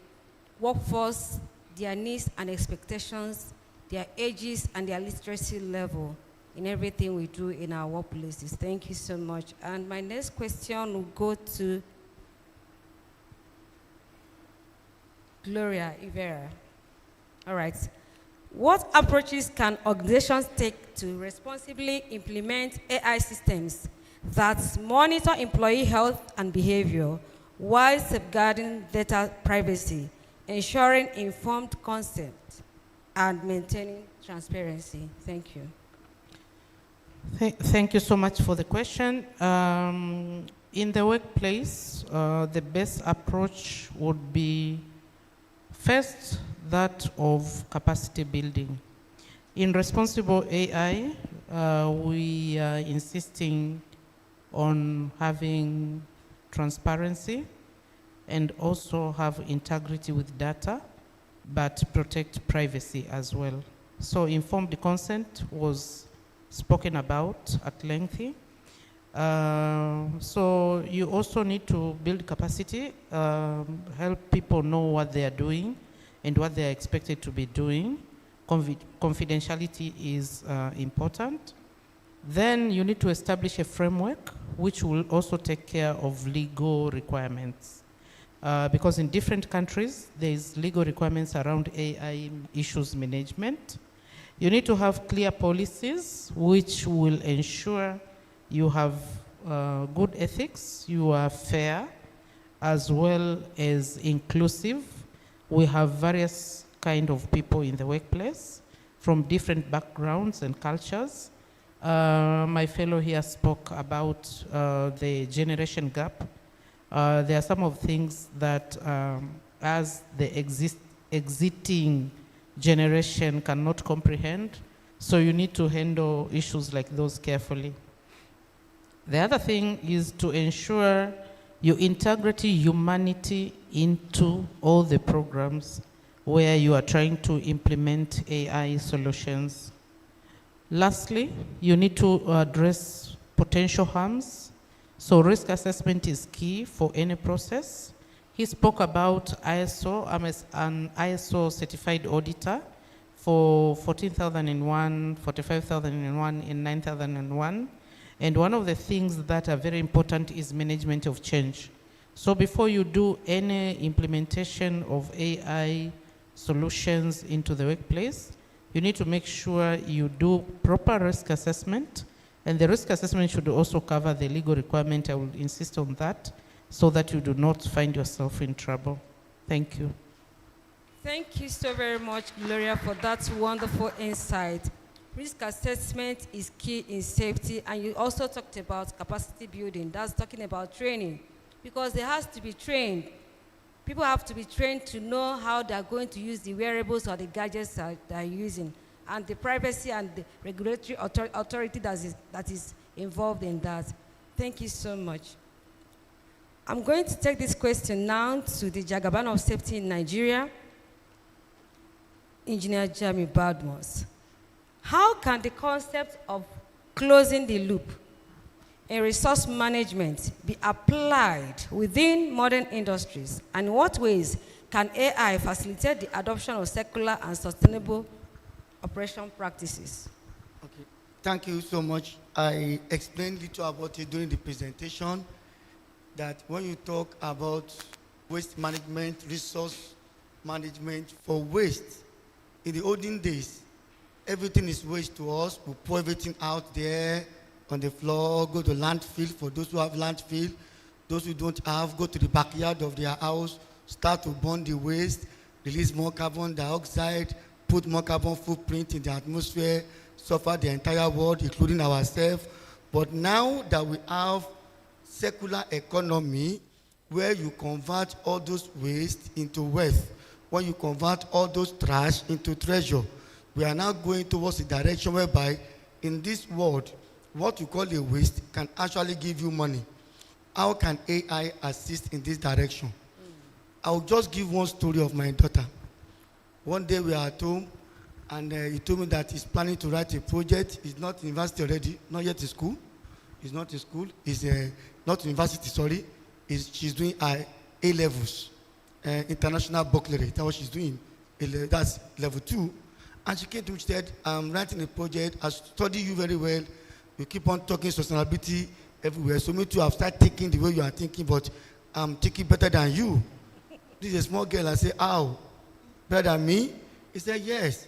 workforce, their needs and expectations, their ages and their literacy level in everything we do in our workplaces. Thank you so much. And my next question will go to Gloria Ivera. All right. What approaches can organizations take to responsibly implement AI systems that monitor employee health and behavior while safeguarding data privacy, ensuring informed consent, and maintaining transparency? Thank you. Thank you so much for the question. In the workplace, the best approach would be first that of capacity building. In responsible AI, we are insisting on having transparency and also have integrity with data, but protect privacy as well. So informed consent was spoken about at length. So you also need to build capacity, help people know what they are doing and what they are expected to be doing. Confidentiality is important. Then you need to establish a framework which will also take care of legal requirements. Because in different countries, there's legal requirements around AI issues management. You need to have clear policies which will ensure you have good ethics, you are fair, as well as inclusive. We have various kind of people in the workplace from different backgrounds and cultures. My fellow here spoke about the generation gap. There are some of things that as the exiting generation cannot comprehend, so you need to handle issues like those carefully. The other thing is to ensure you integrate humanity into all the programs where you are trying to implement AI solutions. Lastly, you need to address potential harms. So risk assessment is key for any process. He spoke about ISO. I'm an ISO certified auditor for 14,001, 45,001, and 9,001. And one of the things that are very important is management of change. So before you do any implementation of AI solutions into the workplace, you need to make sure you do proper risk assessment. And the risk assessment should also cover the legal requirement. I will insist on that, so that you do not find yourself in trouble. Thank you. Thank you so very much, Gloria, for that wonderful insight. Risk assessment is key in safety, and you also talked about capacity building. That's talking about training, because there has to be trained. People have to be trained to know how they're going to use the wearables or the gadgets that they're using, and the privacy and the regulatory authority that is involved in that. Thank you so much. I'm going to take this question now to the Jagaban of Safety in Nigeria, Engineer Jeremy Badmus. How can the concept of closing the loop in resource management be applied within modern industries? And in what ways can AI facilitate the adoption of secular and sustainable operation practices? Okay, thank you so much. I explained a little about it during the presentation, that when you talk about waste management, resource management for waste, in the olden days, everything is waste to us. We pour everything out there on the floor, go to landfill for those who have landfill. Those who don't have, go to the backyard of their house, start to burn the waste, release more carbon dioxide, put more carbon footprint in the atmosphere, suffer the entire world, including ourselves. But now that we have circular economy, where you convert all those waste into wealth, when you convert all those trash into treasure, we are now going towards a direction whereby in this world, what you call a waste can actually give you money. How can AI assist in this direction? I'll just give one story of my daughter. One day we are at home, and he told me that he's planning to write a project. He's not in university already, not yet in school. He's not in school. He's not in university, sorry. She's doing A-levels, international baccalaureate. That's what she's doing. That's level 2. And she came to me and said, I'm writing a project. I study you very well. You keep on talking sustainability everywhere. So me too, I've started thinking the way you are thinking, but I'm thinking better than you. This is a small girl. I say, how? Better than me? He said, yes.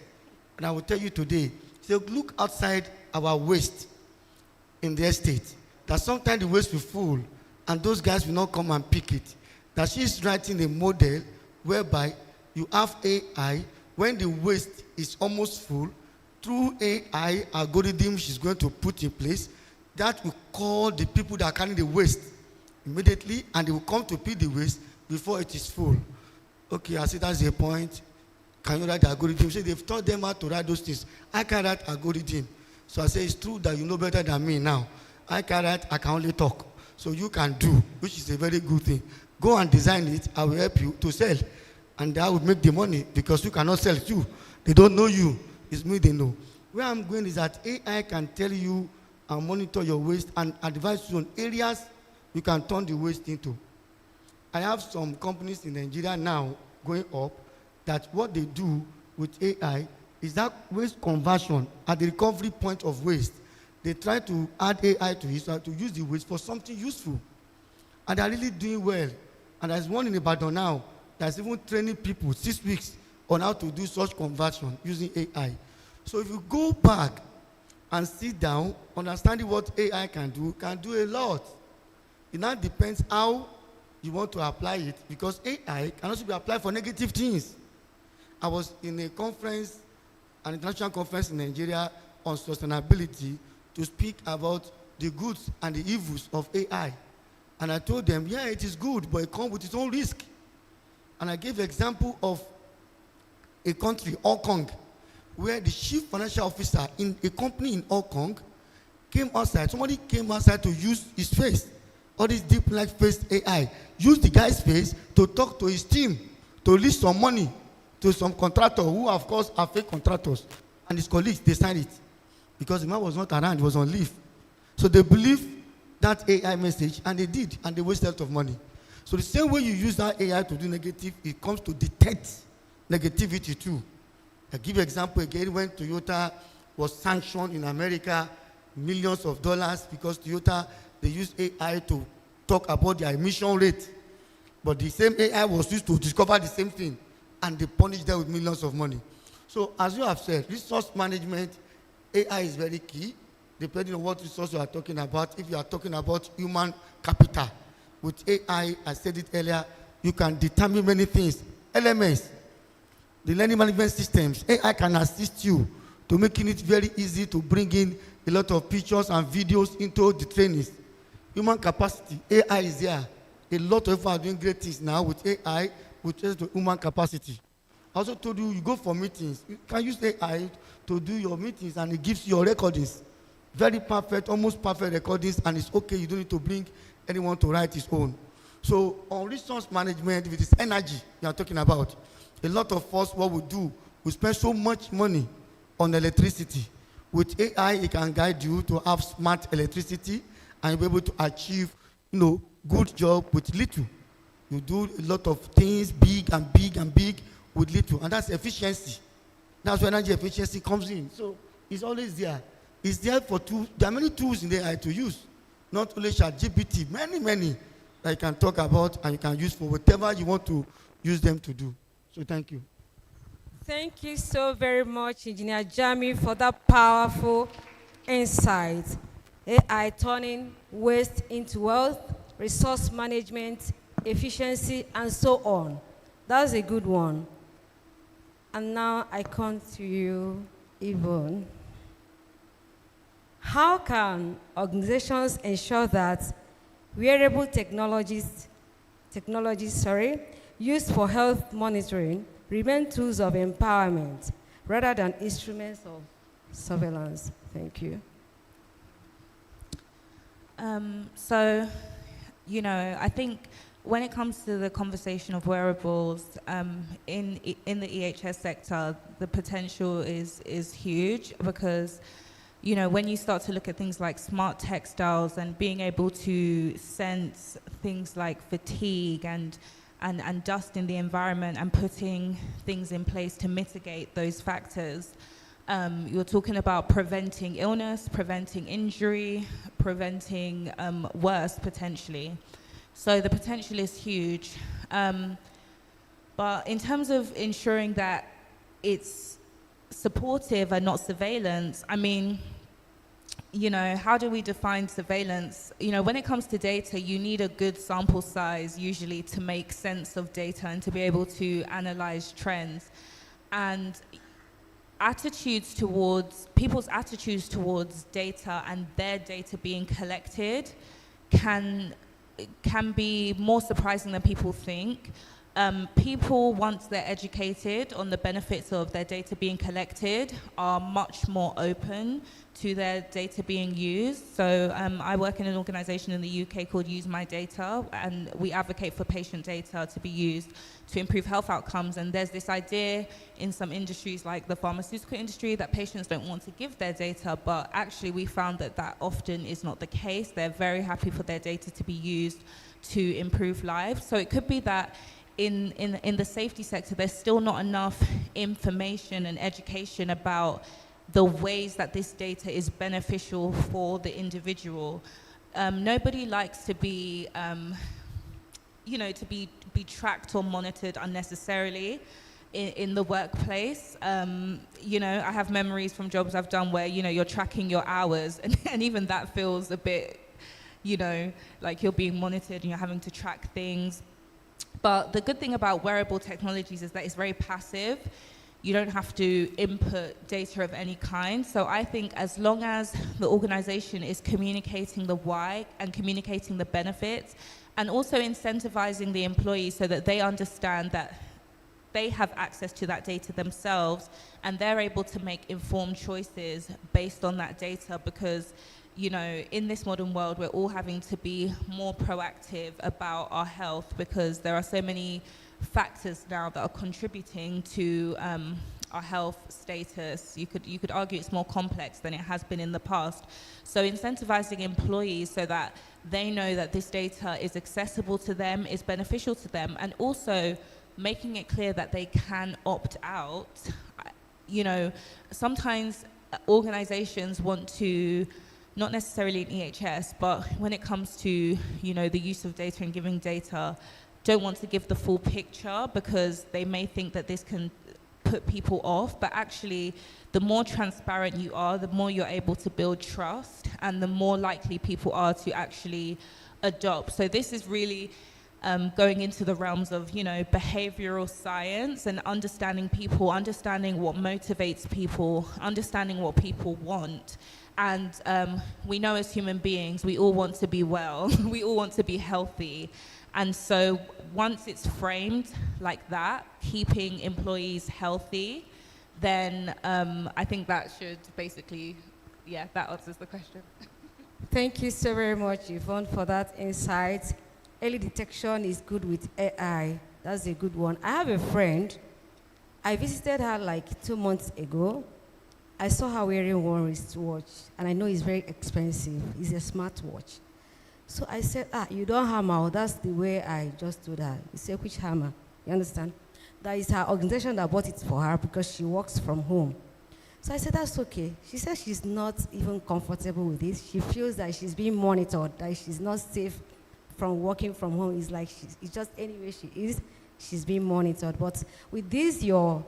And I will tell you today. He said, look outside our waste in the estate. That sometimes the waste will full, and those guys will not come and pick it. That she's writing a model whereby you have AI, when the waste is almost full, through AI algorithm she's going to put in place, that will call the people that are carrying the waste immediately, and they will come to pick the waste before it is full. Okay, I see that's the point. Can you write the algorithm? So they've taught them how to write those things. I can write algorithm. So I say, it's true that you know better than me now. I can write, I can only talk. So you can do, which is a very good thing. Go and design it, I will help you to sell. And I will make the money, because you cannot sell too. They don't know you. It's me they know. Where I'm going is that AI can tell you and monitor your waste and advise you on areas you can turn the waste into. I have some companies in Nigeria now going up that what they do with AI is that waste conversion at the recovery point of waste. They try to add AI to it, so to use the waste for something useful. And they're really doing well. And there's one in Ibadan now that's even training people 6 weeks on how to do such conversion using AI. So if you go back and sit down, understanding what AI can do a lot. It now depends how you want to apply it, because AI can also be applied for negative things. I was in a conference, an international conference in Nigeria on sustainability, to speak about the goods and the evils of AI. And I told them, yeah, it is good, but it comes with its own risk. And I gave an example of a country, Hong Kong, where the chief financial officer in a company in Hong Kong came outside. Somebody came outside to use his face, all this deep light face AI, used the guy's face to talk to his team, to release some money to some contractor who, of course, are fake contractors. And his colleagues, they signed it. Because the man was not around, he was on leave. So they believed that AI message, and they did, and they wasted a lot of money. So the same way you use that AI to do negative, it comes to detect negativity too. I give you an example again when Toyota was sanctioned in America, millions of dollars, because Toyota, they used AI to talk about their emission rate. But the same AI was used to discover the same thing, and they punished them with millions of money. So as you have said, resource management, AI is very key, depending on what resource you are talking about. If you are talking about human capital, with AI, I said it earlier, you can determine many things. LMS, the learning management systems, AI can assist you to making it very easy to bring in a lot of pictures and videos into the trainings. Human capacity, AI is there. A lot of people are doing great things now with AI, with respect to human capacity. I also told you, you go for meetings, you can use AI to do your meetings and it gives you your recordings. Very perfect, almost perfect recordings, and it's okay, you don't need to bring anyone to write his own. So on resource management, with this energy you are talking about, a lot of us, what we do, we spend so much money on electricity. With AI, it can guide you to have smart electricity and be able to achieve, good job with little. You do a lot of things, big and big and big with little, and that's efficiency. That's where energy efficiency comes in. So it's always there. It's there for tools. There are many tools in the AI to use. Not only ChatGPT, many that you can talk about and you can use for whatever you want to use them to do. So thank you. Thank you so very much, Engineer Jami, for that powerful insight. AI turning waste into wealth, resource management, efficiency, and so on. That's a good one. And now I come to you, Yvonne. How can organizations ensure that wearable technologies used for health monitoring remain tools of empowerment rather than instruments of surveillance? Thank you. I think when it comes to the conversation of wearables, in the EHS sector, the potential is huge because, when you start to look at things like smart textiles and being able to sense things like fatigue and dust in the environment and putting things in place to mitigate those factors, you're talking about preventing illness, preventing injury, preventing worse potentially. So the potential is huge. But in terms of ensuring that it's supportive and not surveillance, how do we define surveillance? When it comes to data, you need a good sample size usually to make sense of data and to be able to analyze trends. And people's attitudes towards data and their data being collected can be more surprising than people think. People, once they're educated on the benefits of their data being collected, are much more open to their data being used. So I work in an organization in the UK called Use My Data, and we advocate for patient data to be used to improve health outcomes. And there's this idea in some industries like the pharmaceutical industry that patients don't want to give their data, but actually we found that often is not the case. They're very happy for their data to be used to improve lives. So it could be that in the safety sector, there's still not enough information and education about the ways that this data is beneficial for the individual. Nobody likes to be, to be tracked or monitored unnecessarily in the workplace. I have memories from jobs I've done where, you're tracking your hours and even that feels a bit, like you're being monitored and you're having to track things. But the good thing about wearable technologies is that it's very passive. You don't have to input data of any kind. So I think as long as the organization is communicating the why and communicating the benefits and also incentivizing the employees so that they understand that they have access to that data themselves and they're able to make informed choices based on that data, because in this modern world, we're all having to be more proactive about our health because there are so many factors now that are contributing to our health status. You could argue it's more complex than it has been in the past. So incentivizing employees so that they know that this data is accessible to them, is beneficial to them, and also making it clear that they can opt out. You know, sometimes organizations want to, not necessarily in EHS, but when it comes to, you know, the use of data and giving data, don't want to give the full picture because they may think that this can put people off, but actually the more transparent you are, the more you're able to build trust and the more likely people are to actually adopt. So this is really going into the realms of, you know, behavioral science and understanding people, understanding what motivates people, understanding what people want. And we know as human beings, we all want to be well, we all want to be healthy. And so once it's framed like that, keeping employees healthy, then I think that should basically, yeah, that answers the question. Thank you so very much, Yvonne, for that insight. Early detection is good with AI. That's a good one. I have a friend. I visited her like 2 months ago. I saw her wearing one wristwatch, and I know it's very expensive. It's a smartwatch. So I said, you don't hammer. That's the way I just do that. He said, which hammer? You understand? That is her organization that bought it for her because she works from home. So I said, that's okay. She said she's not even comfortable with it. She feels that she's being monitored, that she's not safe from working from home. It's like it's just any way she is, she's being monitored. But with this, your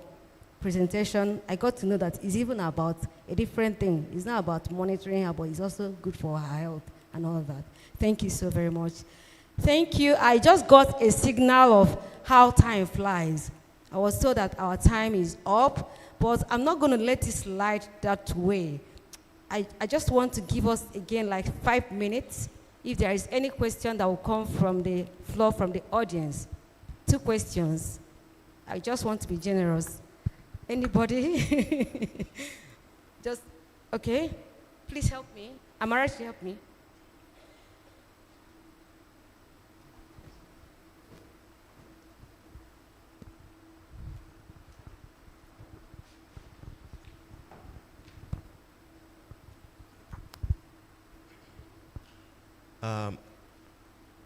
presentation, I got to know that it's even about a different thing. It's not about monitoring her, but it's also good for her health and all of that. Thank you so very much. Thank you. I just got a signal of how time flies. I was told that our time is up, but I'm not going to let it slide that way. I just want to give us, again, like 5 minutes. If there is any question that will come from the floor, from the audience. 2 questions. I just want to be generous. Anybody? Just, okay. Please help me. Amarachi, help me.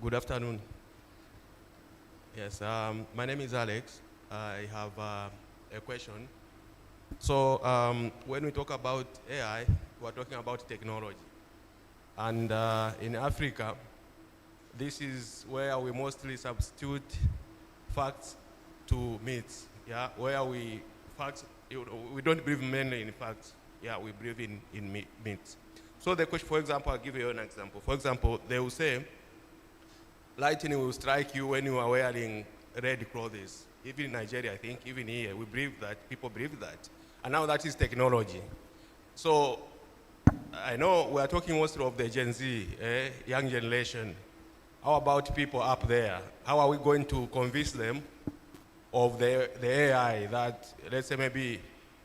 Good afternoon. Yes, my name is Alex. I have a question. So when we talk about AI, we're talking about technology. And in Africa, this is where we mostly substitute facts to myths. Yeah, where we don't believe mainly in facts. Yeah, we believe in myths. So the question, for example, I'll give you an example. For example, they will say, lightning will strike you when you are wearing red clothes. Even in Nigeria, I think, even here, we believe that, people believe that. And now that is technology. So I know we are talking mostly of the Gen Z, young generation. How about people up there? How are we going to convince them of the AI that, let's say maybe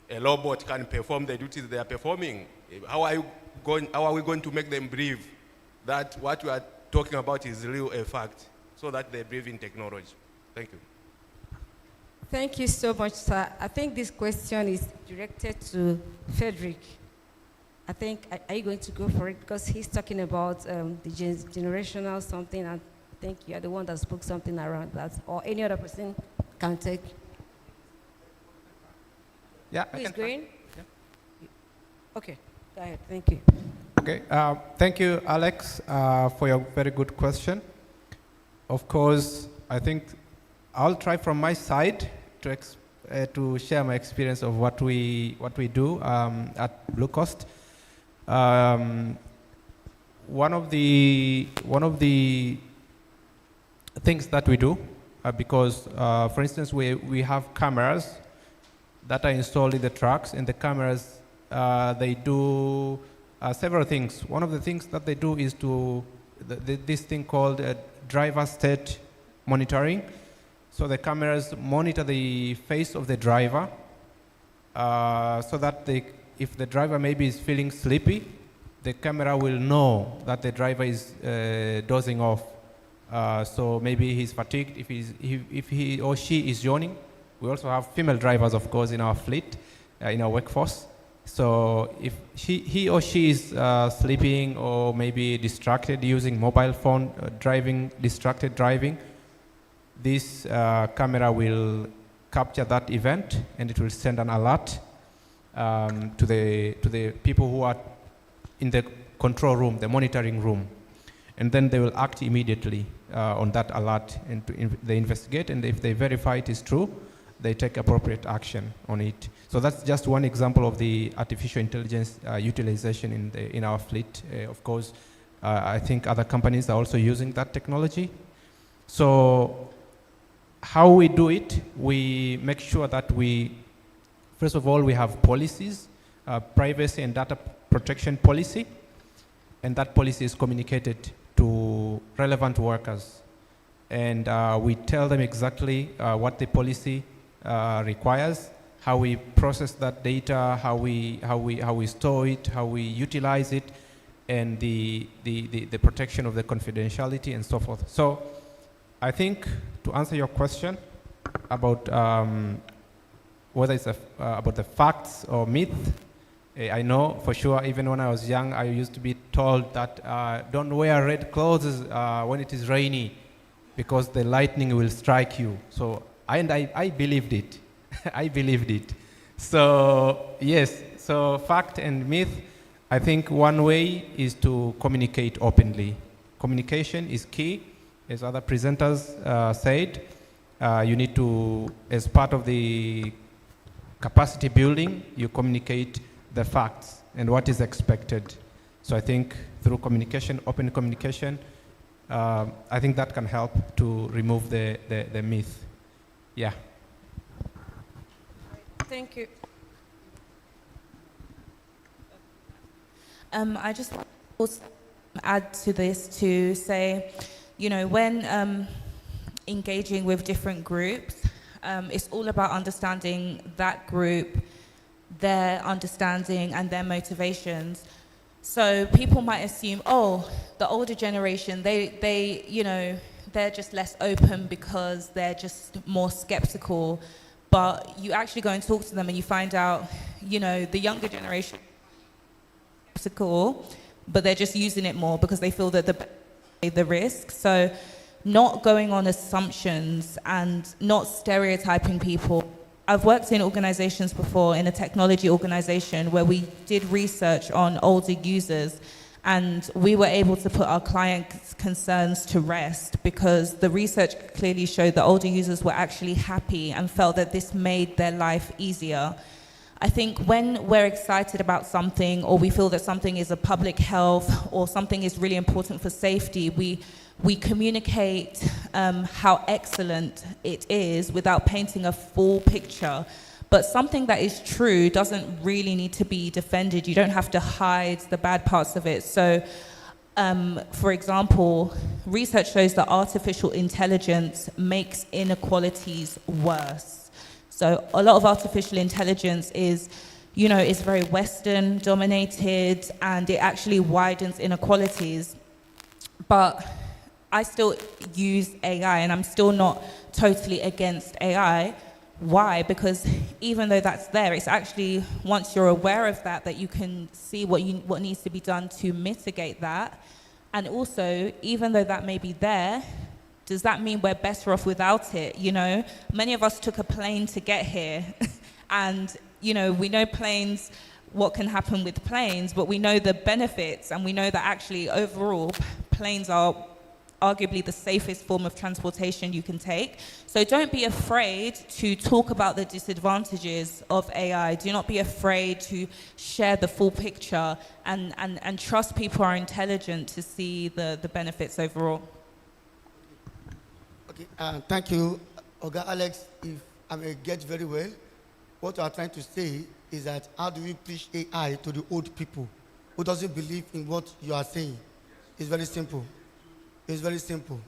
a robot can perform the duties they are performing? How are we going to make them believe that what we are talking about is real a fact, so that they believe in technology? Thank you. Thank you so much, sir. I think this question is directed to Frederick. I think, are you going to go for it? Because he's talking about the generational something, and I think you're the one that spoke something around that, or any other person can take. Yeah, Who is going? Yeah. Okay, go ahead, thank you. Okay, thank you, Alex, for your very good question. Of course, I think I'll try from my side to share my experience of what we do at Blue Coast. One of the things that we do, because for instance we have cameras that are installed in the trucks, and the cameras they do several things. One of the things that they do is to this thing called driver state monitoring. So the cameras monitor the face of the driver, so that if the driver maybe is feeling sleepy, the camera will know that the driver is dozing off. So maybe he's fatigued, if he or she is yawning. We also have female drivers, of course, in our fleet, in our workforce. So if he or she is sleeping or maybe distracted using mobile phone, distracted driving, this camera will capture that event and it will send an alert to the people who are in the control room, the monitoring room. And then they will act immediately on that alert, and they investigate, and if they verify it is true, they take appropriate action on it. So that's just one example of the artificial intelligence utilization in our fleet. Of course, I think other companies are also using that technology. So how we do it, we make sure that first of all, we have policies, privacy and data protection policy, and that policy is communicated to relevant workers. And we tell them exactly what the policy requires, how we process that data, how we store it, how we utilize it, and the protection of the confidentiality and so forth. So I think to answer your question about whether it's about the facts or myth, I know for sure, even when I was young, I used to be told that don't wear red clothes when it is rainy because the lightning will strike you. So I believed it. I believed it. So yes, so fact and myth, I think one way is to communicate openly. Communication is key, as other presenters said. You need to, as part of the capacity building, you communicate the facts and what is expected. So I think through communication, open communication, I think that can help to remove the myth. Yeah. Thank you. I just also add to this to say, you know, when engaging with different groups, it's all about understanding that group, their understanding and their motivations. So people might assume, oh, the older generation, they you know, they're just less open because they're just more skeptical. But you actually go and talk to them and you find out, you know, the younger generation is skeptical, but they're just using it more because they feel that the risk. So not going on assumptions and not stereotyping people. I've worked in organizations before, in a technology organization, where we did research on older users, and we were able to put our clients' concerns to rest because the research clearly showed that older users were actually happy and felt that this made their life easier. I think when we're excited about something, or we feel that something is a public health or something is really important for safety, we communicate how excellent it is without painting a full picture. But something that is true doesn't really need to be defended. You don't have to hide the bad parts of it. So, for example, research shows that artificial intelligence makes inequalities worse. So a lot of artificial intelligence is, you know, is very Western dominated, and it actually widens inequalities. But I still use AI, and I'm still not totally against AI. Why? Because even though that's there, it's actually, once you're aware of that, that you can see what needs to be done to mitigate that. And also, even though that may be there, does that mean we're better off without it? You know, many of us took a plane to get here, and you know, we know planes, what can happen with planes, but we know the benefits, and we know that actually overall planes are arguably the safest form of transportation you can take. So don't be afraid to talk about the disadvantages of AI. Do not be afraid to share the full picture, and trust people are intelligent to see the benefits overall. Okay, thank you, Oga Alex. If I may get very well, what you are trying to say is that how do we preach AI to the old people who doesn't believe in what you are saying? It's very simple. It's very simple.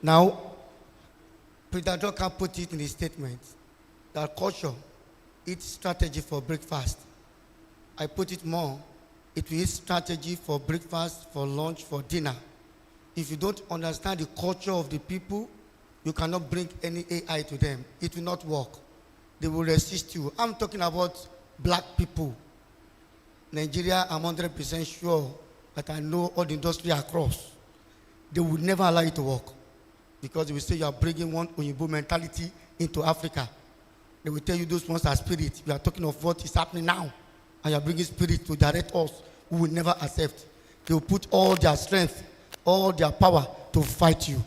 Now, Peter Drucker put it in his statement that culture eats strategy for breakfast. I put it more, it will eat strategy for breakfast, for lunch, for dinner. If you don't understand the culture of the people, you cannot bring any AI to them. It will not work. They will resist you. I'm talking about black people. Nigeria, I'm 100% sure that I know all the industry across. They would never allow you to work because they will say you are bringing one Oyinbo mentality into Africa. They will tell you those ones are spirits. We are talking of what is happening now, and you are bringing spirit to direct us. We will never accept. They will put all their strength, all their power to fight you.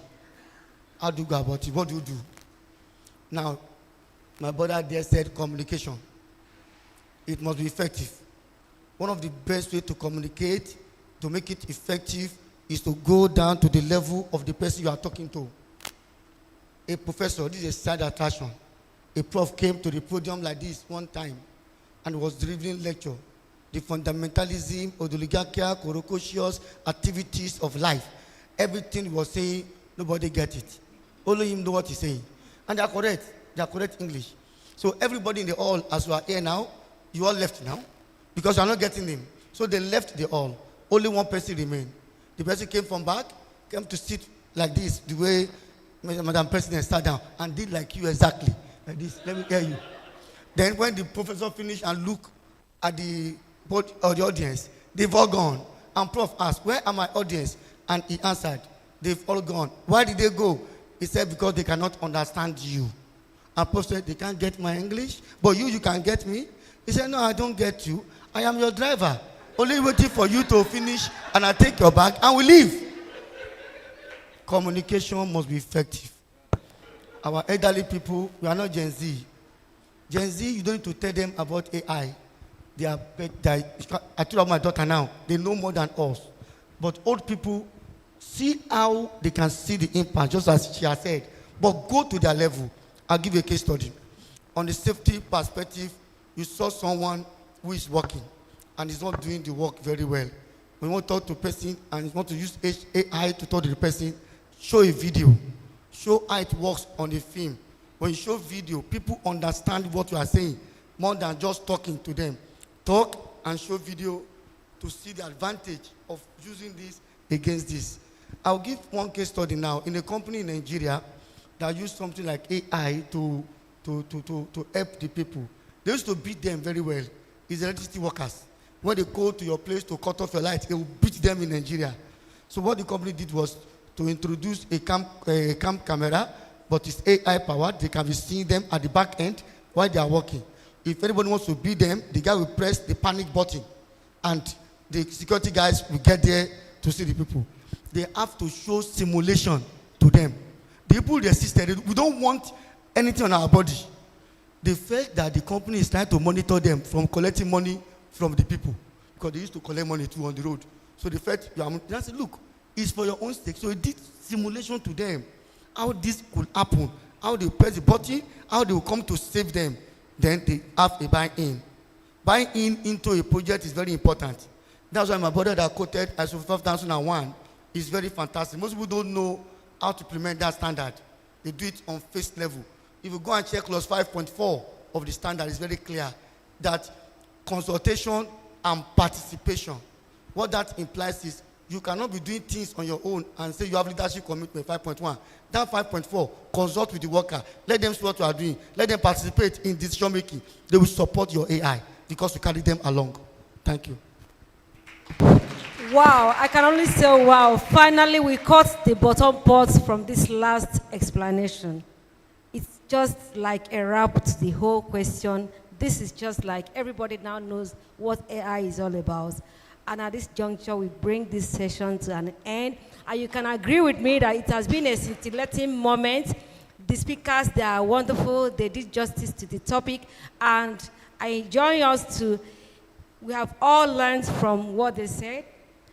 How do you go about it? What do you do? Now, my brother there said communication. It must be effective. One of the best ways to communicate, to make it effective, is to go down to the level of the person you are talking to. A professor, this is a side attraction. A prof came to the podium like this one time and was delivering lecture. The fundamentalism of the oligarchical, corrosious activities of life. Everything he was saying, nobody get it. Only him know what he's saying. And they are correct. They are correct English. So everybody in the hall, as you are here now, you all left now because you are not getting them. So they left the hall. Only one person remained. The person came from back, came to sit like this, the way Madam President sat down, and did like you exactly. Like this. Let me hear you. Then when the professor finished and looked at the audience, they've all gone. And Prof asked, where are my audience? And he answered, they've all gone. Why did they go? He said, because they cannot understand you. And Prof said, they can't get my English, but you can get me. He said, no, I don't get you. I am your driver. Only waiting for you to finish and I take your bag and we leave. Communication must be effective. Our elderly people, we are not Gen Z. Gen Z, you don't need to tell them about AI. I told my daughter now, they know more than us. But old people, see how they can see the impact, just as she has said. But go to their level. I'll give you a case study. On the safety perspective, you saw someone who is working and is not doing the work very well. When you want to talk to a person and you want to use AI to talk to the person, show a video. Show how it works on the film. When you show video, people understand what you are saying more than just talking to them. Talk and show video to see the advantage of using this against this. I'll give one case study now. In a company in Nigeria that used something like AI to help the people. They used to beat them very well. It's electricity workers. When they go to your place to cut off your light, they will beat them in Nigeria. So what the company did was to introduce a cam camera, but it's AI powered. They can be seeing them at the back end while they are working. If anybody wants to beat them, the guy will press the panic button and the security guys will get there to see the people. They have to show simulation to them. The people they assisted, we don't want anything on our body. They felt that the company is trying to monitor them from collecting money from the people because they used to collect money too on the road. So they felt, they said, look, it's for your own sake. So they did simulation to them, how this could happen, how they press the button, how they will come to save them. Then they have a buy-in. Buy-in into a project is very important. That's why my brother that quoted ISO 5001 is very fantastic. Most people don't know how to implement that standard. They do it on face level. If you go and check clause 5.4 of the standard, it's very clear that consultation and participation. What that implies is you cannot be doing things on your own and say you have leadership commitment 5.1. That 5.4, consult with the worker. Let them see what you are doing. Let them participate in decision making. They will support your AI because you carry them along. Thank you. Wow, I can only say wow. Finally, we caught the bottom parts from this last explanation. It's just like a wrap to the whole question. This is just like everybody now knows what AI is all about. And at this juncture, we bring this session to an end. And you can agree with me that it has been a scintillating moment. The speakers, they are wonderful. They did justice to the topic. And I join us to, we have all learned from what they said.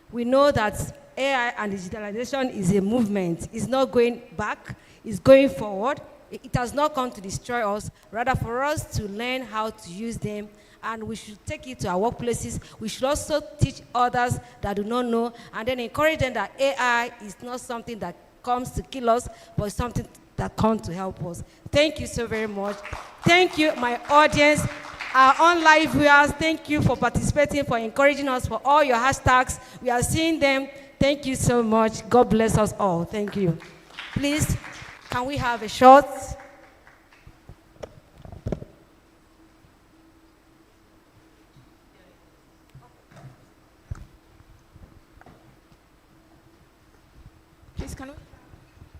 We know that AI and digitalization is a movement. It's not going back. It's going forward. It has not come to destroy us, rather for us to learn how to use them, and we should take it to our workplaces. We should also teach others that do not know, and then encourage them that AI is not something that comes to kill us, but something that comes to help us. Thank you so very much. Thank you, my audience, our online viewers. Thank you for participating, for encouraging us, for all your hashtags. We are seeing them. Thank you so much. God bless us all. Thank you. Please, can we have a shot?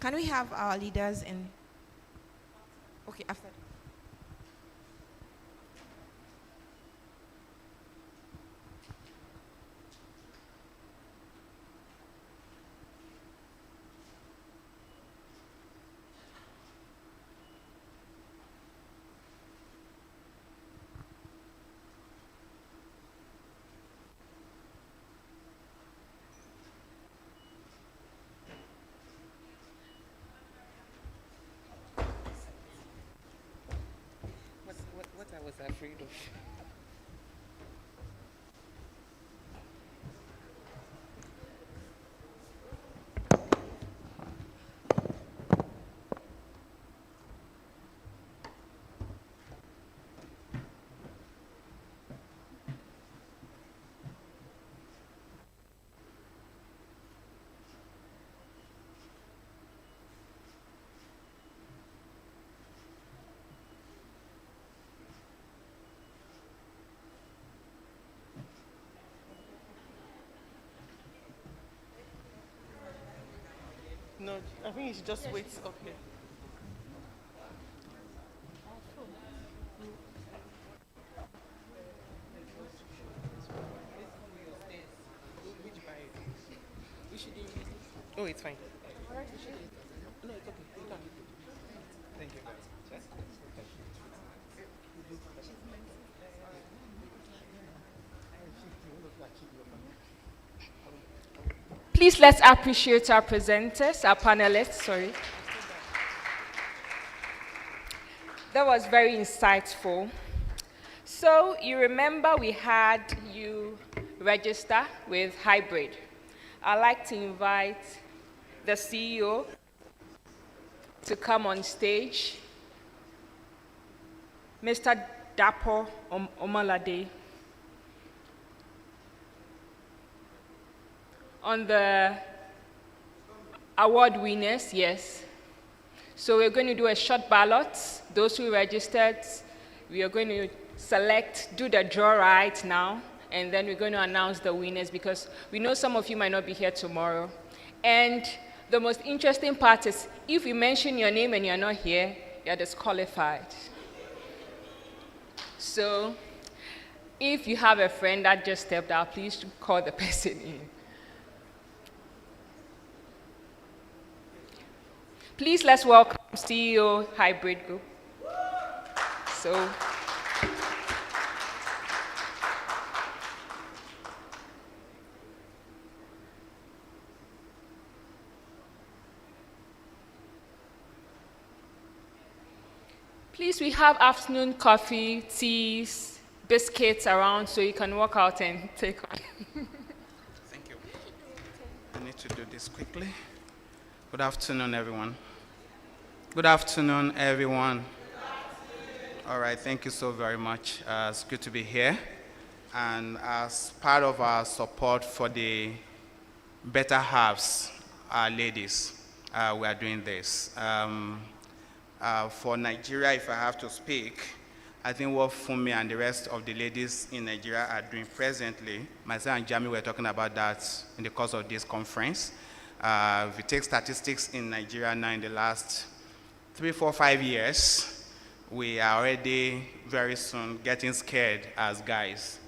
Can we have our leaders in? Okay, after. What I was afraid of. No, I think you should just wait up here. Oh, it's fine. No, it's okay. You can. Thank you very much. Please let's appreciate our presenters, our panelists, sorry. That was very insightful. So you remember we had you register with Hybrid. I'd like to invite the CEO to come on stage, Mr. Dapo Omalade. On the award winners, yes. So we're going to do a short ballot. Those who registered, we are going to select, do the draw right now, and then we're going to announce the winners because we know some of you might not be here tomorrow. And the most interesting part is if we mention your name and you're not here, you're disqualified. So if you have a friend that just stepped out, please call the person in. Please let's welcome CEO Hybrid Group. So, please, we have afternoon coffee, teas, biscuits around so you can walk out and take one. Thank you. I need to do this quickly. Good afternoon, everyone. Good afternoon, everyone. All right, thank you so very much. It's good to be here. And as part of our support for the better halves, our ladies, we are doing this. For Nigeria, if I have to speak, I think what Funmi and the rest of the ladies in Nigeria are doing presently, myself and Jami were talking about that in the course of this conference. If you take statistics in Nigeria now in the last 3, 4, 5 years, we are already very soon getting scared as guys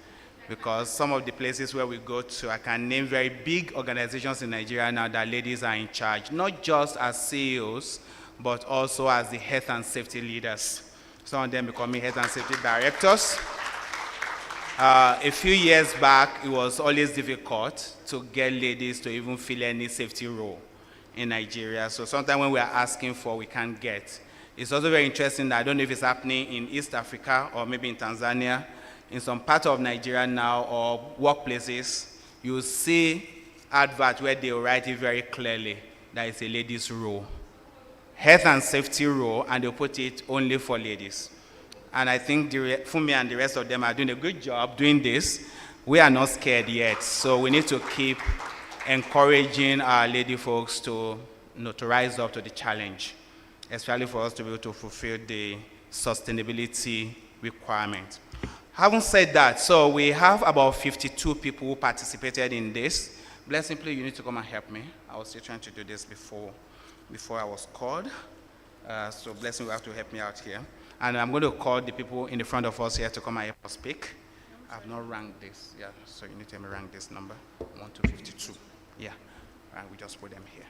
because some of the places where we go to, I can name very big organizations in Nigeria now that ladies are in charge, not just as CEOs, but also as the health and safety leaders. Some of them becoming health and safety directors. A few years back, it was always difficult to get ladies to even fill any safety role in Nigeria. So sometimes when we are asking for, we can't get. It's also very interesting that I don't know if it's happening in East Africa or maybe in Tanzania. In some part of Nigeria now or workplaces, you see adverts where they write it very clearly that it's a ladies' role. Health and safety role, and they put it only for ladies. And I think Funmi and the rest of them are doing a good job doing this. We are not scared yet, so we need to keep encouraging our lady folks to rise up to the challenge, especially for us to be able to fulfill the sustainability requirement. Having said that, so we have about 52 people who participated in this. Blessing, please, you need to come and help me. I was still trying to do this before before I was called. So Blessing will have to help me out here. And I'm going to call the people in the front of us here to come and help us speak. I've not ranked this. Yeah, so you need to help me rank this number, 1 to 52. Yeah, and we just put them here.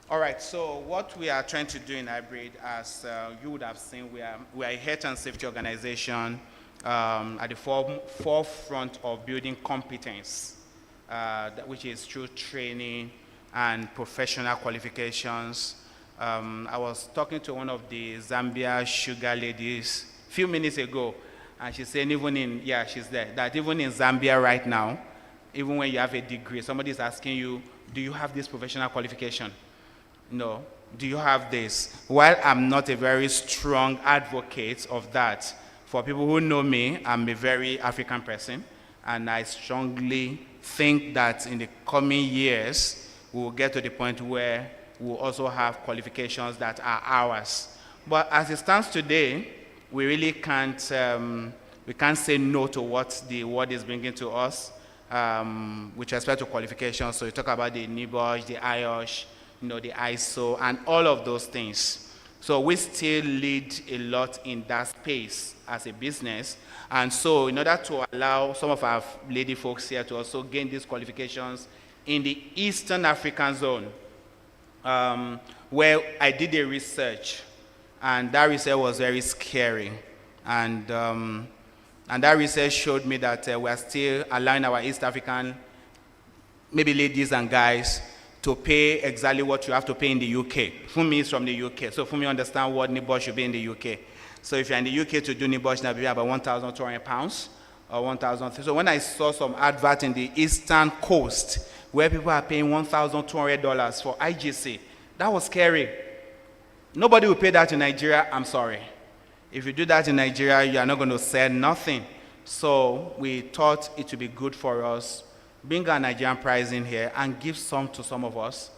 All right, so what we are trying to do in hybrid, as you would have seen, we are a health and safety organization at the forefront of building competence, which is through training and professional qualifications. I was talking to one of the Zambia sugar ladies a few minutes ago, and she's saying she's there, that even in Zambia right now, even when you have a degree, somebody is asking you, do you have this professional qualification? No. Do you have this? While I'm not a very strong advocate of that, for people who know me, I'm a very African person, and I strongly think that in the coming years, we will get to the point where we will also have qualifications that are ours. But as it stands today, we really can't say no to what the world is bringing to us with respect to qualifications. So you talk about the NIBOSH, the IOSH, the ISO, and all of those things. So we still lead a lot in that space as a business. And so in order to allow some of our lady folks here to also gain these qualifications in the Eastern African zone, where I did a research, and that research was very scary. And that research showed me that we are still allowing our East African, maybe ladies and guys, to pay exactly what you have to pay in the UK. Fumi is from the UK, so Fumi understand what NIBOSH should be in the UK. So if you're in the UK to do NIBOSH, now be about £1,200 or 1,000. So when I saw some advert in the Eastern Coast where people are paying $1,200 for IGC, that was scary. Nobody will pay that in Nigeria, I'm sorry. If you do that in Nigeria, you are not going to sell nothing. So we thought it would be good for us, bring our Nigerian price in here and give some to some of us,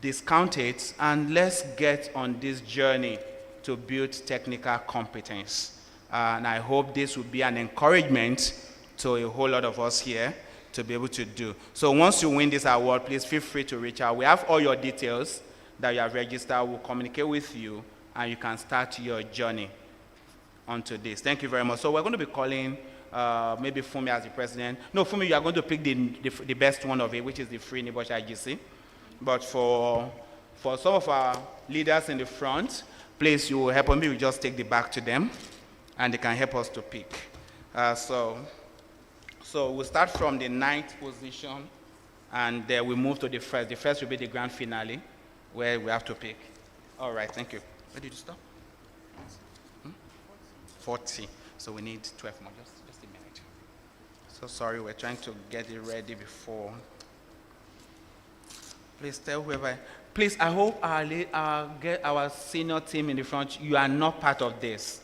discount it, and let's get on this journey to build technical competence. And I hope this will be an encouragement to a whole lot of us here to be able to do. So once you win this award, please feel free to reach out. We have all your details that you have registered. We'll communicate with you, and you can start your journey onto this. Thank you very much. So we're going to be calling maybe Fumi as the president. No, Fumi, you are going to pick the best one of it, which is the free NIBOSH IGC. But for some of our leaders in the front, please, you will help me. We just take the back to them, and they can help us to pick. So we'll start from the 9th position, and then we move to the first. The first will be the grand finale, where we have to pick. All right, thank you. Where did you stop? 40. So we need 12 more. Just a minute. So sorry, we're trying to get it ready before. Please tell whoever. Please, I hope our senior team in the front, you are not part of this.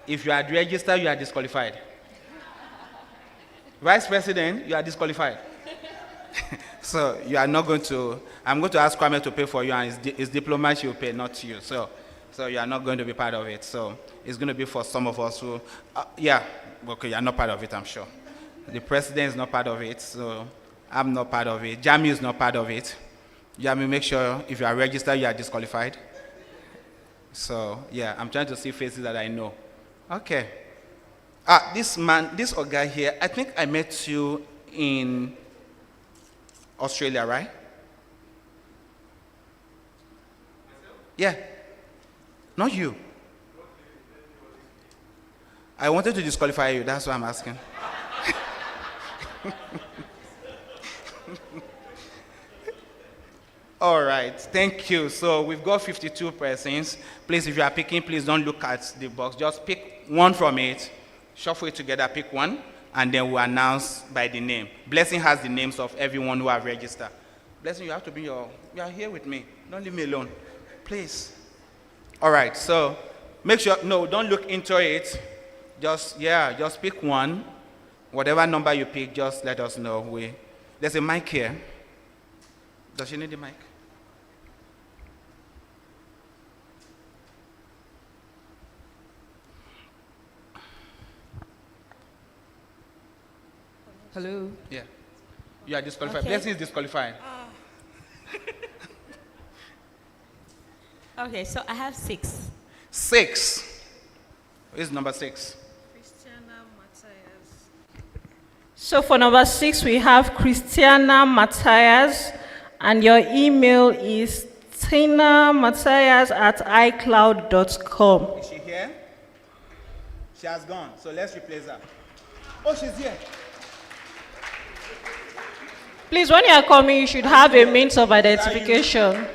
If you are registered, you are disqualified. Vice President, you are disqualified. So you are not going to, I'm going to ask Kwame to pay for you, and his diplomat will pay, not you. So you are not going to be part of it. So it's going to be for some of us who, you are not part of it, I'm sure. The president is not part of it, so I'm not part of it. Jami is not part of it. Jami, make sure if you are registered, you are disqualified. So yeah, I'm trying to see faces that I know. Okay. This guy here, I think I met you in Australia, right? Yeah. Not you. I wanted to disqualify you, that's why I'm asking. All right, thank you. So we've got 52 persons. Please, if you are picking, please don't look at the box. Just pick one from it, shuffle it together, pick one, and then we'll announce by the name. Blessing has the names of everyone who have registered. Blessing, you have to be you are here with me. Don't leave me alone, please. All right, so make sure, no, don't look into it. Just pick one. Whatever number you pick, just let us know. There's a mic here. Does she need the mic? Hello. Yeah. You are disqualified. Okay. Blessing is disqualified. Okay, so I have 6. 6. Who's number 6? So for number 6, we have Christiana Matthias, and your email is tinamatthias@icloud.com. Is she here? She has gone, so let's replace her. Oh, she's here. Please, when you are coming, you should have a means of identification.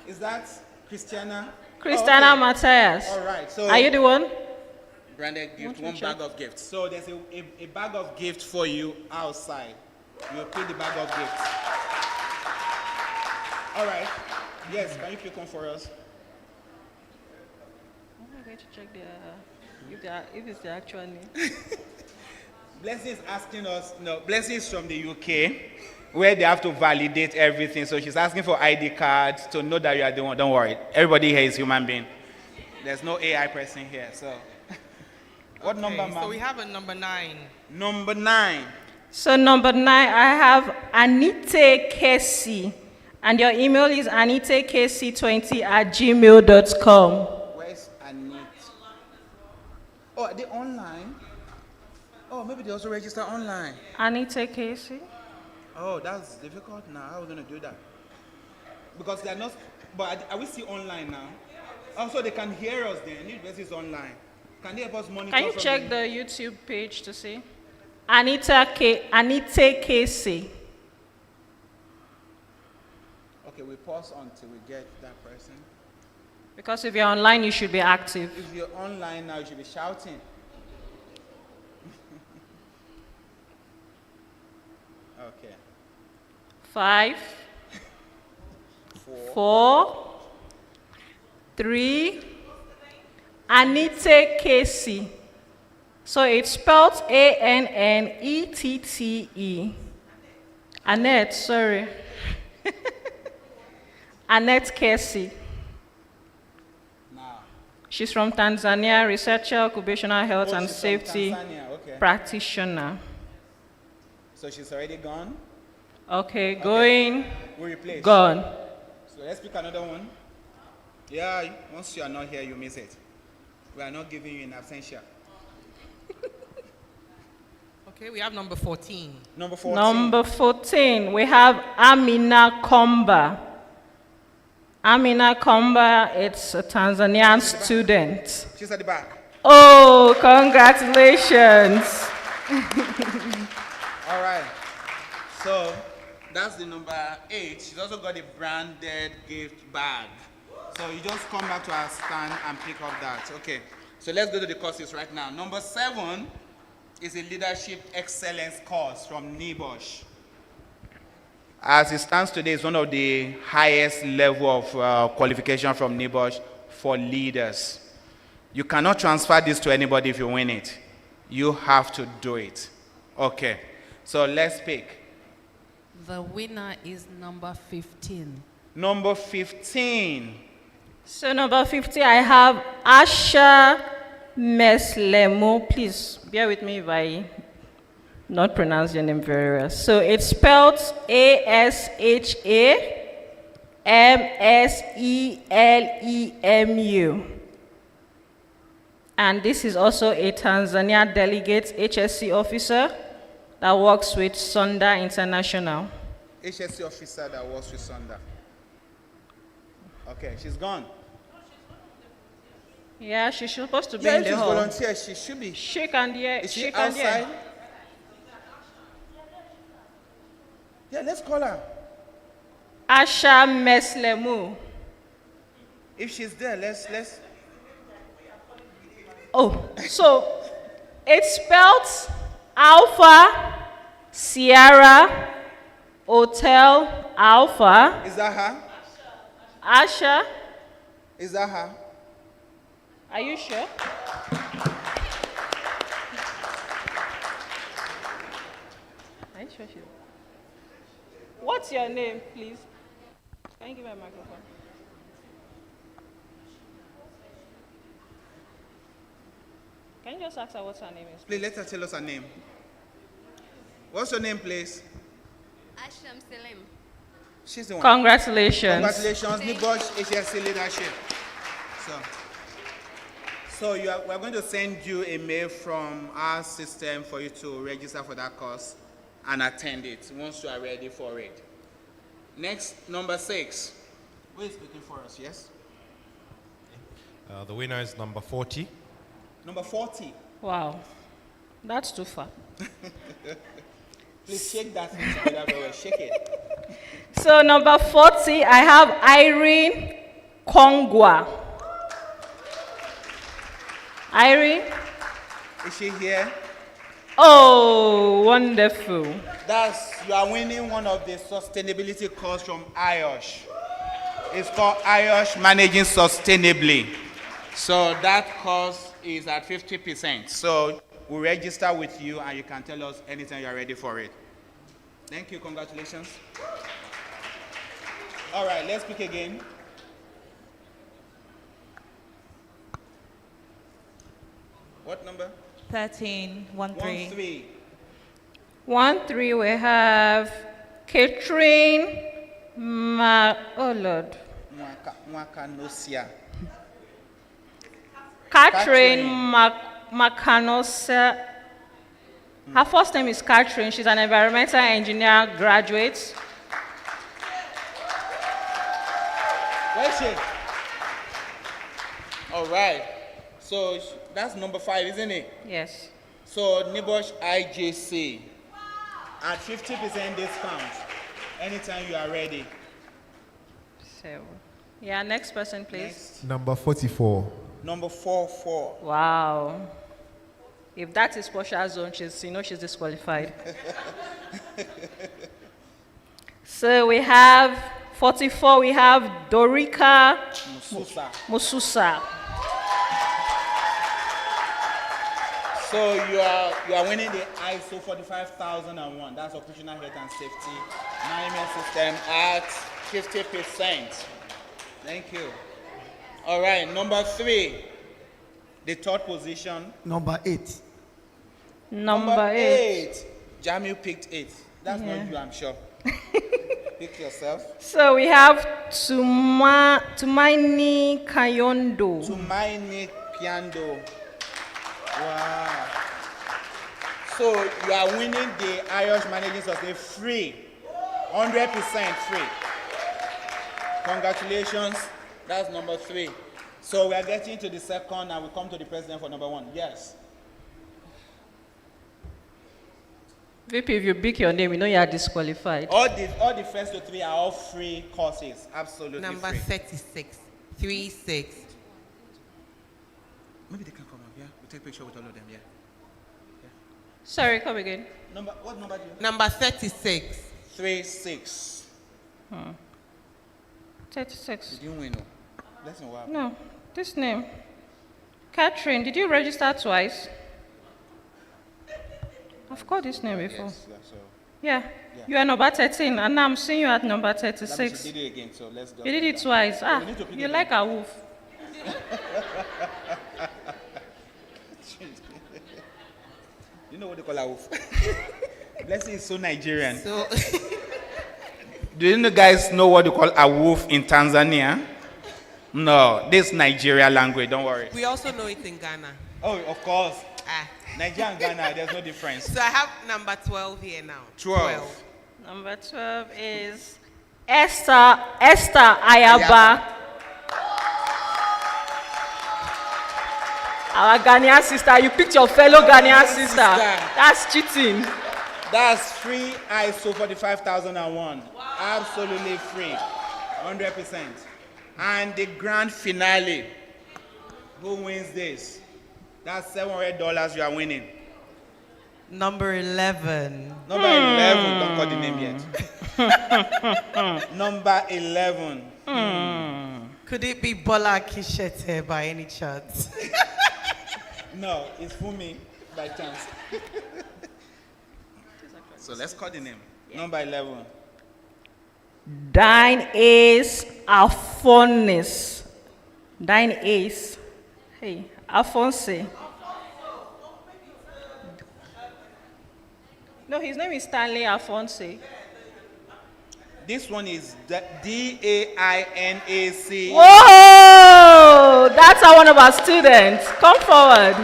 Is that Christiana? Christiana Matthias. All right. So are you the one? Branded gift, one bag of gifts. So there's a bag of gifts for you outside. You pick the bag of gifts. All right. Yes, can you pick one for us? I'm going to check if it's the actual name. Blessing is asking us, no, Blessing is from the UK, where they have to validate everything. So she's asking for ID cards to know that you are the one. Don't worry. Everybody here is human being. There's no AI person here, so. What number, ma'am? So we have a number 9. Number 9. So number 9, I have Anite Casey, and your email is anitekc20@gmail.com. Where's Anit? Oh, are they online? Oh, maybe they also register online. Anite Casey. Oh, that's difficult now. How are we going to do that? Because they are not, but are we still online now? Also, they can hear us then. University is online. Can they help us monitor? Can you check the YouTube page to see? Anite Casey. Okay, we pause until we get that person. Because if you're online, you should be active. If you're online now, you should be shouting. Okay. 5, 4, 3, Anite Casey. So it's spelled Annette. Annette, sorry. Annette Casey. She's from Tanzania, researcher, occupational health and safety practitioner. So she's already gone? Okay, going, we replace. gone. So let's pick another one. Yeah, once you are not here, you miss it. We are not giving you in absentia. Okay, we have number 14. Number 14. Number 14, we have Amina Komba. Amina Komba, it's a Tanzanian student. She's at the back. Oh, congratulations. All right. So that's the number 8. She's also got a branded gift bag. So you just come back to our stand and pick up that. Okay. So let's go to the courses right now. Number 7 is a leadership excellence course from NIBOSH. As it stands today, it's one of the highest level of qualification from NIBOSH for leaders. You cannot transfer this to anybody if you win it. You have to do it. Okay. So let's pick. The winner is number 15. Number 15. So number 50, I have Asha Meslemo. Please bear with me if I not pronounce your name very well. So it's spelled ASHAMSELEMU. And this is also a Tanzania delegate HSC officer that works with Sonda International. HSC officer that works with Sonda. Okay, she's gone. Yeah, she's supposed to be Yeah, in if the she's hall. volunteer, she should be. Shake and yeah. Is she shake and outside? yeah. Yeah, let's call her. Asha Meslemu. If she's there, let's. Oh, so it's spelled Alpha Sierra Hotel Alpha. Is that her? Asha. Is that her? Are you sure? Are you sure she's... What's your name, please? Can you give her a microphone? Can you just ask her what her name is? Please let her tell us her name. What's your name, please? Asham Selim. She's the one. Congratulations. Congratulations, Nibosh HSC leadership. So we're going to send you a mail from our system for you to register for that course and attend it once you are ready for it. Next, number 6. Who is speaking for us? Yes? The winner is number 40. Number 40. Wow, that's too far. Please shake that thing together very well. Shake it. So number 40, I have Irene Kongwa. Irene? Is she here? Oh, wonderful. You are winning one of the sustainability course from IOSH. It's called IOSH Managing Sustainably. So that course is at 50%. So we'll register with you and you can tell us anytime you're ready for it. Thank you, congratulations. All right, let's speak again. What number? 13, 1-3. 1-3. 1-3, we have Catherine oh Lord. Mwakanosia. Catherine Makanosia. Her first name is Catherine. She's an environmental engineer graduate. Where is she? All right. So that's number 5, isn't it? Yes. So Nibosh IJC at 50% discount anytime you are ready. So, yeah, next person, please. Number 44. Number 44. Wow. If that is partial zone, she's disqualified. So we have 44, we have Dorika Mususa. So you are winning the ISO 45001. That's Occupational Health and Safety Management System at 50%. Thank you. All right, number 3, the third position. Number 8. Number 8. Jamil picked 8. That's not you, I'm sure. Pick yourself. So we have Tumaini Kayondo. Tumaini Piando. Wow. So you are winning the IOSH Managing Sustainability free. 100% free. Congratulations. That's number 3. So we are getting to the second and we come to the president for number 1. Yes. VP, if you pick your name, you know you are disqualified. All the first 3 are all free courses. Absolutely Number free. 36. 36. Maybe they can come up, yeah? We'll take a picture with all of them, yeah? Sorry, come again. What number do you have? Number 36. 36. 36. Did you win? Let's know what happened. No, this name. Catherine, did you register twice? I've got this name before. Yes, yeah, so. Yeah. You are number 13, and now I'm seeing you at number 36. She did it again, so let's go. You did it twice. You like a wolf. You know what they call a wolf? Blessing is so Nigerian. Do you guys know what they call a wolf in Tanzania? No, this is Nigeria language, don't worry. We also know it in Ghana. Oh, of course. Nigeria and Ghana, there's no difference. So I have number 12 here now. 12. Number 12 is Esther Ayaba. Our Ghanaian sister. You picked your fellow Ghanaian sister. That's cheating. That's free ISO 45001. Wow. Absolutely free. 100%. And the grand finale. Who wins this? That's $700 you are winning. Number 11. Number 11. Don't call the name yet. Number 11. Could it be Bola Kishete by any chance? No, it's Fumi by chance. So let's call the name. Number 11. Dine Ace Alphonse. Dine Ace. Hey, Alphonse. No, his name is Stanley Alphonse. This one is D-A-I-N-A-C. Whoa! That's our one of our students. Come forward.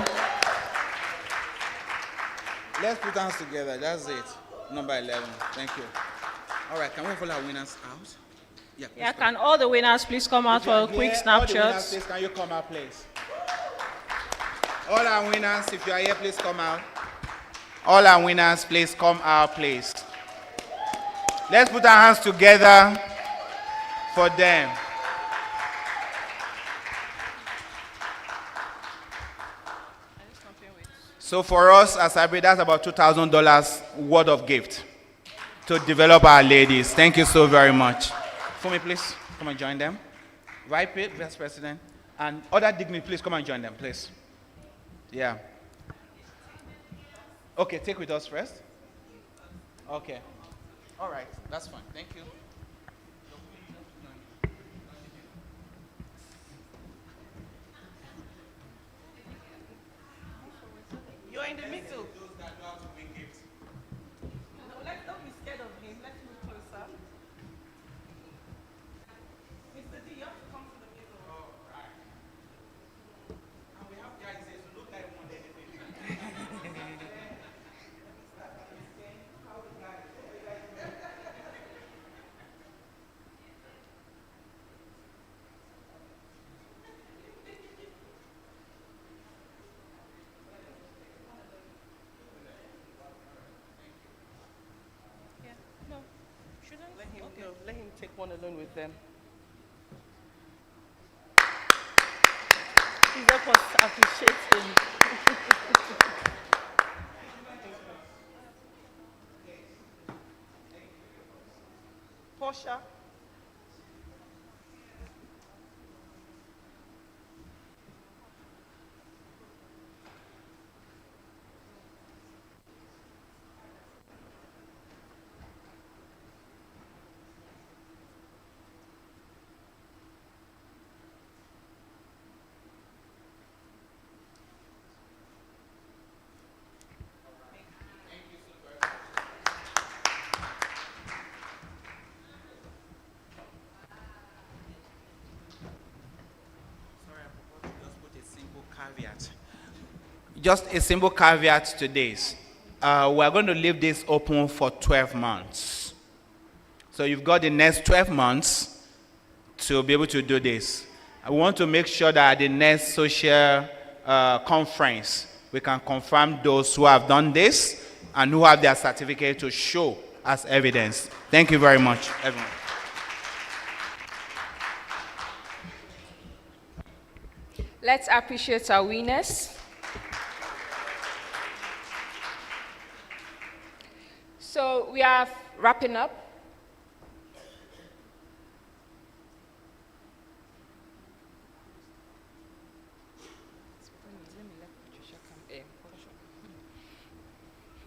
Let's put hands together. That's it. Number 11. Thank you. All right, can we follow our winners out? Yeah, can all the winners please come out for a quick snapshot? All the winners, please, can you come out, please? All our winners, if you are here, please come out. All our winners, please come out, please. Let's put our hands together for them. So for us, as I that's about $2,000 worth of gift to develop our ladies. Thank you so very much. For me, please, come and join them. Vice President, and other dignitaries, please come and join them, please. Yeah. Okay, take with us first. Okay. All right, that's fine. Thank you. You're in the middle. No, don't be scared of him. Let's move closer. Mr. D, you have to come to the middle. Oh, right. And we have guys here to look like one day. Let him take one alone with them. Please help us appreciate him. Portia. Just a simple caveat to this. We're going to leave this open for 12 months. So you've got the next 12 months to be able to do this. I want to make sure that at the next social conference, we can confirm those who have done this and who have their certificate to show as evidence. Thank you very much, everyone. Let's appreciate our winners. So we are wrapping up.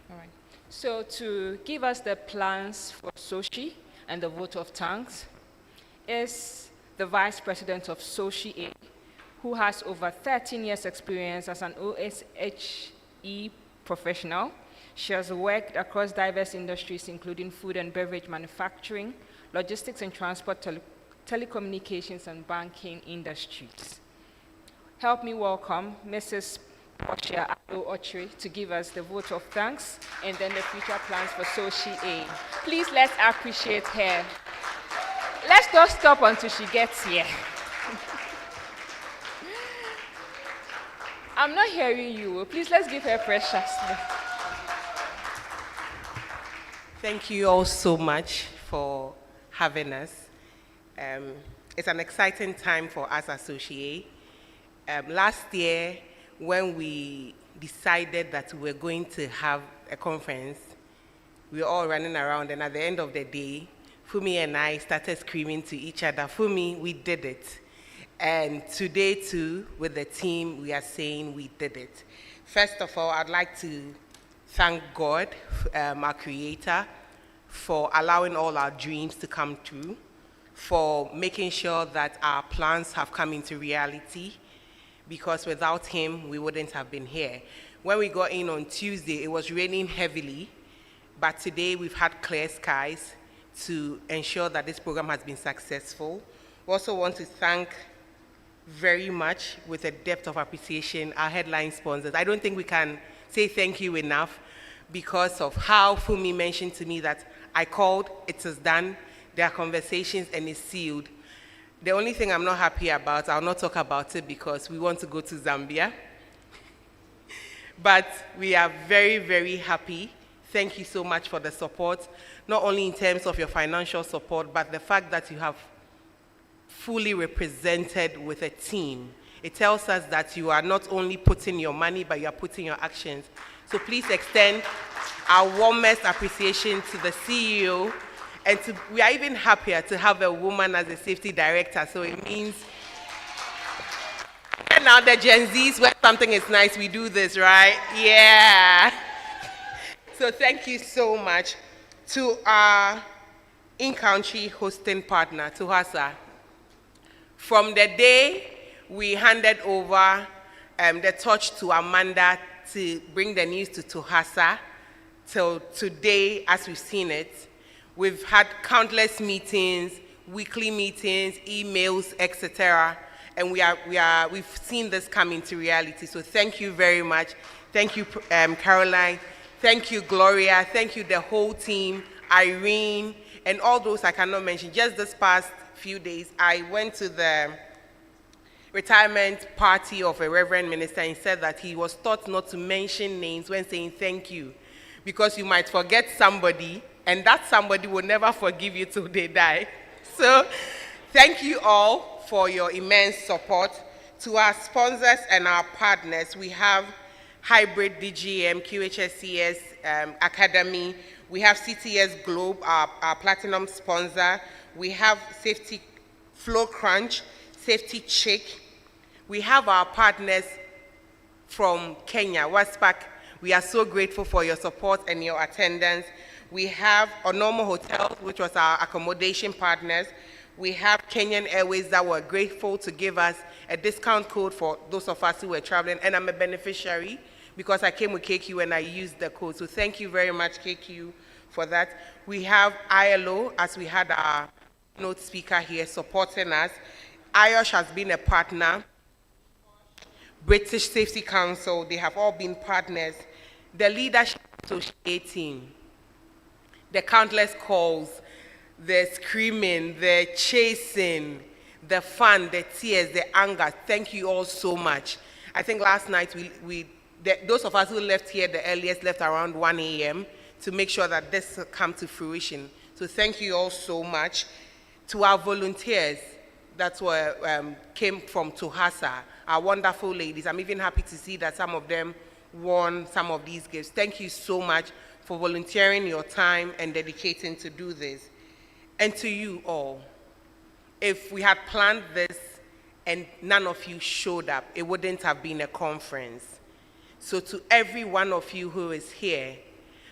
All right. So to give us the plans for SOWSHE and the vote of thanks is the Vice President of SOWSHE-A, who has over 13 years experience as an OSHE professional. She has worked across diverse industries, including food and beverage manufacturing, logistics and transport, telecommunications, and banking industries. Help me welcome Mrs. Portia to give us the vote of thanks and then the future plans for SOWSHE-A. Please let's appreciate her. Let's not stop until she gets here. I'm not hearing you. Please let's give her preciously. Thank you all so much for having us. It's an exciting time for us at SOWSHE-A. Last year, when we decided that we were going to have a conference, we were all running around, and at the end of the day, Fumi and I started screaming to each other, Fumi, we did it. And today, too, with the team, we are saying we did it. First of all, I'd like to thank God, our Creator, for allowing all our dreams to come true, for making sure that our plans have come into reality, because without Him, we wouldn't have been here. When we got in on Tuesday, it was raining heavily, but today we've had clear skies. to ensure that this program has been successful. We also want to thank very much, with a depth of appreciation, our headline sponsors. I don't think we can say thank you enough because of how Fumi mentioned to me that I called, it is done, there are conversations, and it's sealed. The only thing I'm not happy about, I'll not talk about it because we want to go to Zambia. But we are very, very happy. Thank you so much for the support, not only in terms of your financial support, but the fact that you have fully represented with a team. It tells us that you are not only putting your money, but you are putting your actions. So please extend our warmest appreciation to the CEO, and we are even happier to have a woman as a safety director. So it means, and now the Gen Zs, when something is nice, we do this, right? Yeah. So thank you so much to our in-country hosting partner, TOHASA. From the day we handed over the torch to Amanda to bring the news to TOHASA till today, as we've seen it, we've had countless meetings, weekly meetings, emails, etc. And we've seen this come into reality. So thank you very much. Thank you, Caroline. Thank you, Gloria. Thank you, the whole team, Irene, and all those I cannot mention. Just this past few days, I went to the retirement party of a reverend minister and said that he was taught not to mention names when saying thank you, because you might forget somebody, and that somebody will never forgive you till they die. So thank you all for your immense support. To our sponsors and our partners, we have Hybrid DGM, QHSCS Academy, we have CTS Globe, our platinum sponsor, we have Safety Flow Crunch, Safety Chick, we have our partners from Kenya, WASPAC. We are so grateful for your support and your attendance. We have Onomo Hotels, which was our accommodation partners. We have Kenyan Airways that were grateful to give us a discount code for those of us who were traveling, and I'm a beneficiary because I came with KQ and I used the code. So thank you very much, KQ, for that. We have ILO, as we had our keynote speaker here supporting us. IOSH has been a partner. British Safety Council, they have all been partners. The leadership SOWSHE-A team, the countless calls, the screaming, the chasing, the fun, the tears, the anger. Thank you all so much. I think last night, those of us who left here the earliest left around 1 a.m. to make sure that this come to fruition. So thank you all so much. To our volunteers that came from TOHASA, our wonderful ladies. I'm even happy to see that some of them won some of these gifts. Thank you so much for volunteering your time and dedicating to do this. And to you all, if we had planned this and none of you showed up, it wouldn't have been a conference. So to every one of you who is here,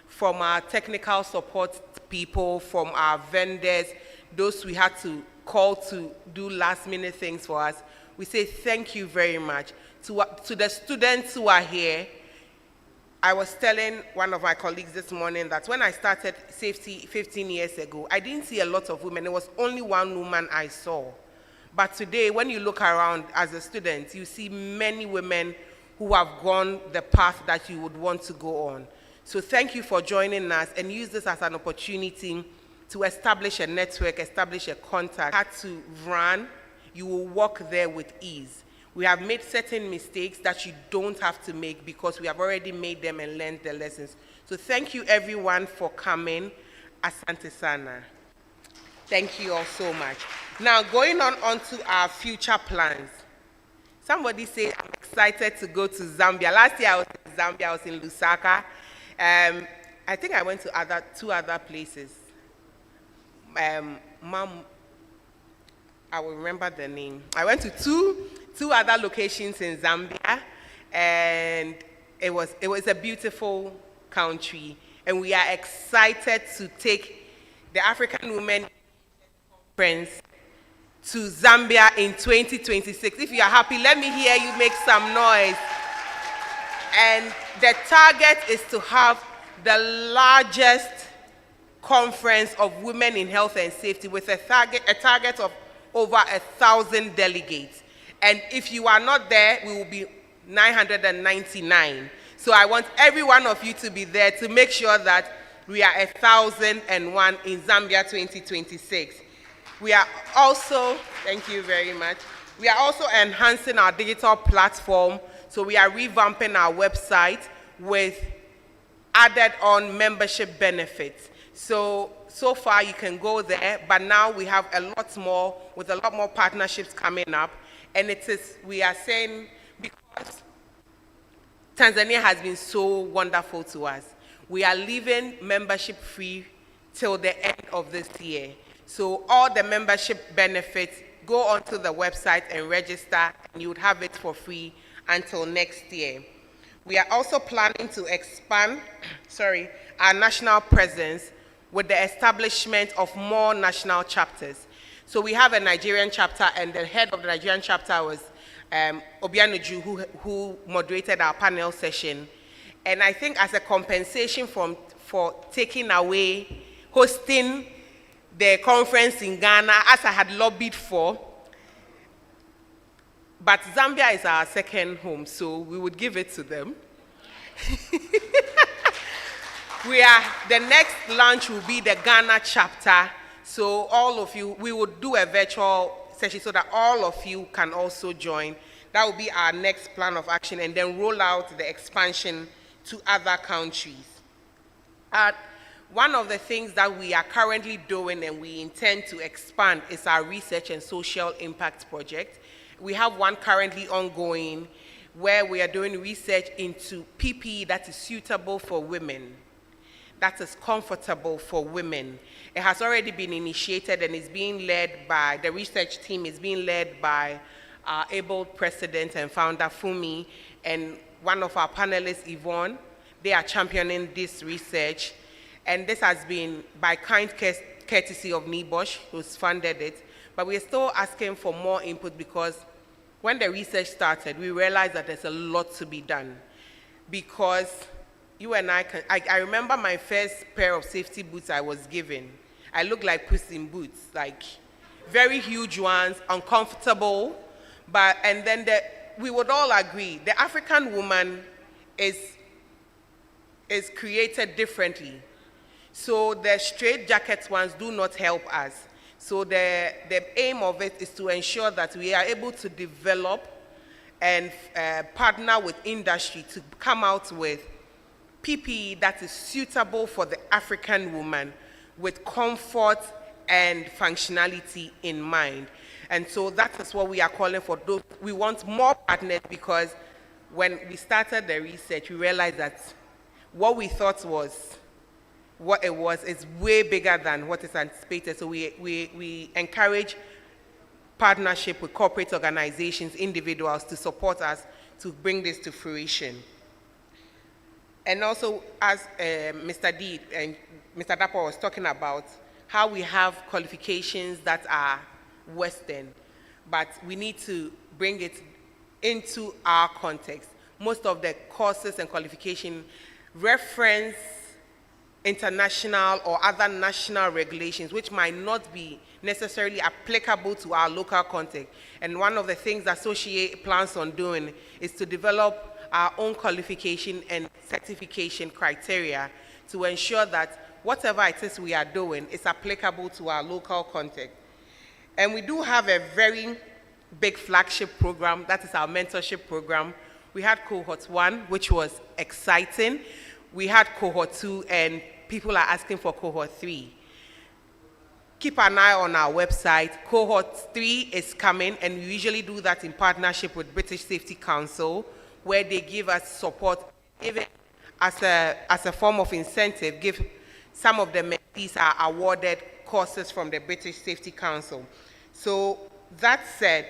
from our technical support people, from our vendors, those we had to call to do last minute things for us, we say thank you very much. To the students who are here, I was telling one of my colleagues this morning that when I started safety 15 years ago, I didn't see a lot of women. There was only one woman I saw. But today, when you look around as a student, you see many women who have gone the path that you would want to go on. So thank you for joining us, and use this as an opportunity to establish a network, establish a contact. Had to run, you will walk there with ease. We have made certain mistakes that you don't have to make because we have already made them and learned the lessons. So thank you everyone for coming. Asante sana. Thank you all so much. Now going on to our future plans. Somebody said, I'm excited to go to Zambia. Last year I was in Zambia, I was in Lusaka. I think I went to two other places. Mom, I will remember the name. I went to two other locations in Zambia, and it was a beautiful country, and we are excited to take the African Women Conference to Zambia in 2026. If you are happy, let me hear you make some noise. And the target is to have the largest conference of women in health and safety with a target of over 1,000 delegates. And if you are not there, we will be 999. So I want every one of you to be there to make sure that we are 1,001 in Zambia 2026. We are also, thank you very much, we are also enhancing our digital platform. So we are revamping our website with added on membership benefits. So far you can go there, but now we have a lot more, with a lot more partnerships coming up. And we are saying, because Tanzania has been so wonderful to us, we are leaving membership free till the end of this year. So all the membership benefits, go onto the website and register, and you would have it for free until next year. We are also planning to expand our national presence with the establishment of more national chapters. So we have a Nigerian chapter, and the head of the Nigerian chapter was Obianuju, who moderated our panel session. And I think as a compensation for taking away, hosting the conference in Ghana, as I had lobbied for, but Zambia is our second home, so we would give it to them. The next launch will be the Ghana chapter. So all of you, we would do a virtual session so that all of you can also join. That will be our next plan of action, and then roll out the expansion to other countries. One of the things that we are currently doing and we intend to expand is our research and social impact project. We have one currently ongoing where we are doing research into PPE that is suitable for women, that is comfortable for women. It has already been initiated and is being led by, the research team is being led by our able president and founder Fumi, and one of our panelists, Yvonne. They are championing this research. And this has been by kind courtesy of NIBOSH, who's funded it. But we're still asking for more input, because when the research started, we realized that there's a lot to be done. Because you and I remember my first pair of safety boots I was given. I looked like Puss in Boots, like very huge ones, uncomfortable. And then we would all agree, the African woman is created differently. So the straight jacket ones do not help us. So the aim of it is to ensure that we are able to develop and partner with industry to come out with PPE that is suitable for the African woman with comfort and functionality in mind. And so that is what we are calling for. We want more partners, because when we started the research, we realized that what we thought was what it was is way bigger than what is anticipated. So we encourage partnership with corporate organizations, individuals, to support us to bring this to fruition. And also, as Mr. D and Mr. Dapo was talking about, how we have qualifications that are Western, but we need to bring it into our context. Most of the courses and qualification reference international or other national regulations, which might not be necessarily applicable to our local context. And one of the things that SOWSHE-A plans on doing is to develop our own qualification and certification criteria to ensure that whatever it is we are doing is applicable to our local context. And we do have a very big flagship program, that is our mentorship program. We had cohort 1, which was exciting. We had cohort 2, and people are asking for cohort 3. Keep an eye on our website. Cohort 3 is coming, and we usually do that in partnership with British Safety Council, where they give us support, even as a form of incentive. Some of the mentees are awarded courses from the British Safety Council. So that said,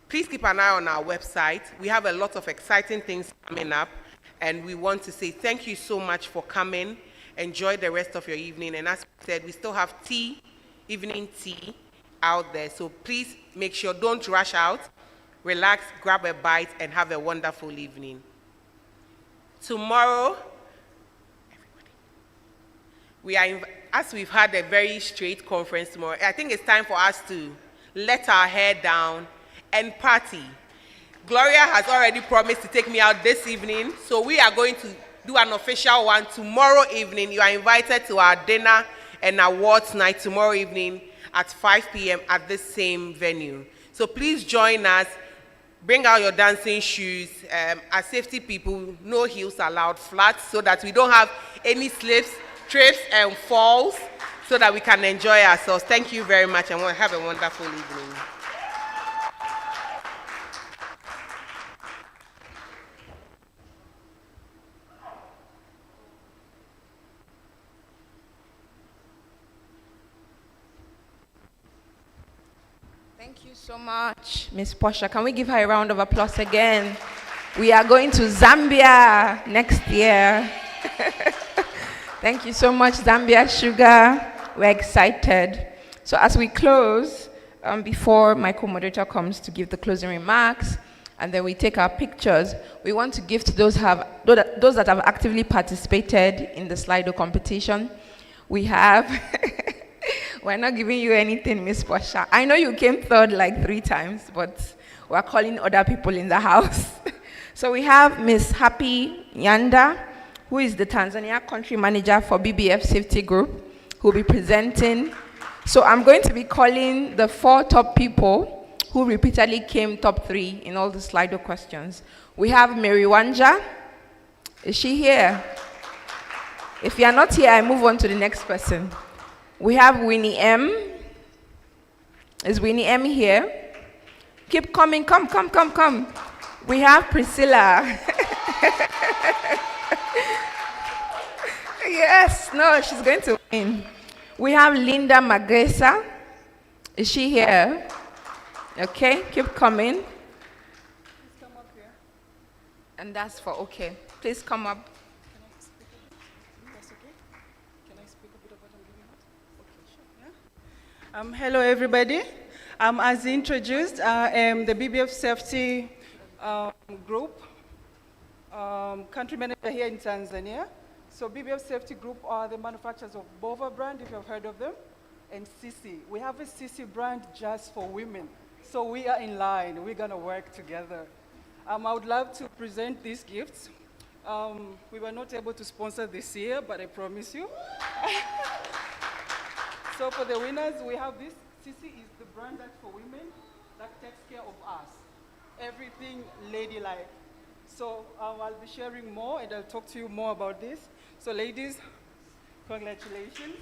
please keep an eye on our website. We have a lot of exciting things coming up, and we want to say thank you so much for coming. Enjoy the rest of your evening. And as we said, we still have tea, evening tea out there. So please make sure, don't rush out. Relax, grab a bite, and have a wonderful evening. Tomorrow, we are as we've had a very straight conference tomorrow, I think it's time for us to let our hair down and party. Gloria has already promised to take me out this evening, so we are going to do an official one tomorrow evening. You are invited to our dinner and awards night tomorrow evening at 5 p.m. at this same venue. So please join us. Bring out your dancing shoes. As safety people, no heels allowed, flats, so that we don't have any slips, trips, and falls, so that we can enjoy ourselves. Thank you very much, and we'll have a wonderful evening. Thank you so much, Miss Portia. Can we give her a round of applause again? We are going to Zambia next year. Thank you so much, Zambia Sugar. We're excited. So as we close, before my co-moderator comes to give the closing remarks, and then we take our pictures, we want to give to those that have actively participated in the Slido competition. We have... We're not giving you anything, Miss Portia. I know you came third like 3 times, but we're calling other people in the house. So we have Miss Happy Yanda, who is the Tanzania country manager for BBF Safety Group, who will be presenting. So I'm going to be calling the 4 top people who repeatedly came top 3 in all the Slido questions. We have Mary Wanja. Is she here? If you are not here, I move on to the next person. We have Winnie M. Is Winnie M here? Keep coming, come. We have Priscilla. Yes, no, she's going to win. We have Linda Magresa. Is she here? Okay, keep coming. Please come up here. And that's for okay. Please come up. Hello, everybody. As introduced, I am the BBF Safety Group country manager here in Tanzania. So BBF Safety Group are the manufacturers of Bova brand, if you've heard of them, and Sisi. We have a Sisi brand just for women. So we are in line. We're going to work together. I would love to present these gifts. We were not able to sponsor this year, but I promise you. So for the winners, we have this. Sisi is the brand that's for women that takes care of us. Everything ladylike. So I'll be sharing more, and I'll talk to you more about this. So ladies, congratulations.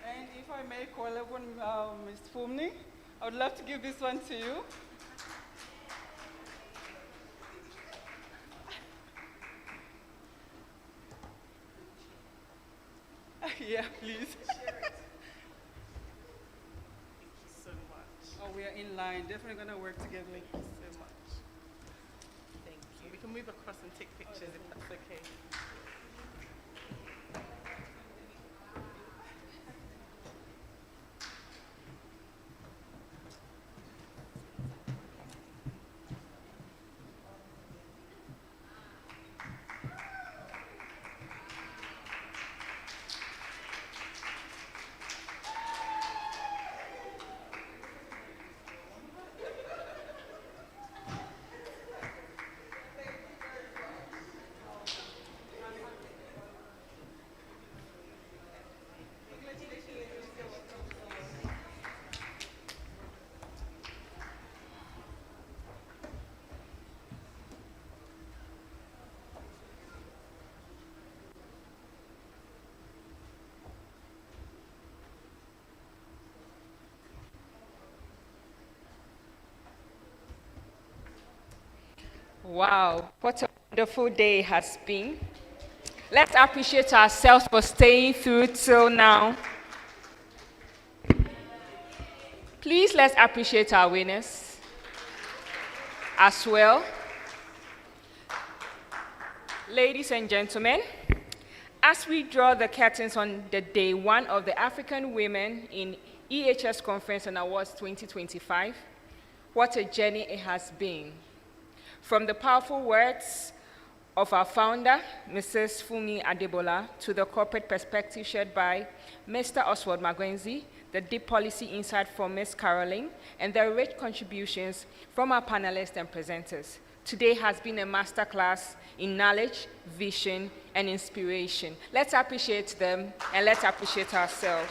And if I may call upon Ms. Fumni, I would love to give this one to you. Yeah, please. Thank you so much. Oh, we are in line. Definitely going to work together. Thank you so much. Thank you. We can move across and take pictures if that's okay. Wow, what a wonderful day it has been. Let's appreciate ourselves for staying through till now. Please, let's appreciate our winners as well. Ladies and gentlemen, as we draw the curtains on the day 1 of the African Women in EHS Conference and Awards 2025, What a journey it has been. From the powerful words of our founder, Mrs. Fumi Adebola, to the corporate perspective shared by Mr. Oswald Magwenzi, the deep policy insight from Ms. Caroline, and the rich contributions from our panelists and presenters. Today has been a masterclass in knowledge, vision, and inspiration. Let's appreciate them, and let's appreciate ourselves.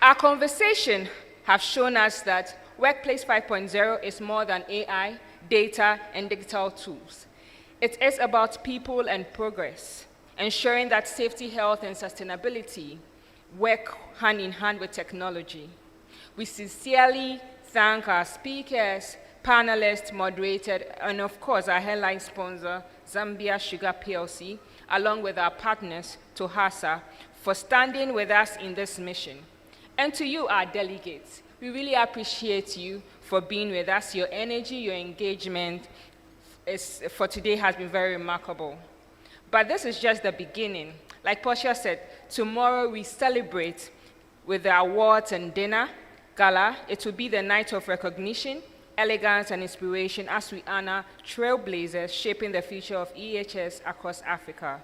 Our conversation has shown us that Workplace 5.0 is more than AI, data, and digital tools. It is about people and progress, ensuring that safety, health, and sustainability work hand in hand with technology. We sincerely thank our speakers, panelists, moderated, and of course our headline sponsor, Zambia Sugar PLC, along with our partners, Tohasa, for standing with us in this mission. And to you, our delegates, we really appreciate you for being with us. Your energy, your engagement for today has been very remarkable. But this is just the beginning. Like Portia said, tomorrow we celebrate with the awards and dinner gala. It will be the night of recognition, elegance, and inspiration as we honor trailblazers shaping the future of EHS across Africa.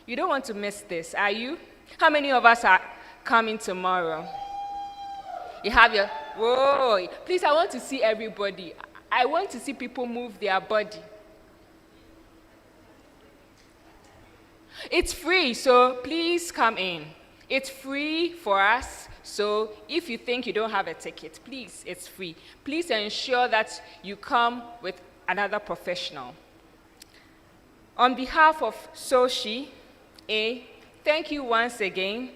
You don't want to miss this, are you? How many of us are coming tomorrow? You have your, whoa, please, I want to see everybody. I want to see people move their body. It's free, so please come in. It's free for us, so if you think you don't have a ticket, please, it's free. Please ensure that you come with another professional. On behalf of SOWSHE-A, thank you once again.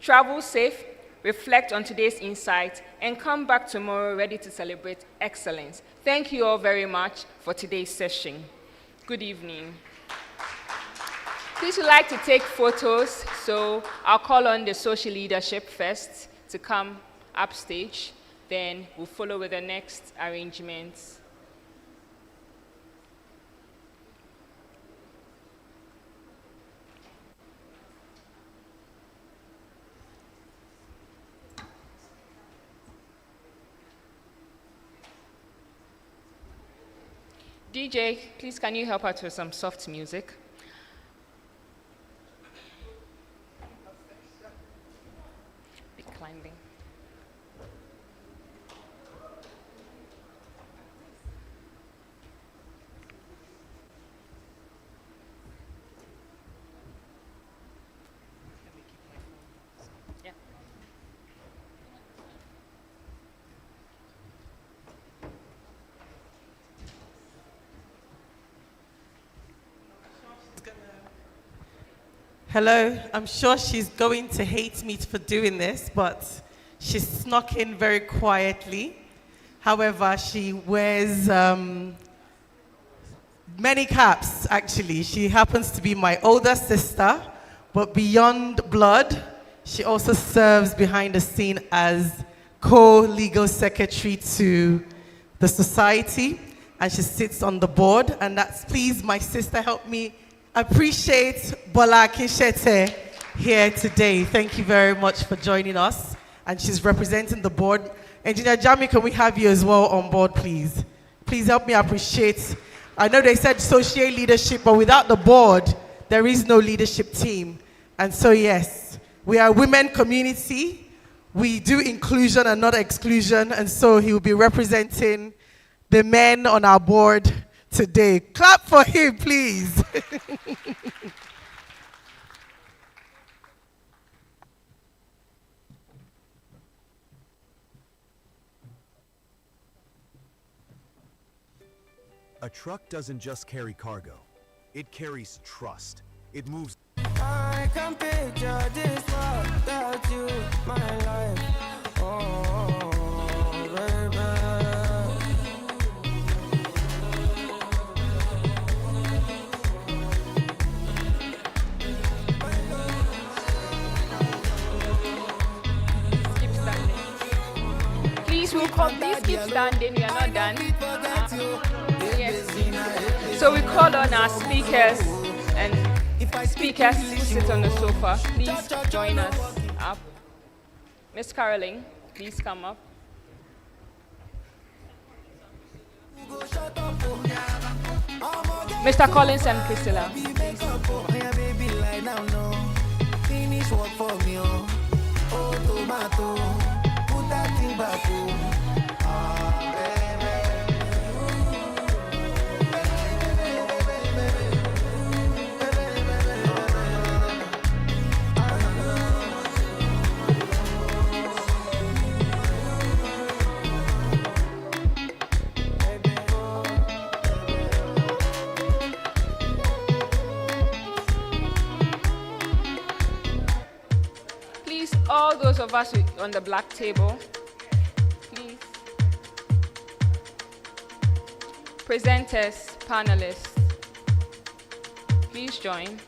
Travel safe, reflect on today's insight, and come back tomorrow ready to celebrate excellence. Thank you all very much for today's session. Good evening. Please would like to take photos, so I'll call on the social leadership first to come upstage, then we'll follow with the next arrangements. DJ, please can you help out with some soft music? Be climbing. Yeah. Hello, I'm sure she's going to hate me for doing this, but she snuck in very quietly. However, she wears many caps, actually. She happens to be my older sister, but beyond blood, she also serves behind the scene as co-legal secretary to the society, and she sits on the board, and that's, please, my sister, help me appreciate Bola Kinshete here today. Thank you very much for joining us. And she's representing the board. Engineer Jami, can we have you as well on board, please? Please help me appreciate. I know they said SOWSHE-A leadership, but without the board, there is no leadership team. And so, yes, we are a women community. We do inclusion and not exclusion. And so he will be representing the men on our board today. Clap for him, please. A truck doesn't just carry cargo. It carries trust. It moves. I can picture this world without you, my life. Oh, baby. Please, please keep standing, we are not done. Yes. So we call on our speakers and speakers who sit on the sofa. Please join us up. Miss Caroline, please come up. Mr. Collins and Priscilla. Finish work for me, oh tomato, put that thing back, Please, all those of us on the black table, please. Presenters, panelists, please join.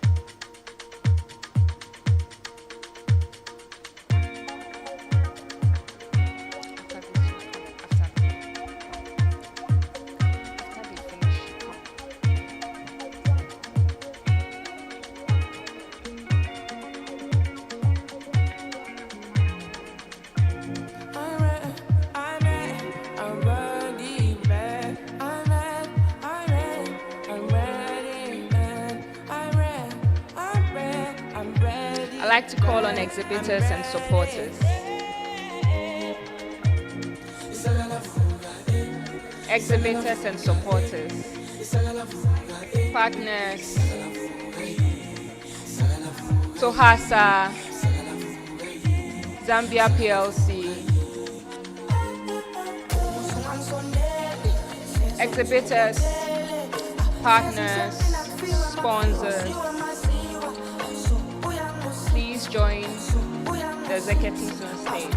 I'd like to call on exhibitors and supporters. Exhibitors and supporters. Partners. SOWSHE-A, Zambia PLC. Exhibitors, partners, sponsors. Please join the executives on stage.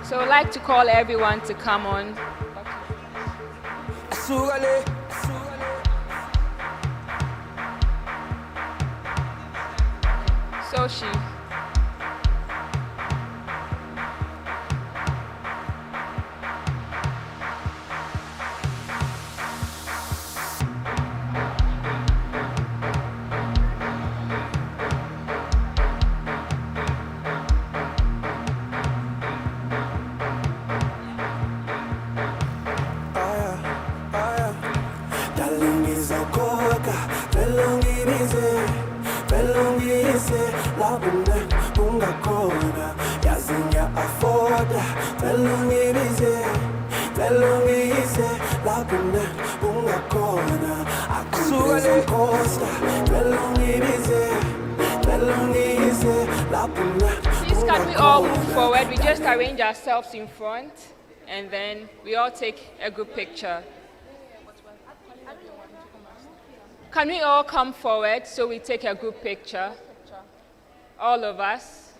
So I'd like to call everyone to come on. SOWSHE-A. Please, can we all move forward? We just arrange ourselves in front, and then we all take a group picture. Can we all come forward so we take a group picture? All of us.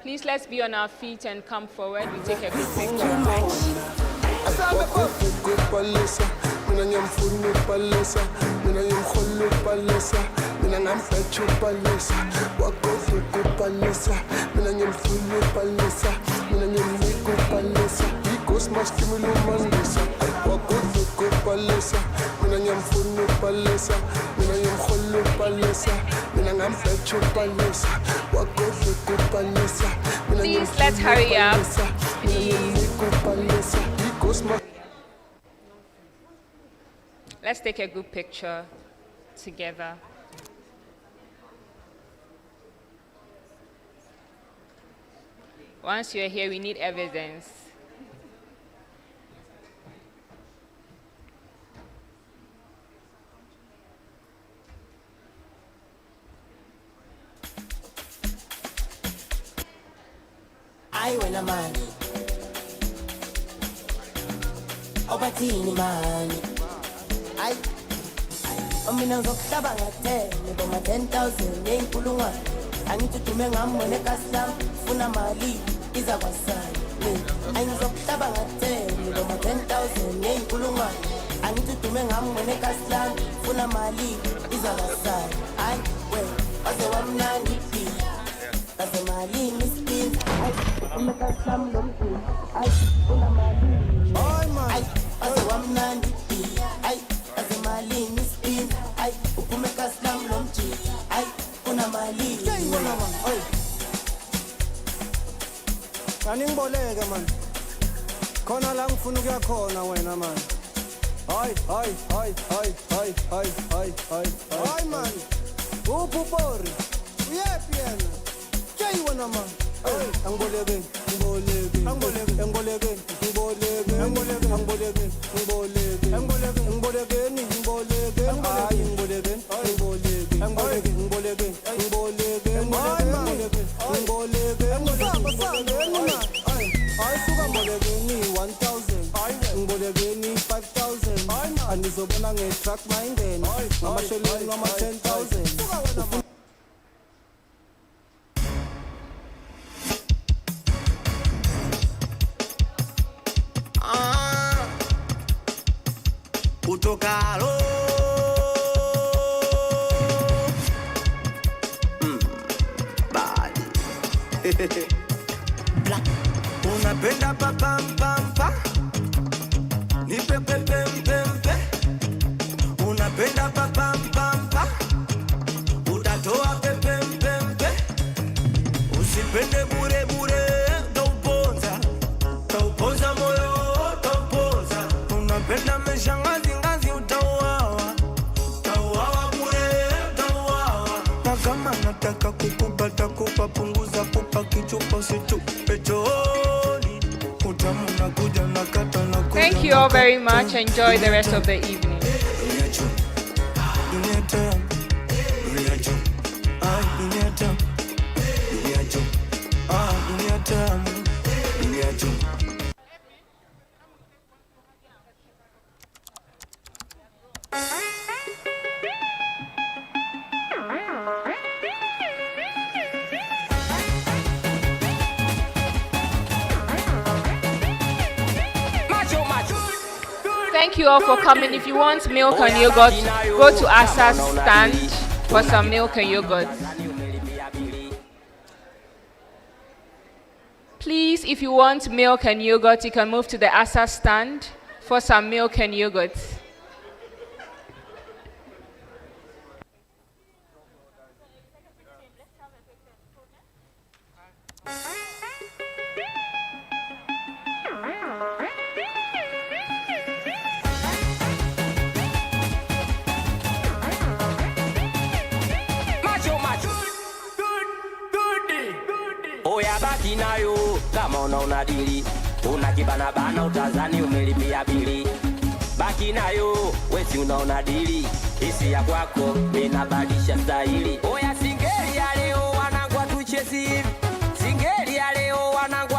Please, let's be on our feet and come forward. We take a group picture. Please, let's hurry up. Let's take a group picture together. Once you're here, we need evidence. I win a man. Obatini man. I mina ngizokhlabanga 10 ngoma 10,000 ngenkulungwa angithi dume ngamone kaslam funa mali iza kwasana ngizokhlabanga 10 ngoma 10,000 nenkuluma angithi dume ngam wena eKastland funa mali izakasala hayi we ase wamnandi ase mali mispin umekaslam lomkhulu hayi funa mali hayi ase wamnandi hayi ase mali mispin hayi umekaslam lomkhulu hayi funa mali hayi Aningboleke man. Khona la ngifuna ukuya khona wena man. Hayi man. Upupori. Uyephi yena? Jay wena man. Angboleke. Anizobona nge-truck mayingene ngamasheleni ngama 10,000 utokalo bali unapenda papam ni pepe unapenda papam utatoa pepe usipende bure tauponza moyo tauponza unapenda meshangazi utauawa bure na kama nataka kukupa takupa punguza kupa kichupa situpe chooni utamu nakuja nakata nakuja. Thank you all very much. Enjoy the rest of the evening. Thank you all for coming. If you want milk and yogurt, go to Asa's stand for some milk and yogurt. Please, if you want milk and yogurt, you can move to the Asa stand for some milk and yogurt. Oya baki nayo kama unaona dili unakibana bana utazani umelipia bili baki nayo wesi unaona dili hisi ya kwako inabadilisha stahili. Oya singeli ya leo wanangu atuchezi hivi singeli ya leo wanangu